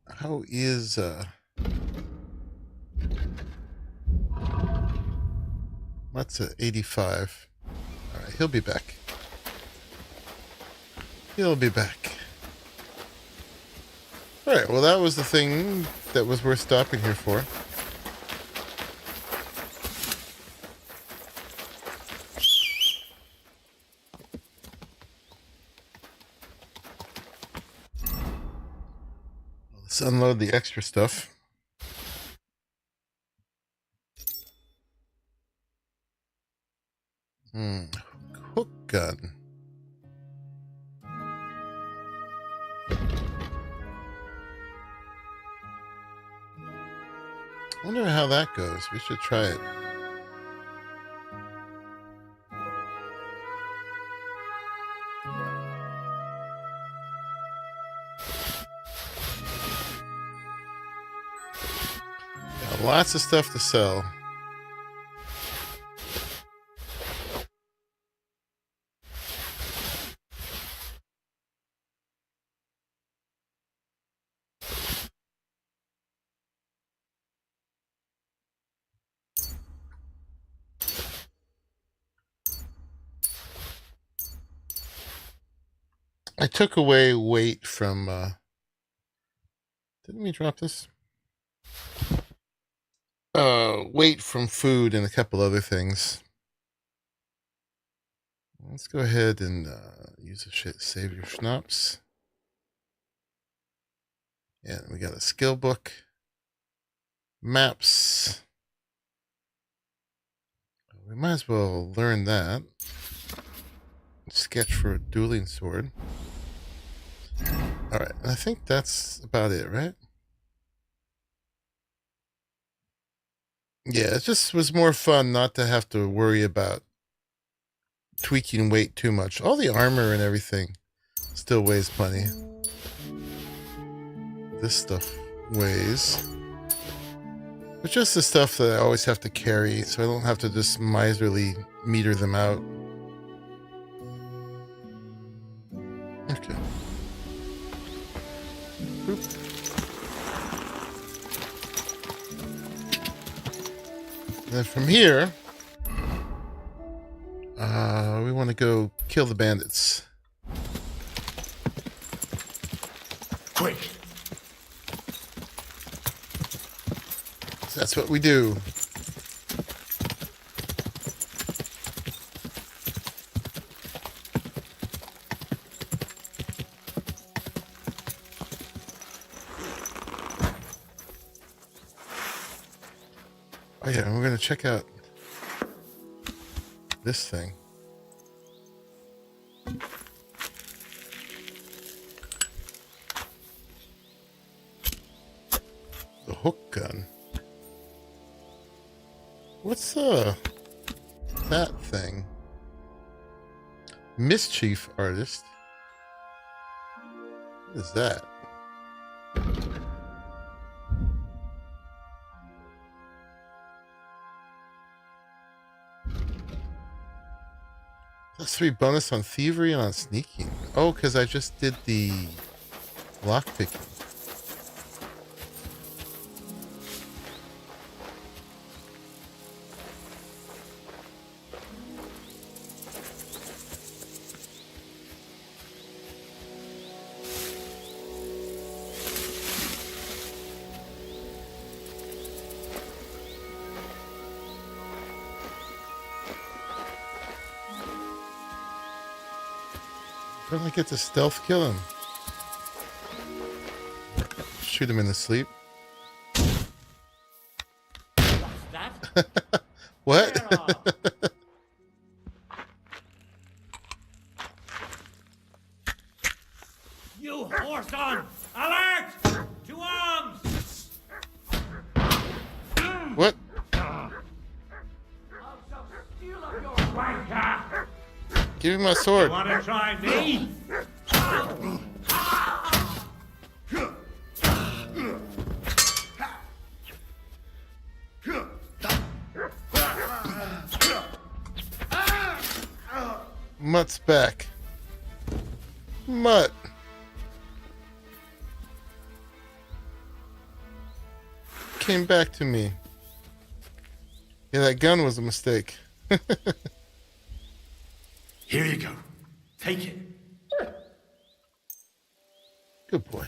How is What's a 85? All right, he'll be back. He'll be back. All right, well, that was the thing that was worth stopping here for. Let's unload the extra stuff. Hook gun. I wonder how that goes. We should try it. Yeah, lots of stuff to sell. I took away weight from, didn't we drop this? Weight from food and a couple other things. Let's go ahead and use a shit. Save your schnapps. Yeah, we got a skill book. Maps. We might as well learn that. Sketch for a dueling sword. Alright, I think that's about it, right? Yeah, it just was more fun not to have to worry about tweaking weight too much. All the armor and everything still weighs plenty. This stuff weighs. But just the stuff that I always have to carry, so I don't have to just miserly meter them out. Okay. Boop. Then from here, we want to go kill the bandits. Quick! So that's what we do. Oh yeah, and we're going to check out this thing. The hook gun. What's that thing? Mischief artist. What is that? Plus 3 bonus on thievery and on sneaking. Oh, because I just did the lockpicking. Don't I get to stealth kill him? Shoot him in the sleep. What's that? What? You horse on! Alert! To arms! What? Wanker! Give me my sword. You want to try me? Mutt's back. Mutt. Came back to me. Yeah, that gun was a mistake. Here you go. Take it. Good boy.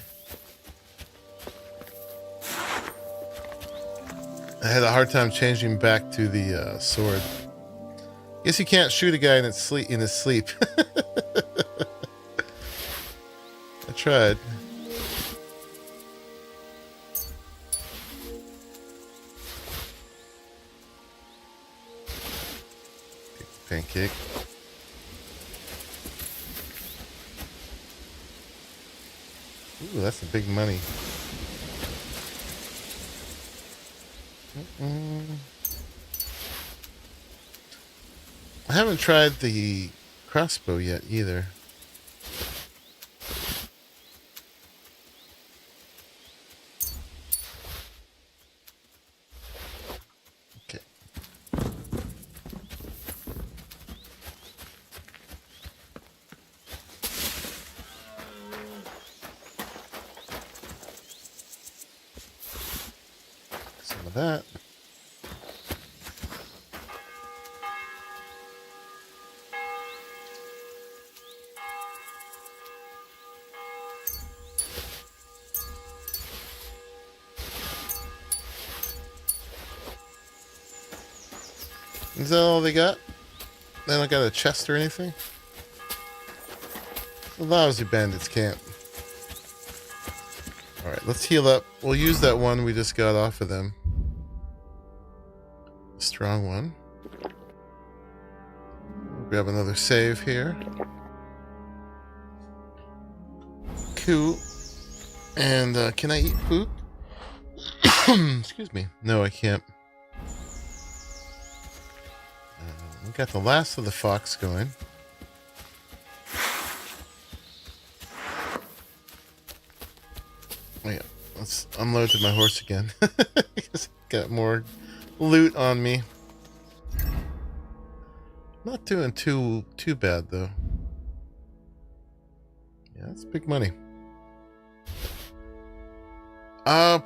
I had a hard time changing back to the sword. Guess you can't shoot a guy in his sleep. I tried. Pancake. Ooh, that's the big money. I haven't tried the crossbow yet either. Okay. Some of that. Is that all they got? They don't got a chest or anything? A lousy bandits camp. Alright, let's heal up. We'll use that one we just got off of them. Strong one. Grab another save here. Cool. And can I eat food? Excuse me. No, I can't. We got the last of the fox going. Oh yeah, let's unload to my horse again. Because I got more loot on me. Not doing too bad though. Yeah, that's big money. I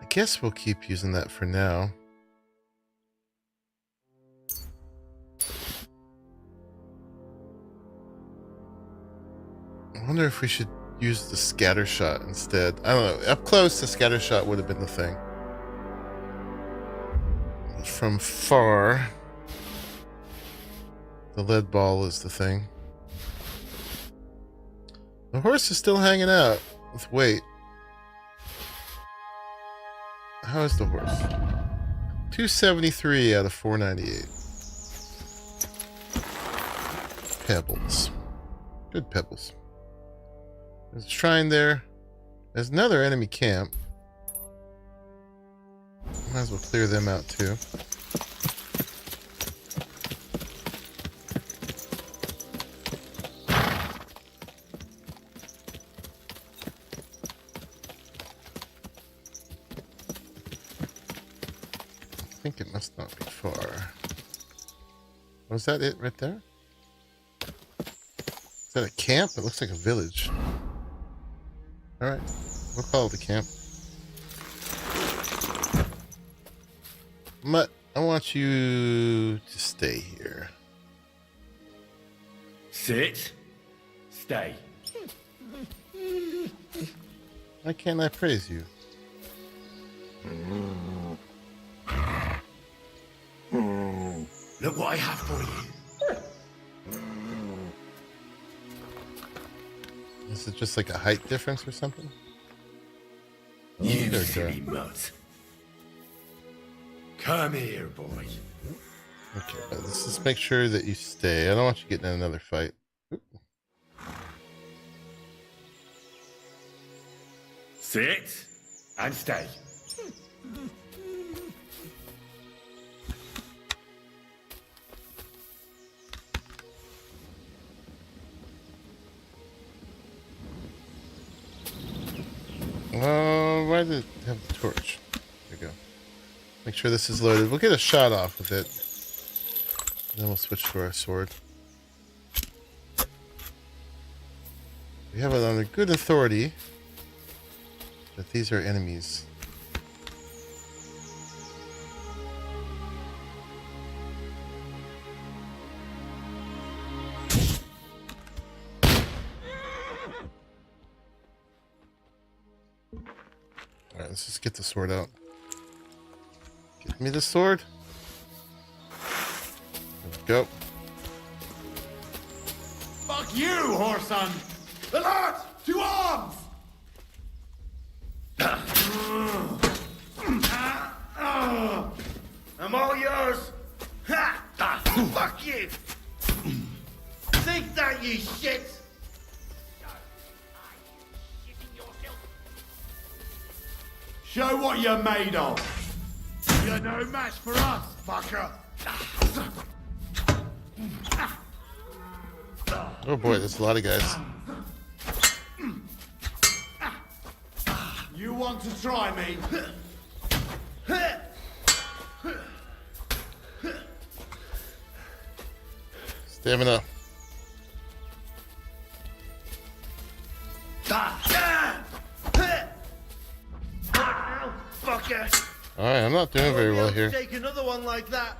guess we'll keep using that for now. I wonder if we should use the scatter shot instead. I don't know. Up close, the scatter shot would have been the thing. From far, the lead ball is the thing. The horse is still hanging out with weight. How is the horse? 273 out of 498. Pebbles. Good pebbles. There's a shrine there. There's another enemy camp. Might as well clear them out too. I think it must not be far. Was that it right there? Is that a camp? It looks like a village. Alright, we'll call it a camp. Mutt, I want you to stay here. Sit. Stay. Why can't I praise you? Look what I have for you. Is it just like a height difference or something? You silly mutt. Come here, boy. Okay, let's just make sure that you stay. I don't want you getting in another fight. Sit and stay. Why did it have the torch? There we go. Make sure this is loaded. We'll get a shot off with it. And then we'll switch to our sword. We have it on a good authority that these are enemies. Alright, let's just get the sword out. Give me the sword. There we go. Fuck you, whoreson! Alert! To arms! I'm all yours. Ha! Fuck you. Think that, you shit. Show what you're made of. You're no match for us, fucker. Oh boy, there's a lot of guys. You want to try me? Stamina. Fucker. Alright, I'm not doing very well here. Take another one like that.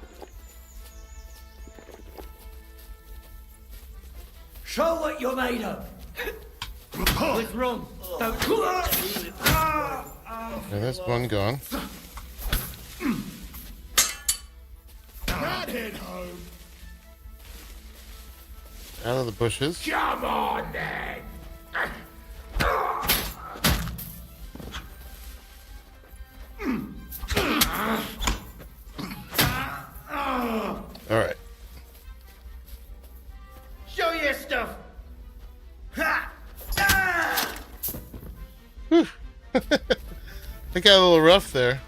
Show what you're made of. Let's run. Don't. Yeah, there's one gone. Can't head home. Out of the bushes. Come on, then. Alright. Show your stuff. Ha! Whew. It got a little rough there.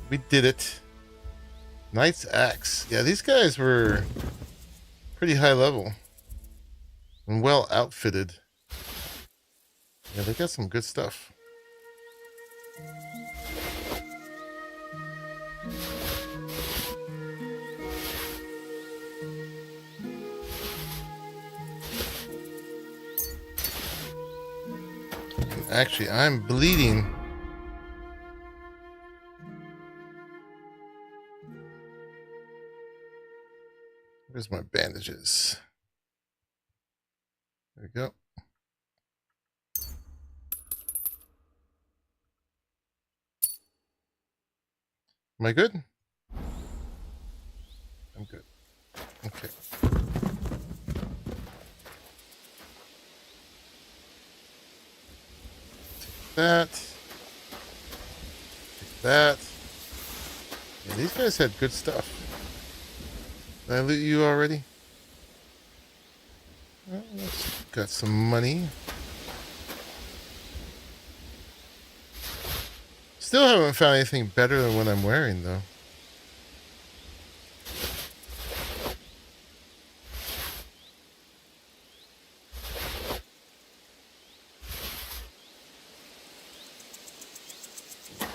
We did it. Knight's Axe. Yeah, these guys were pretty high level and well outfitted. Yeah, they got some good stuff. Actually, I'm bleeding. Where's my bandages? There we go. Am I good? I'm good. Okay. Take that. Take that. Yeah, these guys had good stuff. Did I loot you already? Well, got some money. Still haven't found anything better than what I'm wearing, though.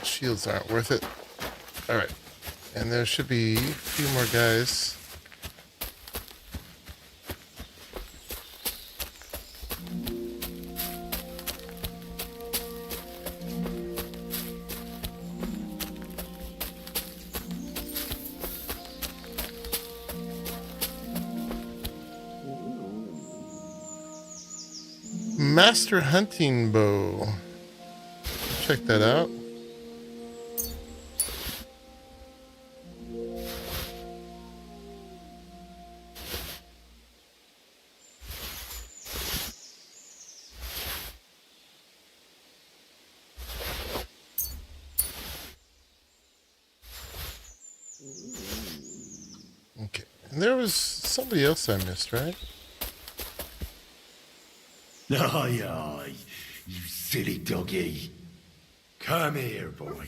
Shields aren't worth it. Alright. And there should be a few more guys. Master hunting bow. Check that out. Okay, and there was somebody else I missed, right? Aye, aye, you silly doggy. Come here, boy.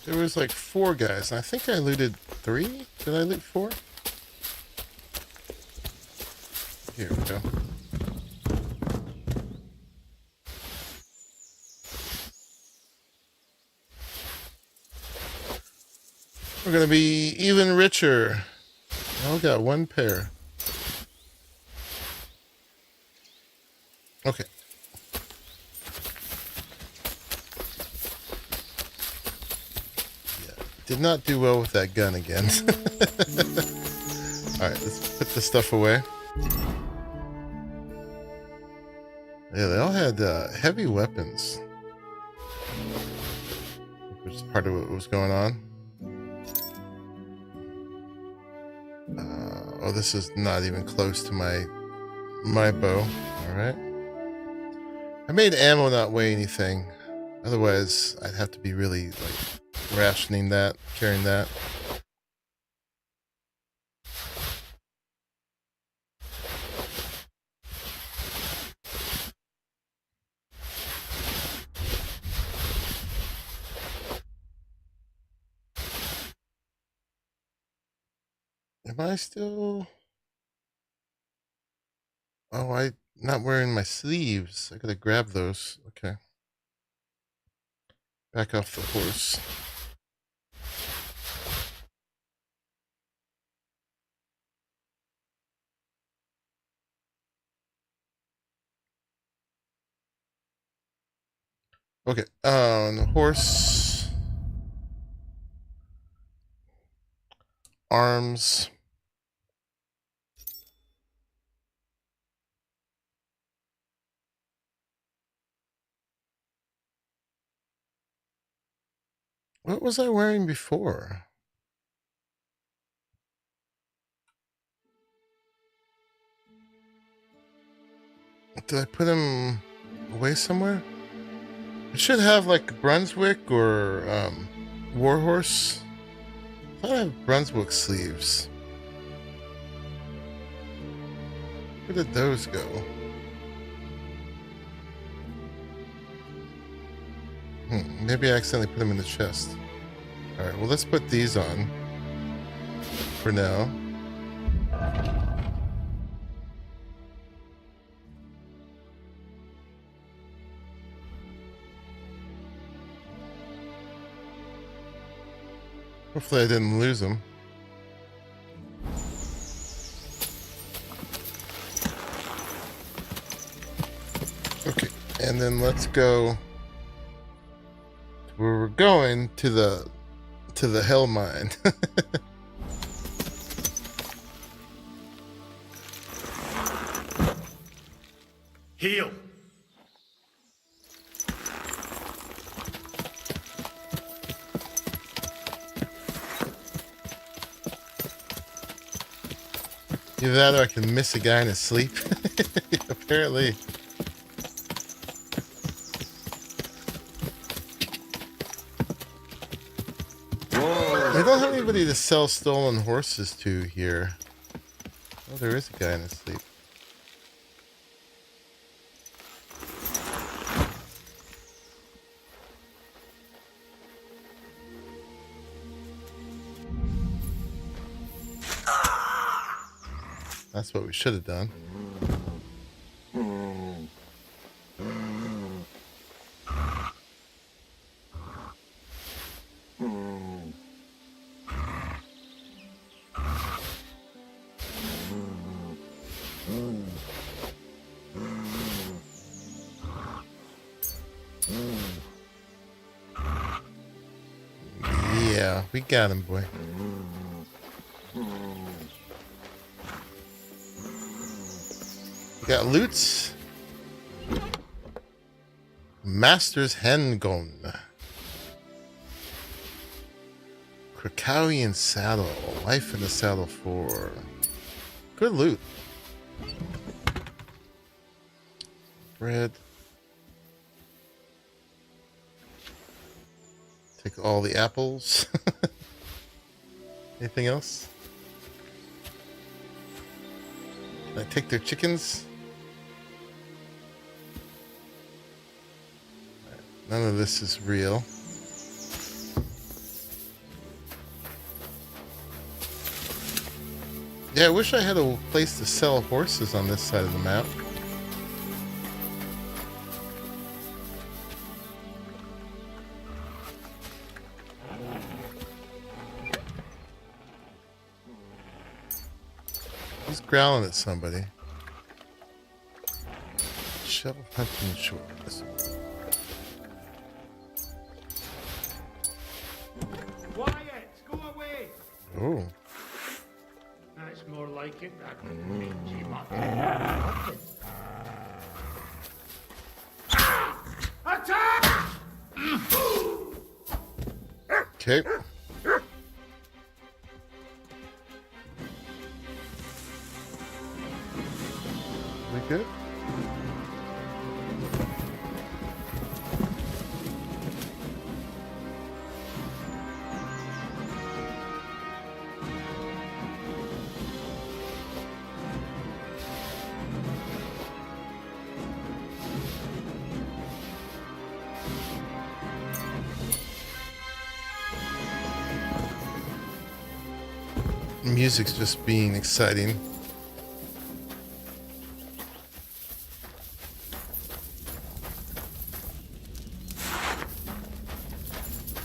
There was like 4 guys, and I think I looted 3? Did I loot 4? Here we go. We're gonna be even richer. I got one pair. Okay. Yeah, did not do well with that gun again. Alright, let's put this stuff away. Yeah, they all had heavy weapons. Which is part of what was going on. Oh, this is not even close to my bow. Alright. I made ammo not weigh anything. Otherwise, I'd have to be really, like, rationing that, carrying that. Am I still... Oh, I'm not wearing my sleeves. I gotta grab those. Okay. Back off the horse. Okay, the horse. Arms. What was I wearing before? Did I put him away somewhere? It should have like Brunswick or Warhorse. I thought I have Brunswick sleeves. Where did those go? Maybe I accidentally put them in the chest. Alright, well let's put these on for now. Hopefully I didn't lose them. Okay, and then let's go where we're going, to the hell mine. Heal. Either that or I can miss a guy in his sleep. Apparently. I don't have anybody to sell stolen horses to here. Oh, there is a guy in his sleep. That's what we should have done. Yeah, we got him, boy. We got loots. Master's Handgun. Krakowian Saddle. Life in the Saddle 4. Good loot. Bread. Take all the apples. Anything else? Can I take their chickens? None of this is real. Yeah, I wish I had a place to sell horses on this side of the map. He's growling at somebody. Shovel hunting shorts. Quiet! Go away! Oh. That's more like it. That mangy mother. Attack! Okay. We good? Music's just being exciting.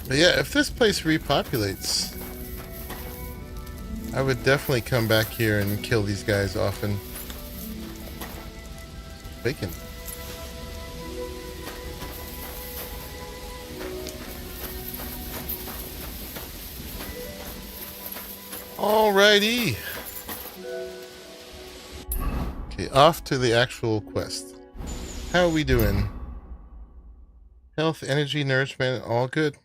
But yeah, if this place repopulates, I would definitely come back here and kill these guys often. Bacon. Alrighty. Okay, off to the actual quest. How are we doing? Health, energy, nourishment, all good.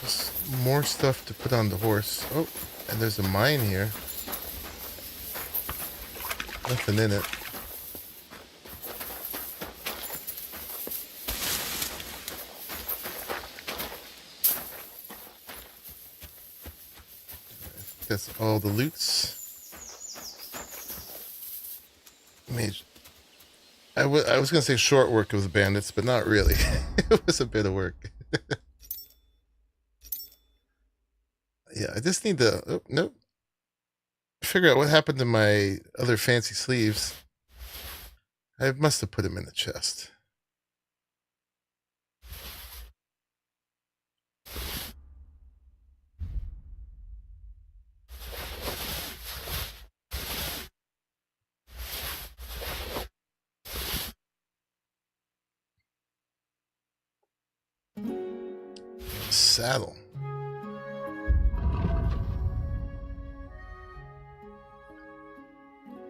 Just more stuff to put on the horse. Oh, and there's a mine here. Nothing in it. That's all the loots. I was going to say short work with the bandits, but not really. It was a bit of work. Yeah, I just need to... Oh, nope. Figure out what happened to my other fancy sleeves. I must have put them in the chest. Saddle.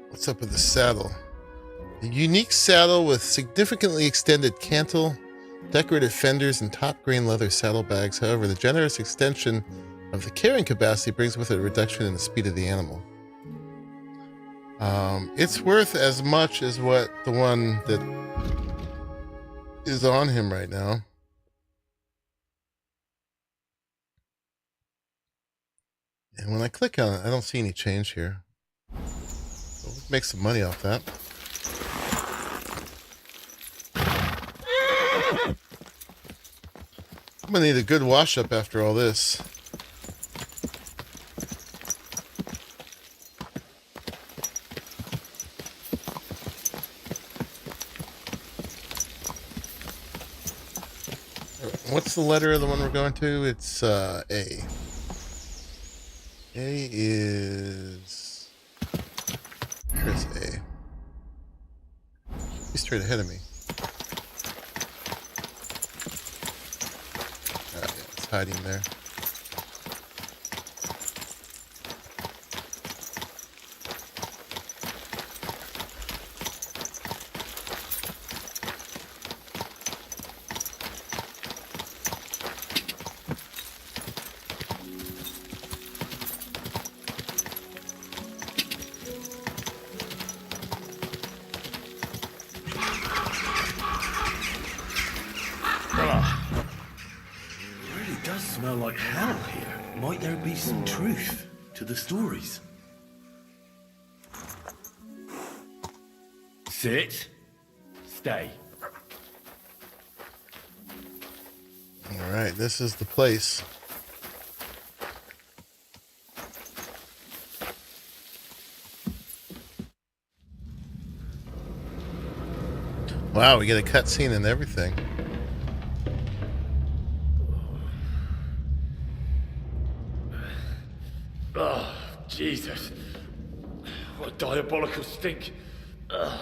What's up with the saddle? A unique saddle with significantly extended cantle, decorative fenders, and top grain leather saddlebags. However, the generous extension of the carrying capacity brings with it a reduction in the speed of the animal. It's worth as much as what the one that is on him right now. And when I click on it, I don't see any change here. So let's make some money off that. I'm gonna need a good wash up after all this. What's the letter of the one we're going to? It's A. A is... Where's A? He's straight ahead of me. Ah, yeah, it's hiding there. Like hell here. Might there be some truth to the stories? Sit. Stay. Alright, this is the place. Wow, we get a cutscene and everything. Oh, Jesus. What a diabolical stink. All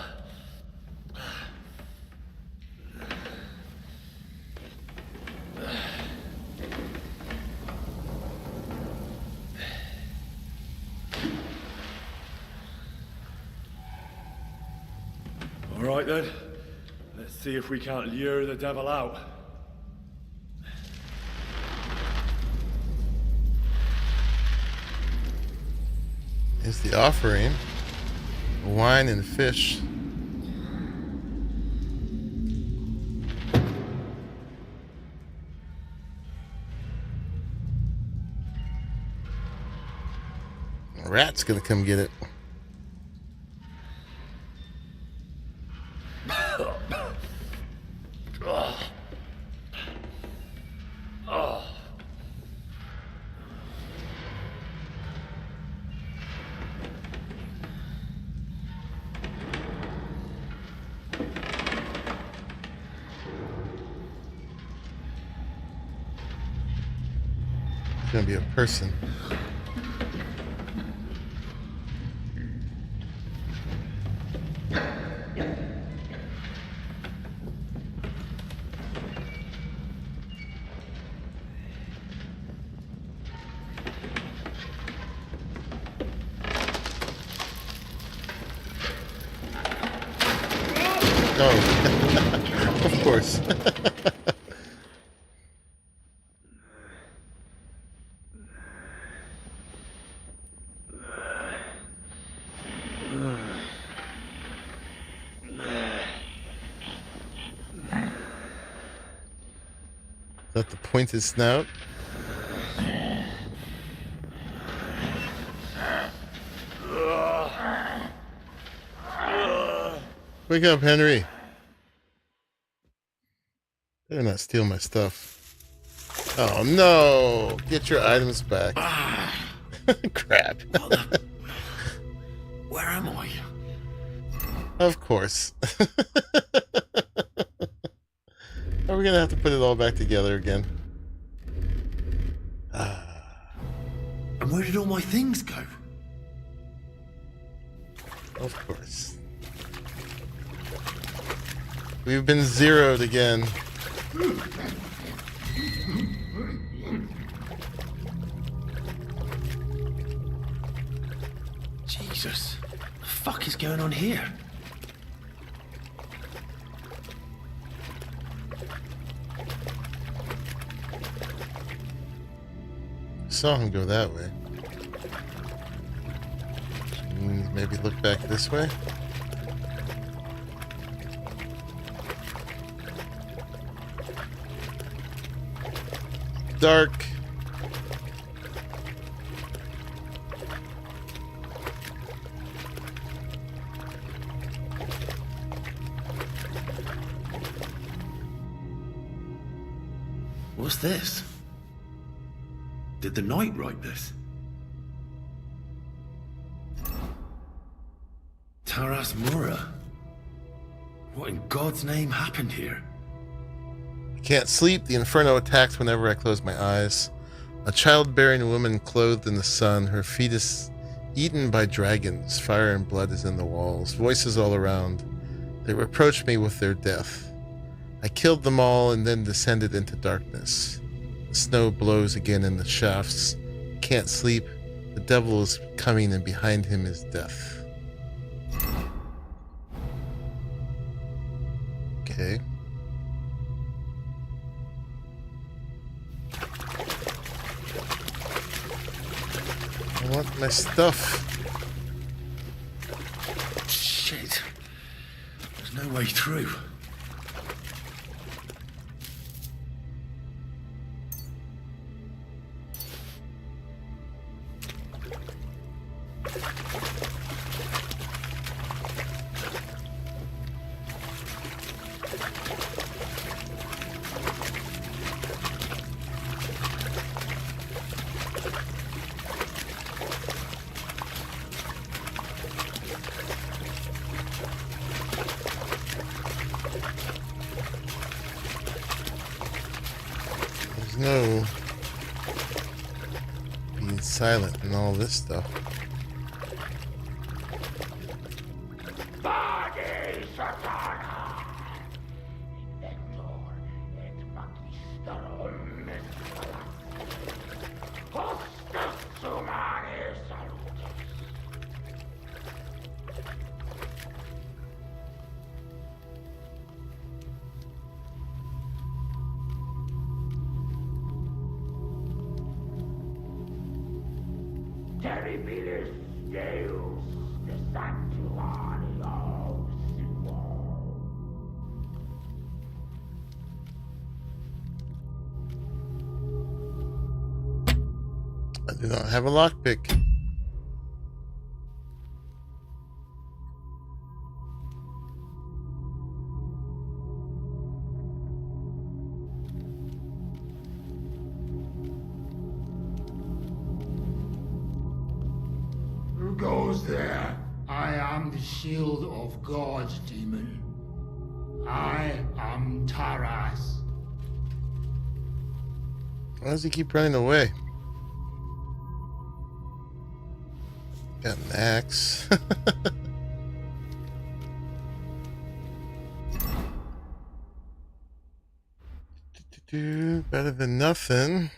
right then. Let's see if we can't lure the devil out. Is the offering wine and fish? A rat's gonna come get it. It's gonna be a person. Oh, of course. Is that the pointed snout? Wake up, Henry. Better not steal my stuff. Oh no! Get your items back. Crap. Where am I? Of course. Are we gonna have to put it all back together again? And where did all my things go? Of course. We've been zeroed again. Jesus. What the fuck is going on here? Saw him go that way. Maybe look back this way. Dark. What's this? Did the knight write this? Taras Mura. What in God's name happened here? I can't sleep. The inferno attacks whenever I close my eyes. A childbearing woman clothed in the sun, her fetus eaten by dragons. Fire and blood is in the walls. Voices all around. They reproach me with their death. I killed them all and then descended into darkness. The snow blows again in the shafts. Can't sleep. The devil is coming and behind him is death. Okay. I want my stuff. Shit. There's no way through. dead silent and all this stuff. Terribilis Deus, the Sanctuary of I do not have a lockpick. Who goes there? I am the shield of God, demon. I am Taras. Why does he keep running away? Got an axe. Better than nothing.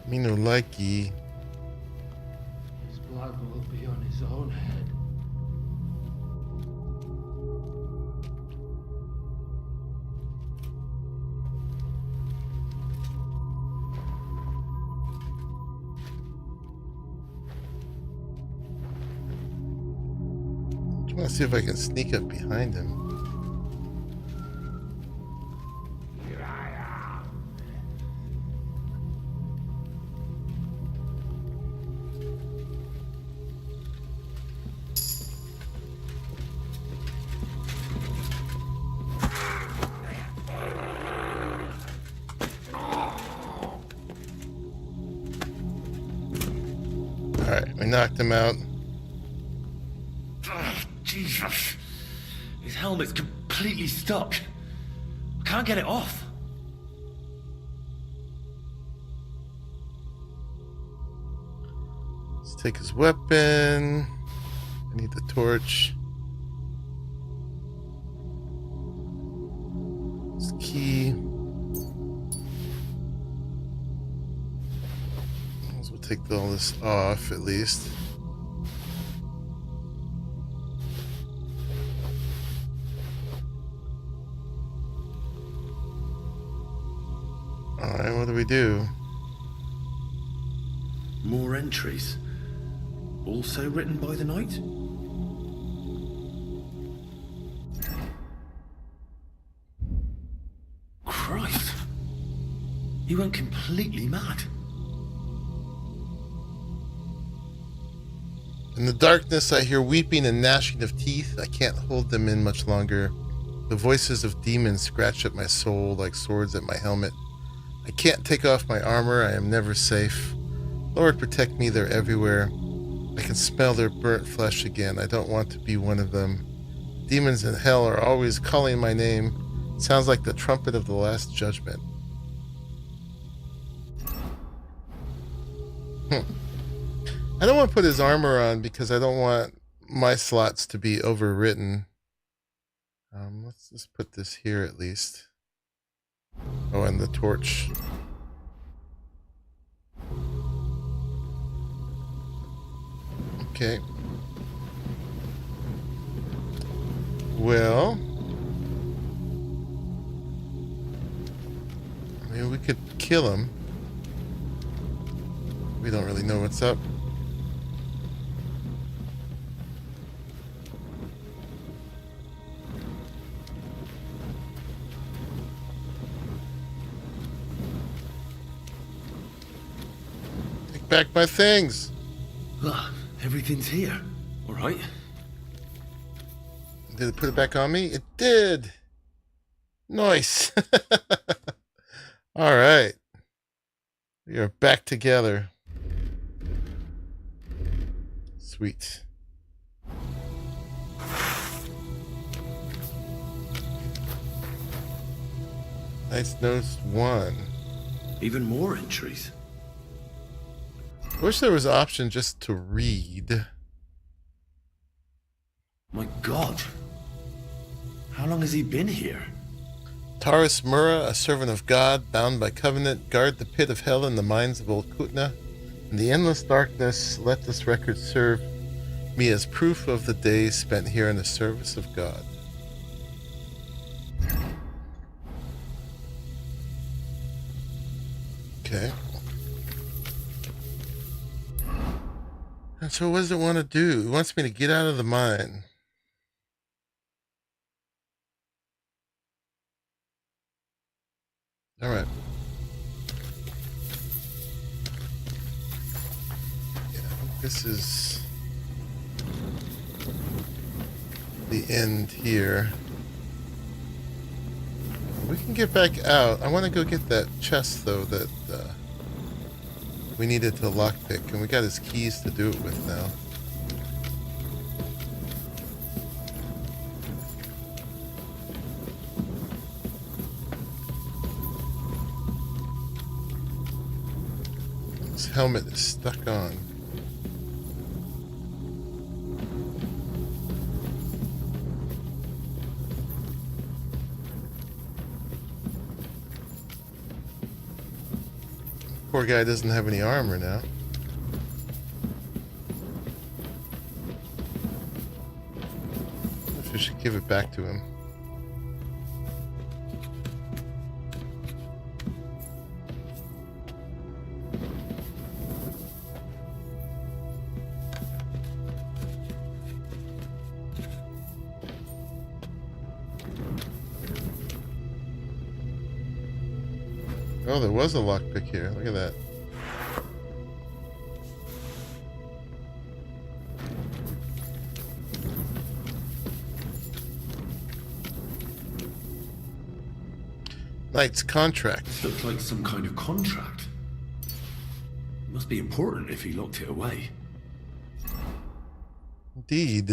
Me no likey. His blood will be on his own head. I want to see if I can sneak up behind him. Alright, we knocked him out. Oh, Jesus. His helmet's completely stuck. I can't get it off. Let's take his weapon. I need the torch. His key. We'll take all this off at least. Alright, what do we do? More entries. Also written by the knight? Christ! He went completely mad. In the darkness, I hear weeping and gnashing of teeth. I can't hold them in much longer. The voices of demons scratch at my soul like swords at my helmet. I can't take off my armor. I am never safe. Lord, protect me. They're everywhere. I can smell their burnt flesh again. I don't want to be one of them. Demons in hell are always calling my name. It sounds like the trumpet of the last judgment. I don't want to put his armor on because I don't want my slots to be overwritten. Let's just put this here at least. Oh, and the torch. Okay. Well, I mean, we could kill him. We don't really know what's up. back my things. Ah, everything's here. All right. Did it put it back on me? It did. Nice. All right. We are back together. Sweet. Nice notes 1. Even more entries. Wish there was an option just to read. My God. How long has he been here? Taurus Mura, a servant of God, bound by covenant, guard the pit of hell in the mines of Old Kutna. In the endless darkness, let this record serve me as proof of the days spent here in the service of God. Okay. And so what does it want to do? It wants me to get out of the mine. All right. Yeah, this is the end here. We can get back out. I want to go get that chest, though, that we needed to lockpick, and we got his keys to do it with now. His helmet is stuck on. Poor guy doesn't have any armor now. If we should give it back to him. Oh, there was a lockpick here. Look at that. Knight's contract. This looks like some kind of contract. It must be important if he locked it away. Indeed.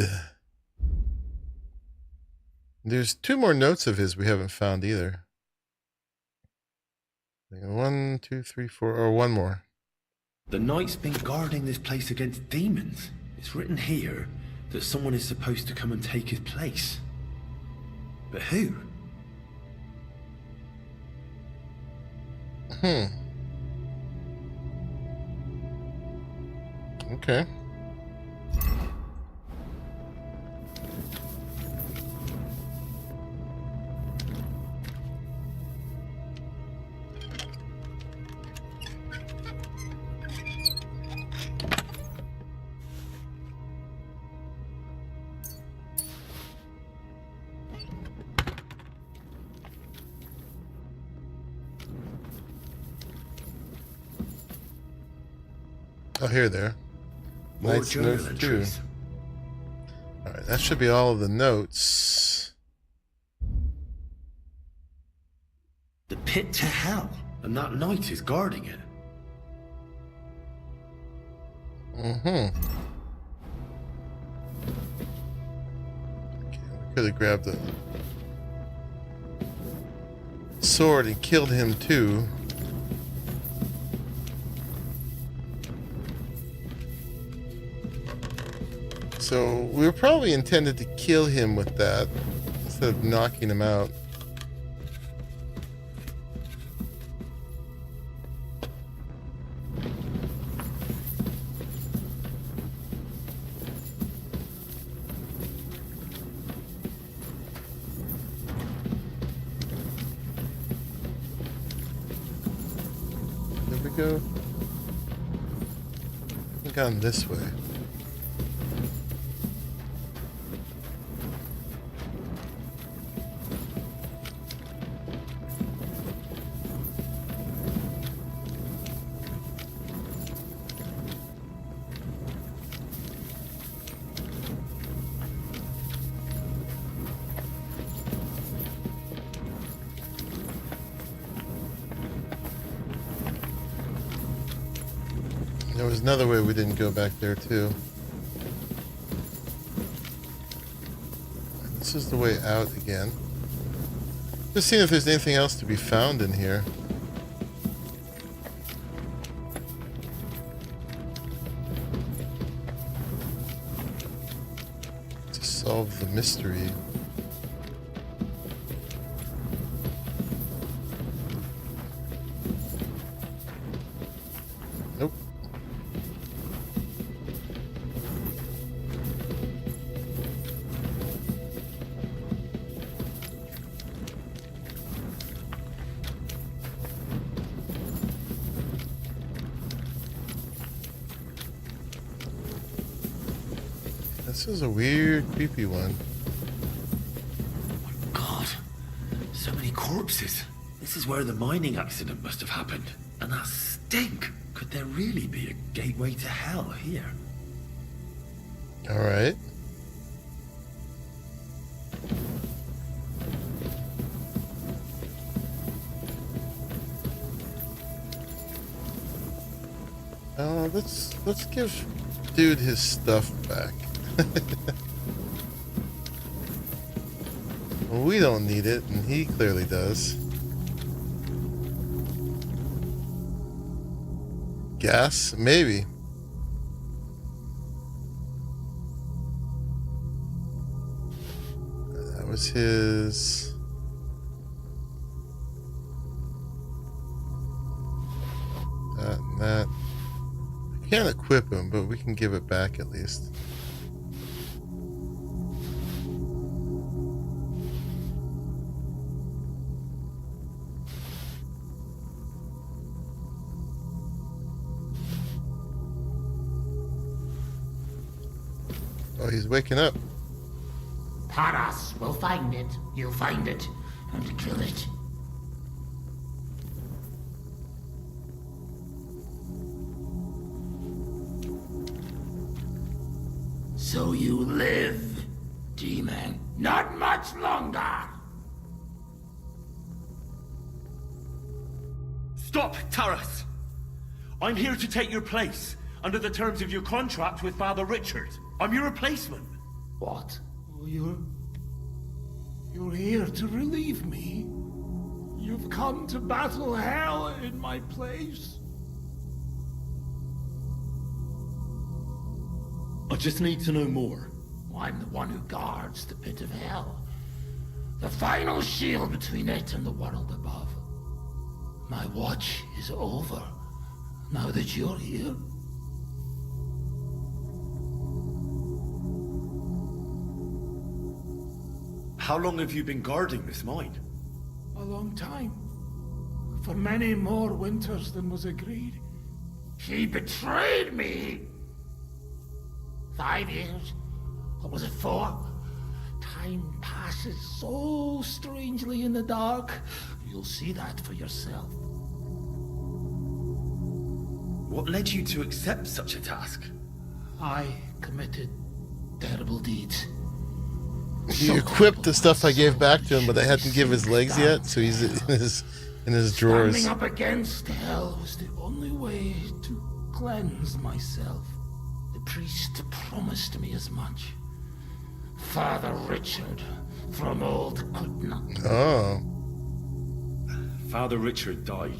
There's 2 more notes of his we haven't found either. 1, 2, 3, 4, or 1 more. The knight's been guarding this place against demons. It's written here that someone is supposed to come and take his place. But who? Okay. Oh, here, there. More Nice journal notes, entries. too. Alright, that should be all of the notes. The pit to hell, and that knight is guarding it. Okay, we could have grabbed the sword and killed him too. So we were probably intended to kill him with that instead of knocking him out. There we go. I've gone this way. There was another way we didn't go back there too. This is the way out again. Just seeing if there's anything else to be found in here. To solve the mystery. Nope. This is a weird, creepy one. God, so many corpses. This is where the mining accident must have happened. And that stink. Could there really be a gateway to hell here? All right. Let's give dude his stuff back. Well, we don't need it, and he clearly does. Gas? Maybe. That was his... That and that. I can't equip him, but we can give it back at least. Oh, he's waking up. Taras will find it. You'll find it and kill it. So you live, demon. Not much longer. Stop, Taras! I'm here to take your place, under the terms of your contract with Father Richard. I'm your replacement. What? You're here to relieve me? You've come to battle hell in my place? I just need to know more. I'm the one who guards the pit of hell. The final shield between it and the world above. My watch is over, now that you're here. How long have you been guarding this mine? A long time. For many more winters than was agreed. She betrayed me! 5 years? Or was it 4? Time passes so strangely in the dark. You'll see that for yourself. What led you to accept such a task? I committed terrible deeds. He equipped the stuff I gave back to him, but I hadn't give his legs yet, so he's in his drawers. Standing up against hell was the only way to cleanse myself. The priest promised me as much. Father Richard from Old Kutna. Oh. Father Richard died.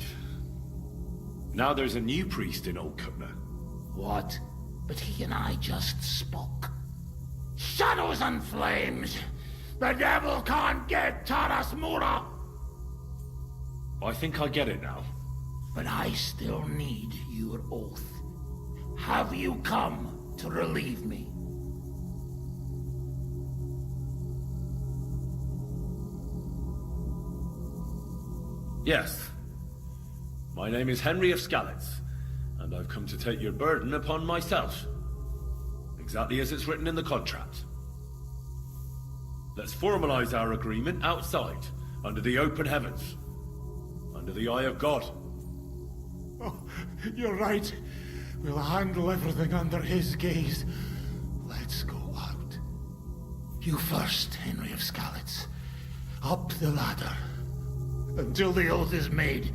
Now there's a new priest in Old Kutna. What? But he and I just spoke. Shadows and flames! The devil can't get Taras Mura! I think I get it now. But I still need your oath. Have you come to relieve me? Yes. My name is Henry of Skalitz, and I've come to take your burden upon myself. Exactly as it's written in the contract. Let's formalize our agreement outside, under the open heavens. Under the eye of God. Oh, you're right. We'll handle everything under his gaze. Let's go out. You first, Henry of Skalitz. Up the ladder. Until the oath is made,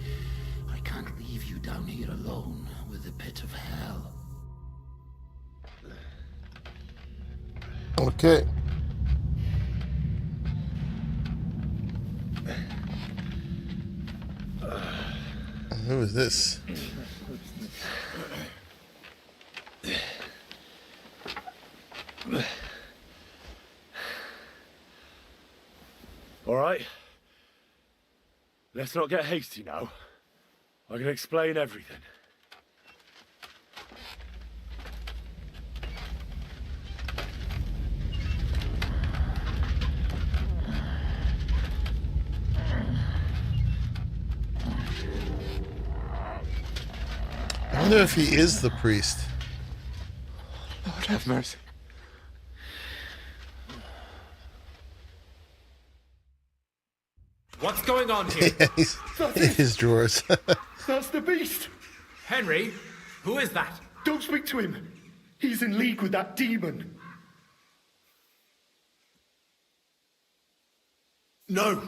I can't leave you down here alone with the pit of hell. Okay. Who is this? All right. Let's not get hasty now. I can explain everything. I wonder if he is the priest. Lord have mercy. What's going on here? Yeah, he's in his drawers. That's the beast. Henry, who is that? Don't speak to him. He's in league with that demon. No,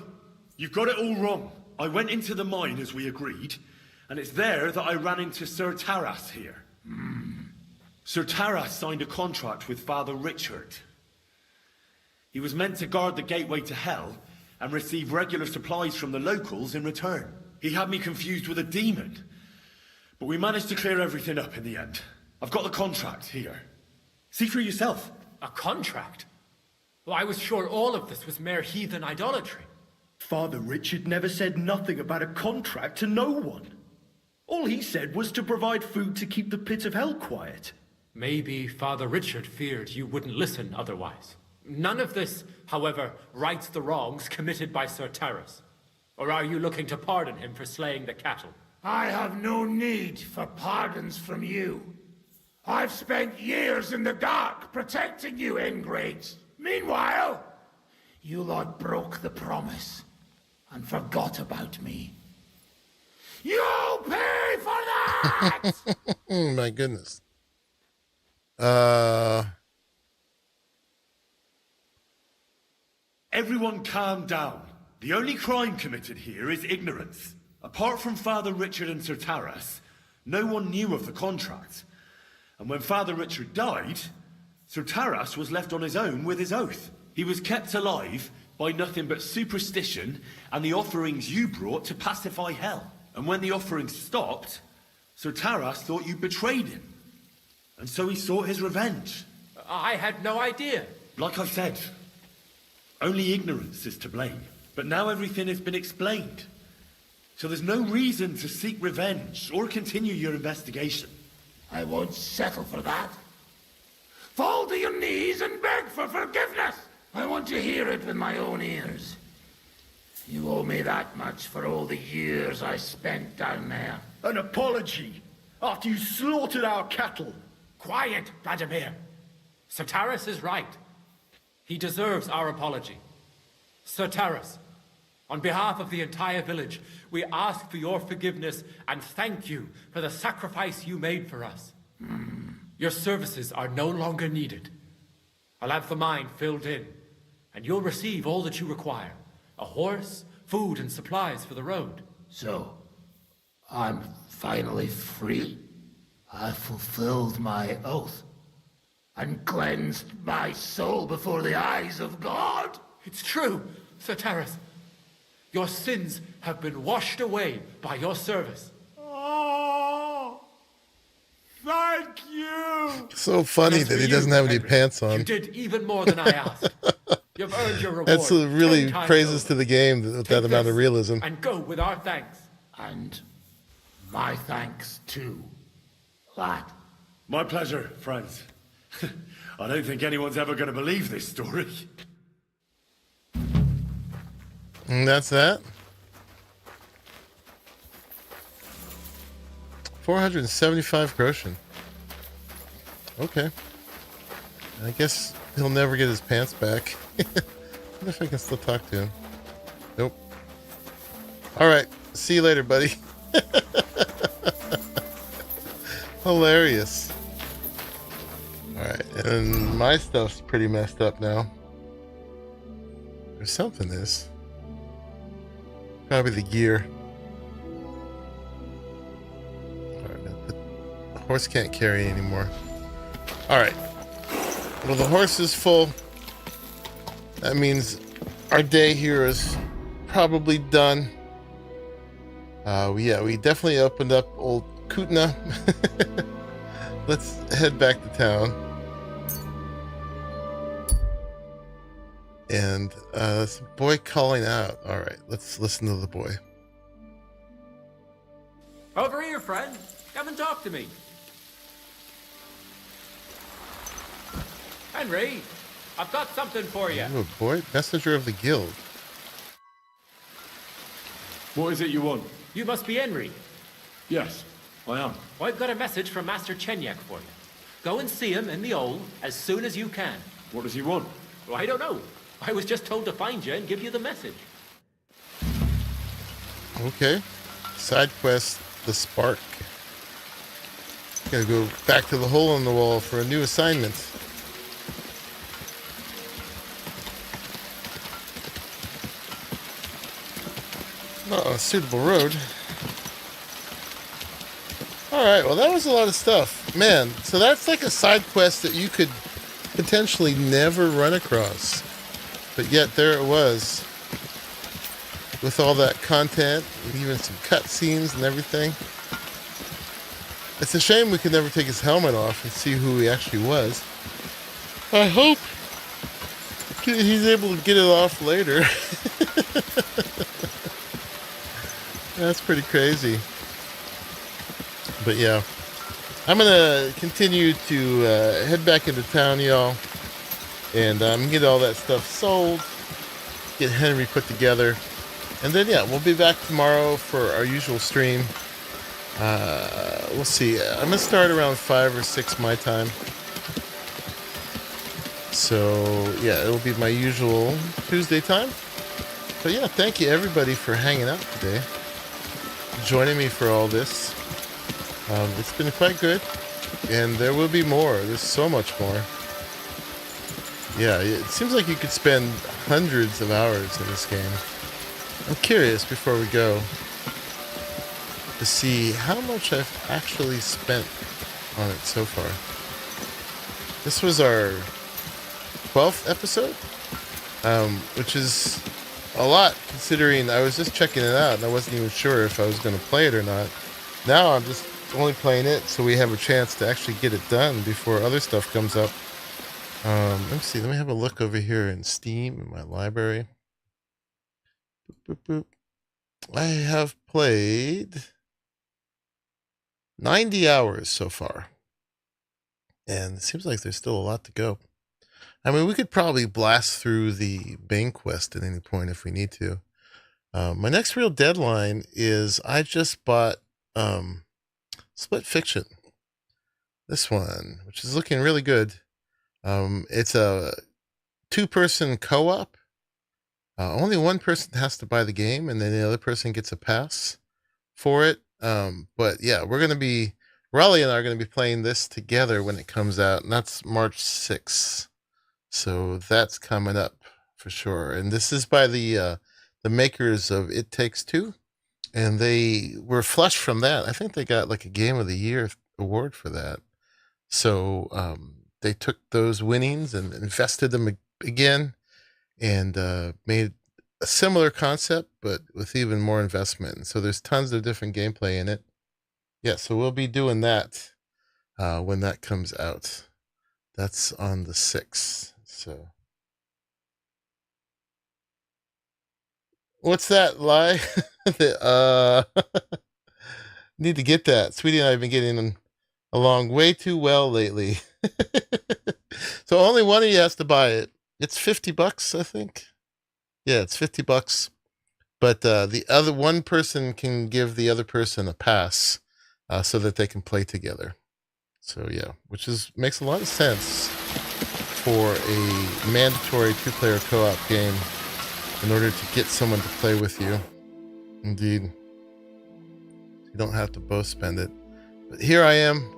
you've got it all wrong. I went into the mine as we agreed, and it's there that I ran into Sir Taras here. Sir Taras signed a contract with Father Richard. He was meant to guard the gateway to hell and receive regular supplies from the locals in return. He had me confused with a demon, but we managed to clear everything up in the end. I've got the contract here. See for yourself. A contract? Well, I was sure all of this was mere heathen idolatry. Father Richard never said nothing about a contract to no one. All he said was to provide food to keep the pit of hell quiet. Maybe Father Richard feared you wouldn't listen otherwise. None of this, however, rights the wrongs committed by Sir Taras. Or are you looking to pardon him for slaying the cattle? I have no need for pardons from you. I've spent years in the dark protecting you, ingrates. Meanwhile, you lot broke the promise and forgot about me. You'll pay for that! Oh my goodness. Everyone calm down. The only crime committed here is ignorance. Apart from Father Richard and Sir Taras, no one knew of the contract. And when Father Richard died, Sir Taras was left on his own with his oath. He was kept alive by nothing but superstition and the offerings you brought to pacify hell. And when the offerings stopped, Sir Taras thought you betrayed him. And so he sought his revenge. I had no idea. Like I said, only ignorance is to blame. But now everything has been explained. So there's no reason to seek revenge or continue your investigation. I won't settle for that. Fall to your knees and beg for forgiveness. I want to hear it with my own ears. You owe me that much for all the years I spent down there. An apology after you slaughtered our cattle. Quiet, Vladimir. Sir Taras is right. He deserves our apology. Sir Taras, on behalf of the entire village, we ask for your forgiveness and thank you for the sacrifice you made for us. Your services are no longer needed. I'll have the mine filled in, and you'll receive all that you require. A horse, food, and supplies for the road. So, I'm finally free. I've fulfilled my oath and cleansed my soul before the eyes of God. It's true, Sir Taras. Your sins have been washed away by your service. Oh, thank you. So funny Just that for he you, doesn't have any Henry. pants on. You did even more than I asked. You've earned your reward. That's really 10 times praises over. to the game with that Take amount of this realism. And go with our thanks. And my thanks too, lad. My pleasure, friends. I don't think anyone's ever going to believe this story. And that's that. 475 groschen. Okay. I guess he'll never get his pants back. I wonder if I can still talk to him. Nope. Alright. See you later, buddy. Hilarious. Alright. And my stuff's pretty messed up now. Or something is. Probably the gear. Alright, I'm gonna put Horse can't carry anymore. All right. Well, the horse is full. That means our day here is probably done. Yeah, we definitely opened up old Kutna. Let's head back to town. And there's a boy calling out. All right, let's listen to the boy. Over here, friend. Come and talk to me. Henry, I've got something for you. Ooh, boy, messenger of the guild. What is it you want? You must be Henry. Yes, I am. Well, I've got a message from Master Chenyak for you. Go and see him in the Old as soon as you can. What does he want? Well, I don't know. I was just told to find you and give you the message. Okay. Side quest, the Spark. Gotta go back to the hole in the wall for a new assignment. Not on a suitable road. Alright, well that was a lot of stuff. Man, so that's like a side quest that you could potentially never run across. But yet there it was. With all that content, and even some cutscenes and everything. It's a shame we could never take his helmet off and see who he actually was. I hope he's able to get it off later. That's pretty crazy. But yeah, I'm gonna continue to head back into town, y'all, and get all that stuff sold, get Henry put together, and then yeah, we'll be back tomorrow for our usual stream. We'll see. I'm gonna start around 5 or 6 my time. So yeah, it'll be my usual Tuesday time. But yeah, thank you everybody for hanging out today, joining me for all this. It's been quite good, and there will be more. There's so much more. Yeah, it seems like you could spend hundreds of hours in this game. I'm curious, before we go, to see how much I've actually spent on it so far. This was our 12th episode, which is a lot considering I was just checking it out and I wasn't even sure if I was going to play it or not. Now I'm just only playing it so we have a chance to actually get it done before other stuff comes up. Let me see. Let me have a look over here in Steam in my library. Boop, boop, boop. I have played 90 hours so far, and it seems like there's still a lot to go. I mean, we could probably blast through the main quest at any point if we need to. My next real deadline is I just bought Split Fiction. This one, which is looking really good. It's a 2-person co-op. Only one person has to buy the game, and then the other person gets a pass for it. But yeah, Raleigh and I are going to be playing this together when it comes out, and that's March 6th. So that's coming up for sure. And this is by the makers of It Takes Two, and they were flushed from that. I think they got like a Game of the Year award for that. So they took those winnings and invested them again, and made a similar concept, but with even more investment. So there's tons of different gameplay in it. Yeah, so we'll be doing that when that comes out. That's on the 6th. So what's that lie? Need to get that. Sweetie and I have been getting along way too well lately. So only one of you has to buy it. It's $50, I think. Yeah, it's $50. But the other one person can give the other person a pass so that they can play together. So yeah, which makes a lot of sense for a mandatory 2-player co-op game in order to get someone to play with you. Indeed. You don't have to both spend it. But here I am,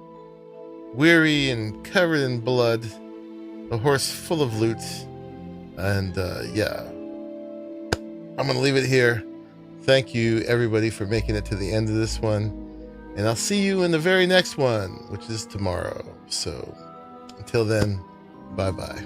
weary and covered in blood, a horse full of loot, and yeah, I'm gonna leave it here. Thank you everybody for making it to the end of this one, And I'll see you in the very next one, which is tomorrow. So until then, bye-bye.